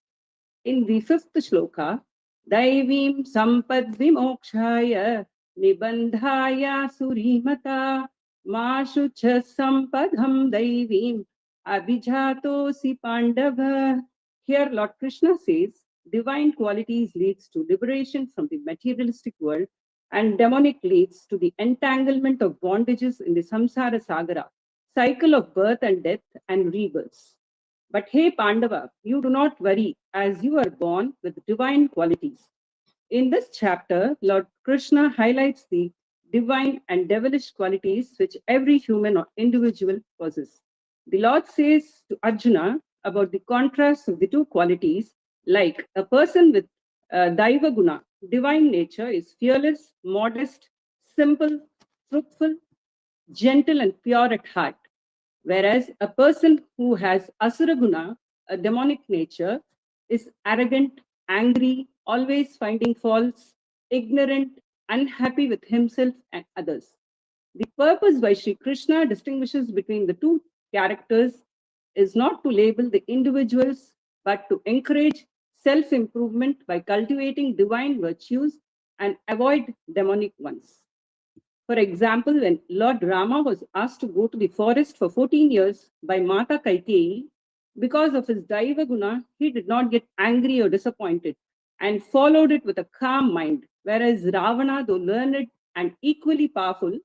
In the 5th shloka, Daivim Sampad Vimokshaya Nibandhaya Surimata Mashucha Sampadham Daivim Abhijatosi Pandava. Here Lord Krishna says, divine qualities leads to liberation from the materialistic world, and demonic leads to the entanglement of bondages in the samsara sagara, cycle of birth and death and rebirths. But hey Pandava, you do not worry, as you are born with divine qualities. In this chapter, Lord Krishna highlights the divine and devilish qualities which every human or individual possesses. The Lord says to Arjuna about the contrast of the two qualities, like a person with Daiva Guna, divine nature, is fearless, modest, simple, truthful, gentle, and pure at heart. Whereas a person who has Asura Guna, a demonic nature, is arrogant, angry, always finding faults, ignorant, unhappy with himself and others. The purpose why Sri Krishna distinguishes between the two characters is not to label the individuals, but to encourage self-improvement by cultivating divine virtues and avoid demonic ones. For example, when Lord Rama was asked to go to the forest for 14 years by Mata Kaikeyi, because of his Daiva Guna, he did not get angry or disappointed and followed it with a calm mind. Whereas Ravana, though learned and equally powerful,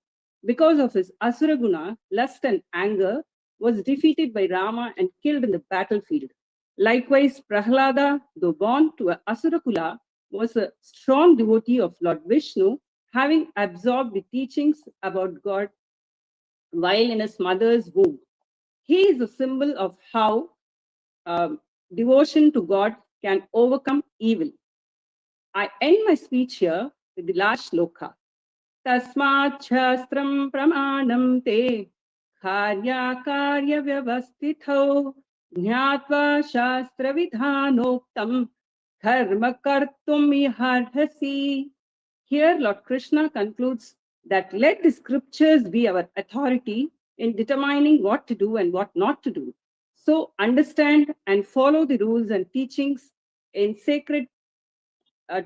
because of his Asura Guna, lust and anger, was defeated by Rama and killed in the battlefield. Likewise, Prahlada, though born to an Asura Kula, was a strong devotee of Lord Vishnu, having absorbed the teachings about God while in his mother's womb. He is a symbol of how devotion to God can overcome evil. I end my speech here with the last shloka. Tasmat shastram pramanam te karya karya vyavastithau jnatva shastra vidhanoktam karma kartum iharhasi. Here Lord Krishna concludes that let the scriptures be our authority in determining what to do and what not to do. So understand and follow the rules and teachings in sacred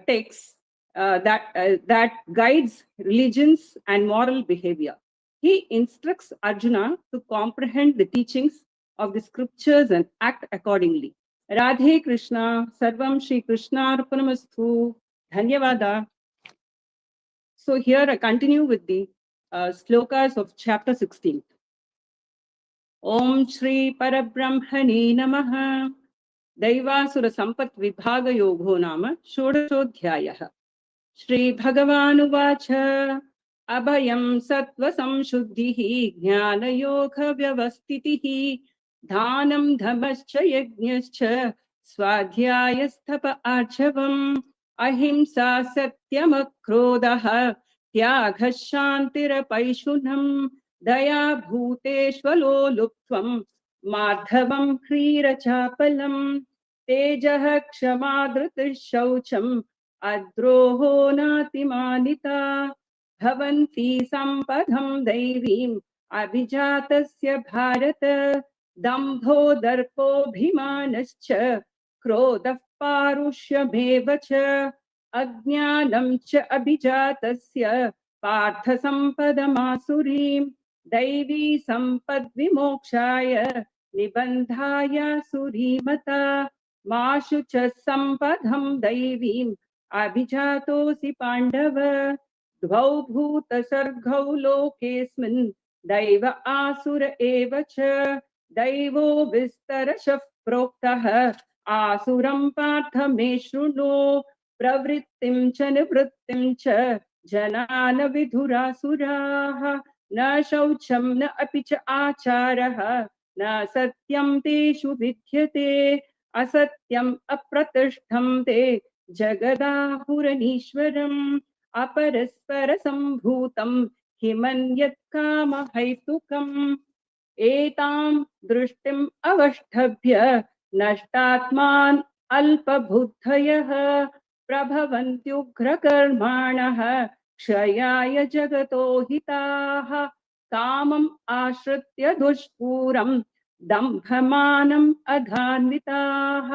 texts that guides religions and moral behavior. He instructs Arjuna to comprehend the teachings of the scriptures and act accordingly. Radhe Krishna, Sarvam Shri Krishna Arpanamastu, Dhanyavada. So here I continue with the slokas of chapter 16. Om Shri Parabrahmane Namaha. दैवासुर संपत् विभाग योगो नाम षोडशोऽध्यायः. श्री भगवानुवाच अभयं सत्त्व संशुद्धिः ज्ञान योग व्यवस्थितिः दानं धर्मश्च यज्ञश्च स्वाध्यायस्तप आर्जवम् अहिंसा सत्यमक्रोधः त्यागः शान्तिरपैशुनम् दया भूतेष्वलोलुप्त्वम् माधवं ह्रीरचापलम् तेजः क्षमा धृतिः शौचम् अद्रोहो नातिमानिता भवन्ति सम्पदं दैवीम् अभिजातस्य भारत दम्भो दर्पोऽभिमानश्च क्रोधः पारुष्यमेव च अज्ञानं च अभिजातस्य पार्थ सम्पदमासुरीम् दैवी संपद् विमोक्षाय निबन्धाय सुरीमता माशु च संपदं दैवीम् अभिजातोऽसि पाण्डव द्वौ भूतसर्गौ लोकेऽस्मिन् दैव आसुर एव च दैवो विस्तरशः प्रोक्तः आसुरं पार्थ मे शृणु प्रवृत्तिं च निवृत्तिं च जनान विधुरासुराः न शौचं न अपि च आचारः न सत्यं तेषु विद्यते असत्यम् अप्रतिष्ठं ते जगदाहुरनीश्वरम् अपरस्पर सम्भूतं हिमन्यत् कामहैतुकम् एतां दृष्टिम् अवष्टभ्य नष्टात्मान् अल्पबुद्धयः प्रभवन्त्युग्रकर्माणः क्षयाय जगतो हिताः कामम् आश्रित्य दुष्पूरम् दम्भमानम् अधान्विताः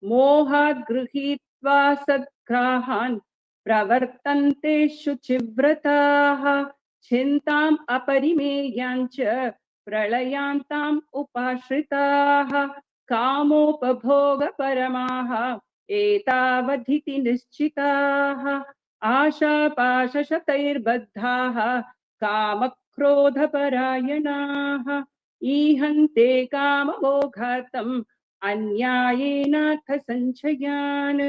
मोहात् गृहीत्वा सद्ग्राहान् प्रवर्तन्ते शुचिव्रताः चिन्ताम् अपरिमेयाञ्च प्रलयान्ताम् उपाश्रिताः कामोपभोगपरमाः एतावधिति निश्चिताः आशापाशशतैर्बद्धाः कामक्रोधपरायणाः ईहन्ते कामभोगार्थम् अन्यायेनार्थ सञ्चयान्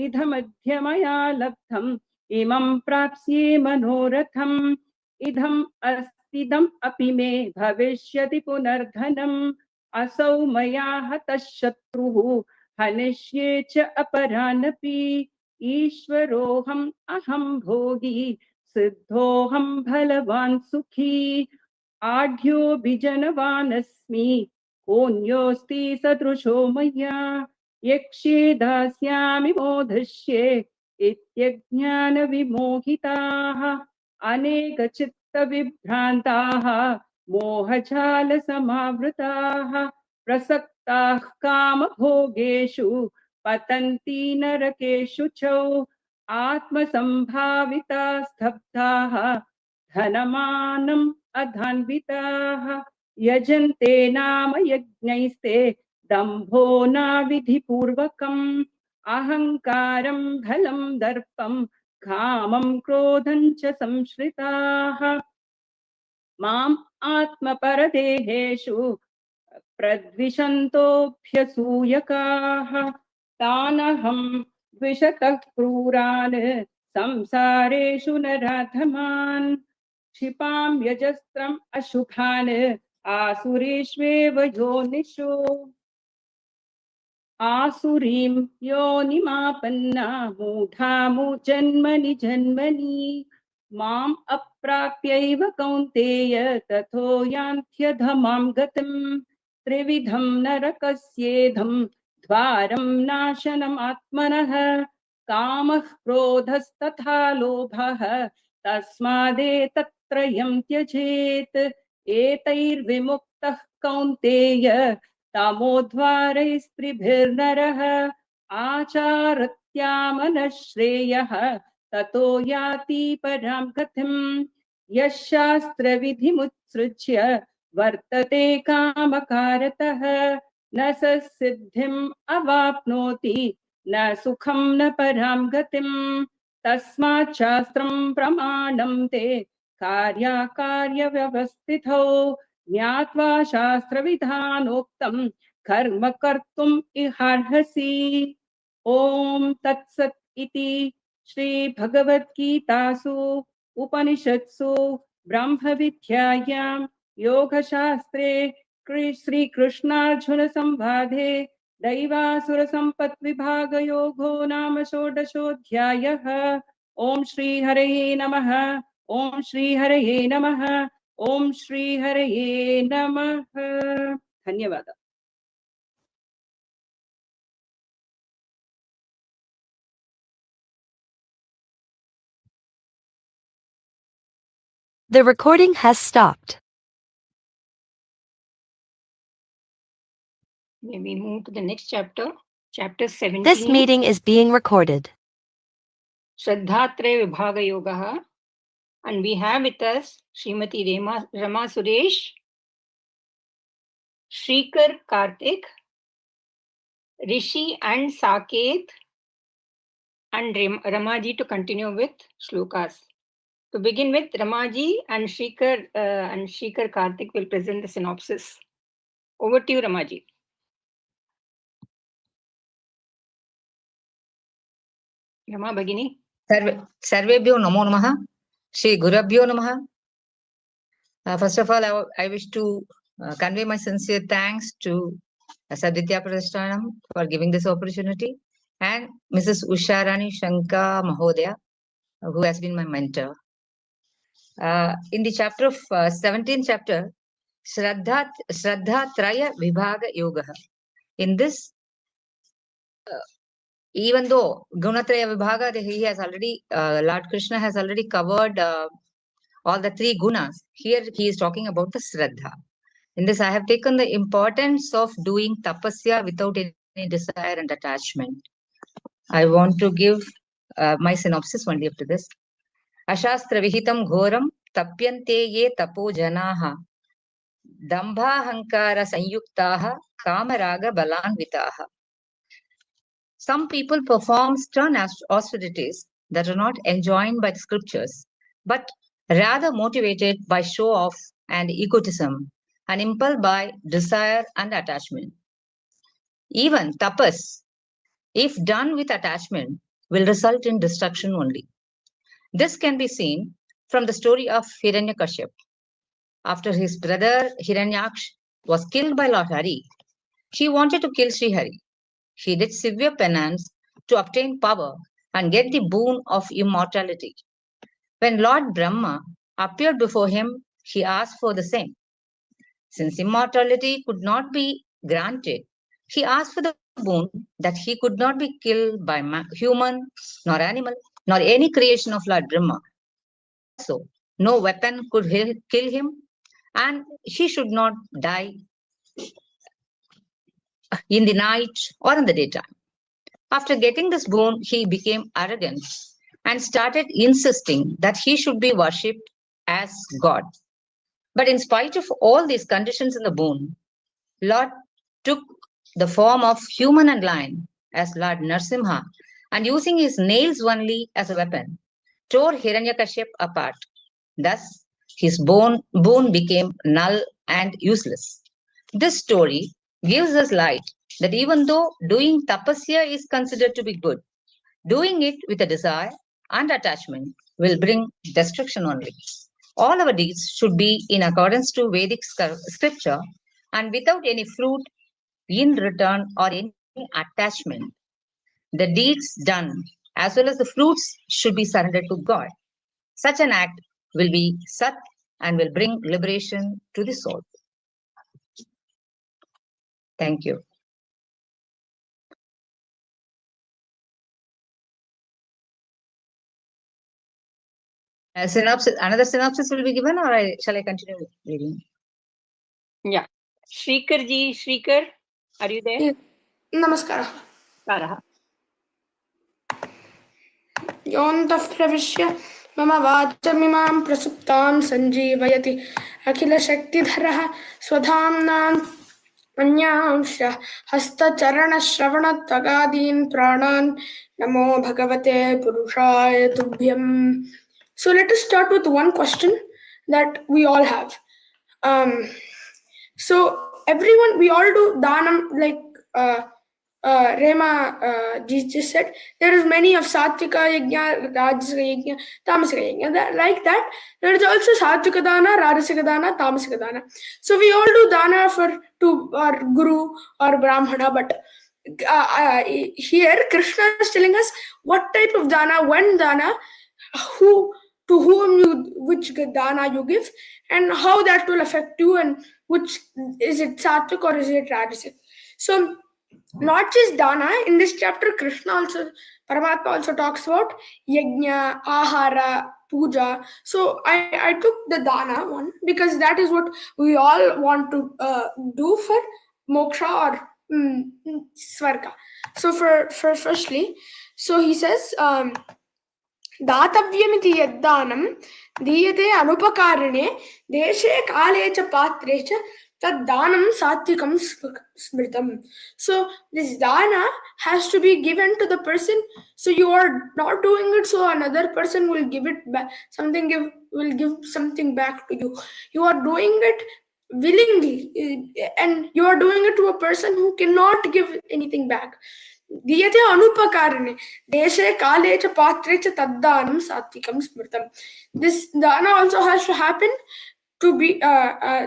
इदमद्य मया लब्धम् इमं प्राप्स्ये मनोरथम् इदम् अस्तिदम् अपि मे भविष्यति पुनर्धनम् असौ मया हतः शत्रुः हनिष्ये च अपरानपि ईश्वरोऽहम् अहं भोगी सिद्धोऽहं बलवान् सुखी आढ्योऽभिजनवान् अस्मि कोऽन्योऽस्ति सदृशो मया यक्ष्ये दास्यामि मोदिष्ये इत्यज्ञानविमोहिताः अनेकचित्तविभ्रान्ताः मोहजालसमावृताः प्रसक्ताः कामभोगेषु पतन्ति नरकेषु च आत्मसम्भाविता स्तब्धाः धनमानम् अधान्विताः यजन्ते नाम यज्ञैस्ते दम्भो नाविधिपूर्वकम् अहङ्कारं बलं दर्पं कामं क्रोधं च संश्रिताः माम् आत्मपरदेहेषु प्रद्विषन्तोऽभ्यसूयकाः तानहं द्विषतः क्रूरान् संसारेषु नराधमान् क्षिपां यजस्त्रम् अशुभान् आसुरेष्वेव योनिषु आसुरीं योनिमापन्ना मूढा जन्मनि जन्मनि माम् अप्राप्यैव कौन्तेय ततो यान्त्यधमां गतिम् त्रिविधं नरकस्येधं द्वारं नाशनम् आत्मनः कामः क्रोधस्तथा लोभः तस्मादेतत्त्रयं त्यजेत् एतैर्विमुक्तः कौन्तेय तमोद्वारैस्त्रिभिर्नरः आचारत्यामनः श्रेयः ततो याति परां गतिम् यः शास्त्रविधिमुत्सृज्य वर्तते कामकारतः न स सिद्धिम् अवाप्नोति न सुखं न परां गतिम् तस्मात् शास्त्रं प्रमाणं ते कार्याकार्यव्यवस्थितौ ज्ञात्वा शास्त्रविधानोक्तं कर्म कर्तुम् इहार्हसि। ओम तत्सत् इति श्री भगवद्गीतासु उपनिषत्सु ब्रह्मविद्यायां योगशास्त्रे श्रीकृष्णार्जुन संवादे दैवासुरसम्पद्विभागयोगो नाम षोडशोऽध्यायः। ओम श्री हरये नमः। ओम श्री हरये नमः। ओम श्री हरये नमः। धन्यवाद। The recording has stopped. May we move to the next chapter, chapter 17. This meeting is being recorded. Shraddhatraya Vibhaga Yoga, and we have with us Srimati Rama Suresh, Shrikar Karthik, Rishi and Saket, and Ramaji to continue with shlokas. To begin with, Ramaji and Shrikar Karthik will present the synopsis. Over to you, Ramaji. Rama Bhagini. Sarvebhyo Namo Namaha. Shri Gurabhyo Namaha. First of all, I wish to convey my sincere thanks to SRIMAD PHAGAVAD for giving this opportunity, and Mrs. Usharani Shanka Mahodaya, who has been my mentor. In the chapter of 17th chapter, Shraddhatraya Vibhaga Yoga. In this, even though Gunatraya Vibhaga, he has already, Lord Krishna has already covered all the three gunas. Here he is talking about the Shraddha. In this, I have taken the importance of doing tapasya without any desire and attachment. I want to give my synopsis only up to this. Ashastra vihitam ghoram tapyante ye tapo janaha dambha hankara sanyuktaha kamaraga balanvitaha. Some people perform stern austerities that are not enjoined by the scriptures, but rather motivated by show-off and egotism and impelled by desire and attachment. Even tapas, if done with attachment, will result in destruction only. This can be seen from the story of Hiranyakashyap. After his brother Hiranyaksh was killed by Lord Hari, he wanted to kill Sri Hari. He did severe penance to obtain power and get the boon of immortality. When Lord Brahma appeared before him, he asked for the same. Since immortality could not be granted, he asked for the boon that he could not be killed by human, nor animal, nor any creation of Lord Brahma. So, no weapon could kill him, and he should not die in the night or in the daytime. After getting this boon, he became arrogant and started insisting that he should be worshipped as God. But in spite of all these conditions in the boon, Lord took the form of human and lion as Lord Narsimha, and using his nails only as a weapon, tore Hiranyakashyap apart. Thus, his boon became null and useless. This story gives us light that even though doing tapasya is considered to be good, doing it with a desire and attachment will bring destruction only. All our deeds should be in accordance to Vedic scripture and without any fruit in return or any attachment. The deeds done as well as the fruits should be surrendered to God. Such an act will be Sat and will bring liberation to the soul. Thank you. Another synopsis will be given, or shall I continue reading? Yeah. Shrikar ji, Shrikar, are you there? Namaskara. Namaskara. योऽन्तः प्रविश्य मम वाचमिमां प्रसुप्तां सञ्जीवयति अखिलशक्तिधरः स्वधाम्नाम् अन्यांश हस्तचरणश्रवणत्वगादीन् प्राणान् नमो भगवते पुरुषाय तुभ्यम्. So let us start with one question that we all have. So everyone, we all do dhanam, like Rema just said, there is many of Sattvika Yajna, Rajasika Yajna, Tamasika Yajna. Like that, there is also Sattvika Dana, Rajasika Dana, Tamasika Dana. So we all do dana to our Guru or Brahmana, but here Krishna is telling us what type of dana, when dana, to whom which dana you give, and how that will affect you, and which is it Sattvik or is it Rajasic. So not just dana, in this chapter Paramatma also talks about yajna, ahara, puja. So I took the dana one because that is what we all want to do for moksha or svarga. So for firstly, so he says दातव्यमिति यद्दानं दीयते अनुपकारणे देशे काले च पात्रे च तद्दानं सात्विकं स्मृतम्. So this dana has to be given to the person. So you are not doing it so another person will give it back, will give something back to you. You are doing it willingly, and you are doing it to a person who cannot give anything back. Diyate anupakarane deshe kale cha patre cha taddanam satvikam smritam. This dana also has to happen to be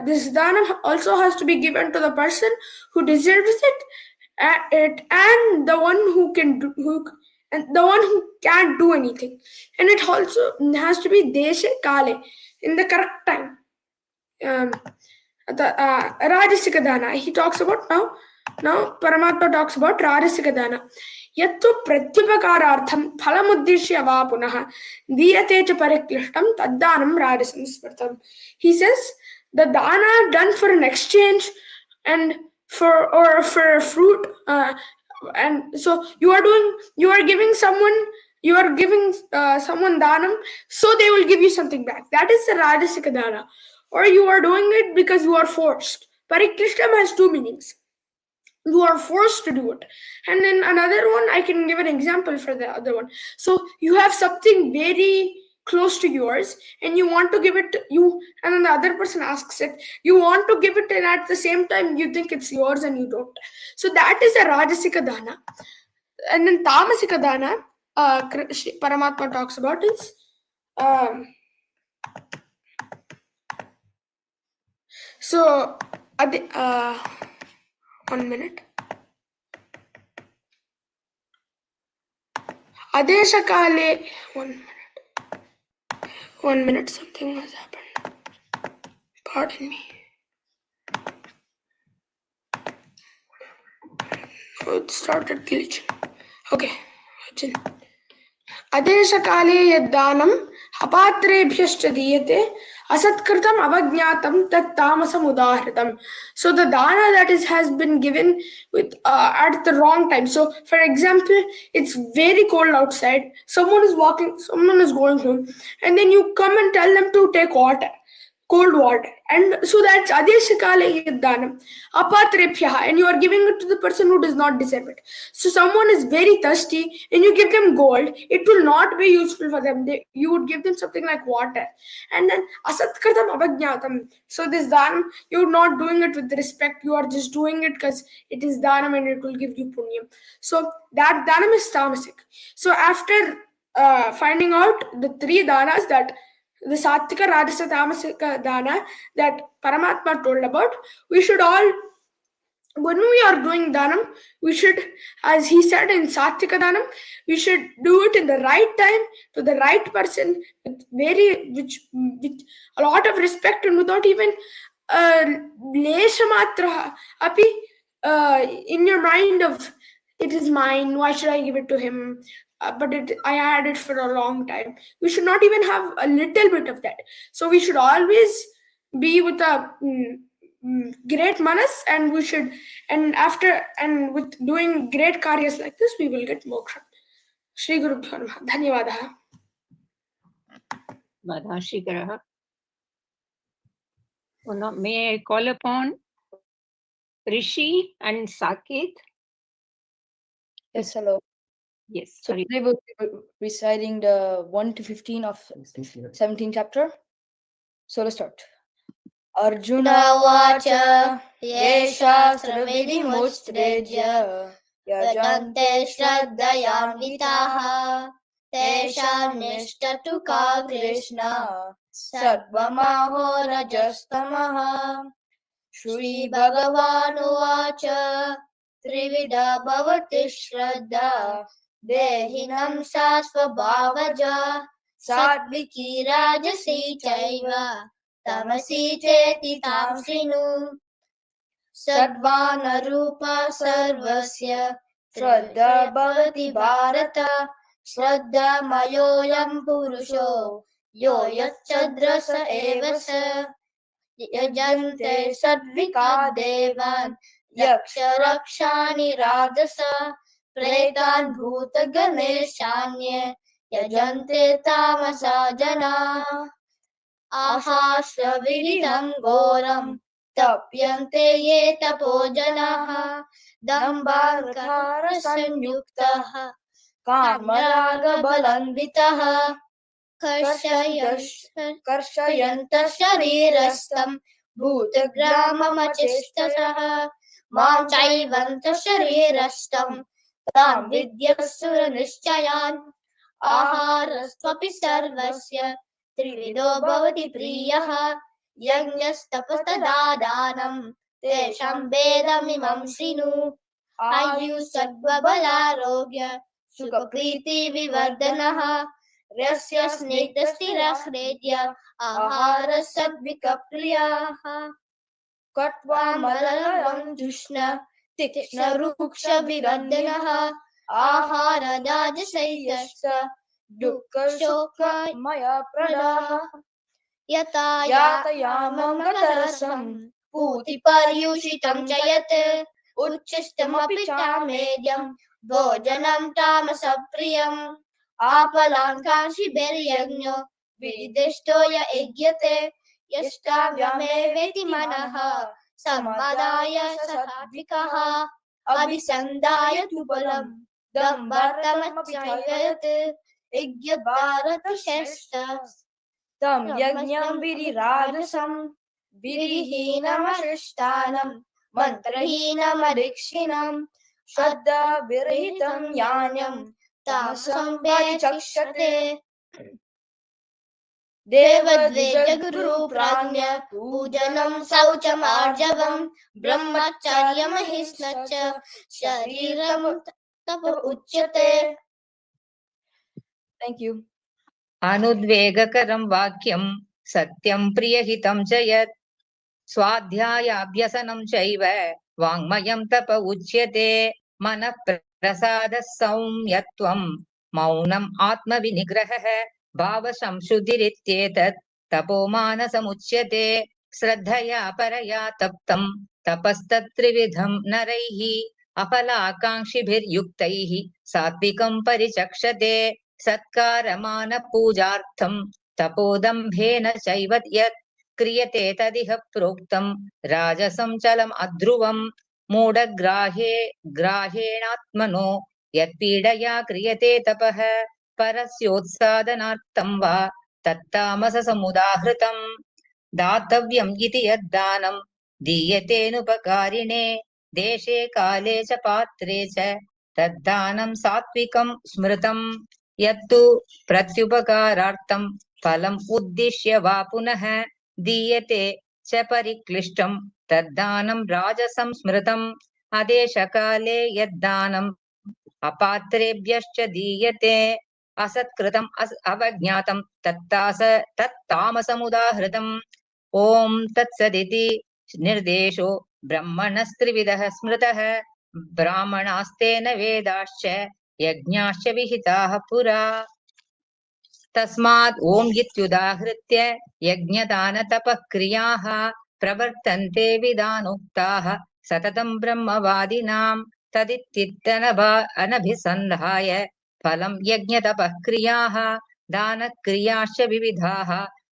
this dana also has to be given to the person who deserves it, and the one who can do, and the one who can't do anything, and it also has to be deshe kale, in the correct time. Rajasika dana he talks about now Paramatma talks about Rajasika dana. Yattu pratyupakarartham phalamuddishya va punaha diyate cha pariklishtam taddanam rajasam smritam. He says the dana done for an exchange and for a fruit, and so you are giving someone danam, so they will give you something back. That is the Rajasika dana. Or you are doing it because you are forced. Pariklishtam has two meanings. You are forced to do it. And then another one, I can give an example for the other one. So you have something very close to yours and you want to give it to you, and then the other person asks it. You want to give it, and at the same time you think it's yours and you don't. So that is a Rajasika dana. And then Tamasika dana, Paramatma talks about is so 1 minute. Adesha kale 1 minute, something has happened. Pardon me. Oh, it started glitching. Okay. Adesha kale yaddanam apatrebhyascha diyate asatkritam avajñatam tat tamasam udahritam. So the dana that has been given with at the wrong time. So for example, it's very cold outside. Someone is going home, and then you come and tell them to take cold water, and so that's Adesha kale yaddanam apatrebhyaha, and you are giving it to the person who does not deserve it. So someone is very thirsty and you give them gold, it will not be useful for them. You would give them something like water. And then asatkritam avajñatam. So this dhanam, you're not doing it with respect, you are just doing it because it is dhanam and it will give you punyam. So that dhanam is tamasic. So after finding out the three danas, that the Sattvika, Rajasa, Tamasika dana that Paramatma told about. We should all, when we are doing danam, we should, as he said in Sattvika danam, we should do it in the right time to the right person with with a lot of respect and without even leshamatra api in your mind of it is mine, why should I give it to him? But I had it for a long time. We should not even have a little bit of that. So we should always be with a great manas, and we should, and after, and with doing great karyas like this, we will get moksha. Shri Guru Bhyo Namaha. Dhanyavadaha. Shikaraha. May I call upon Rishi and Saket? Yes, hello. Yes, So sorry. today we'll be reciting the 1 to 15 of 17th chapter. So let's start. Arjuna vacha yesha sarvedi mustreja yajante shraddhayanvitaha tesha nishtatu ka Krishna sarvamaho rajastamaha Shri Bhagavanu vacha Trivida bhavati shraddha Dehinam sasvabhavaja Satviki rajasi chaiva Tamasi cheti tamsinu Sadvana rupa sarvasya Shraddha bhavati bharata Shraddha mayoyam purusho Yo yachadrasa evasa Yajante sadvika devan Yaksha rakshani radasa Pretan bhuta ganeshanye Yajante tamasa jana Ahasra viridam goram Tapyante ye tapojanaha Dambhakara sanyuktaha Kamaraga balanvitaha Karshayanta sharirastam Bhutagramamachistataha Mam chaivanta sharirastam Tam vidyasura nishchayan Aharastvapi sarvasya Trivido bhavati priyaha Yajnastapastadadanam Tesham vedamimam shrinu Ayu sattva balarogya Sukha priti vivardanaha Rasya snigdha stira hredya Ahara sadvika priyaha Katva malalam dushna Tikshna ruksha virandanaha Ahara dajasayyasya Dukkha shoka maya pradaha Yata yamam gatarasam Puti paryushitam jayate Uchchistamapi chamedyam Bhojanam tamasapriyam Apalankanshi beryagno Vidishtoya egyate Yastavyameveti manaha Sammadaya satvikaha Abhisandaya tupalam Dambhartamachayayate Egyabharata shestas Tam yajnam virirajasam Virihinamashishtanam Mantrahinamarikshinam Shraddha virhitam yanyam Tamasam chakshate Devadveja guru pranya Pujanam saucham arjavam Brahmacharyam ahisnacha Shariram tapa uchyate. Thank you. Anudvegakaram vakyam satyam priyahitam chayat Swadhyayabhyasanam chaiva Vangmayam tapa uchyate Mana prasada saumyatvam Maunam atma vinigraha Bhava samshuddhirityetat Tapo manasamuchyate Shraddhaya paraya taptam Tapastatrividham naraihi Apala akankshibhir yuktaihi Satvikam parichakshate Satkaramana pujartham Tapodambhena chaivat yat Kriyate tadiha proktam Rajasam chalam adruvam Moda grahenatmano Yat pidaya kriyate tapaha Parasyotsādanārtam vā tattamasa samudahritam Dātavyam iti yaddanam Dīyate nupakārine Deshe kāle ca patre ca Taddanam satvikam smritam यत्तु प्रत्युपकारार्थं फलम् उद्दिश्य वा पुनः दीयते च परिक्लिष्टं तद्दानं राजसंस्मृतम् अदेशकाले यद्दानम् अपात्रेभ्यश्च दीयते असत्कृतम् अवज्ञातं तत्तामसमुदाहृतम् ॐ तत्सदिति निर्देशो ब्रह्मणस्त्रिविधः स्मृतः ब्राह्मणास्तेन वेदाश्च यज्ञाश्च विहिताः पुरा तस्मात् ॐ इत्युदाहृत्य यज्ञदानतपःक्रियाः प्रवर्तन्ते विधानोक्ताः सततं ब्रह्मवादिनां अनभिसन्धाय फलं यज्ञतपःक्रियाः दानक्रियाश्च विविधाः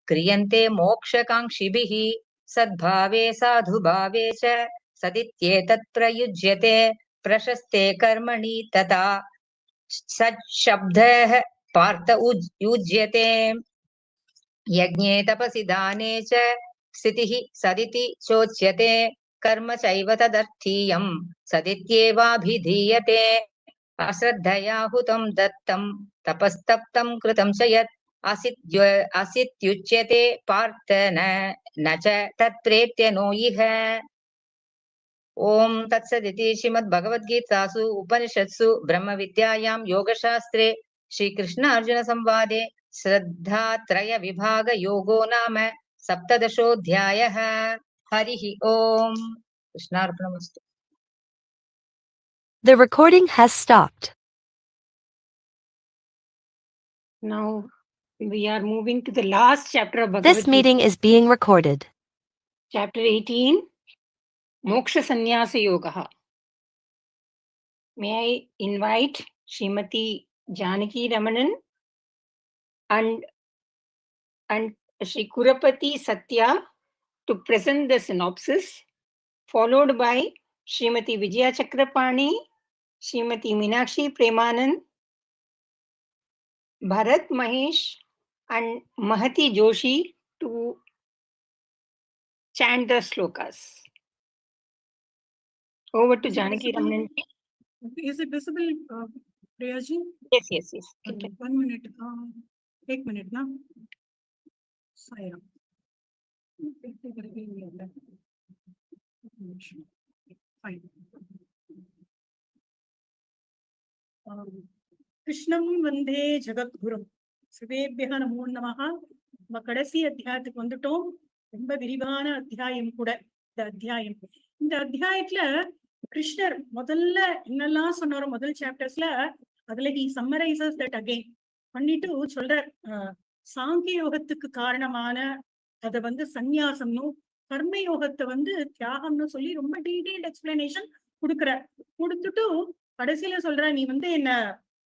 क्रियन्ते मोक्षकाङ्क्षिभिः सद्भावे साधुभावे च सदित्येतत् प्रयुज्यते प्रशस्ते कर्मणि तथा सच्छब्दः पार्थ युज्यते यज्ञे तपसि दाने च स्थितिः सदिति चोच्यते कर्म चैव तदर्थीयं सदित्येवाभिधीयते अश्रद्धया हुतं दत्तं तपस्तप्तं कृतं च यत् असित्युच्यते पार्थ न च तत्प्रेत्य नो इह ओम तत्सदिति श्रीमद्भगवद्गीतासु उपनिषत्सु ब्रह्मविद्यायां योगशास्त्रे श्रीकृष्ण अर्जुन संवादे श्रद्धात्रय विभाग योगो नाम सप्तदशोऽध्यायः हरिः ओम कृष्णार्पणमस्तु। The recording has stopped. Now we are moving to the last chapter of Bhagavad This meeting is being recorded. Chapter 18, Moksha Sannyasa Yoga. May I invite Srimati Janaki Ramanan and Sri Kurapati Satya to present the synopsis, followed by Srimati Vijaya Chakrapani, Srimati Meenakshi Premanand, Bharat Mahesh and Mahati Joshi to chant the slokas. Over to Janaki Ramanan. Is it visible, Priyaji? Yes. Okay. 1 minute. 1 minute now. Sayam. Fine. Krishnam Vande Jagadgurum. Srivebhyaha Namo Namaha. நம்ம கடைசி அத்தியாயத்துக்கு வந்துட்டோம். ரொம்ப விரிவான அத்தியாயம் கூட இந்த அத்தியாயம். இந்த அத்தியாயத்துல கிருஷ்ணர் முதல்ல என்னெல்லாம் சொன்னாரோ முதல் சாப்டர்ஸ்ல அதுல he summarizes that again பண்ணிட்டு சொல்றார் சாங்கிய யோகத்துக்கு காரணமான அதை சந்நியாசம்னும் கர்ம யோகத்தை தியாகம்னு சொல்லி ரொம்ப டீடைல்ட் எக்ஸ்பிளனேஷன் கொடுக்குறார். கொடுத்துட்டு கடைசியில சொல்ற நீ என்ன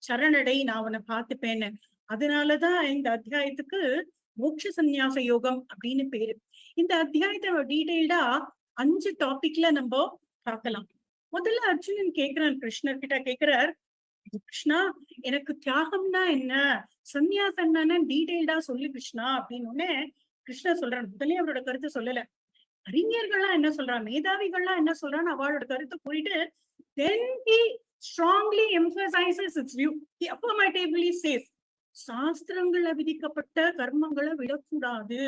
சரணடை நான் உன்னை பார்த்துப்பேன்னு. அதனாலதான் இந்த அத்தியாயத்துக்கு மோட்ச சந்நியாச யோகம் அப்படின்னு பேரு. இந்த அத்தியாயத்தை டீடைல்டா 5 டாபிக்ல நம்ம பார்க்கலாம். முதல்ல அர்ஜுனன் கேக்குறான், கிருஷ்ணர் கிட்ட கேக்குறார், கிருஷ்ணா எனக்கு தியாகம்னா என்ன, சந்நியாசம் என்னன்னு டீடைல்டா சொல்லு கிருஷ்ணா அப்படின்னு. கிருஷ்ணர் சொல்றான், முதலே அவரோட கருத்தை சொல்லல. அறிஞர்கள்லாம் என்ன சொல்றான், மேதாவிகள்லாம் என்ன சொல்றான்னு அவளோட கருத்தை கூறிட்டு then he strongly emphasizes its view. He affirmatively says, சாஸ்திரங்கள விதிக்கப்பட்ட கர்மங்களை விடக்கூடாது,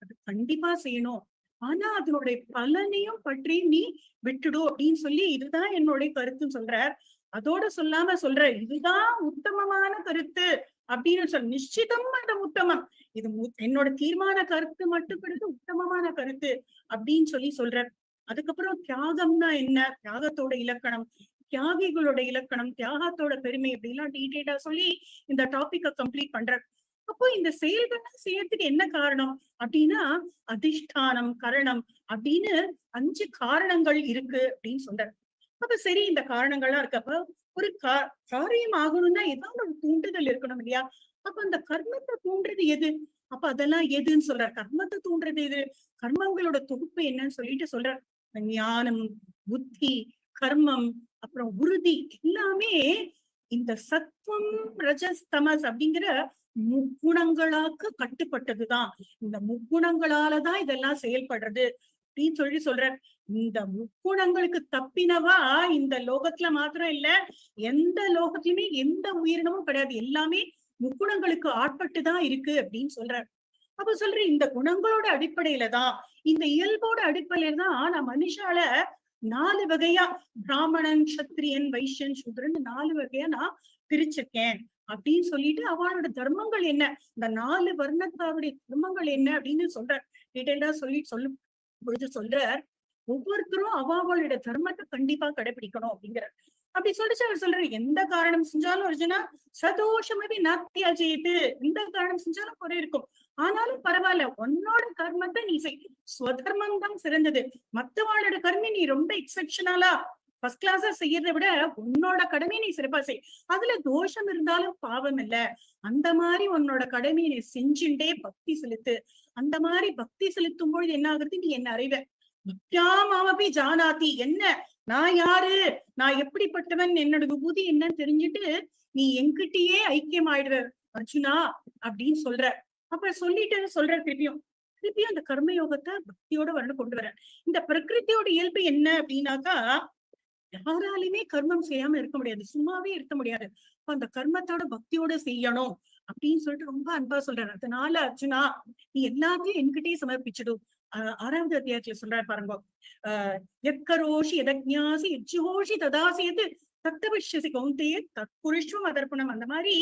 அது கண்டிப்பா செய்யணும், ஆனா அதனுடைய பலனையும் பற்றி நீ விட்டுடும் அப்படின்னு சொல்லி இதுதான் என்னுடைய கருத்துன்னு சொல்றார். அதோட சொல்லாம சொல்ற இதுதான் உத்தமமான கருத்து அப்படின்னு சொல்ல, நிச்சிதம் அது உத்தமம், இது என்னோட தீர்மான கருத்து மட்டும் கிடையாது உத்தமமான கருத்து அப்படின்னு சொல்லி சொல்றார். அதுக்கப்புறம் தியாகம்னா என்ன, தியாகத்தோட இலக்கணம், தியாகிகளோட இலக்கணம், தியாகத்தோட பெருமை அப்படிலாம் டீடைலா சொல்லி இந்த டாபிக்க கம்ப்ளீட் பண்றார். அப்போ இந்த செயல்கள் செய்யறதுக்கு என்ன காரணம் அப்படின்னா அதிஷ்டானம் கரணம் அப்படின்னு 5 காரணங்கள் இருக்கு அப்படின்னு சொல்றார். அப்ப சரி இந்த காரணங்கள்லாம் இருக்கப்ப ஒரு காரியம் ஆகணும்னா ஏதாவது ஒரு தூண்டுதல் இருக்கணும் இல்லையா? அப்ப அந்த கர்மத்தை தூண்டுறது எது, அப்ப அதெல்லாம் எதுன்னு சொல்றார். கர்மத்தை தூண்டுறது எது, கர்மங்களோட தொகுப்பு என்னன்னு சொல்லிட்டு சொல்றார். ஞானம், புத்தி, கர்மம், அப்புறம் உறுதி எல்லாமே இந்த சத்வம் ரஜஸ் தமஸ் அப்படிங்கிற முக்குணங்களாக்கு கட்டுப்பட்டதுதான். இந்த முக்குணங்களாலதான் இதெல்லாம் செயல்படுறது அப்படின்னு சொல்லி சொல்ற. இந்த முக்குணங்களுக்கு தப்பினவா இந்த லோகத்துல மாத்திரம் இல்ல, எந்த லோகத்திலுமே எந்த உயிரினமும் கிடையாது. எல்லாமே முக்குணங்களுக்கு ஆட்பட்டுதான் இருக்கு அப்படின்னு சொல்றாரு. அப்ப சொல்ற இந்த குணங்களோட அடிப்படையில தான், இந்த இயல்போட அடிப்படையில தான் நான் மனுஷால 4 வகையா, பிராமணன், சத்திரியன், வைஷ்யன், சூத்ரன் 4 வகையா நான் பிரிச்சிருக்கேன் அப்படின்னு சொல்லிட்டு அவளோட தர்மங்கள் என்ன, இந்த 4 வர்ணத்தாருடைய தர்மங்கள் என்ன அப்படின்னு சொல்ற. டீடைல்டா சொல்லும் பொழுது சொல்ற, ஒவ்வொருத்தரும் அவளோட தர்மத்தை கண்டிப்பா கடைபிடிக்கணும் அப்படிங்கிற. அப்படி சொல்லிச்சு அவர் சொல்றாரு, எந்த காரணம் செஞ்சாலும் அர்ஜுனா சதோஷமே நாத்தியா செய்து, எந்த காரணம் செஞ்சாலும் குறை இருக்கும், ஆனாலும் பரவாயில்ல, உன்னோட கர்மத்தை நீ செய், ஸ்வதர்மம் தான் சிறந்தது. மத்தவாளோட கர்மி நீ ரொம்ப எக்ஸெப்ஷனலா ஃபர்ஸ்ட் கிளாஸா செய்யறதை விட உன்னோட கடமையை நீ சிறப்பா செய், அதுல தோஷம் இருந்தாலும் பாவம் இல்ல, அந்த மாதிரி உன்னோட கடமையை நீ செஞ்சுட்டே பக்தி செலுத்து. அந்த மாதிரி பக்தி செலுத்தும் பொழுது என்ன ஆகுறது, நீ என்ன அறிவ. பக்தியாமாவபி ஜானாதி, என்ன நான் யாரு, நான் எப்படிப்பட்டவன், என்னோட விபூதி என்னன்னு தெரிஞ்சுட்டு நீ என்கிட்டயே ஐக்கியம் ஆயிடுற அர்ஜுனா அப்படின்னு சொல்ற. அப்ப சொல்லிட்டு சொல்ற திருப்பியும் அந்த கர்மயோகத்தை பக்தியோட வரணும் கொண்டு வர. இந்த பிரகிருதியோட இயல்பு என்ன அப்படின்னாக்கா, யாராலுமே கர்மம் செய்யாம இருக்க முடியாது, சும்மாவே இருக்க முடியாது. அந்த கர்மத்தோட பக்தியோட செய்யணும் அப்படின்னு சொல்லிட்டு ரொம்ப அன்பா சொல்றாரு. அதனால அர்ஜுனா நீ எல்லாத்தையும் என்கிட்டயே சமர்ப்பிச்சிடும். 6வது அத்தியாயத்துல சொல்றாரு பாருங்க, எக்கரோஷி எதஜ்ஞாசி எஜ்ஜோஷி ததாசியது தத்தபிஷசி கௌந்தையே தற்குருஷ்வம் அதர்ப்பணம். அந்த மாதிரி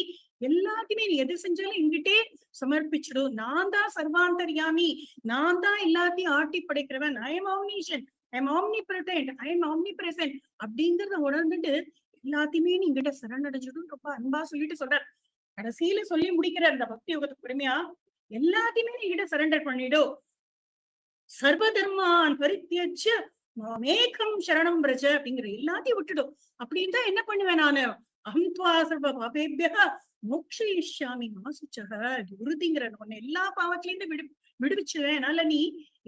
எல்லாத்தையுமே நீ எது செஞ்சாலும் என்கிட்டே சமர்ப்பிச்சிடும். நான் தான் சர்வாந்தர்யாமி, நான் தான் எல்லாத்தையும் ஆட்டி படைக்கிறவன், I am omniscient, I am omnipresent, I am omnipresent அப்படிங்கறத உணர்ந்துட்டு எல்லாத்தையுமே நீ என்கிட்ட சரணடைஞ்சிடும் ரொம்ப அன்பா சொல்லிட்டு சொல்றார். கடைசியில சொல்லி முடிக்கிற அந்த பக்தி யோகத்துக்கு பெருமையா, எல்லாத்தையுமே நீ கிட்ட சரண்டர் பண்ணிடும். சர்வ தர்மான் பரித்யஜ்ய மாமேகம் சரணம் பிரஜ அப்படிங்கிற, எல்லாத்தையும் விட்டுடும். அப்படின்னு தான் என்ன பண்ணுவேன் நானு, அஹம் த்வா சர்வ பாபேப்யஹ மோக்ஷயிஷ்யாமி மா சுச்சஹ, உறுதிங்கிற உன்னை எல்லா பாவத்தில இருந்து விடுவிச்சுவேன், அதனால நீ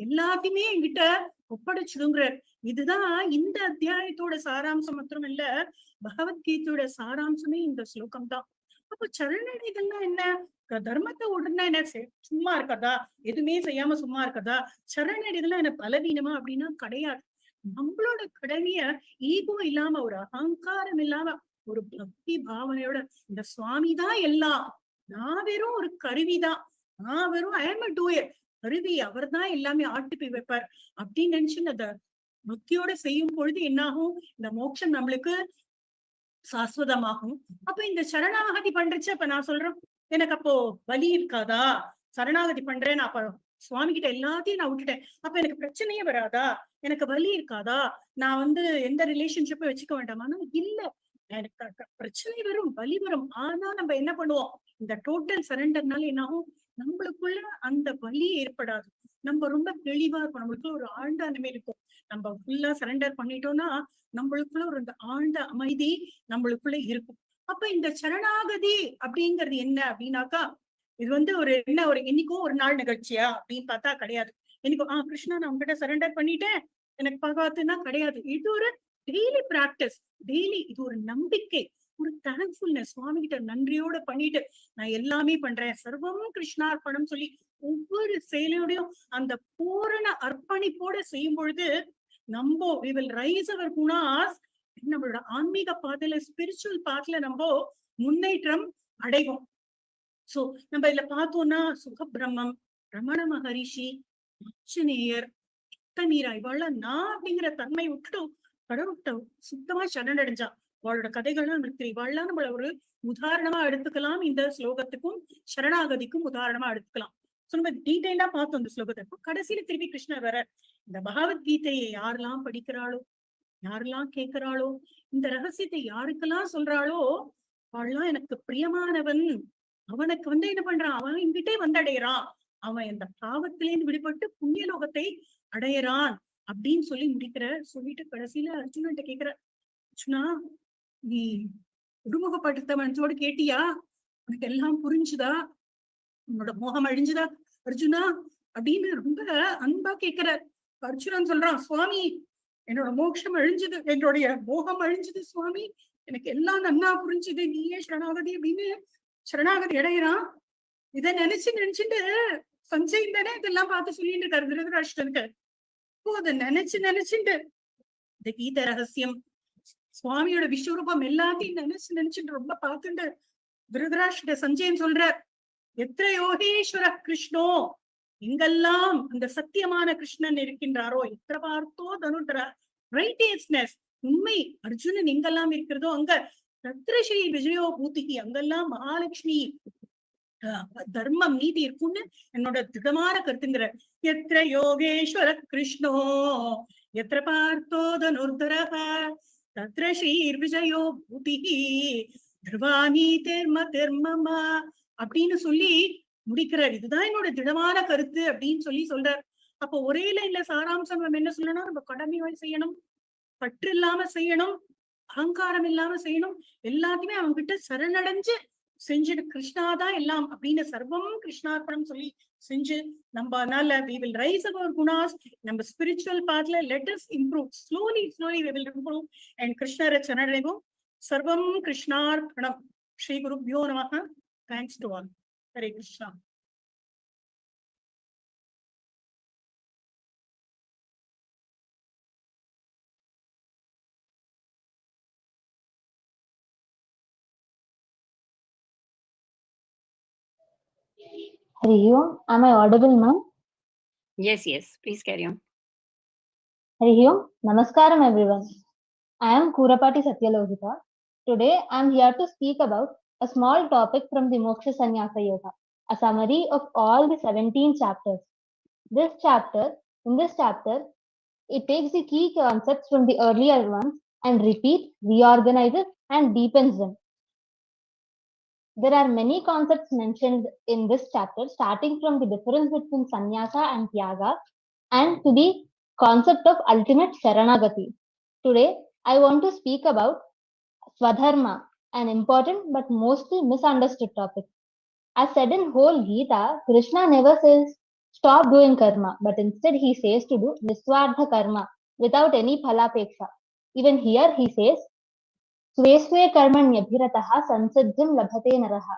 எல்லாத்தையுமே என்கிட்ட ஒப்படைச்சிடுங்கிற. இதுதான் இந்த அத்தியாயத்தோட சாராம்சம் மாத்திரம் இல்ல, பகவத்கீதையோட சாராம்சமே இந்த ஸ்லோகம் தான். அப்ப சரணடைதல்னா என்ன, தர்மத்தை உடனே என்ன சும்மா இருக்கதா, எதுவுமே செய்யாம சும்மா இருக்கதா, சரணடைதெல்லாம் என்ன பலவீனமா அப்படின்னா கிடையாது. நம்மளோட கடமைய ஈகோ இல்லாம, ஒரு அகங்காரம் இல்லாம, ஒரு பக்தி பாவனையோட, இந்த சுவாமி தான் எல்லாம், நான் வெறும் ஒரு கருவிதான், நான் வெறும் ஐ எம் எ டூயர், கருவி, அவர் தான் எல்லாமே ஆட்டி வைப்பார் அப்படின்னு நினைச்சு அந்த பக்தியோட செய்யும் பொழுது என்னாகும், இந்த மோட்சம் நம்மளுக்கு சாஸ்வதமாகும். அப்ப இந்த சரணாகதி பண்றச்சு, அப்ப நான் சொல்றேன் எனக்கு அப்போ வலி இருக்காதா, சரணாகதி பண்றேன், அப்ப சுவாமி கிட்ட எல்லாத்தையும் நான் விட்டுட்டேன், அப்ப எனக்கு பிரச்சனையே வராதா, எனக்கு வலி இருக்காதா, நான் எந்த ரிலேஷன்ஷிப்பை வச்சுக்க வேண்டாமான்னு இல்ல, எனக்கு பிரச்சனை வரும், வலி வரும். ஆனா நம்ம என்ன பண்ணுவோம், இந்த டோட்டல் சரண்டர்னால என்ன ஆகும், நம்மளுக்குள்ள அந்த வலி ஏற்படாது, நம்ம ரொம்ப தெளிவா இருக்கும், நம்மளுக்குள்ள ஒரு ஆழ்ந்த அனுமதி இருக்கும். நம்ம ஃபுல்லா சரண்டர் பண்ணிட்டோம்னா நம்மளுக்குள்ள ஒரு ஆழ்ந்த அமைதி நம்மளுக்குள்ள இருக்கும். அப்ப இந்த சரணாகதி அப்படிங்கிறது என்ன அப்படின்னாக்கா, இது ஒரு என்ன ஒரு என்னைக்கோ ஒரு நாள் நிகழ்ச்சியா அப்படின்னு பார்த்தா கிடையாது. எனக்கு கிருஷ்ணா நான் உங்ககிட்ட சரண்டர் பண்ணிட்டேன் எனக்கு பகவத்துனா கிடையாது. இது ஒரு டெய்லி பிராக்டிஸ், டெய்லி இது ஒரு நம்பிக்கை, ஒரு தேங்க்ஃபுல்னஸ், சுவாமி கிட்ட நன்றியோட பண்ணிட்டு நான் எல்லாமே பண்றேன், சர்வம் கிருஷ்ணார்ப்பணம் சொல்லி ஒவ்வொரு செயலோடையும் அந்த பூரண அர்ப்பணிப்போட செய்யும் பொழுது நம்ம we will rise our gunas, நம்மளோட ஆன்மீக பாதையில, ஸ்பிரிச்சுவல் பாத்துல நம்ம முன்னேற்றம் அடைவோம். சோ நம்ம இதுல பார்த்தோம்னா சுகபிரம்மம், ரமண மகரிஷி, ஆஞ்சநேயர், மீரா, இவாள்லாம் நான் அப்படிங்கிற தன்மை விட்டுட்டு கடவுள்கிட்ட சுத்தமா சரணடைஞ்சா அவளோட கதைகள்லாம் இருக்கு. இவாள்லாம் நம்மள ஒரு உதாரணமா எடுத்துக்கலாம், இந்த ஸ்லோகத்துக்கும் சரணாகதிக்கும் உதாரணமா எடுத்துக்கலாம். சோ நம்ம டீடைலா பார்த்தோம் இந்த ஸ்லோகத்தை. கடைசியில திருப்பி கிருஷ்ணர் வர, இந்த பகவத்கீதையை யாரெல்லாம் படிக்கிறாளோ, யாரெல்லாம் கேட்கிறாளோ, இந்த ரகசியத்தை யாருக்கெல்லாம் சொல்றாளோ, அவள்லாம் எனக்கு பிரியமானவன், அவனுக்கு என்ன பண்றான், அவன் என்கிட்டே வந்தடைகிறான், அவன் இந்த பாவத்திலேருந்து விடுபட்டு புண்ணிய லோகத்தை அடையறான் அப்படின்னு சொல்லி முடிக்கிற. சொல்லிட்டு கடைசியில அர்ஜுனன்ட்ட கேக்குற, அர்ஜுனா நீ உருமுகப்படுத்த மனசோடு கேட்டியா, உனக்கு எல்லாம் புரிஞ்சுதா, உன்னோட மோகம் அழிஞ்சுதா அர்ஜுனா அப்படின்னு ரொம்ப அன்பா கேட்கிற. அர்ஜுனன் சொல்றான், சுவாமி என்னோட மோட்சம் அழிஞ்சது, என்னுடைய மோகம் அழிஞ்சது சுவாமி, எனக்கு எல்லாம் நன்னா புரிஞ்சுது, நீயே சரணாகதி அப்படின்னு சரணாகதி அடையிறான். இதை நினைச்சுட்டு சஞ்சய் தானே இதெல்லாம் பார்த்து சொல்லிட்டு இருக்காரு திருதராஷ்டிரனுக்கு. இப்போ அதை நினைச்சுட்டு இந்த கீத ரகசியம், சுவாமியோட விஸ்வரூபம் எல்லாத்தையும் நினைச்சுட்டு ரொம்ப பார்த்துட்டு திருதராஷ்டிர சஞ்சயன் சொல்றார், எத்திர யோகேஸ்வர கிருஷ்ணோ, எங்கெல்லாம் அந்த சத்தியமான கிருஷ்ணன் இருக்கின்றாரோ, எத்திர பார்த்தோ தனுட்ர ரைட்டியஸ்னஸ், உண்மை அர்ஜுனன் எங்கெல்லாம் இருக்கிறதோ அங்க தத்ர ஸ்ரீ விஜயோ பூதிகி, அங்கெல்லாம் மகாலட்சுமி தர்மம் நீதி இருக்கும்னு என்னோட திடமான கருத்துங்கிற. எத்திர யோகேஸ்வர கிருஷ்ணோ எத்திர பார்த்தோ தனுர்தரஹ தத்ர ஸ்ரீ விஜயோ பூதிகி திருவாணி தெர்ம தெர்மமா அப்படின்னு சொல்லி முடிக்கிறார். இதுதான் என்னோட திடமான கருத்து அப்படின்னு சொல்லி சொல்றார். அப்போ ஒரே லைன்ல சாராம்சம் நம்ம என்ன சொல்லணும், நம்ம கடமையை செய்யணும், பற்று இல்லாம செய்யணும், அகங்காரம் இல்லாம செய்யணும், எல்லாத்தையுமே அவங்க கிட்ட சரணடைஞ்சு செஞ்சுட்டு கிருஷ்ணாதான் எல்லாம் அப்படின்னு சர்வம் கிருஷ்ணார்ப்பணம் சொல்லி செஞ்சு நம்ம அதனால we will rise our gunas, நம்ம spiritual pathல let us improve slowly we will improve and கிருஷ்ணரை சரணடைவோம். சர்வம் கிருஷ்ணார்ப்பணம். ஸ்ரீ குருப்யோ நமஹ. Thanks to all. Hare Krishna. Hari Om. Am I audible, ma'am? Yes, please carry on. Hari Om. Namaskaram, everyone. I am Kurapati Satyalohita. Today, I am here to speak about a small topic from the Moksha Sannyasa Yoga, a summary of all the 17 chapters. In this chapter, it takes the key concepts from the earlier ones and repeats, reorganizes, and deepens them. There are many concepts mentioned in this chapter, starting from the difference between sannyasa and tyaga and to the concept of ultimate sharanagati. Today, I want to speak about Swadharma, an important but mostly misunderstood topic. As said in whole Gita, Krishna never says stop doing karma, but instead he says to do niswardha karma without any phalapeksha. Even here he says, Sweswe karmanyabhirataha sansajjam labhate naraha.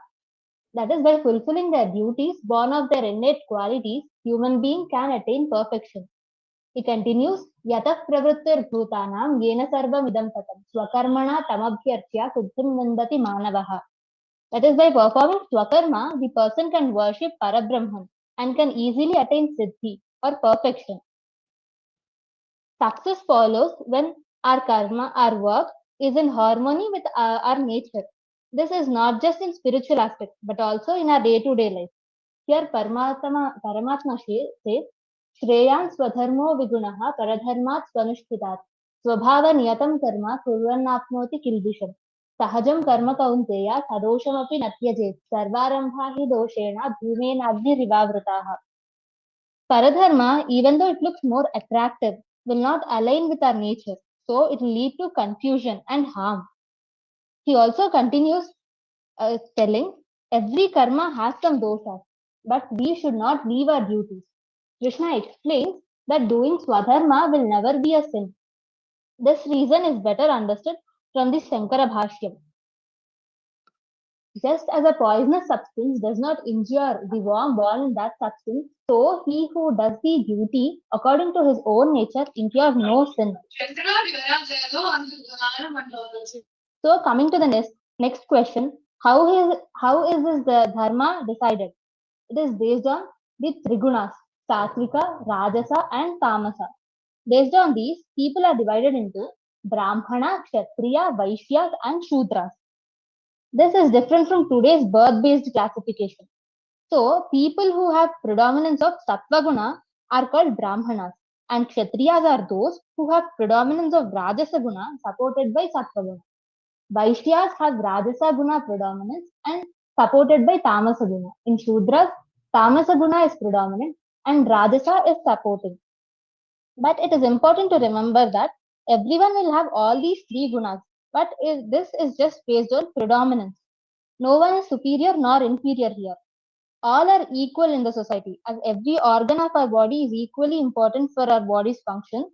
That is, by fulfilling their duties born of their innate qualities, human being can attain perfection. He continues, Yatah pravrittir bhutanam yena sarvam idam tatam swakarmana tamabhyarchya siddhim nandati manavaha. That is, by performing swakarma, the person can worship Parabrahman and can easily attain siddhi or perfection. Success follows when our karma, our work, is in harmony with our nature. This is not just in spiritual aspect, but also in our day-to-day life. Here Paramatma says, Shreyan swadharmo vigunaha paradharmat swanushthitat swabhava niyatam karma kurvannapnoti kilbisham sahajam karma kaunteya sadoshamapi natyajet sarvarambha hi doshena bhumenagni rivavrataha. Paradharma, even though it looks more attractive, will not align with our nature, so it will lead to confusion and harm. He also continues telling, every karma has some doshas, but we should not leave our duties. Krishna explains that doing swadharma will never be a sin. This reason is better understood from the Shankara Bhashyam. Just as a poisonous substance does not injure the worm born in that substance, so he who does the duty according to his own nature incurs no sin. So coming to the next question, how is this dharma decided? It is based on the trigunas, satvika, rajasa and tamasa. Based on these, people are divided into brahmana, kshatriya, vaishyas and shudras. This is different from today's birth-based classification. So, people who have predominance of sattva-guna are called brahmanas, and kshatriyas are those who have predominance of rajasa-guna supported by sattva-guna. Vaishyas have rajasa-guna predominance and supported by tamasa-guna. In shudras, tamasa-guna is predominant and rajasa is supporting. But it is important to remember that everyone will have all these three gunas, but this is just based on predominance. No one is superior nor inferior here. All are equal in the society, as every organ of our body is equally important for our body's function.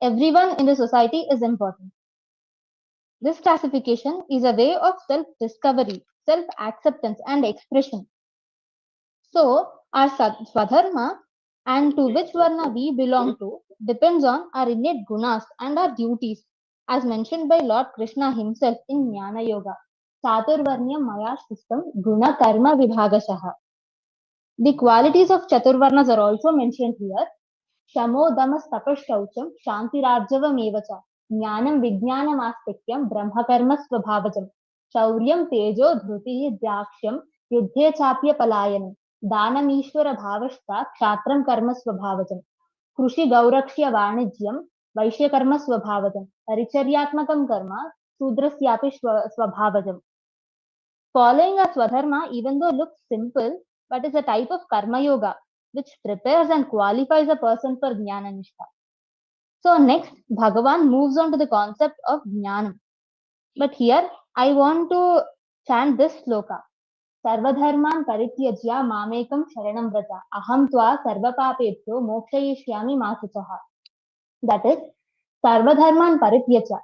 Everyone in the society is important. This classification is a way of self-discovery, self-acceptance and expression. So, our swadharma and to which varna we belong to depends on our innate gunas and our duties, as mentioned by Lord Krishna himself in Jnana Yoga. Chaturvarnyam maya shrishtam guna karma vibhagashah. The qualities of Chaturvarnas are also mentioned here. Shamo damas tapas shaucham shantirajjavam evacha jnanam vijnanam astikyam brahmakarma svabhavajam shauryam tejo dhruti draksham yuddhe chapya palayanam danam ishvara bhavashta kshatram karma svabhavajam कृषि गौरक्ष्य वाणिज्यम वैश्य कर्म स्वभावजम परिचर्यात्मकम कर्म शूद्रस्यापि स्वभावजम. Following a swadharma, even though looks simple, but is a type of karma yoga which prepares and qualifies a person for jnana nishtha. So next, Bhagavan moves on to the concept of jnanam. But here I want to chant this sloka. Sarvadharman parityajya mamekam sharanam vrata aham tva sarvapapebhyo mokshayishyami ma suchaha. That is, Sarvadharman parityajya,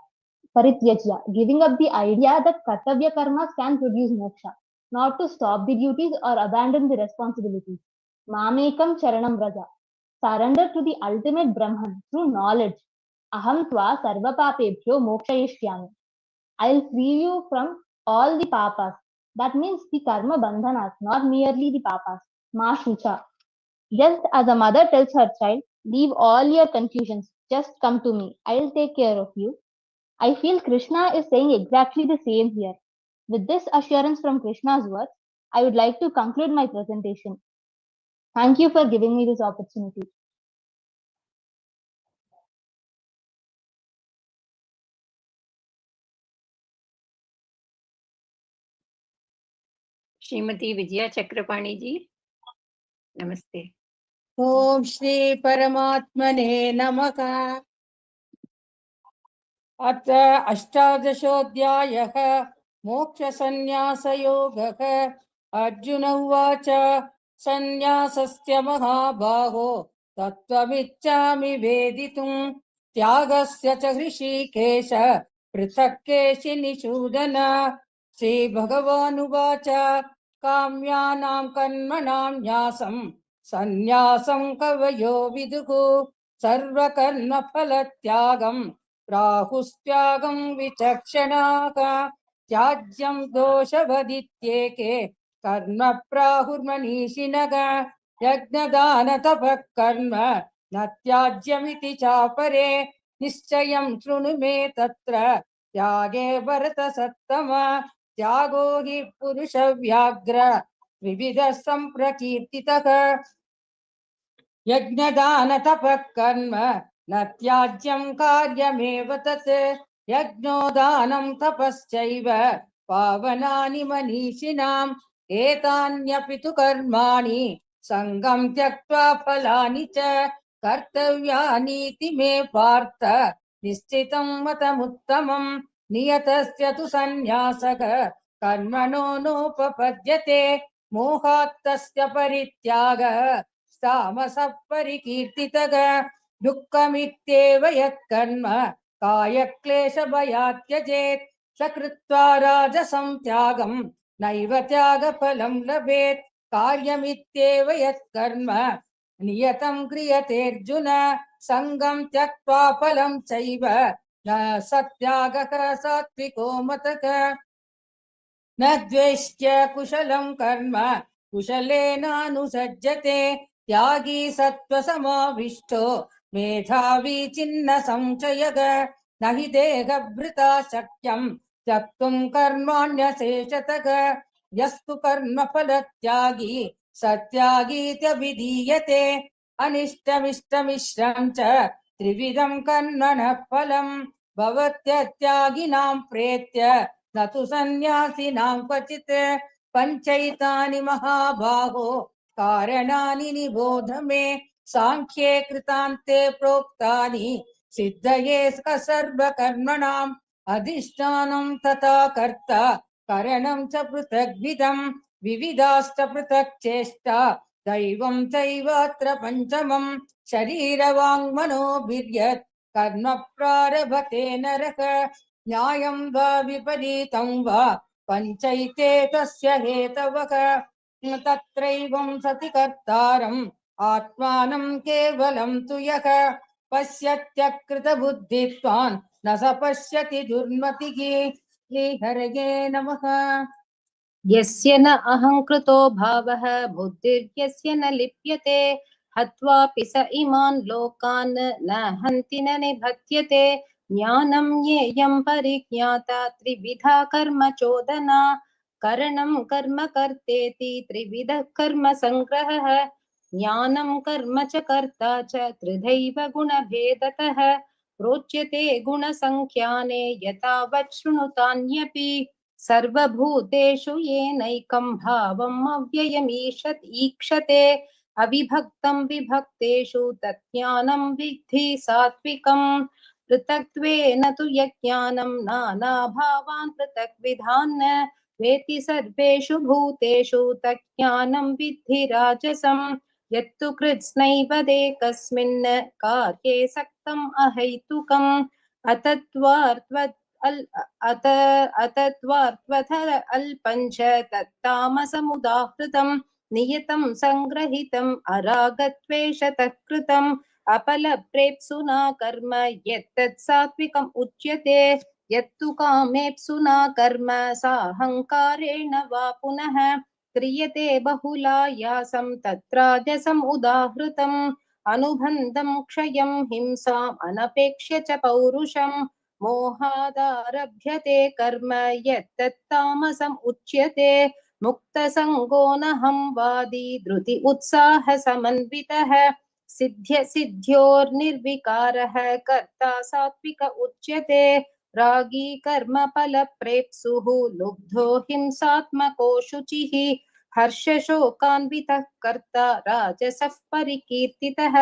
giving up the idea that kartavya karmas can produce moksha, not to stop the duties or abandon the responsibilities. Mamekam charanam vraja, surrender to the ultimate Brahman through knowledge. Aham tva sarvapapebhyo mokshayishyami. I'll free you from all the papas. That means the karma bandhanas, not merely the papas. Ma shucha. Just as a mother tells her child, leave all your confusions, just come to me, I'll take care of you. I feel Krishna is saying exactly the same here. With this assurance from Krishna's words, I would like to conclude my presentation. Thank you for giving me this opportunity. Shrimati Vijaya Chakrapani जी, नमस्ते. ओम श्री परमात्मने नमः. अथ अष्टादशोऽध्यायः मोक्षसंन्यासयोगः. अर्जुन उवाच सन्न्यासस्य महाबाहो तत्त्वमिच्छामि वेदितुं त्यागस्य च हृषीकेश पृथक् केशिनिषूदन. श्रीभगवानुवाच काम्यानां कर्मणां न्यासं सन्न्यासं कवयो विदुः सर्वकर्मफलत्यागं प्राहुस्त्यागं विचक्षणाः. त्याज्यं दोषवदित्येके कर्म प्राहुर्मनीषिणः. यज्ञदानतपः कर्म न त्याज्यमिति चापरे निश्चयं शृणु मे तत्र त्यागे भरतसत्तम. त्यागो हि पुरुषव्याघ्र विविधः सम्प्रकीर्तितः. यज्ञदानतपः कर्म न त्याज्यं कार्यमेव तत्. यज्ञोदानं तपश्चैव पावनानि मनीषिणाम्. एतान्यपि तु कर्माणि सङ्गं त्यक्त्वा फलानि च कर्तव्यानीति मे पार्थ निश्चितं मतमुत्तमम्. नियतस्य तु सन्न्यासः कर्मणो नोपपद्यते मोहात् तस्य परित्यागः तामसः परिकीर्तितः. दुःखमित्येव यत्कर्म कायक्लेशभयात् त्यजेत् स कृत्वा राजसं त्यागं नैव त्यागफलं लभेत्. कार्यमित्येव यत्कर्म नियतं क्रियतेऽर्जुन सङ्गं त्यक्त्वा फलं चैव न सत्यागः सात्विको मतः. न द्वेष्ट्य कुशलं कर्म कुशलेनानुसज्जते त्यागी सत्त्वसमाविष्टो मेधावी चिन्न संशयः. न हि देहभृता शक्यं त्यक्तुं कर्माण्यशेषतः. यस्तु कर्मफलत्यागी सत्यागीत्यभिधीयते. अनिष्टमिष्टमिश्रं च त्रिविधं कर्मणः फलं भवत्यत्यागिनां प्रेत्य न तु सन्न्यासिनां क्वचित्. पञ्चैतानि महाबाहो कारणानि निबोध मे सांख्ये कृतान्ते प्रोक्तानि सिद्धये सर्वकर्मणाम्. अधिष्ठानं तथा कर्ता करणं च पृथग्विधं विविधाश्च पृथक् चेष्टा दैवं चैवात्र पञ्चमं. शरीरवाङ्मनोभिर्यत् कर्म प्रारभते नरः न्यायं वा विपरीतं वा पञ्चैते तस्य हेतवः. तत्रैवं सति कर्तारम् आत्मानं केवलं तु यः पश्यत्यकृतबुद्धित्वान् न स पश्यति दुर्मतिः. श्रीहरये नमः। यस्य न अहङ्कृतो भावः बुद्धिर्यस्य न लिप्यते हत्वापि स इमान् लोकान् न हन्ति न निबध्यते ज्ञानं ज्ञेयं परिज्ञाता त्रिविधा कर्म चोदना करणं कर्म कर्तेति त्रिविधः कर्म संग्रहः ज्ञानं कर्म च कर्ता च त्रिधैव गुणभेदतः प्रोच्यते गुणसङ्ख्याने यथावत् शृणुतान्यपि सर्वभूतेषु येनैकं भावम् अव्ययमीशत् ईक्षते अविभक्तं विभक्तेषु तज्ज्ञानं विद्धि सात्विकम् पृथक्त्वेन तु यज्ञानं नानाभावान् पृथक्विधान् वेति सर्वेषु भूतेषु तज्ज्ञानं विद्धि राजसम् यत्तु कृत्स्नैव देकस्मिन् कार्ये सक्तम् अहैतुकम् अतत्त्वार्थवत् अतत्त्वार्थवत् अल्पञ्च तत्तामसमुदाहृतं नियतं संग्रहितम् अरागत्वेषतः कृतम् अपलप्रेप्सुना कर्म यत्तत् सात्विकम् उच्यते यत्तु कामेप्सुना कर्म साहङ्कारेण वा पुनः क्रियते बहुलायासं तत्राजसम् उदाहृतम् अनुबन्धं क्षयं हिंसाम् अनपेक्ष्य च पौरुषम् मोहादारभ्यते कर्म यत्तत्तामसम् उच्यते मुक्तसङ्गो नहं वादी धृति उत्साह समन्वितः सिद्ध्य सिद्ध्योर्निर्विकारः कर्ता सात्विक उच्यते रागी कर्म फलप्रेप्सुः लुब्धो हिंसात्मको शुचिः हर्षशोकान्वितः कर्ता राजसः परिकीर्तितः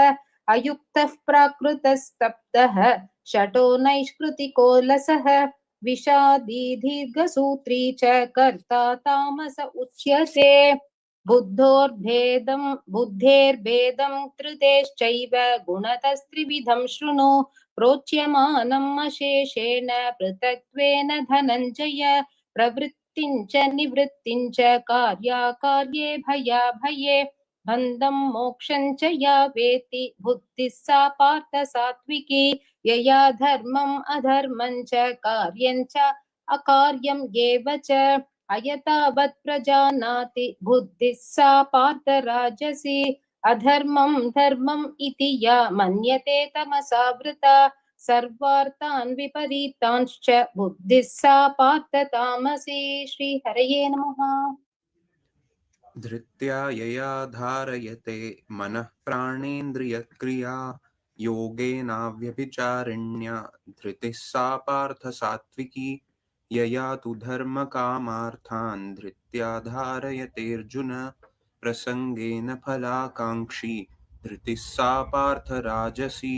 अयुक्तः प्राकृतस्तब्धः शठो नैष्कृतिको लसः विषादी दीर्घसूत्री च कर्ता तामस उच्यते बुद्धेर्भेदं त्रिदेश्चैव गुणतस्त्रिविधं शृणु प्रोच्यमानम् अशेषेण पृथक्त्वेन धनञ्जय प्रवृत्तिं च निवृत्तिं च कार्याकार्ये भयाभये बन्धं मोक्षं च या वेत्ति बुद्धिः सा पार्थ सात्विकी यया धर्मम् अधर्मं च कार्यं च अकार्यम् एव च अयतावत् प्रजानाति बुद्धिः सा पार्थ राजसी अधर्मं धर्मम् इति या मन्यते तमसा वृता सर्वार्थान् विपरीतांश्च बुद्धिः सा पार्थ तामसी। श्री हरये नमः। धृत्या यया धारयते मनः प्राणेन्द्रियक्रिया योगेनाव्यभिचारिण्या धृतिः सा पार्थ सात्विकी यया तु धर्मकामार्थान् धृत्या धारयतेऽर्जुन प्रसंगेन फलाकाङ्क्षी धृतिः सा पार्थ राजसी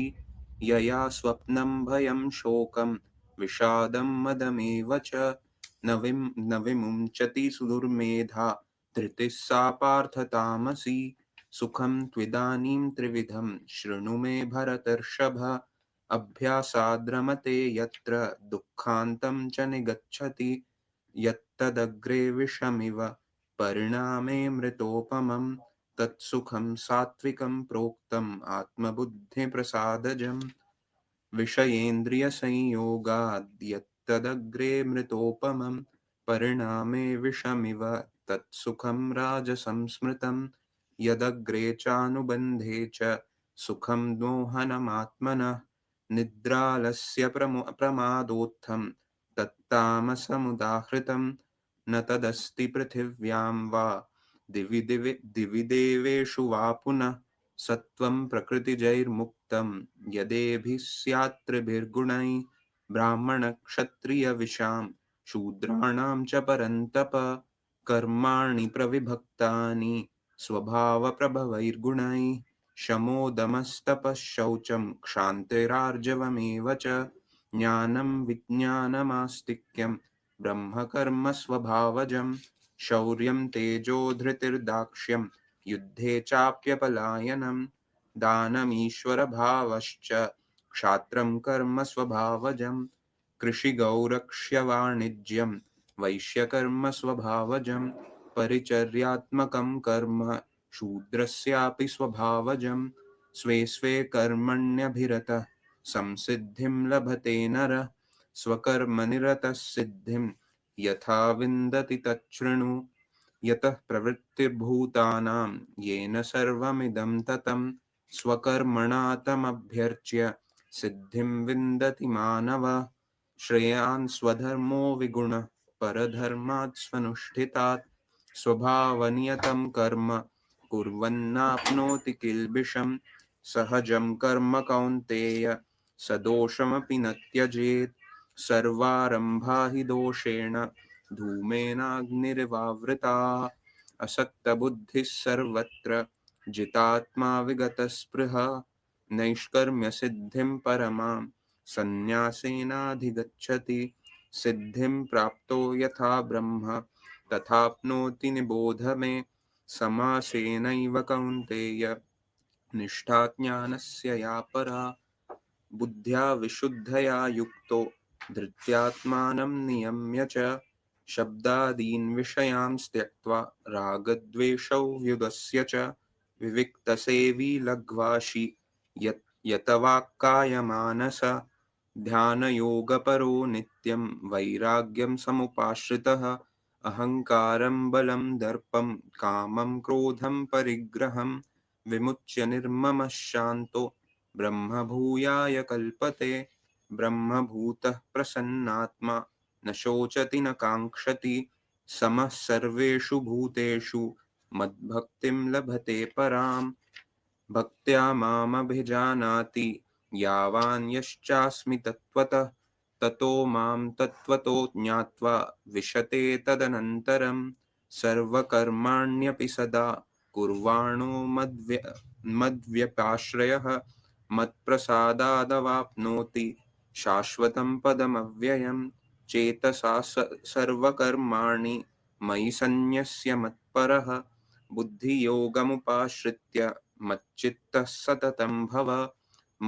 यया स्वप्नं भयं शोकं विषादं मदमेव च न विमुञ्चति सुदुर्मेधा धृतिः सा पार्थ तामसी सुखं त्विदानीं त्रिविधं शृणु मे भरतर्षभ अभ्यासाद्रमते यत्र दुःखान्तं च निगच्छति यत्तदग्रे विषमिव परिणामे मृतोपमं तत्सुखं सात्विकं प्रोक्तम् आत्मबुद्धिप्रसादजम् विषयेन्द्रियसंयोगाद् यत्तदग्रे मृतोपमं परिणामे विषमिव तत्सुखं राजसं स्मृतं यदग्रे चानुबन्धे च सुखं मोहनमात्मनः निद्रालस्य प्रमादोत्थं तत्तामसमुदाहृतं न तदस्ति पृथिव्यां वा दिवि देवेषु वा पुनः सत्वं प्रकृतिजैर्मुक्तं यदेभिः स्यात्त्रिभिर्गुणैः ब्राह्मणक्षत्रियविशां शूद्राणां च परन्तप कर्माणि प्रविभक्तानि स्वभावप्रभवैर्गुणैः शमोदमस्तपः शौचं क्षान्तिरार्जवमेव च ज्ञानं विज्ञानमास्तिक्यं ब्रह्मकर्म स्वभावजं शौर्यं तेजो धृतिर्दाक्ष्यं युद्धे चाप्यपलायनं दानमीश्वरभावश्च क्षात्रं कर्म स्वभावजं कृषिगौरक्ष्यवाणिज्यं वैश्यकर्म स्वभावजं परिचर्यात्मकं कर्म शूद्रस्यापि स्वभावजं स्वे स्वे कर्मण्यभिरतः संसिद्धिं लभते नरः स्वकर्मनिरतः सिद्धिं यथा विन्दति तच्छृणु यतः प्रवृत्तिर्भूतानां येन सर्वमिदं ततं स्वकर्मणा तमभ्यर्च्य सिद्धिं विन्दति मानवः श्रेयान् स्वधर्मो विगुणः परधर्मात् स्वनुष्ठितात् स्वभावनियतं कर्म कुर्वन्नाप्नोति किल्बिषम् सहजं कर्म कौन्तेय सदोषमपि न त्यजेत् सर्वारम्भा हि दोषेण धूमेनाग्निरिवावृताः असक्तबुद्धिः सर्वत्र जितात्मा विगतस्पृहः नैष्कर्म्यसिद्धिं परमां सन्न्यासेनाधिगच्छति सिद्धिं प्राप्तो यथा ब्रह्म तथाप्नोति निबोध मे समासेनैव कौन्तेय निष्ठा ज्ञानस्य या परा बुद्ध्या विशुद्धया युक्तो धृत्यात्मानं नियम्य च शब्दादीन् विषयान् त्यक्त्वा रागद्वेषौ व्युदस्य च विविक्तसेवी लघ्वाशी यतवाक्कायमानस ध्यानयोगपरो नित्यं वैराग्यं समुपाश्रितः अहङ्कारं बलं दर्पं कामं क्रोधं परिग्रहं विमुच्य निर्ममः शान्तो ब्रह्मभूयाय कल्पते ब्रह्मभूतः प्रसन्नात्मा न शोचति न काङ्क्षति समः सर्वेषु भूतेषु मद्भक्तिं लभते पराम् भक्त्या मामभिजानाति यावान् यश्चास्मि तत्त्वतः ततो मां तत्त्वतो ज्ञात्वा विशते तदनन्तरं सर्वकर्माण्यपि सदा कुर्वाणो मद्व्यपाश्रयः मत्प्रसादादवाप्नोति शाश्वतं पदमव्ययम् चेतसा सर्वकर्माणि मयि सन्न्यस्य मत्परः बुद्धियोगमुपाश्रित्य मच्चित्तः सततं भव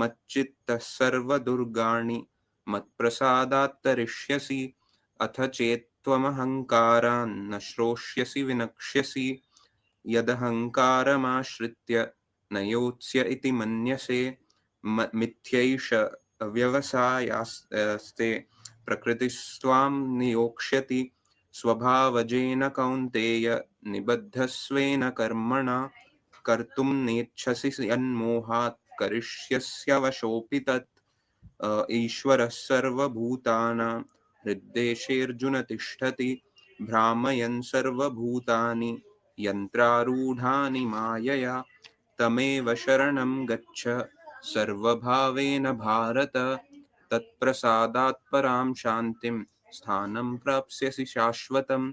मच्चित्तः सर्वदुर्गाणि मत्प्रसादात् तरिष्यसि अथ चेत्त्वमहङ्कारान् न श्रोष्यसि विनक्ष्यसि यदहङ्कारमाश्रित्य न योत्स्य इति मन्यसे मिथ्यैष व्यवसायास्ते प्रकृतिस्त्वां नियोक्ष्यति स्वभावजेन कौन्तेय निबद्धस्वेन कर्मणा कर्तुं नेच्छसि यन्मोहात् करिष्यस्यवशोऽपि तत् ईश्वरः सर्वभूतानां हृद्देशेऽर्जुन तिष्ठति भ्रामयन् सर्वभूतानि यन्त्रारूढानि मायया तमेव शरणं गच्छ सर्वभावेन भारत तत्प्रसादात् परां शान्तिं स्थानं प्राप्स्यसि शाश्वतम्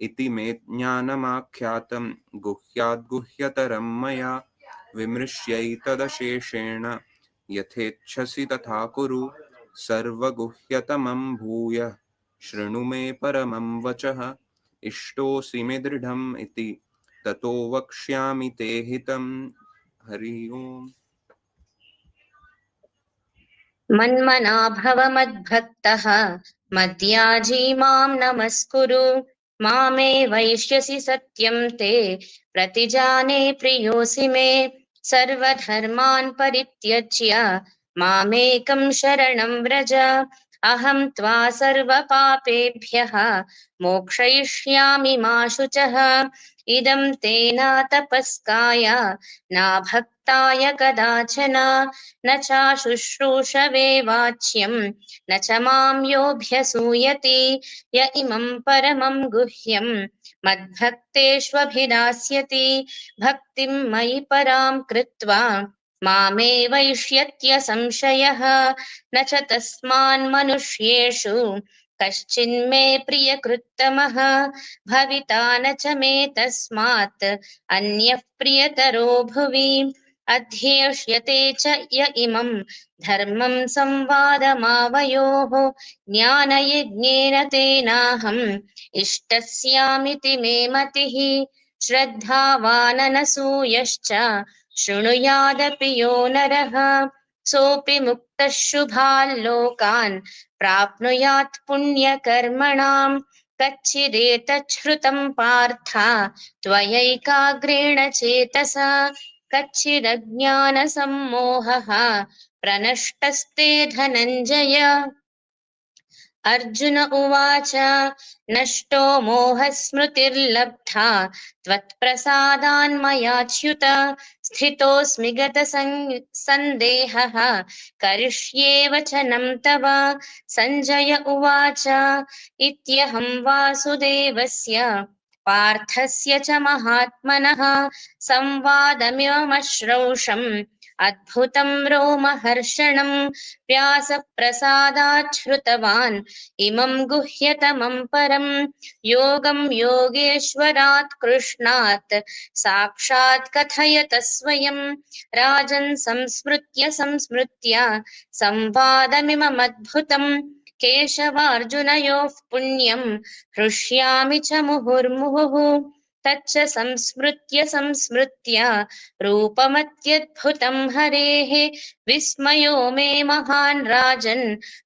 इति मे ज्ञानमाख्यातं गुह्याद्गुह्यतरं मया विमृश्यैतदशेषेण यथेच्छसि तथा कुरु सर्वगुह्यतमं भूयः शृणु मे परमं वचः इष्टोऽसि मे दृढम् इति ततो वक्ष्यामि ते हितं हरि ओम् मन्मना भव मद्भक्तः मद्याजी मां नमस्कुरु मामे वैष्यसि सत्यं ते प्रतिजाने प्रियोऽसि मे सर्वधर्मान् परित्यज्य मामेकं शरणं व्रज अहं त्वा सर्वपापेभ्यः मोक्षयिष्यामि मा शुचः इदं ते न तपस्काय न भक्ताय कदाचन न चाशुश्रूषवे वाच्यं न च मां योऽभ्यसूयति य इमं परमं गुह्यं मद्भक्तेष्वभिधास्यति भक्तिं मयि परां कृत्वा मामे वैष्यत्य संशयः न च तस्मान्मनुष्येषु कश्चिन्मे प्रियकृत्तमः भविता न च मे तस्मात् अन्यः प्रियतरो भुवि अध्येष्यते च य इमं धर्मं संवादमावयोः ज्ञानयज्ञेन तेनाहम् इष्टस्यामिति मे मतिः श्रद्धावाननसूयश्च शृणुयादपि यो नरः सोऽपि मुक्तः शुभाल्लोकान् प्राप्नुयात् पुण्यकर्मणां कच्चिदेतच्छ्रुतं पार्थ त्वयैकाग्रेण चेतसा कच्चिदज्ञानसम्मोहः प्रनष्टस्ते धनञ्जय अर्जुन उवाच नष्टो मोहस्मृतिर्लब्धा त्वत्प्रसादान्मयाच्युत स्थितोऽस्मि गतसन्देहः करिष्ये वचनं तव सञ्जय उवाच इत्यहं वासुदेवस्य पार्थस्य च महात्मनः संवादमिममश्रौषम् अद्भुतं रोमहर्षणं व्यासप्रसादात् श्रुतवान् इमं गुह्यतमं परं योगं योगेश्वरात् कृष्णात् साक्षात् कथयत स्वयं राजन् संस्मृत्य संवादमिममद्भुतं केशवार्जुनयोः पुण्यं हृष्यामि च मुहुर्मुहुः तच्च संस्मृत्य रूपमत्यद्भुतं हरेः विस्मयो मे महान् राजन्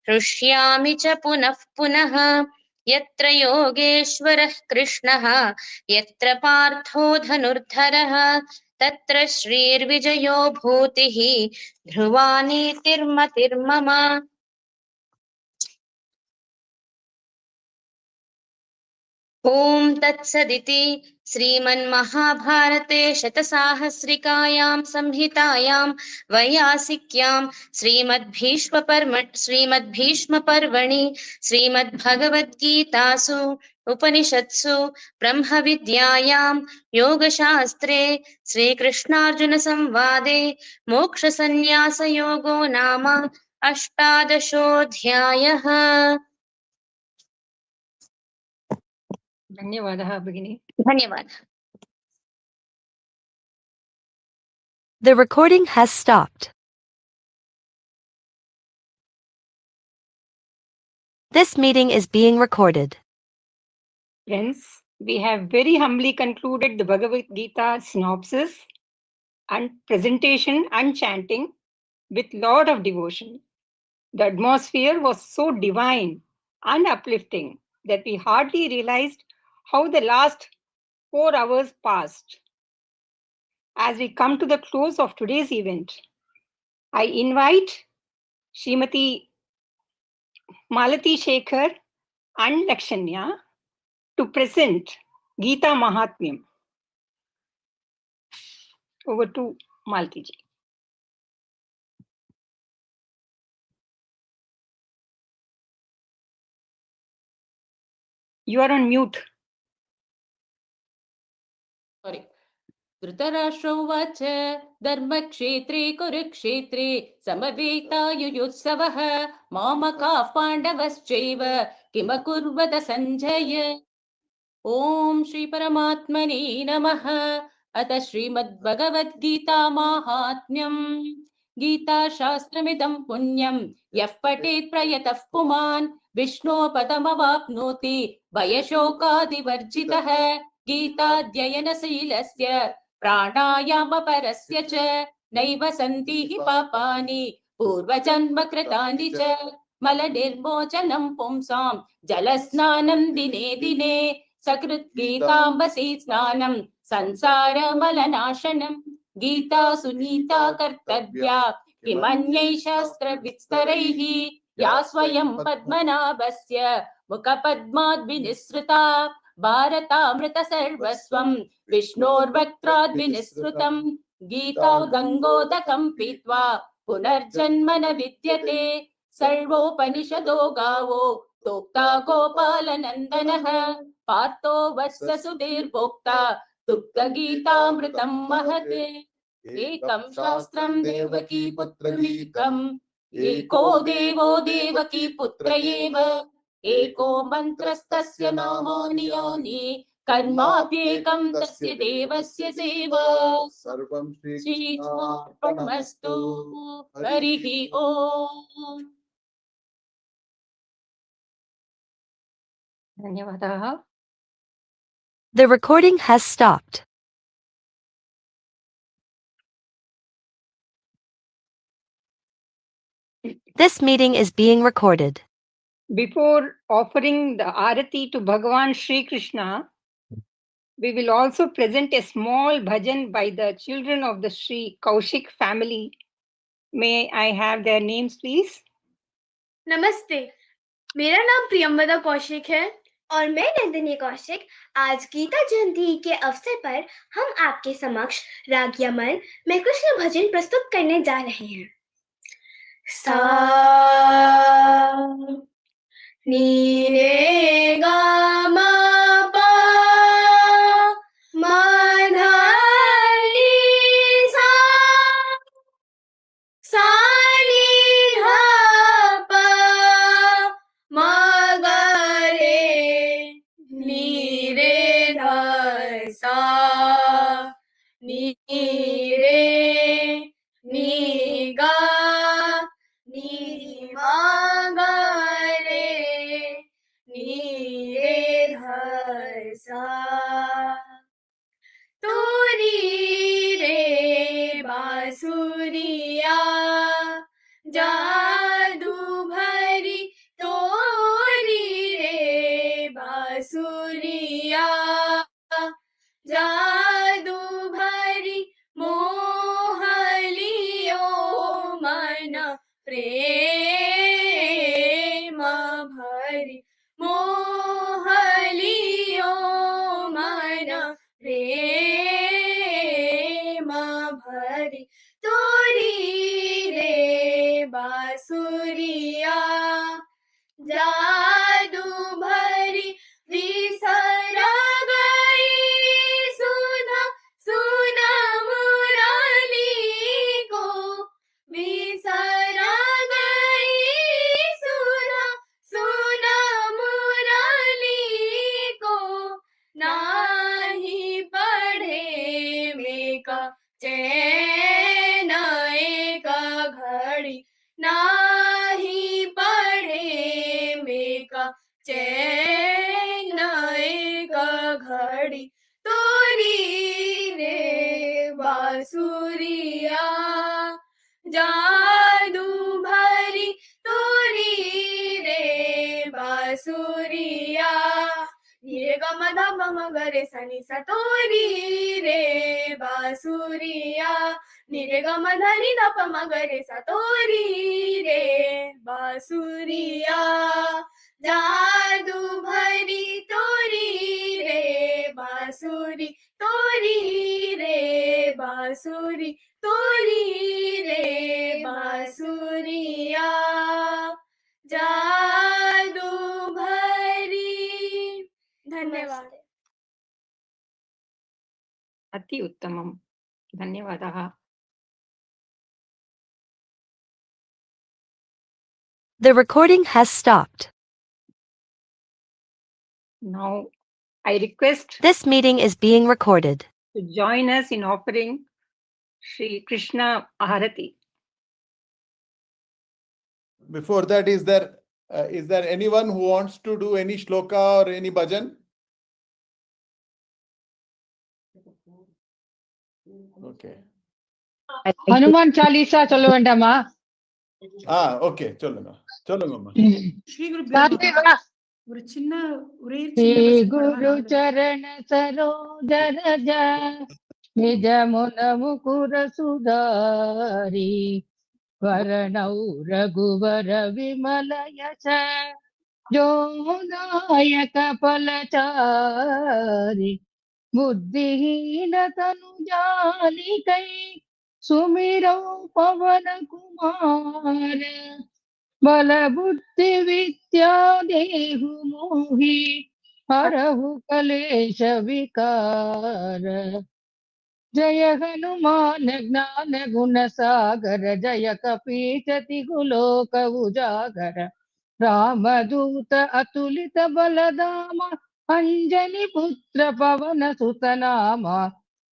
हृष्यामि च पुनः पुनः यत्र योगेश्वरः कृष्णः यत्र पार्थो धनुर्धरः तत्र श्रीर्विजयो भूतिः ध्रुवा नीतिर्मतिर्मम। ॐ तत्सदिति श्रीमन्महाभारते शतसाहस्रिकायां संहितायां वैयासिक्यां श्रीमद्भीष्मपर्वणि श्रीमद्भगवद्गीतासु उपनिषत्सु ब्रह्मविद्यायां योगशास्त्रे श्रीकृष्णार्जुनसंवादे मोक्षसंन्यासयोगो नाम अष्टादशोऽध्यायः। धन्यवादः भगिनी। धन्यवादः। The recording has stopped. This meeting is being recorded. Friends, we have very humbly concluded the Bhagavad Gita synopsis and presentation and chanting with lot of devotion. The atmosphere was so divine and uplifting that we hardly realized how the last 4 hours passed. As we come to the close of today's event, I invite Srimati Malati Shekhar and Lakshanya to present Gita Mahatmyam. Over to Malati ji. You are on mute. Sorry. Dhritarashtra उवाच धर्मक्षेत्रे कुरुक्षेत्रे समवेतायुयुत्सवः मामकाः पाण्डवश्चैव किमकुर्वत सञ्जय। ॐ श्री परमात्मने नमः। अथ श्रीमद्भगवद्गीता माहात्म्यम्। गीताशास्त्रमिदं पुण्यं यः पठेत् प्रयतः पुमान् विष्णोः पदमवाप्नोति भयशोकादिवर्जितः। गीताध्ययनशीलस्य प्राणायामपरस्य च नैव सन्ति हि पापानि पूर्वजन्मकृतानि च। मलनिर्मोचनं पुंसां जलस्नानं दिने दिने सकृत् गीताम्बसी स्नानं संसारमलनाशनं। गीता सुनीता कर्तव्या किमन्यै शास्त्रविस्तरैः या स्वयं पद्मनाभस्य मुखपद्माद्विनिसृता। भारतामृत सर्वस्वं विष्णोर्वक्त्राद्विनिसृतं। गीता गङ्गोदकं पीत्वा पुनर्जन्म न विद्यते। सर्वोपनिषदो गावो प्रोक्ता गोपालनन्दनः। पार्थो वत्ससुधीर्भोक्ता दुग्धगीतामृतं महत्। एकं शास्त्रं देवकी पुत्रमीकम् एको देवो देवकी पुत्र एव। एको मन्त्रस्तस्य नामानि यानि कर्माप्येकं तस्य देवस्य सेवा। सर्वं श्रीकृष्णार्पणमस्तु। हरिः ओम्। धन्यवादः। The recording has stopped. This meeting is being recorded. Before offering the Arati to Bhagavan Shri Krishna, we will also present a small bhajan by the children of the Shri Kaushik family. May I have their names, please? Namaste. मेरा नाम प्रियंवदा कौशिक है और मैं नंदिनी कौशिक। आज गीता जयंती के अवसर पर हम आपके समक्ष राग यमन में कृष्ण भजन प्रस्तुत करने जा रहे हैं। सा नी रे गा मा पा मा धा नी सा सा नी धा पा मा गा रे नी रे धा सा नी रे नी गा नी मा गा रे नी रे धा सा तोरी रे बांसुरिया जादू भरी तोरी रे बांसुरिया जादू भरी मोहलियो मन प्रेम भरी मोहलियो मन प्रेम भरी तोरी रे बांसुरिया जादू भरी विसरा गई सुधा सुना मुरली को विसरा गई सुधा सुना मुरली को नाही पढ़े में का चैन एक घड़ी नाही पढ़े में का चैन एक घड़ी तोरी रे बांसुरिया जादू भरी तोरी रे बांसुरिया रे ग म ध म म ग रे सा नि सा तोरी रे बांसुरिया नि रे ग म ध नि ध प म ग रे सा तोरी रे बांसुरिया जादू भरी तोरी रे बांसुरी तोरी रे बांसुरी तोरी रे बांसुरिया जादू भरी। धन्यवाद। अति उत्तमं, धन्यवादः। The recording has stopped. Now I request This meeting is being recorded. to join us in offering Shri Krishna Aharati. Before that, is there anyone who wants to do any shloka or any bhajan? Okay. Hanuman Chalisa चलो वेंडमा Okay, சொல்லுங்க ஸ்ரீ குரு ஒரு சின்ன ஒரே சின்ன गुरु चरण सरोज रज निज मुन मुकुर सुधारी वरणौ रघुवर विमल यश जो दायक फलचारि बुद्धिहीन तनु जानिकै सुमिरौ पवन कुमार बल बुद्धि विद्या देहु मोहि हरहु कलेश विकार जय हनुमान ज्ञान गुण सागर जय कपीशति गुलोक उजागर रामदूत अतुलित बलधाम अंजनी पुत्र पवन सुत नामा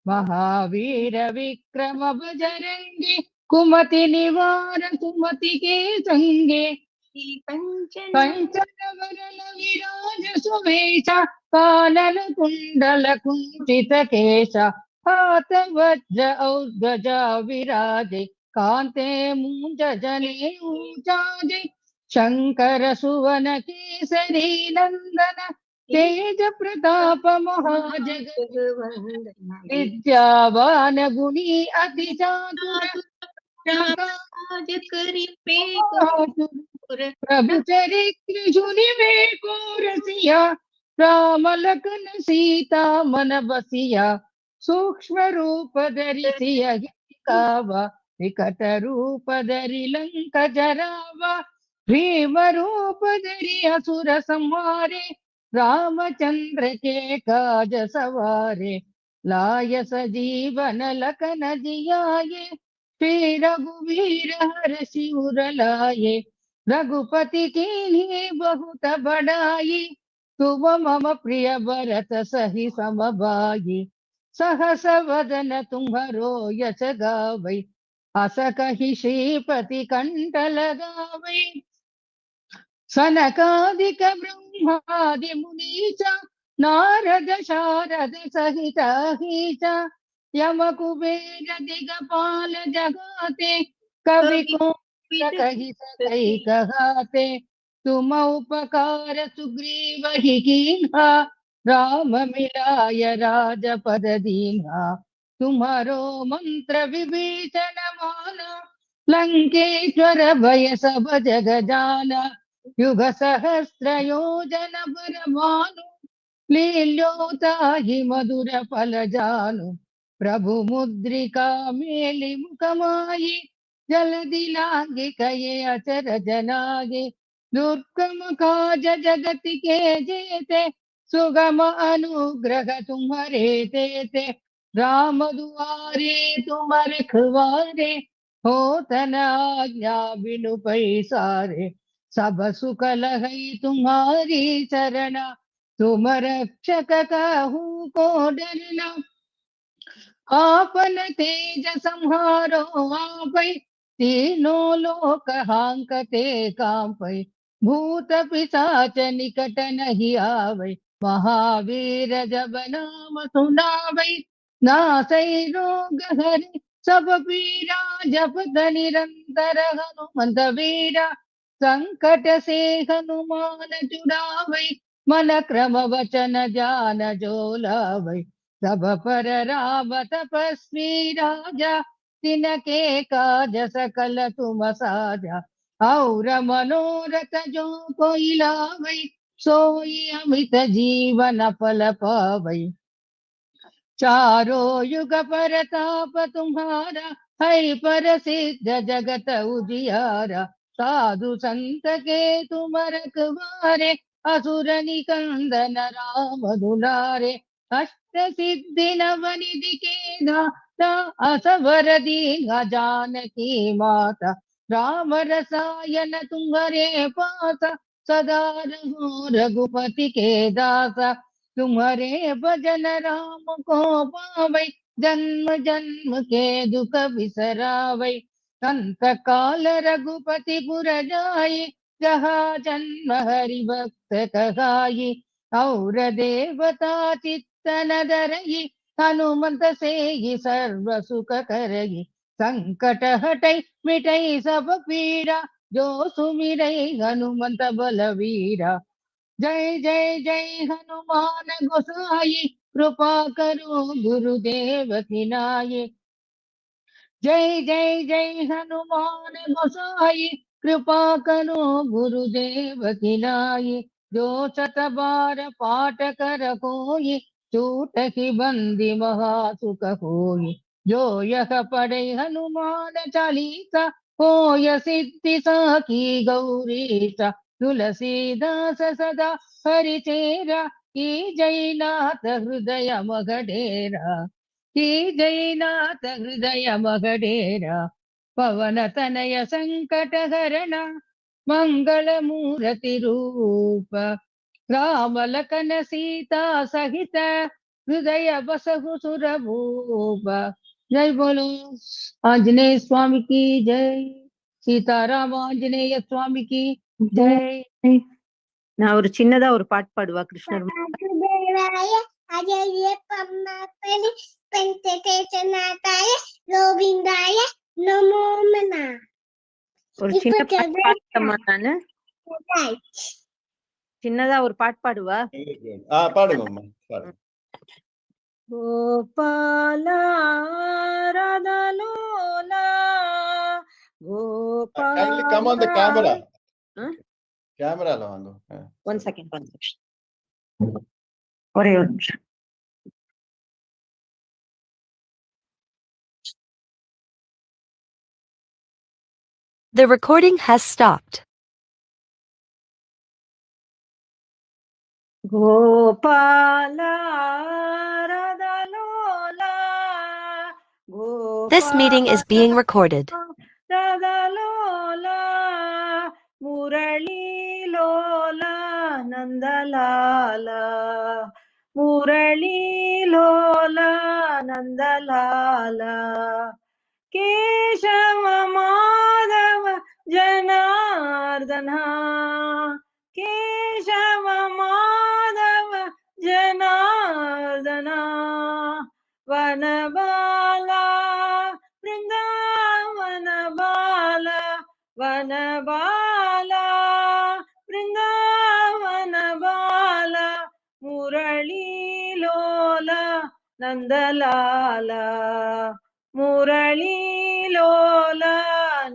महावीर विक्रम बजरंगी कुमति निवार सुमति के संगे कंचन वरन विराज सुवेश कानन कुंडल कुंचित केश हाथ वज्र औध्वजा विराजे कांते मूंज जने ऊंचाजे शंकर सुवन केसरी नंदन तेज प्रताप महाजगवंदन विद्यावान गुणी अति चातुर प्रभु चरित्र सुनिवे को रसिया, राम लखन सीता मन बसिया, सूक्ष्म रूप धरिसिया गावा, विकट रूप धरि लंक जरावा, भीम रूप धरि असुर संहारे, रामचंद्र के काज सवारे, लाय सजीवन लखन जियाये, श्री रघुवीर हर्षि उर लाये, रघुपति कीन्ही बहुत बड़ाई, तुम मम प्रिय भरत सहि समभाई, सहस वदन तुम्हरो यश गावै, अस कहि श्रीपति कंठ लगावै, सनकादिक ब्रह्मादि मुनीच, नारद शारद सहित अहीच, यम कुबेर दिगपाल जगाते, कवि को कहि सकै कहाते, तुम उपकार सुग्रीव ही कीन्हा, राम मिलाय राजपद दीन्हा, तुम्हारो मंत्र विभीषण माना, लंकेश्वर भय सब जग जाना, युग सहस्र योजन पर भानु, लील्योताहि मधुर फल जानु, प्रभु मुद्रिका मेलि मुख माहि, जल्दि लांघि कये अचरज नागे, दुर्गम काज जगत के जेते, सुगम अनुग्रह तुम्हारे तेते, राम दुआरे तुम रखवारे, होत न आज्ञा बिनु पैसारे, सब सुख लहै तुम्हारी चरणा, तुम रक्षक काहू को डरना, आपन तेज संहारो आपै, तीनों लोक हांकते कांपै, भूत पिशाच निकट नहीं आवै, महावीर जब नाम सुनावै, नासै रोग हरि सब पीरा, जपत निरंतर हनुमंत वीरा, संकट से हनुमान छुड़ावै, मन क्रम वचन ध्यान जो लावै, सब पर राम तपस्वी राजा, तिनके काज सकल तुम साजा, और मनोरथ जो कोई लावै, सोई अमित जीवन फल पावै, चारों युग परताप तुम्हारा, है प्रसिद्ध जगत उजियारा, साधु संत के तुम रखवारे, असुर निकंदन राम दुलारे, अष्ट सिद्धि नवनिधि के दाता, असवर दीन्हा जानकी माता, राम रसायन तुम्हारे पासा, सदा रहो रघुपति के दासा, तुम्हारे भजन राम को पावै, जन्म जन्म के दुख बिसरावै, अंत काल रघुपति पुर जाई, जहाँ जन्म हरि भक्त कहाई, और देवता चित्तन धरई, हनुमंत से ही सर्व सुख करई, संकट हटई मिटई सब पीरा, जो सुमिरै हनुमंत बलवीरा, जय जय जय हनुमान गोसाई, कृपा करो गुरुदेव की नाई, जय जय जय हनुमान गोसाई, कृपा करो गुरुदेव की नाई, जो सत बार पाठ कर कोई, छूट ही बंदी महा सुख होई, जो यह पढ़े हनुमान चालीसा, होय सिद्धि साखी गौरीसा, तुलसीदास सदा हरिचेरा, की जयनाथ हृदय मगडेरा, की जयनाथ हृदय मगडेरा, पवन तनय संकट हरणा, मंगल मूर्ति रूप, राम लखन सीता सहित, हृदय बसहु सुर भूप, जय बोलो आंजनेय स्वामी की जय, सीताराम आंजनेय स्वामी की जय. நான் ஒரு சின்னதா ஒரு பாட்டு பாடுவா கிருஷ்ணர். ஒரு சின்ன பாட்டு பாடுமா நானு, சின்னதா ஒரு பாட்டு பாடுவா. பாடுங்கம்மா பாடுங்க. Gopala ராதலோலா Gopala. Kindly come on the camera. Camera la vango. One second. ஒரே ஒரு நிமிஷம். The recording has stopped. Gopala Radalola. This meeting is being recorded. Radalola Murali Lola Nandalala Murali Lola Nandalala Keshava Madhava Janardana Keshava Madhava Janardana Vanabala Vrindavana Bala Vanabala Vrindavana Bala Murali Lola Nandalala Murali Lola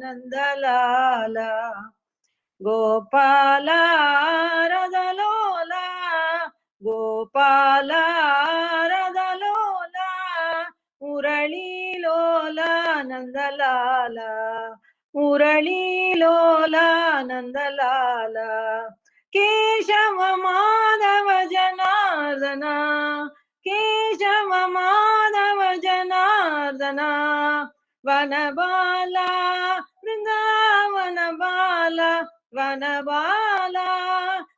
Nandalala Gopala Radalola Gopala Radalola Murali Lola Nandalala Murali Lola Nandalala Keshava Madhava Janardana Keshava Madhava Janardana Vanabala Vrindavana Bala Vanabala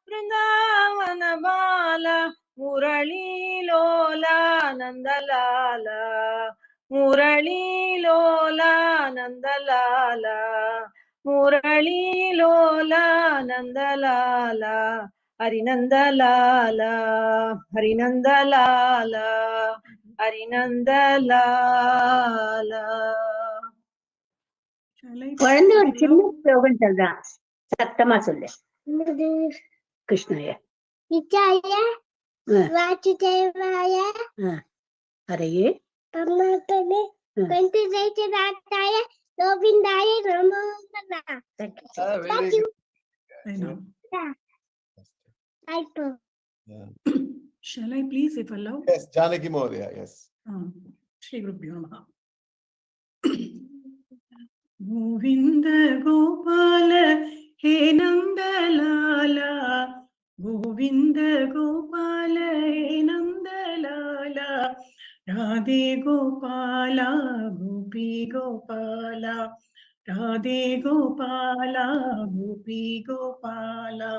Vrindavana Bala Murali Lola Nandalala Murali Lola Nandalala Murali Lola Nandalala Harinandalala Harinandalala Harinandalala. குழந்தை ஒரு சின்ன ஸ்லோகம் சொல்றான், சத்தமா சொல்லு. கிருஷ்ணாய நித்யாய வாசுதேவாய ஹரயே பரமாத்மனே கந்ததேசராட்டாய கோவிந்தாய நமோ நமः. Thank you. Shall I please, if allowed? Yes, Janaki Mahodaya, yes. Shri Gurubhyo Namaha. Govinda Gopala He Nandalala Govinda Gopala He Nandalala Radhe Gopala Gopi Gopala Radhe Gopala Gopi Gopala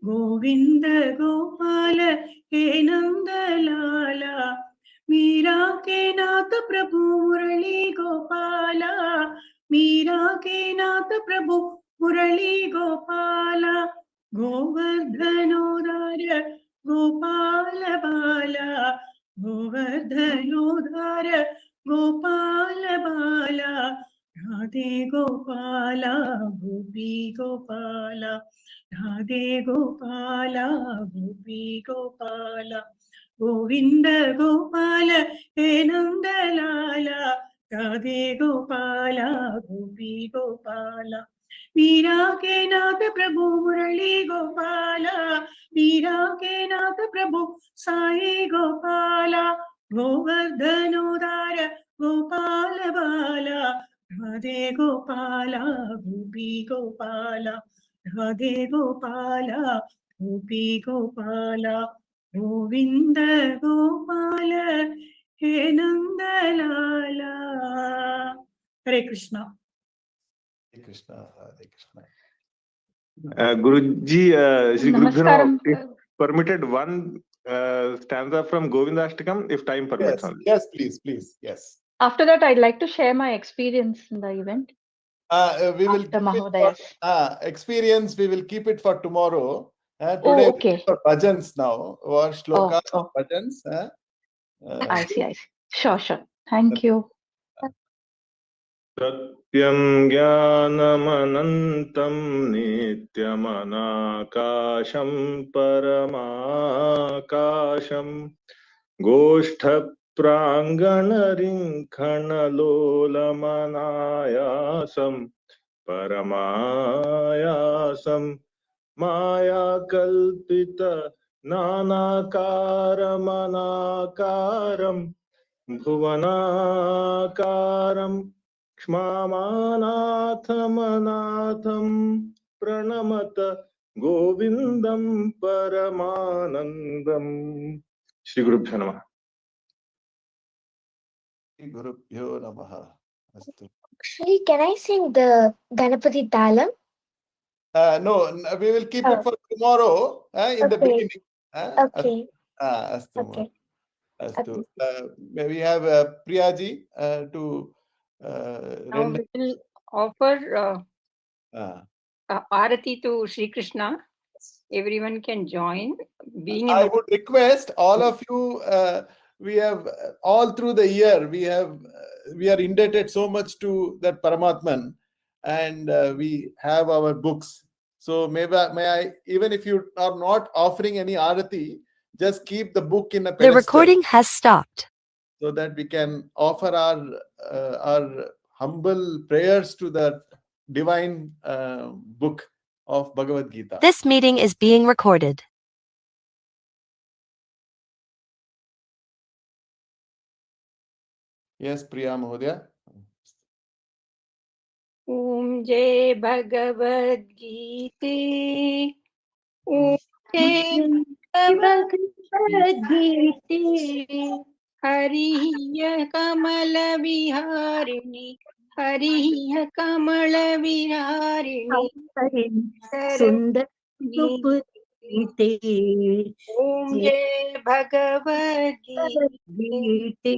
Govinda Gopala He Nandalala Meera के नाथ प्रभु मुरली गोपाला मीरा के नाथ प्रभु मुरली गोपाला गोवर्धनोदार गोपाल बाला गोवर्धनोदार गोपाल बाला राधे गोपाला गोपी गोपाला राधे गोपाला गोपी गोपाला गोविंद गोपाल हे नंदलाला राधे गोपाला गोपी गोपाला मीरा के नाथ प्रभु मुरली गोपाला मीरा के नाथ प्रभु साई गोपाला गोवर्धनोदार गोपाल बाला राधे गोपाला गोपी गोपाला राधे गोपाला गोपी गोपाला गोविंद गोपाल हे Nandlala. Hare Krishna. Hare Krishna, Hare Krishna. Guruji, Shri Namaskaram. Gurubhyo, permitted one stanza from Govindashtakam if time permits. Yes, yes, please, yes. After that, I'd like to share my experience in the event. We will After Mahodaya's experience. We will keep it for tomorrow. Today, okay. For bhajans now, or shlokas, bhajans. I see. Sure. Thank you. Satyam jnanamanantam nityamanakasham paramakasham goshtha prangana rinkhanalola manayasam परमायासं मायाकल्पित नानाकारमनाकारं भुवनाकारं क्ष्मामानाथमनाथं प्रणमत गोविंदं परमानंदम्। Shri गुरुभ्यो नमः। श्री गुरुभ्यो नमः। अस्तु। Shri, can I sing the Ganapati Talam? No, we will keep it for tomorrow in the beginning. Okay. Astu. Okay. Astu. May we have Priyaji to Now we will offer Arati to Sri Krishna. Everyone can join. I would request all of you, we have all through the year, we are indebted so much to that Paramatman, and we have our books. So may I, even if you are not offering any Arati, just keep the book in a pedestal. The recording has stopped. So that we can offer our humble prayers to the divine book of Bhagavad Gita. This meeting is being recorded. Yes, Priya Mahodaya. Om Jai Bhagavad Gita. Om Jai Bhagavad Gita. Hariya Kamala Viharini. Hariya Kamala Viharini. Sundar Gite. Om Jai Bhagavad Gita.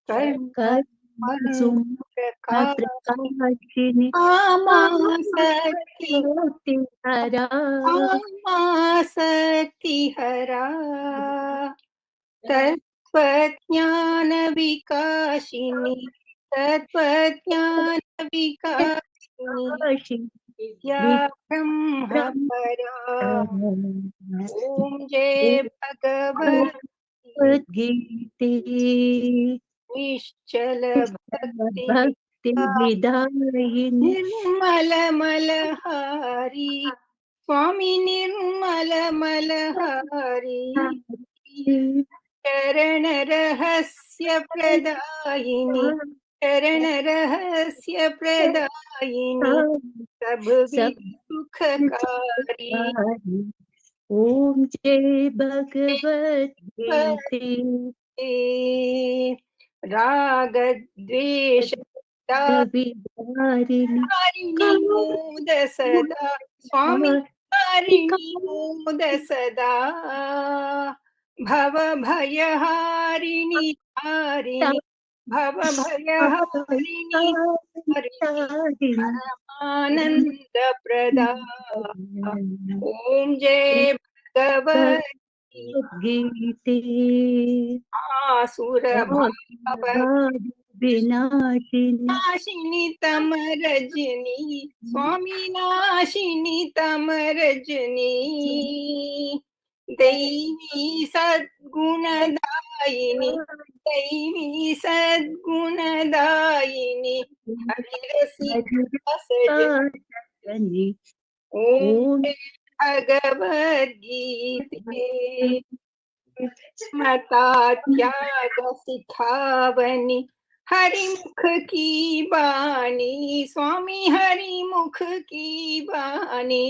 Prakashini Sakti Hara Tattvajnana Vikashini Tattvajnana Vikashini Vidya Brahma Para. Om Jai Bhagavad Gita. Nishchala Bhakti Vidayini Nirmala Malahari Swami Nirmala Malahari Charana Rahasya Pradayini Charana Rahasya Pradayini Sabhavid Sukhakari. Om Jai Bhagavad Gita. Ragadvesha Harini Muda Sada Swami Harini Muda Sada Bhava Bhaya Harini Harini Bhava Bhaya Harini Harini Ananda Prada. Om Jai Bhagavad Gita. Asura Nashini Tamarajini Swami Nashini Tamarajini Devi Sadgunadayini Devi Sadgunadayini Harirasika Sajani. Om Bhagavad Gita. मता त्याग सिखावनी हरिमुख की बानी स्वामी हरिमुख की बानी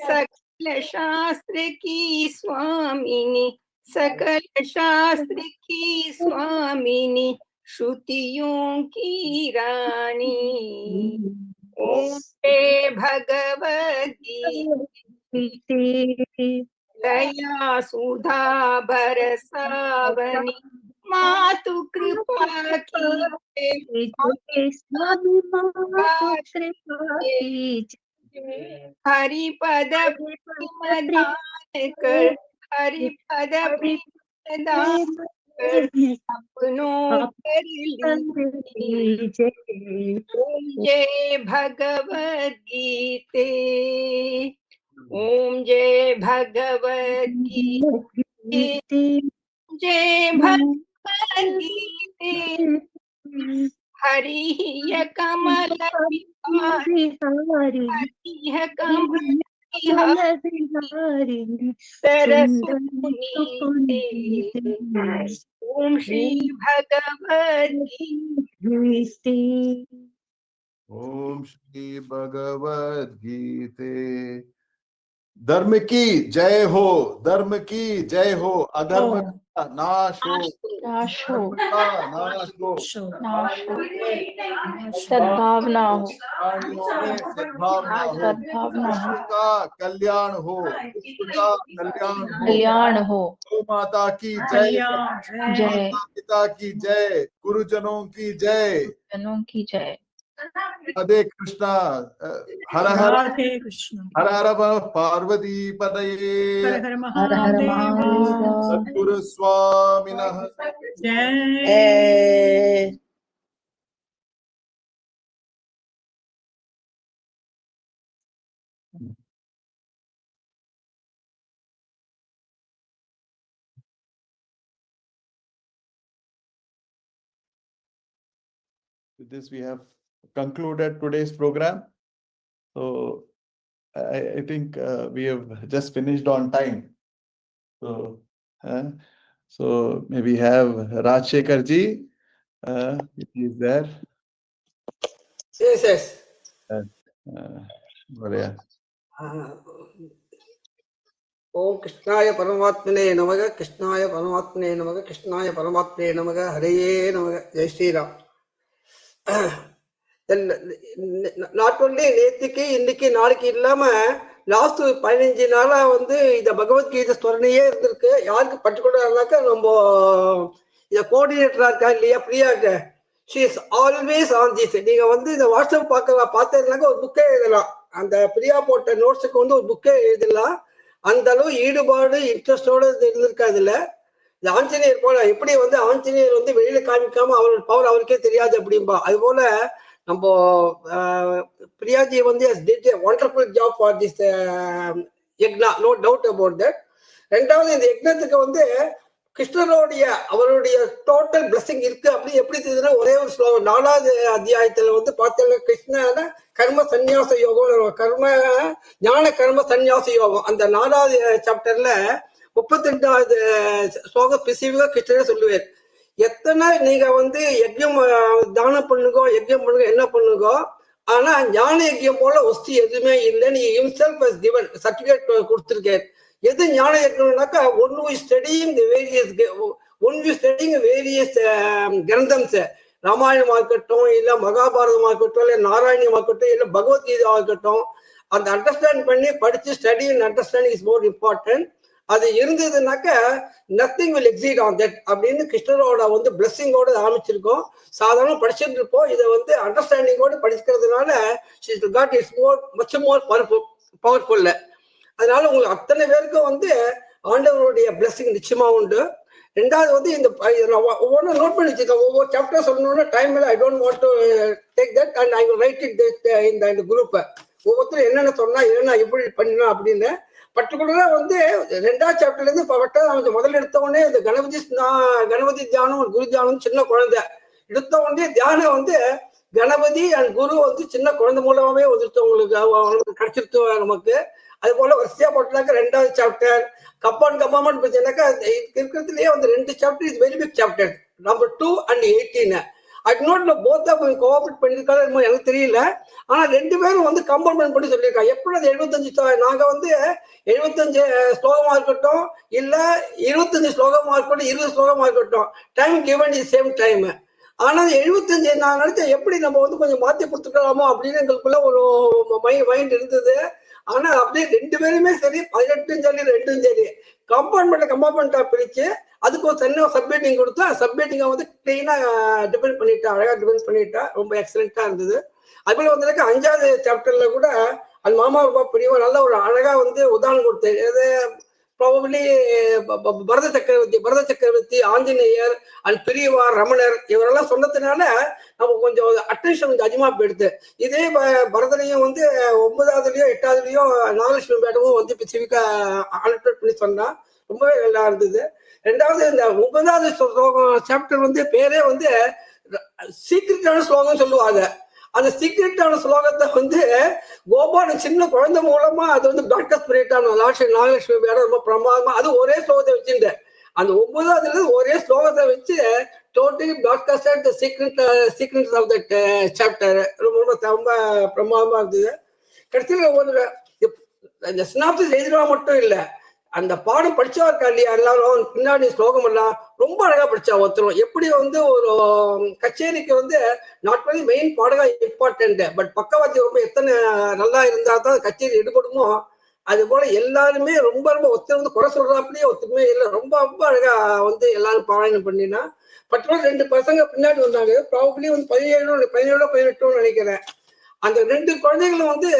सकल शास्त्र की स्वामिनी सकल शास्त्र की स्वामिनी श्रुतियों की रानी। ओम भगवद गीता दया सुधा बरसावनी मातु कृपा की हरिपद दान कर हरिपद दान कर अपनों कर लीजिए। ओम जय भगवद गीता। ओम जय भगवद गीता। जय भगवद गीता। हरिः कमल बिहारी हरिः कमल बिहारी सरसुनीते ओम श्री भगवद गीते ओम श्री भगवद गीते। धर्म की जय हो, धर्म की जय हो, अधर्म का नाश हो, नाश हो, नाश हो, नाश हो, सद्भावना हो, प्राणियों में सद्भावना हो, सद्भावना हो, विश्व का कल्याण हो, विश्व का कल्याण हो। गौ माता की जय, जय माता पिता की जय, गुरुजनों की जय, जनों की जय। राधे कृष्णा। हर हर राधे कृष्ण। हर हर पार्वती पतये, हर हर हर हर महादेव। महादेव। सद्गुरु स्वामिनः जय। With this, we have concluded today's program. So I think we have just finished on time. So, so maybe have Rajshekhar ji, if he is there. Yes, yes. Bhaleya. ओम कृष्णाय परमात्मने नमः, कृष्णाय परमात्मने नमः, कृष्णाय परमात्मने नमः, हरे नमः, जय श्री राम. நாட் ஒன்லி நேற்றுக்கு இன்னைக்கு நாளைக்கு இல்லாம லாஸ்ட் 15 நாளா வந்து இந்த பகவத்கீதை ஸ்மரணையே இருந்திருக்கு. யாருக்கு பர்டிகுலரானாக்கா நம்ம இந்த கோஆர்டினேட்டரா இருக்கா இல்லையா Priyanka, she is always on this. நீங்க வந்து இந்த வாட்ஸ்அப் பார்த்தீங்கன்னாக்கா ஒரு புக்கே எழுதலாம். அந்த பிரியா போட்ட நோட்ஸுக்கு வந்து ஒரு புக்கே எழுதலாம். அந்த அளவு ஈடுபாடு இன்ட்ரெஸ்டோட இருந்திருக்கா. இதுல இந்த ஆஞ்சநேயர் போல எப்படி வந்து ஆஞ்சநேயர் வந்து வெளியில காமிக்காம அவரோட பவர் அவருக்கே தெரியாது அப்படின்பா, அது போல நம்ம பிரியாஜி வந்து wonderful job for this yagna, no doubt about that. ரெண்டாவது இந்த யக்னத்துக்கு வந்து கிருஷ்ணருடைய அவருடைய டோட்டல் பிளஸிங் இருக்கு. அப்படி எப்படி தெரியுதுன்னா ஒரே ஒரு ஸ்லோகம் 4வது அத்தியாயத்துல வந்து பார்த்தீங்கன்னா கிருஷ்ண கர்ம சந்நியாச யோகம், கர்ம ஞான கர்ம சந்நியாச யோகம், அந்த 4வது சாப்டர்ல 32வது ஸ்லோகம் ஸ்பெசிஃபிக்கா கிருஷ்ணரே சொல்லுவார். எத்தனை நீங்க வந்து யஜ்யம் தானம் பண்ணுங்கோ, யஜ்யம் பண்ணுங்க, என்ன பண்ணுங்கோ, ஆனா ஞான யஜ்யம் போல வஸ்து எதுவுமே இல்லை. நீ himself has given சர்டிபிகேட் கொடுத்திருக்கேன். எது ஞான யஜ்யம்னாக்கா one we studying the various கிரந்தம்ஸ், ராமாயணமா இருக்கட்டும், இல்ல மகாபாரதமா இருக்கட்டும், இல்ல நாராயணியமா இருக்கட்டும், இல்ல பகவத்கீதா இருக்கட்டும், அந்த அண்டர்ஸ்டாண்ட் பண்ணி படிச்சு study and understanding is more important. அது இருந்ததுனாக்க nothing will exceed on that அப்படின்னு கிருஷ்ணரோட வந்து பிளஸ்ஸிங்கோட ஆரம்பிச்சிருக்கோம். சாதாரண படிச்சுட்டு இருப்போம். இதை வந்து அண்டர்ஸ்டாண்டிங்கோட படிக்கிறதுனால இட்ஸ் மச் மோர் பவர்ஃபுல். அதனால உங்களுக்கு அத்தனை பேருக்கும் வந்து ஆண்டவருடைய பிளஸ்ஸிங் நிச்சயமா உண்டு. ரெண்டாவது வந்து இந்த ஒவ்வொன்றும் நோட் பண்ணி வச்சிருக்கேன். ஒவ்வொரு சாப்டர் சொல்லணும்னா டைம் இல்லை. I don't want to take that and I will write it இந்த குரூப்பை. ஒவ்வொருத்தரும் என்னென்ன சொன்னா என்ன எப்படி பண்ணணும் அப்படின்னு பர்டிகுலரா வந்து 2வது சாப்டர்ல இருந்து கொஞ்சம் முதல்ல எடுத்த உடனே இந்த கணபதி தியானம், குரு தியானம், சின்ன குழந்தை எடுத்த உடனே தியானம் வந்து கணபதி அண்ட் குரு வந்து சின்ன குழந்தை மூலமாவே ஒருத்தவங்களுக்கு கிடைச்சிருத்து நமக்கு. அது போல வரிசையா போட்டாக்க 2வது சாப்டர் கப்பான் கப்பாமன் பார்த்தீங்கன்னாக்கா இருக்கிறதுலயே வந்து 2 chapter is very big chapter, number 2 and 18. அது நோட்ல போத்தா கொஞ்சம் கோஆபரேட் பண்ணிருக்காரு எனக்கு தெரியல. ஆனா 2 பேரும் வந்து கம்பைன் பண்ணி சொல்லியிருக்காங்க. எப்படி அது 75 நாங்க வந்து 75 ஸ்லோகமா இருக்கட்டும், இல்ல 25 ஸ்லோகமா இருக்கட்டும், 20 ஸ்லோகமா இருக்கட்டும், time given is same time. ஆனா 75 நான் நினைச்சேன் எப்படி நம்ம வந்து கொஞ்சம் மாத்தி கொடுத்துக்கலாமோ அப்படின்னு எங்களுக்குள்ள ஒரு மைண்ட் இருந்தது. ஆனா அப்படியே 2 பேருமே சரி, 18 சரி 2 சரி கம்பார்ட்மெண்டா பிரிச்சு அதுக்கு ஒரு தனியாக சப்மிட்டிங் கொடுத்தா சப்மிட்டிங்கை வந்து கிளீனா டிபெண்ட் பண்ணிட்டா, அழகா டிபெண்ட் பண்ணிட்டா, ரொம்ப எக்ஸலண்டா இருந்தது. அதுபோல வந்து 5வது சாப்டர்ல கூட அது மாமா ரொம்ப பெரியவா நல்ல ஒரு அழகா வந்து உதாரணம் கொடுத்தேன். இது ப்ராபபிலி பரத சக்கரவர்த்தி, ஆஞ்சநேயர் அண்ட் பெரியவா, ரமணர் இவரெல்லாம் சொன்னதுனால நம்ம கொஞ்சம் அட்டென்ஷன் கொஞ்சம் அதிகமா போயிடுது. இதே பரதனையும் வந்து 9வதுலயோ 8வதுலயோ நாகலட்சுமி மேடமும் வந்து ஸ்பெசிஃபிக்கா அனெக்டேட் பண்ணி சொன்னா ரொம்பவே நல்லா இருந்தது. ரெண்டாவது இந்த 9வது சாப்டர் வந்து பேரே வந்து சீக்ரெட்டான ஸ்லோகம் சொல்லுவாங்க. அந்த சீக்ரெட்டான ஸ்லோகத்தை வந்து கோபாலன் சின்ன குழந்தை மூலமா அது வந்து பிராட்காஸ்ட் பண்ணிட்டாங்க. நாகலட்சுமி மேடம் ரொம்ப பிரமாதமா அது ஒரே ஸ்லோகத்தை வச்சுட்டு அந்த 9வதுல ஒரே ஸ்லோகத்தை வச்சு totally broadcast secrets of that chapter ரொம்ப ரொம்ப பிரமாதமா இருந்தது. கடைசியில் ஒரு இந்த சினாப்சிஸ் எழுதுறவா மட்டும் இல்லை, அந்த பாடம் படிச்சா இருக்கா இல்லையா எல்லாரும் பின்னாடி ஸ்லோகம் எல்லாம் ரொம்ப அழகா படிச்சா ஒருத்தரும். எப்படி வந்து ஒரு கச்சேரிக்கு வந்து நாட் ஒன்லி மெயின் பாடகா இம்பார்ட்டன்ட், பட் பக்கவாத்தியம் ரொம்ப எத்தனை நல்லா இருந்தா தான் கச்சேரி எடுபடுமோ அது போல எல்லாருமே ரொம்ப ரொம்ப ஒருத்தர் வந்து குறை சொல்றாப்படியே ஒருத்தருமே இல்லை, ரொம்ப ரொம்ப அழகா வந்து எல்லாரும் பாராயணம் பண்ணினா. பட் 2 பசங்க பின்னாடி வந்தாங்க, ப்ராபப்ளி வந்து 17 நினைக்கிறேன். அந்த 2 குழந்தைகளும் வந்து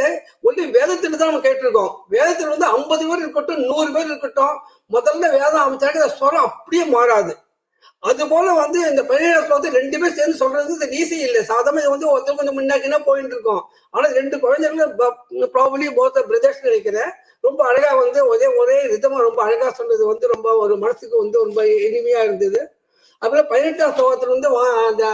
ஒன்லி வேதத்துல தான் நம்ம கேட்டிருக்கோம். வேதத்துல வந்து 50 பேர் இருக்கட்டும் 100 பேர் இருக்கட்டும், முதல்ல வேதம் அமைச்சாக்க ஸ்வரம் அப்படியே மாறாது. அது போல வந்து இந்த 17 வந்து 2 பேர் சேர்ந்து சொல்றது ஈஸி இல்லை. சாதாரண வந்து ஒருத்தர் கொஞ்சம் முன்னாடினா போயிட்டு இருக்கோம். ஆனா 2 குழந்தைகளும் ப்ராபப்ளி போத் பிரதர்ஸ் நினைக்கிறேன் ரொம்ப அழகா வந்து ஒரே ரிதமா ரொம்ப அழகா சொன்னது வந்து ரொம்ப ஒரு மனசுக்கு வந்து ரொம்ப இனிமையா இருந்தது. அப்புறம் 18ஆம் ஸ்லோகத்துல வந்து அந்த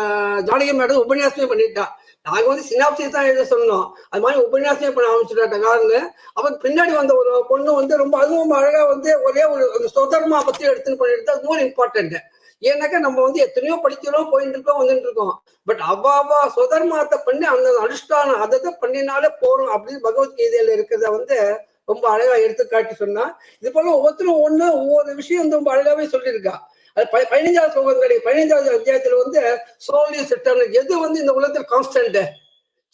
ஜானகி மேடம் உபன்யாசமே பண்ணிட்டா. நாங்க வந்து சினாப்சிஸ் தான் எழுத சொன்னோம், அது மாதிரி உபன்யாசமே பண்ண ஆரம்பிச்சுட்டாங்க காரணம். அப்புறம் பின்னாடி வந்த ஒரு பொண்ணு வந்து ரொம்ப அதுவும் அழகா வந்து ஒரே ஒரு சொதர்மா பத்தி எடுத்துன்னு பண்ணிட்டு அது மோர் இம்பார்ட்டன்ட். ஏன்னாக்கா நம்ம வந்து எத்தனையோ படிக்கிறோம் போயிட்டு இருக்கோம் வந்துட்டு இருக்கோம், பட் அவ்வாவா சொதர்மாத்தை பண்ணி அந்த அனுஷ்டானம் அதை பண்ணினாலே போறோம் அப்படின்னு பகவத்கீதையில இருக்கிறத வந்து ரொம்ப அழகா எடுத்துக்காட்டி சொன்னா. இது போல ஒவ்வொருத்தரும் ஒவ்வொரு விஷயம் வந்து ரொம்ப அழகாவே சொல்லியிருக்கா. அது 15ஆவது ஸ்லோகம் கிடையாது. 15ஆவது அத்தியாயத்துல வந்து சோலி செட்டர் எது வந்து இந்த உலகத்தில் கான்ஸ்டன்ட்,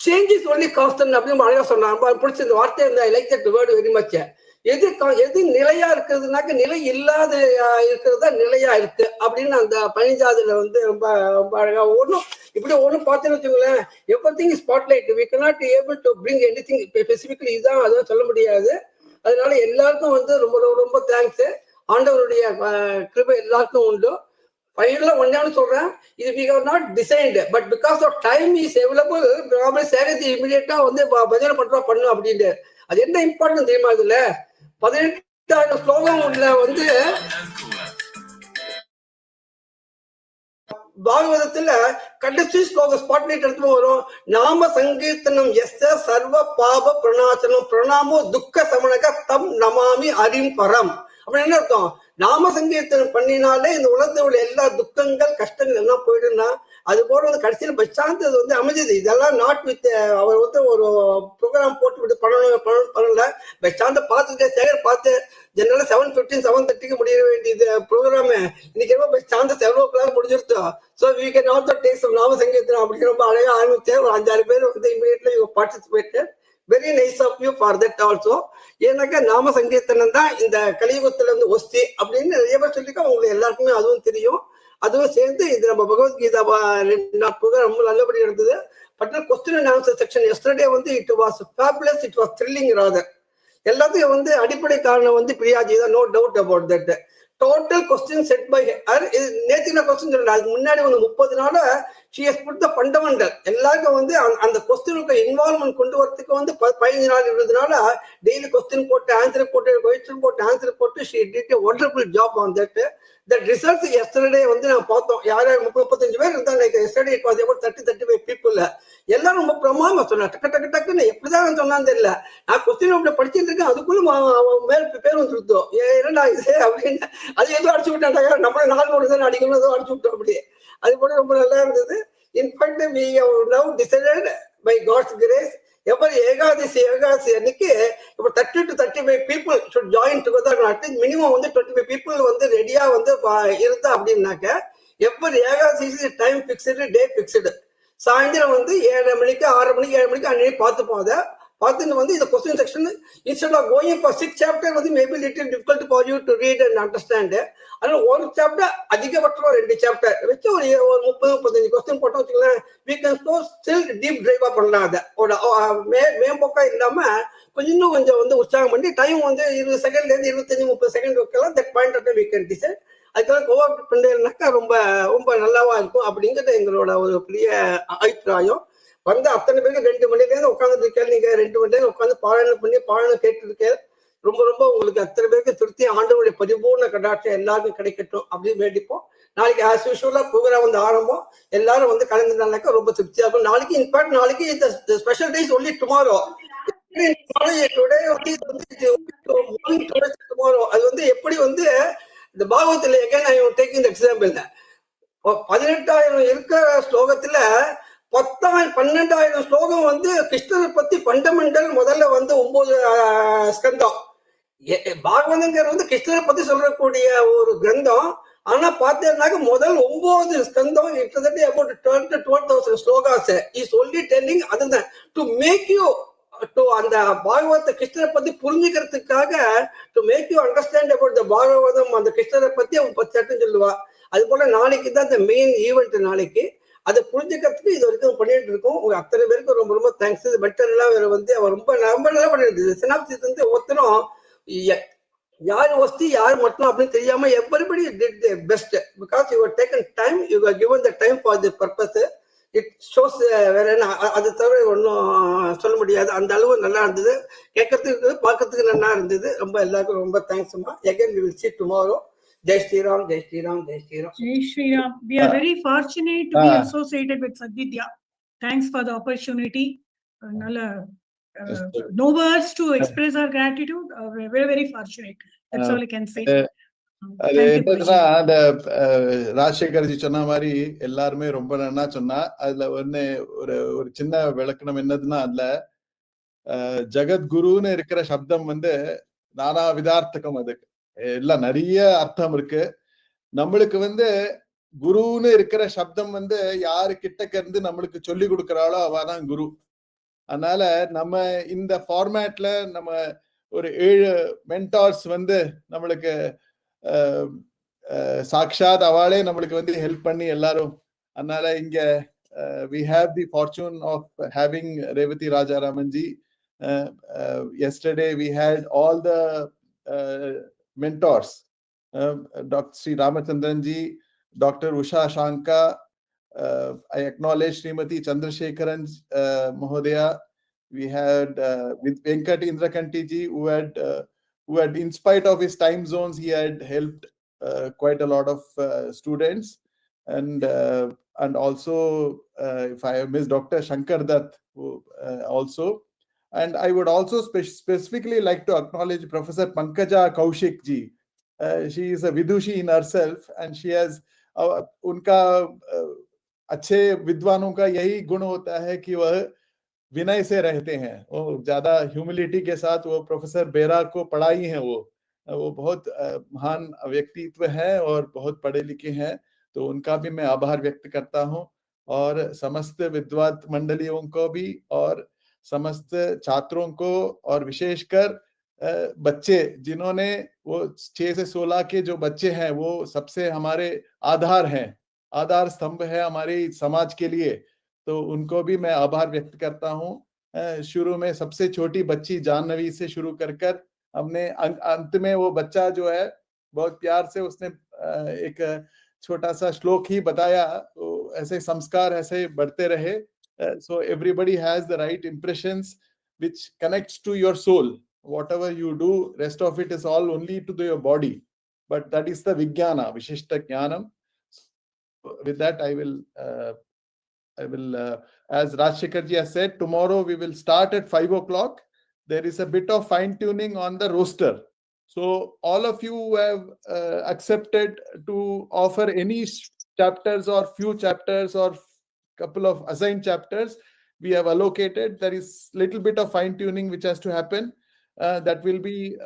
சேஞ்சஸ் ஒன்லி கான்ஸ்டன்ட் அப்படின்னு அழகா சொன்னாங்க. பிடிச்ச இந்த வார்த்தை I like that word very much. எது நிலையா இருக்கிறதுனாக்க நிலை இல்லாத இருக்கிறதா நிலையா இருக்கு அப்படின்னு அந்த 15ஆவதுல வந்து ரொம்ப ரொம்ப அழகா இப்படி பார்த்தேன்னு வச்சுக்கோங்களேன். Everything is spotlight, we cannot able to bring anything specifically இதான் அதான் சொல்ல முடியாது. அதனால எல்லாருக்கும் வந்து ரொம்ப ரொம்ப தேங்க்ஸ். ஆண்டவருடைய கிருபை எல்லாருக்கும் உண்டு. ஃபைனலா ஒன்னான்னு சொல்றேன், இது we have not designed, but because of time is available, probably சேகத்தி இமிடியேட்டா வந்து பஜனை பண்ணு அப்படின்ட்டு. அது என்ன இம்பார்ட்டன்ட் தெரியுமா? இதுல 18ஆவது ஸ்லோகம் உள்ள வந்து பாகவதத்துல கடைசி ஸ்லோகம் ஸ்பாட்லைட் எடுத்து வரும். நாம சங்கீர்த்தனம் சர்வ பாப பிரணாச்சனம் பிரணாமோ துக்க சமணக தம் நமாமி அரிம் பரம் அப்படின்னு என்ன அர்த்தம்? நாம சங்கீர்த்தனம் பண்ணினாலே இந்த உலகத்தில் உள்ள எல்லா துக்கங்கள் கஷ்டங்கள் எல்லாம் போயிடும்னா அது போல வந்து கடைசியில் பச்சாந்து அது வந்து அமைஞ்சது. இதெல்லாம் நாட் வித் அவர் வந்து ஒரு ப்ரோக்ராம் போட்டு விட்டு பண்ணல. பச்சாந்த பார்த்துட்டு சேகர் பார்த்து ஜெனரலா 7:15 7:30 முடிய வேண்டியது ப்ரோக்ராம் இன்னைக்கு ரொம்ப பச்சாந்த 7 o'clock முடிஞ்சிருத்தோம். So we can also take some நாம சங்கீர்த்தனம் அப்படின்னு ரொம்ப அழகா ஆரம்பிச்சு ஒரு 5-6 பேர் வந்து immediately participated. Very nice of you for that also. ஏன்னாக்கா நாம சங்கீர்த்தனம் தான் இந்த கலியுகத்துல இருந்து ஒஸ்தி அப்படின்னு நிறைய பேர் சொல்லியிருக்கோம். உங்களுக்கு எல்லாருக்குமே அதுவும் தெரியும். அதுவும் சேர்ந்து இது நம்ம பகவத்கீதா 2 ப்ரோக்ராம் ரொம்ப நல்லபடி இருந்தது. But question and answer section yesterday வந்து it was fabulous, it was thrilling rather. எல்லாத்துக்கும் வந்து அடிப்படை காரணம் வந்து பிரியாஜி தான், no doubt about that. Total question set by நேத்தின கொஸ்டின் சொல்லல, அதுக்கு முன்னாடி வந்து 30 நாள she has put the fundamental எல்லாருக்கும் வந்து அந்த கொஸ்டினுக்கு இன்வால்வ்மெண்ட் கொண்டு வரதுக்கு வந்து 15 நாள் 20 நாள டெய்லி கொஸ்டின் போட்டு ஆன்சர் போட்டு ஆன்சர் போட்டு she did a wonderful job on that. The results yesterday வந்து நான் பார்த்தோம். யார் 35 பேர் இருந்தாங்க. yesterday it was about 30-35 people. எல்லாரும் ரொம்ப பிரமாதமா சொன்னாங்க. டக்குன்னு எப்படிதான் சொன்னான்னு தெரியல. நான் கொஸ்டின் அப்படி படிச்சுட்டு இருக்கேன், அதுக்குள்ள மேல் பேர் வந்து கொடுத்தோம். என்னடா இது அப்படின்னு அது ஏதோ அடிச்சு விட்டாங்க. நம்மள 4 தான் அடிக்கணும், ஏதோ அடிச்சு விட்டோம் அப்படி. அது போல ரொம்ப நல்லா இருந்தது. In fact we have now decided by God's grace every Ekadashi அன்னைக்கு இப்போ 30-35 people should join together. At least minimum வந்து 25 people வந்து ரெடியா வந்து இருந்தா அப்படின்னாக்க every Ekadashi time fixed, day fixed. சாயந்தரம் வந்து 7 மணிக்கு 6 மணிக்கு 7 மணிக்கு அன்னைக்கு பார்த்துப்போம். அதை பார்த்துட்டு வந்து இந்த question section instead of going for 6 chapter வந்து maybe little difficult for you to read and understand. அதனால ஒரு சாப்டர் அதிகபட்சம் 2 சாப்டர் வச்சு ஒரு 30-35 கொஸ்டின் போட்டோம் வச்சுக்கலாம். we can still deep dive பண்ணலாம். அதை மேம்போக்கா இல்லாம கொஞ்சம் வந்து உற்சாகம் பண்ணி டைம் வந்து 20 செகண்ட்லேருந்து 25-30 செகண்ட் வைக்கலாம். That point of we can decide. அதுக்காக கோஆப்ரேட் பண்ணேன்னாக்கா ரொம்ப ரொம்ப நல்லாவா இருக்கும் அப்படிங்கிறது எங்களோட ஒரு பெரிய அபிப்பிராயம். வந்து அத்தனை பேருக்கு 2 மணிலேருந்து உட்காந்துட்டு இருக்கேன். நீங்க 2 மணி நேரம் உட்காந்து பாராயணம் பண்ணி பாராயணம் கேட்டு இருக்கேன். ரொம்ப ரொம்ப உங்களுக்கு அத்தனை பேருக்கு திருப்தி, ஆண்டவருடைய பரிபூர்ண கடாட்சம் எல்லாருக்கும் கிடைக்கட்டும் அப்படின்னு வேண்டிப்போம். நாளைக்கு ஆஸ் யூஷுவலா ப்ரோக்ராம் வந்து ஆரம்பம், எல்லாரும் வந்து கலந்துனாக்க ரொம்ப திருப்தியா இருக்கும். நாளைக்கு இன்ஃபேக்ட் நாளைக்கு இந்த special days only tomorrow. Today tomorrow அது வந்து எப்படி வந்து இந்த பாகவத்தில் again I am taking the example. 18,000 இருக்கிற ஸ்லோகத்துல 12,000 ஸ்லோகம் வந்து கிருஷ்ணரை பத்தி ஃபண்டமெண்டல். முதல்ல வந்து 9 ஸ்கந்தம். பாகவதங்கிறது வந்து கிருஷ்ணரை பத்தி சொல்லக்கூடிய ஒரு கிரந்தம். ஆனா பார்த்தீங்கன்னாக்க முதல் 9 ஸ்கந்தம் கிட்டத்தட்ட about 12,000 to 12,000 slokas is only telling அதுதான் டு மேக் யூ டு அந்த பாகவத கிருஷ்ணரை பத்தி புரிஞ்சுக்கிறதுக்காக, to make you understand about the Bhagavatam. அந்த கிருஷ்ணரை பத்தி அவன் 10 சொல்லுவா. அது போல நாளைக்கு தான் இந்த மெயின் ஈவெண்ட். நாளைக்கு அதை புரிஞ்சுக்கிறதுக்கு இது வரைக்கும் பண்ணிட்டு இருக்கோம். உங்க அத்தனை பேருக்கு ரொம்ப ரொம்ப தேங்க்ஸ். இது பெட்டர் எல்லாம் வேற வந்து அவர் ரொம்ப நல்லா பண்ணிருந்தது. சினாப்சிஸ் வந்து ஒருத்தரும் யார் வஸ்தி யார் மட்டும் அப்படின்னு தெரியாம everybody did their best because you were taken time, you were given the time for the purpose. It shows வேற என்ன அது தவிர ஒன்றும் சொல்ல முடியாது. அந்த அளவு நல்லா இருந்தது, கேட்கறதுக்கு பார்க்கறதுக்கு நல்லா இருந்தது. ரொம்ப எல்லாருக்கும் ரொம்ப தேங்க்ஸ் அம்மா. Again we will see tomorrow. Jai Shri Ram, Jai Shri Ram, Jai Shri Ram. Jai Shri Ram. We are very fortunate to be associated with Sadvidya. Thanks for the opportunity. No words to express our gratitude. We're very, very fortunate. That's all I can say. அது என்னன்னா அந்த ராஜசேகர்ஜி சொன்ன மாதிரி எல்லாருமே ரொம்ப நன்னா சொன்னா. அதுல ஒரு சின்ன விளக்கணம் என்னதுன்னா, அதுல ஜகத்குருன்னு இருக்கிற சப்தம் வந்து நானா விதார்த்தகம். அதுக்கு எல்லாம் நிறைய அர்த்தம் இருக்கு. நம்மளுக்கு வந்து குருன்னு இருக்கிற சப்தம் வந்து யாரு கிட்டக்க இருந்து நம்மளுக்கு சொல்லி கொடுக்கறாளோ அவதான் குரு. அதனால நம்ம இந்த ஃபார்மேட்ல நம்ம ஒரு 7 மென்டார்ஸ் வந்து நம்மளுக்கு சாக்ஷாத் அவளே நம்மளுக்கு வந்து ஹெல்ப் பண்ணி எல்லாரும். அதனால இங்க we have the fortune of having Revati Rajaramanji. Yesterday we had all the mentors, Dr. Sri Ramachandranji, Dr. Usha Shanka. I acknowledge Srimati Chandrasekharan Mahodaya. We had with Venkat Indrakanti ji, who had in spite of his time zones, he had helped quite a lot of students. And also if I have missed Dr. Shankar Dutt also. And I would also specifically like to acknowledge Professor Pankaja Kaushik ji. She is a Vidushi in herself, and she has उनका अच्छे विद्वानों का यही गुण होता है कि वह विनय से रहते हैं. वो ज्यादा ह्यूमिलिटी के साथ वो प्रोफेसर बेरा को पढ़ाई हैं. वो बहुत महान व्यक्तित्व है और बहुत पढ़े लिखे हैं. तो उनका भी मैं आभार व्यक्त करता हूँ, और समस्त विद्वान मंडलियों को भी, और समस्त छात्रों को, और विशेषकर बच्चे जिन्होंने वो 6 से 16 के जो बच्चे हैं वो सबसे हमारे आधार हैं, आधार स्तंभ है हमारे समाज के लिए. तो उनको भी मैं आभार व्यक्त करता हूँ. शुरू में सबसे छोटी बच्ची जानवी से शुरू कर हमने अंत में वो बच्चा जो है बहुत प्यार से उसने एक छोटा सा श्लोक ही बताया. तो ऐसे संस्कार ऐसे बढ़ते रहे. So everybody has the right impressions which connects to your soul. Whatever you do, rest of it is all only to your body, but that is the Vijnana, Vishishta Jnanam. With that, I will as Rajshekhar ji has said, tomorrow we will start at 5 o'clock. There is a bit of fine tuning on the roster. So all of you who have accepted to offer any chapters or few chapters or couple of assigned chapters, we have allocated. There is little bit of fine tuning which has to happen. That will be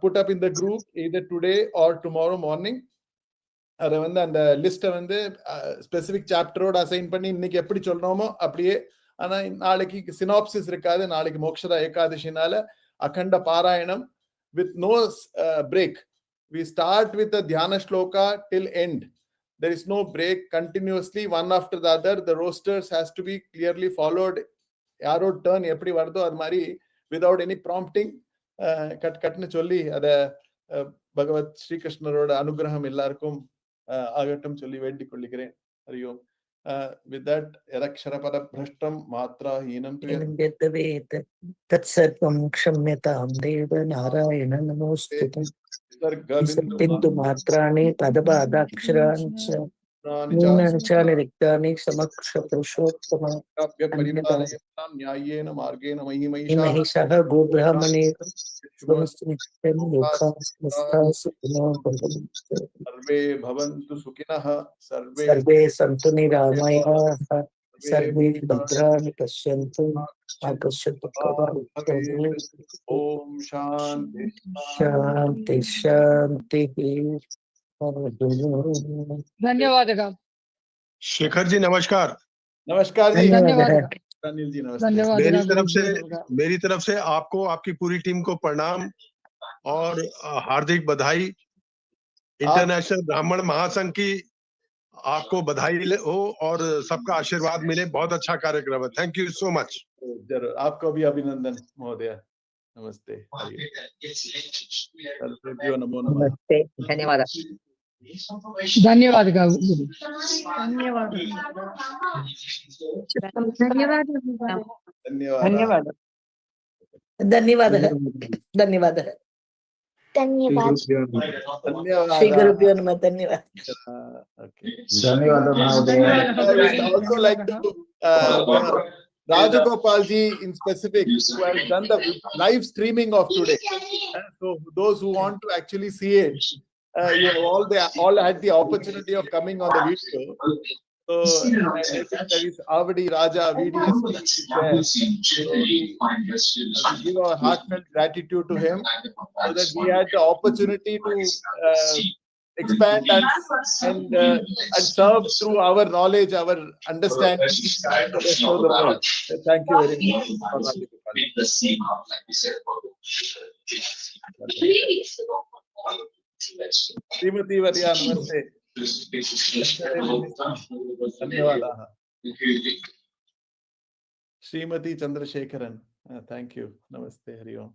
put up in the group either today or tomorrow morning. அதை வந்து அந்த லிஸ்ட்டை வந்து specific சாப்டரோட assign பண்ணி இன்னைக்கு எப்படி சொல்றோமோ அப்படியே. ஆனா நாளைக்கு சினாப்சிஸ் இருக்காது. நாளைக்கு மோக்ஷதா ஏகாதசினால அகண்ட பாராயணம் with no break. We start with the dhyana shloka till end. There is no break, continuously one after the other. The rosters has to be clearly followed. Yaro turn eppadi varudho adu mari without any prompting katnu solli ada Bhagavad Sri Krishnaroda anugraham ellarkum agatum solli vendi kollikiren. Hariyom. With that, Yaraksharapada Bhrashtam Matra Heenam Tatsarvam Kshamyatam Deva Narayana Namostute. बिंदु मात्राणि पदपादाक्षराणि च न्यूनानि च निरिक्तानि समक्ष पुरुषोत्तम न्यायेन मार्गेण महिषः गोब्राह्मणे स्वस्तिनित्यं लोकाः समस्ताः सुखिनो भवन्तु। सर्वे भवन्तु सुखिनः सर्वे सन्तु निरामयाः सर्वे भद्राणि पश्यन्तु मा कश्चित् दुःखभाग् भवेत्। ओम शांति शांति शांति। धन्यवादः। शेखर जी नमस्कार। नमस्कार जी। धन्यवाद अनिल जी नमस्ते। मेरी तरफ से आपको, आपकी पूरी टीम को प्रणाम और हार्दिक बधाई। इंटरनेशनल ब्राह्मण महासंघ की आपको बधाई हो और सबका आशीर्वाद मिले। बहुत अच्छा कार्यक्रम है। Thank you so much. जरूर, आपको भी अभिनंदन महोदय। नमस्ते। नमो नमः। नमस्ते, धन्यवाद। धन्यवाद धन्यवाद धन्यवाद धन्यवाद धन्यवाद धन्यवाद श्री गुरुभ्यो नमः। धन्यवाद धन्यवाद महोदय। I would also like to Rajagopal ji in specific, who has done the live streaming of today. So those who want to actually see it, you have all had the opportunity of coming on the video. So I think there is already Raja VDS there. So we give our heartfelt gratitude to him so that we had the opportunity to expand and serve through our knowledge, our understanding to the rest of the world. Thank you very much. श्रीमती वर्या नमस्ते। धन्यवादाः। श्रीमती Chandrasekaran, thank you. नमस्ते। हरि ओम।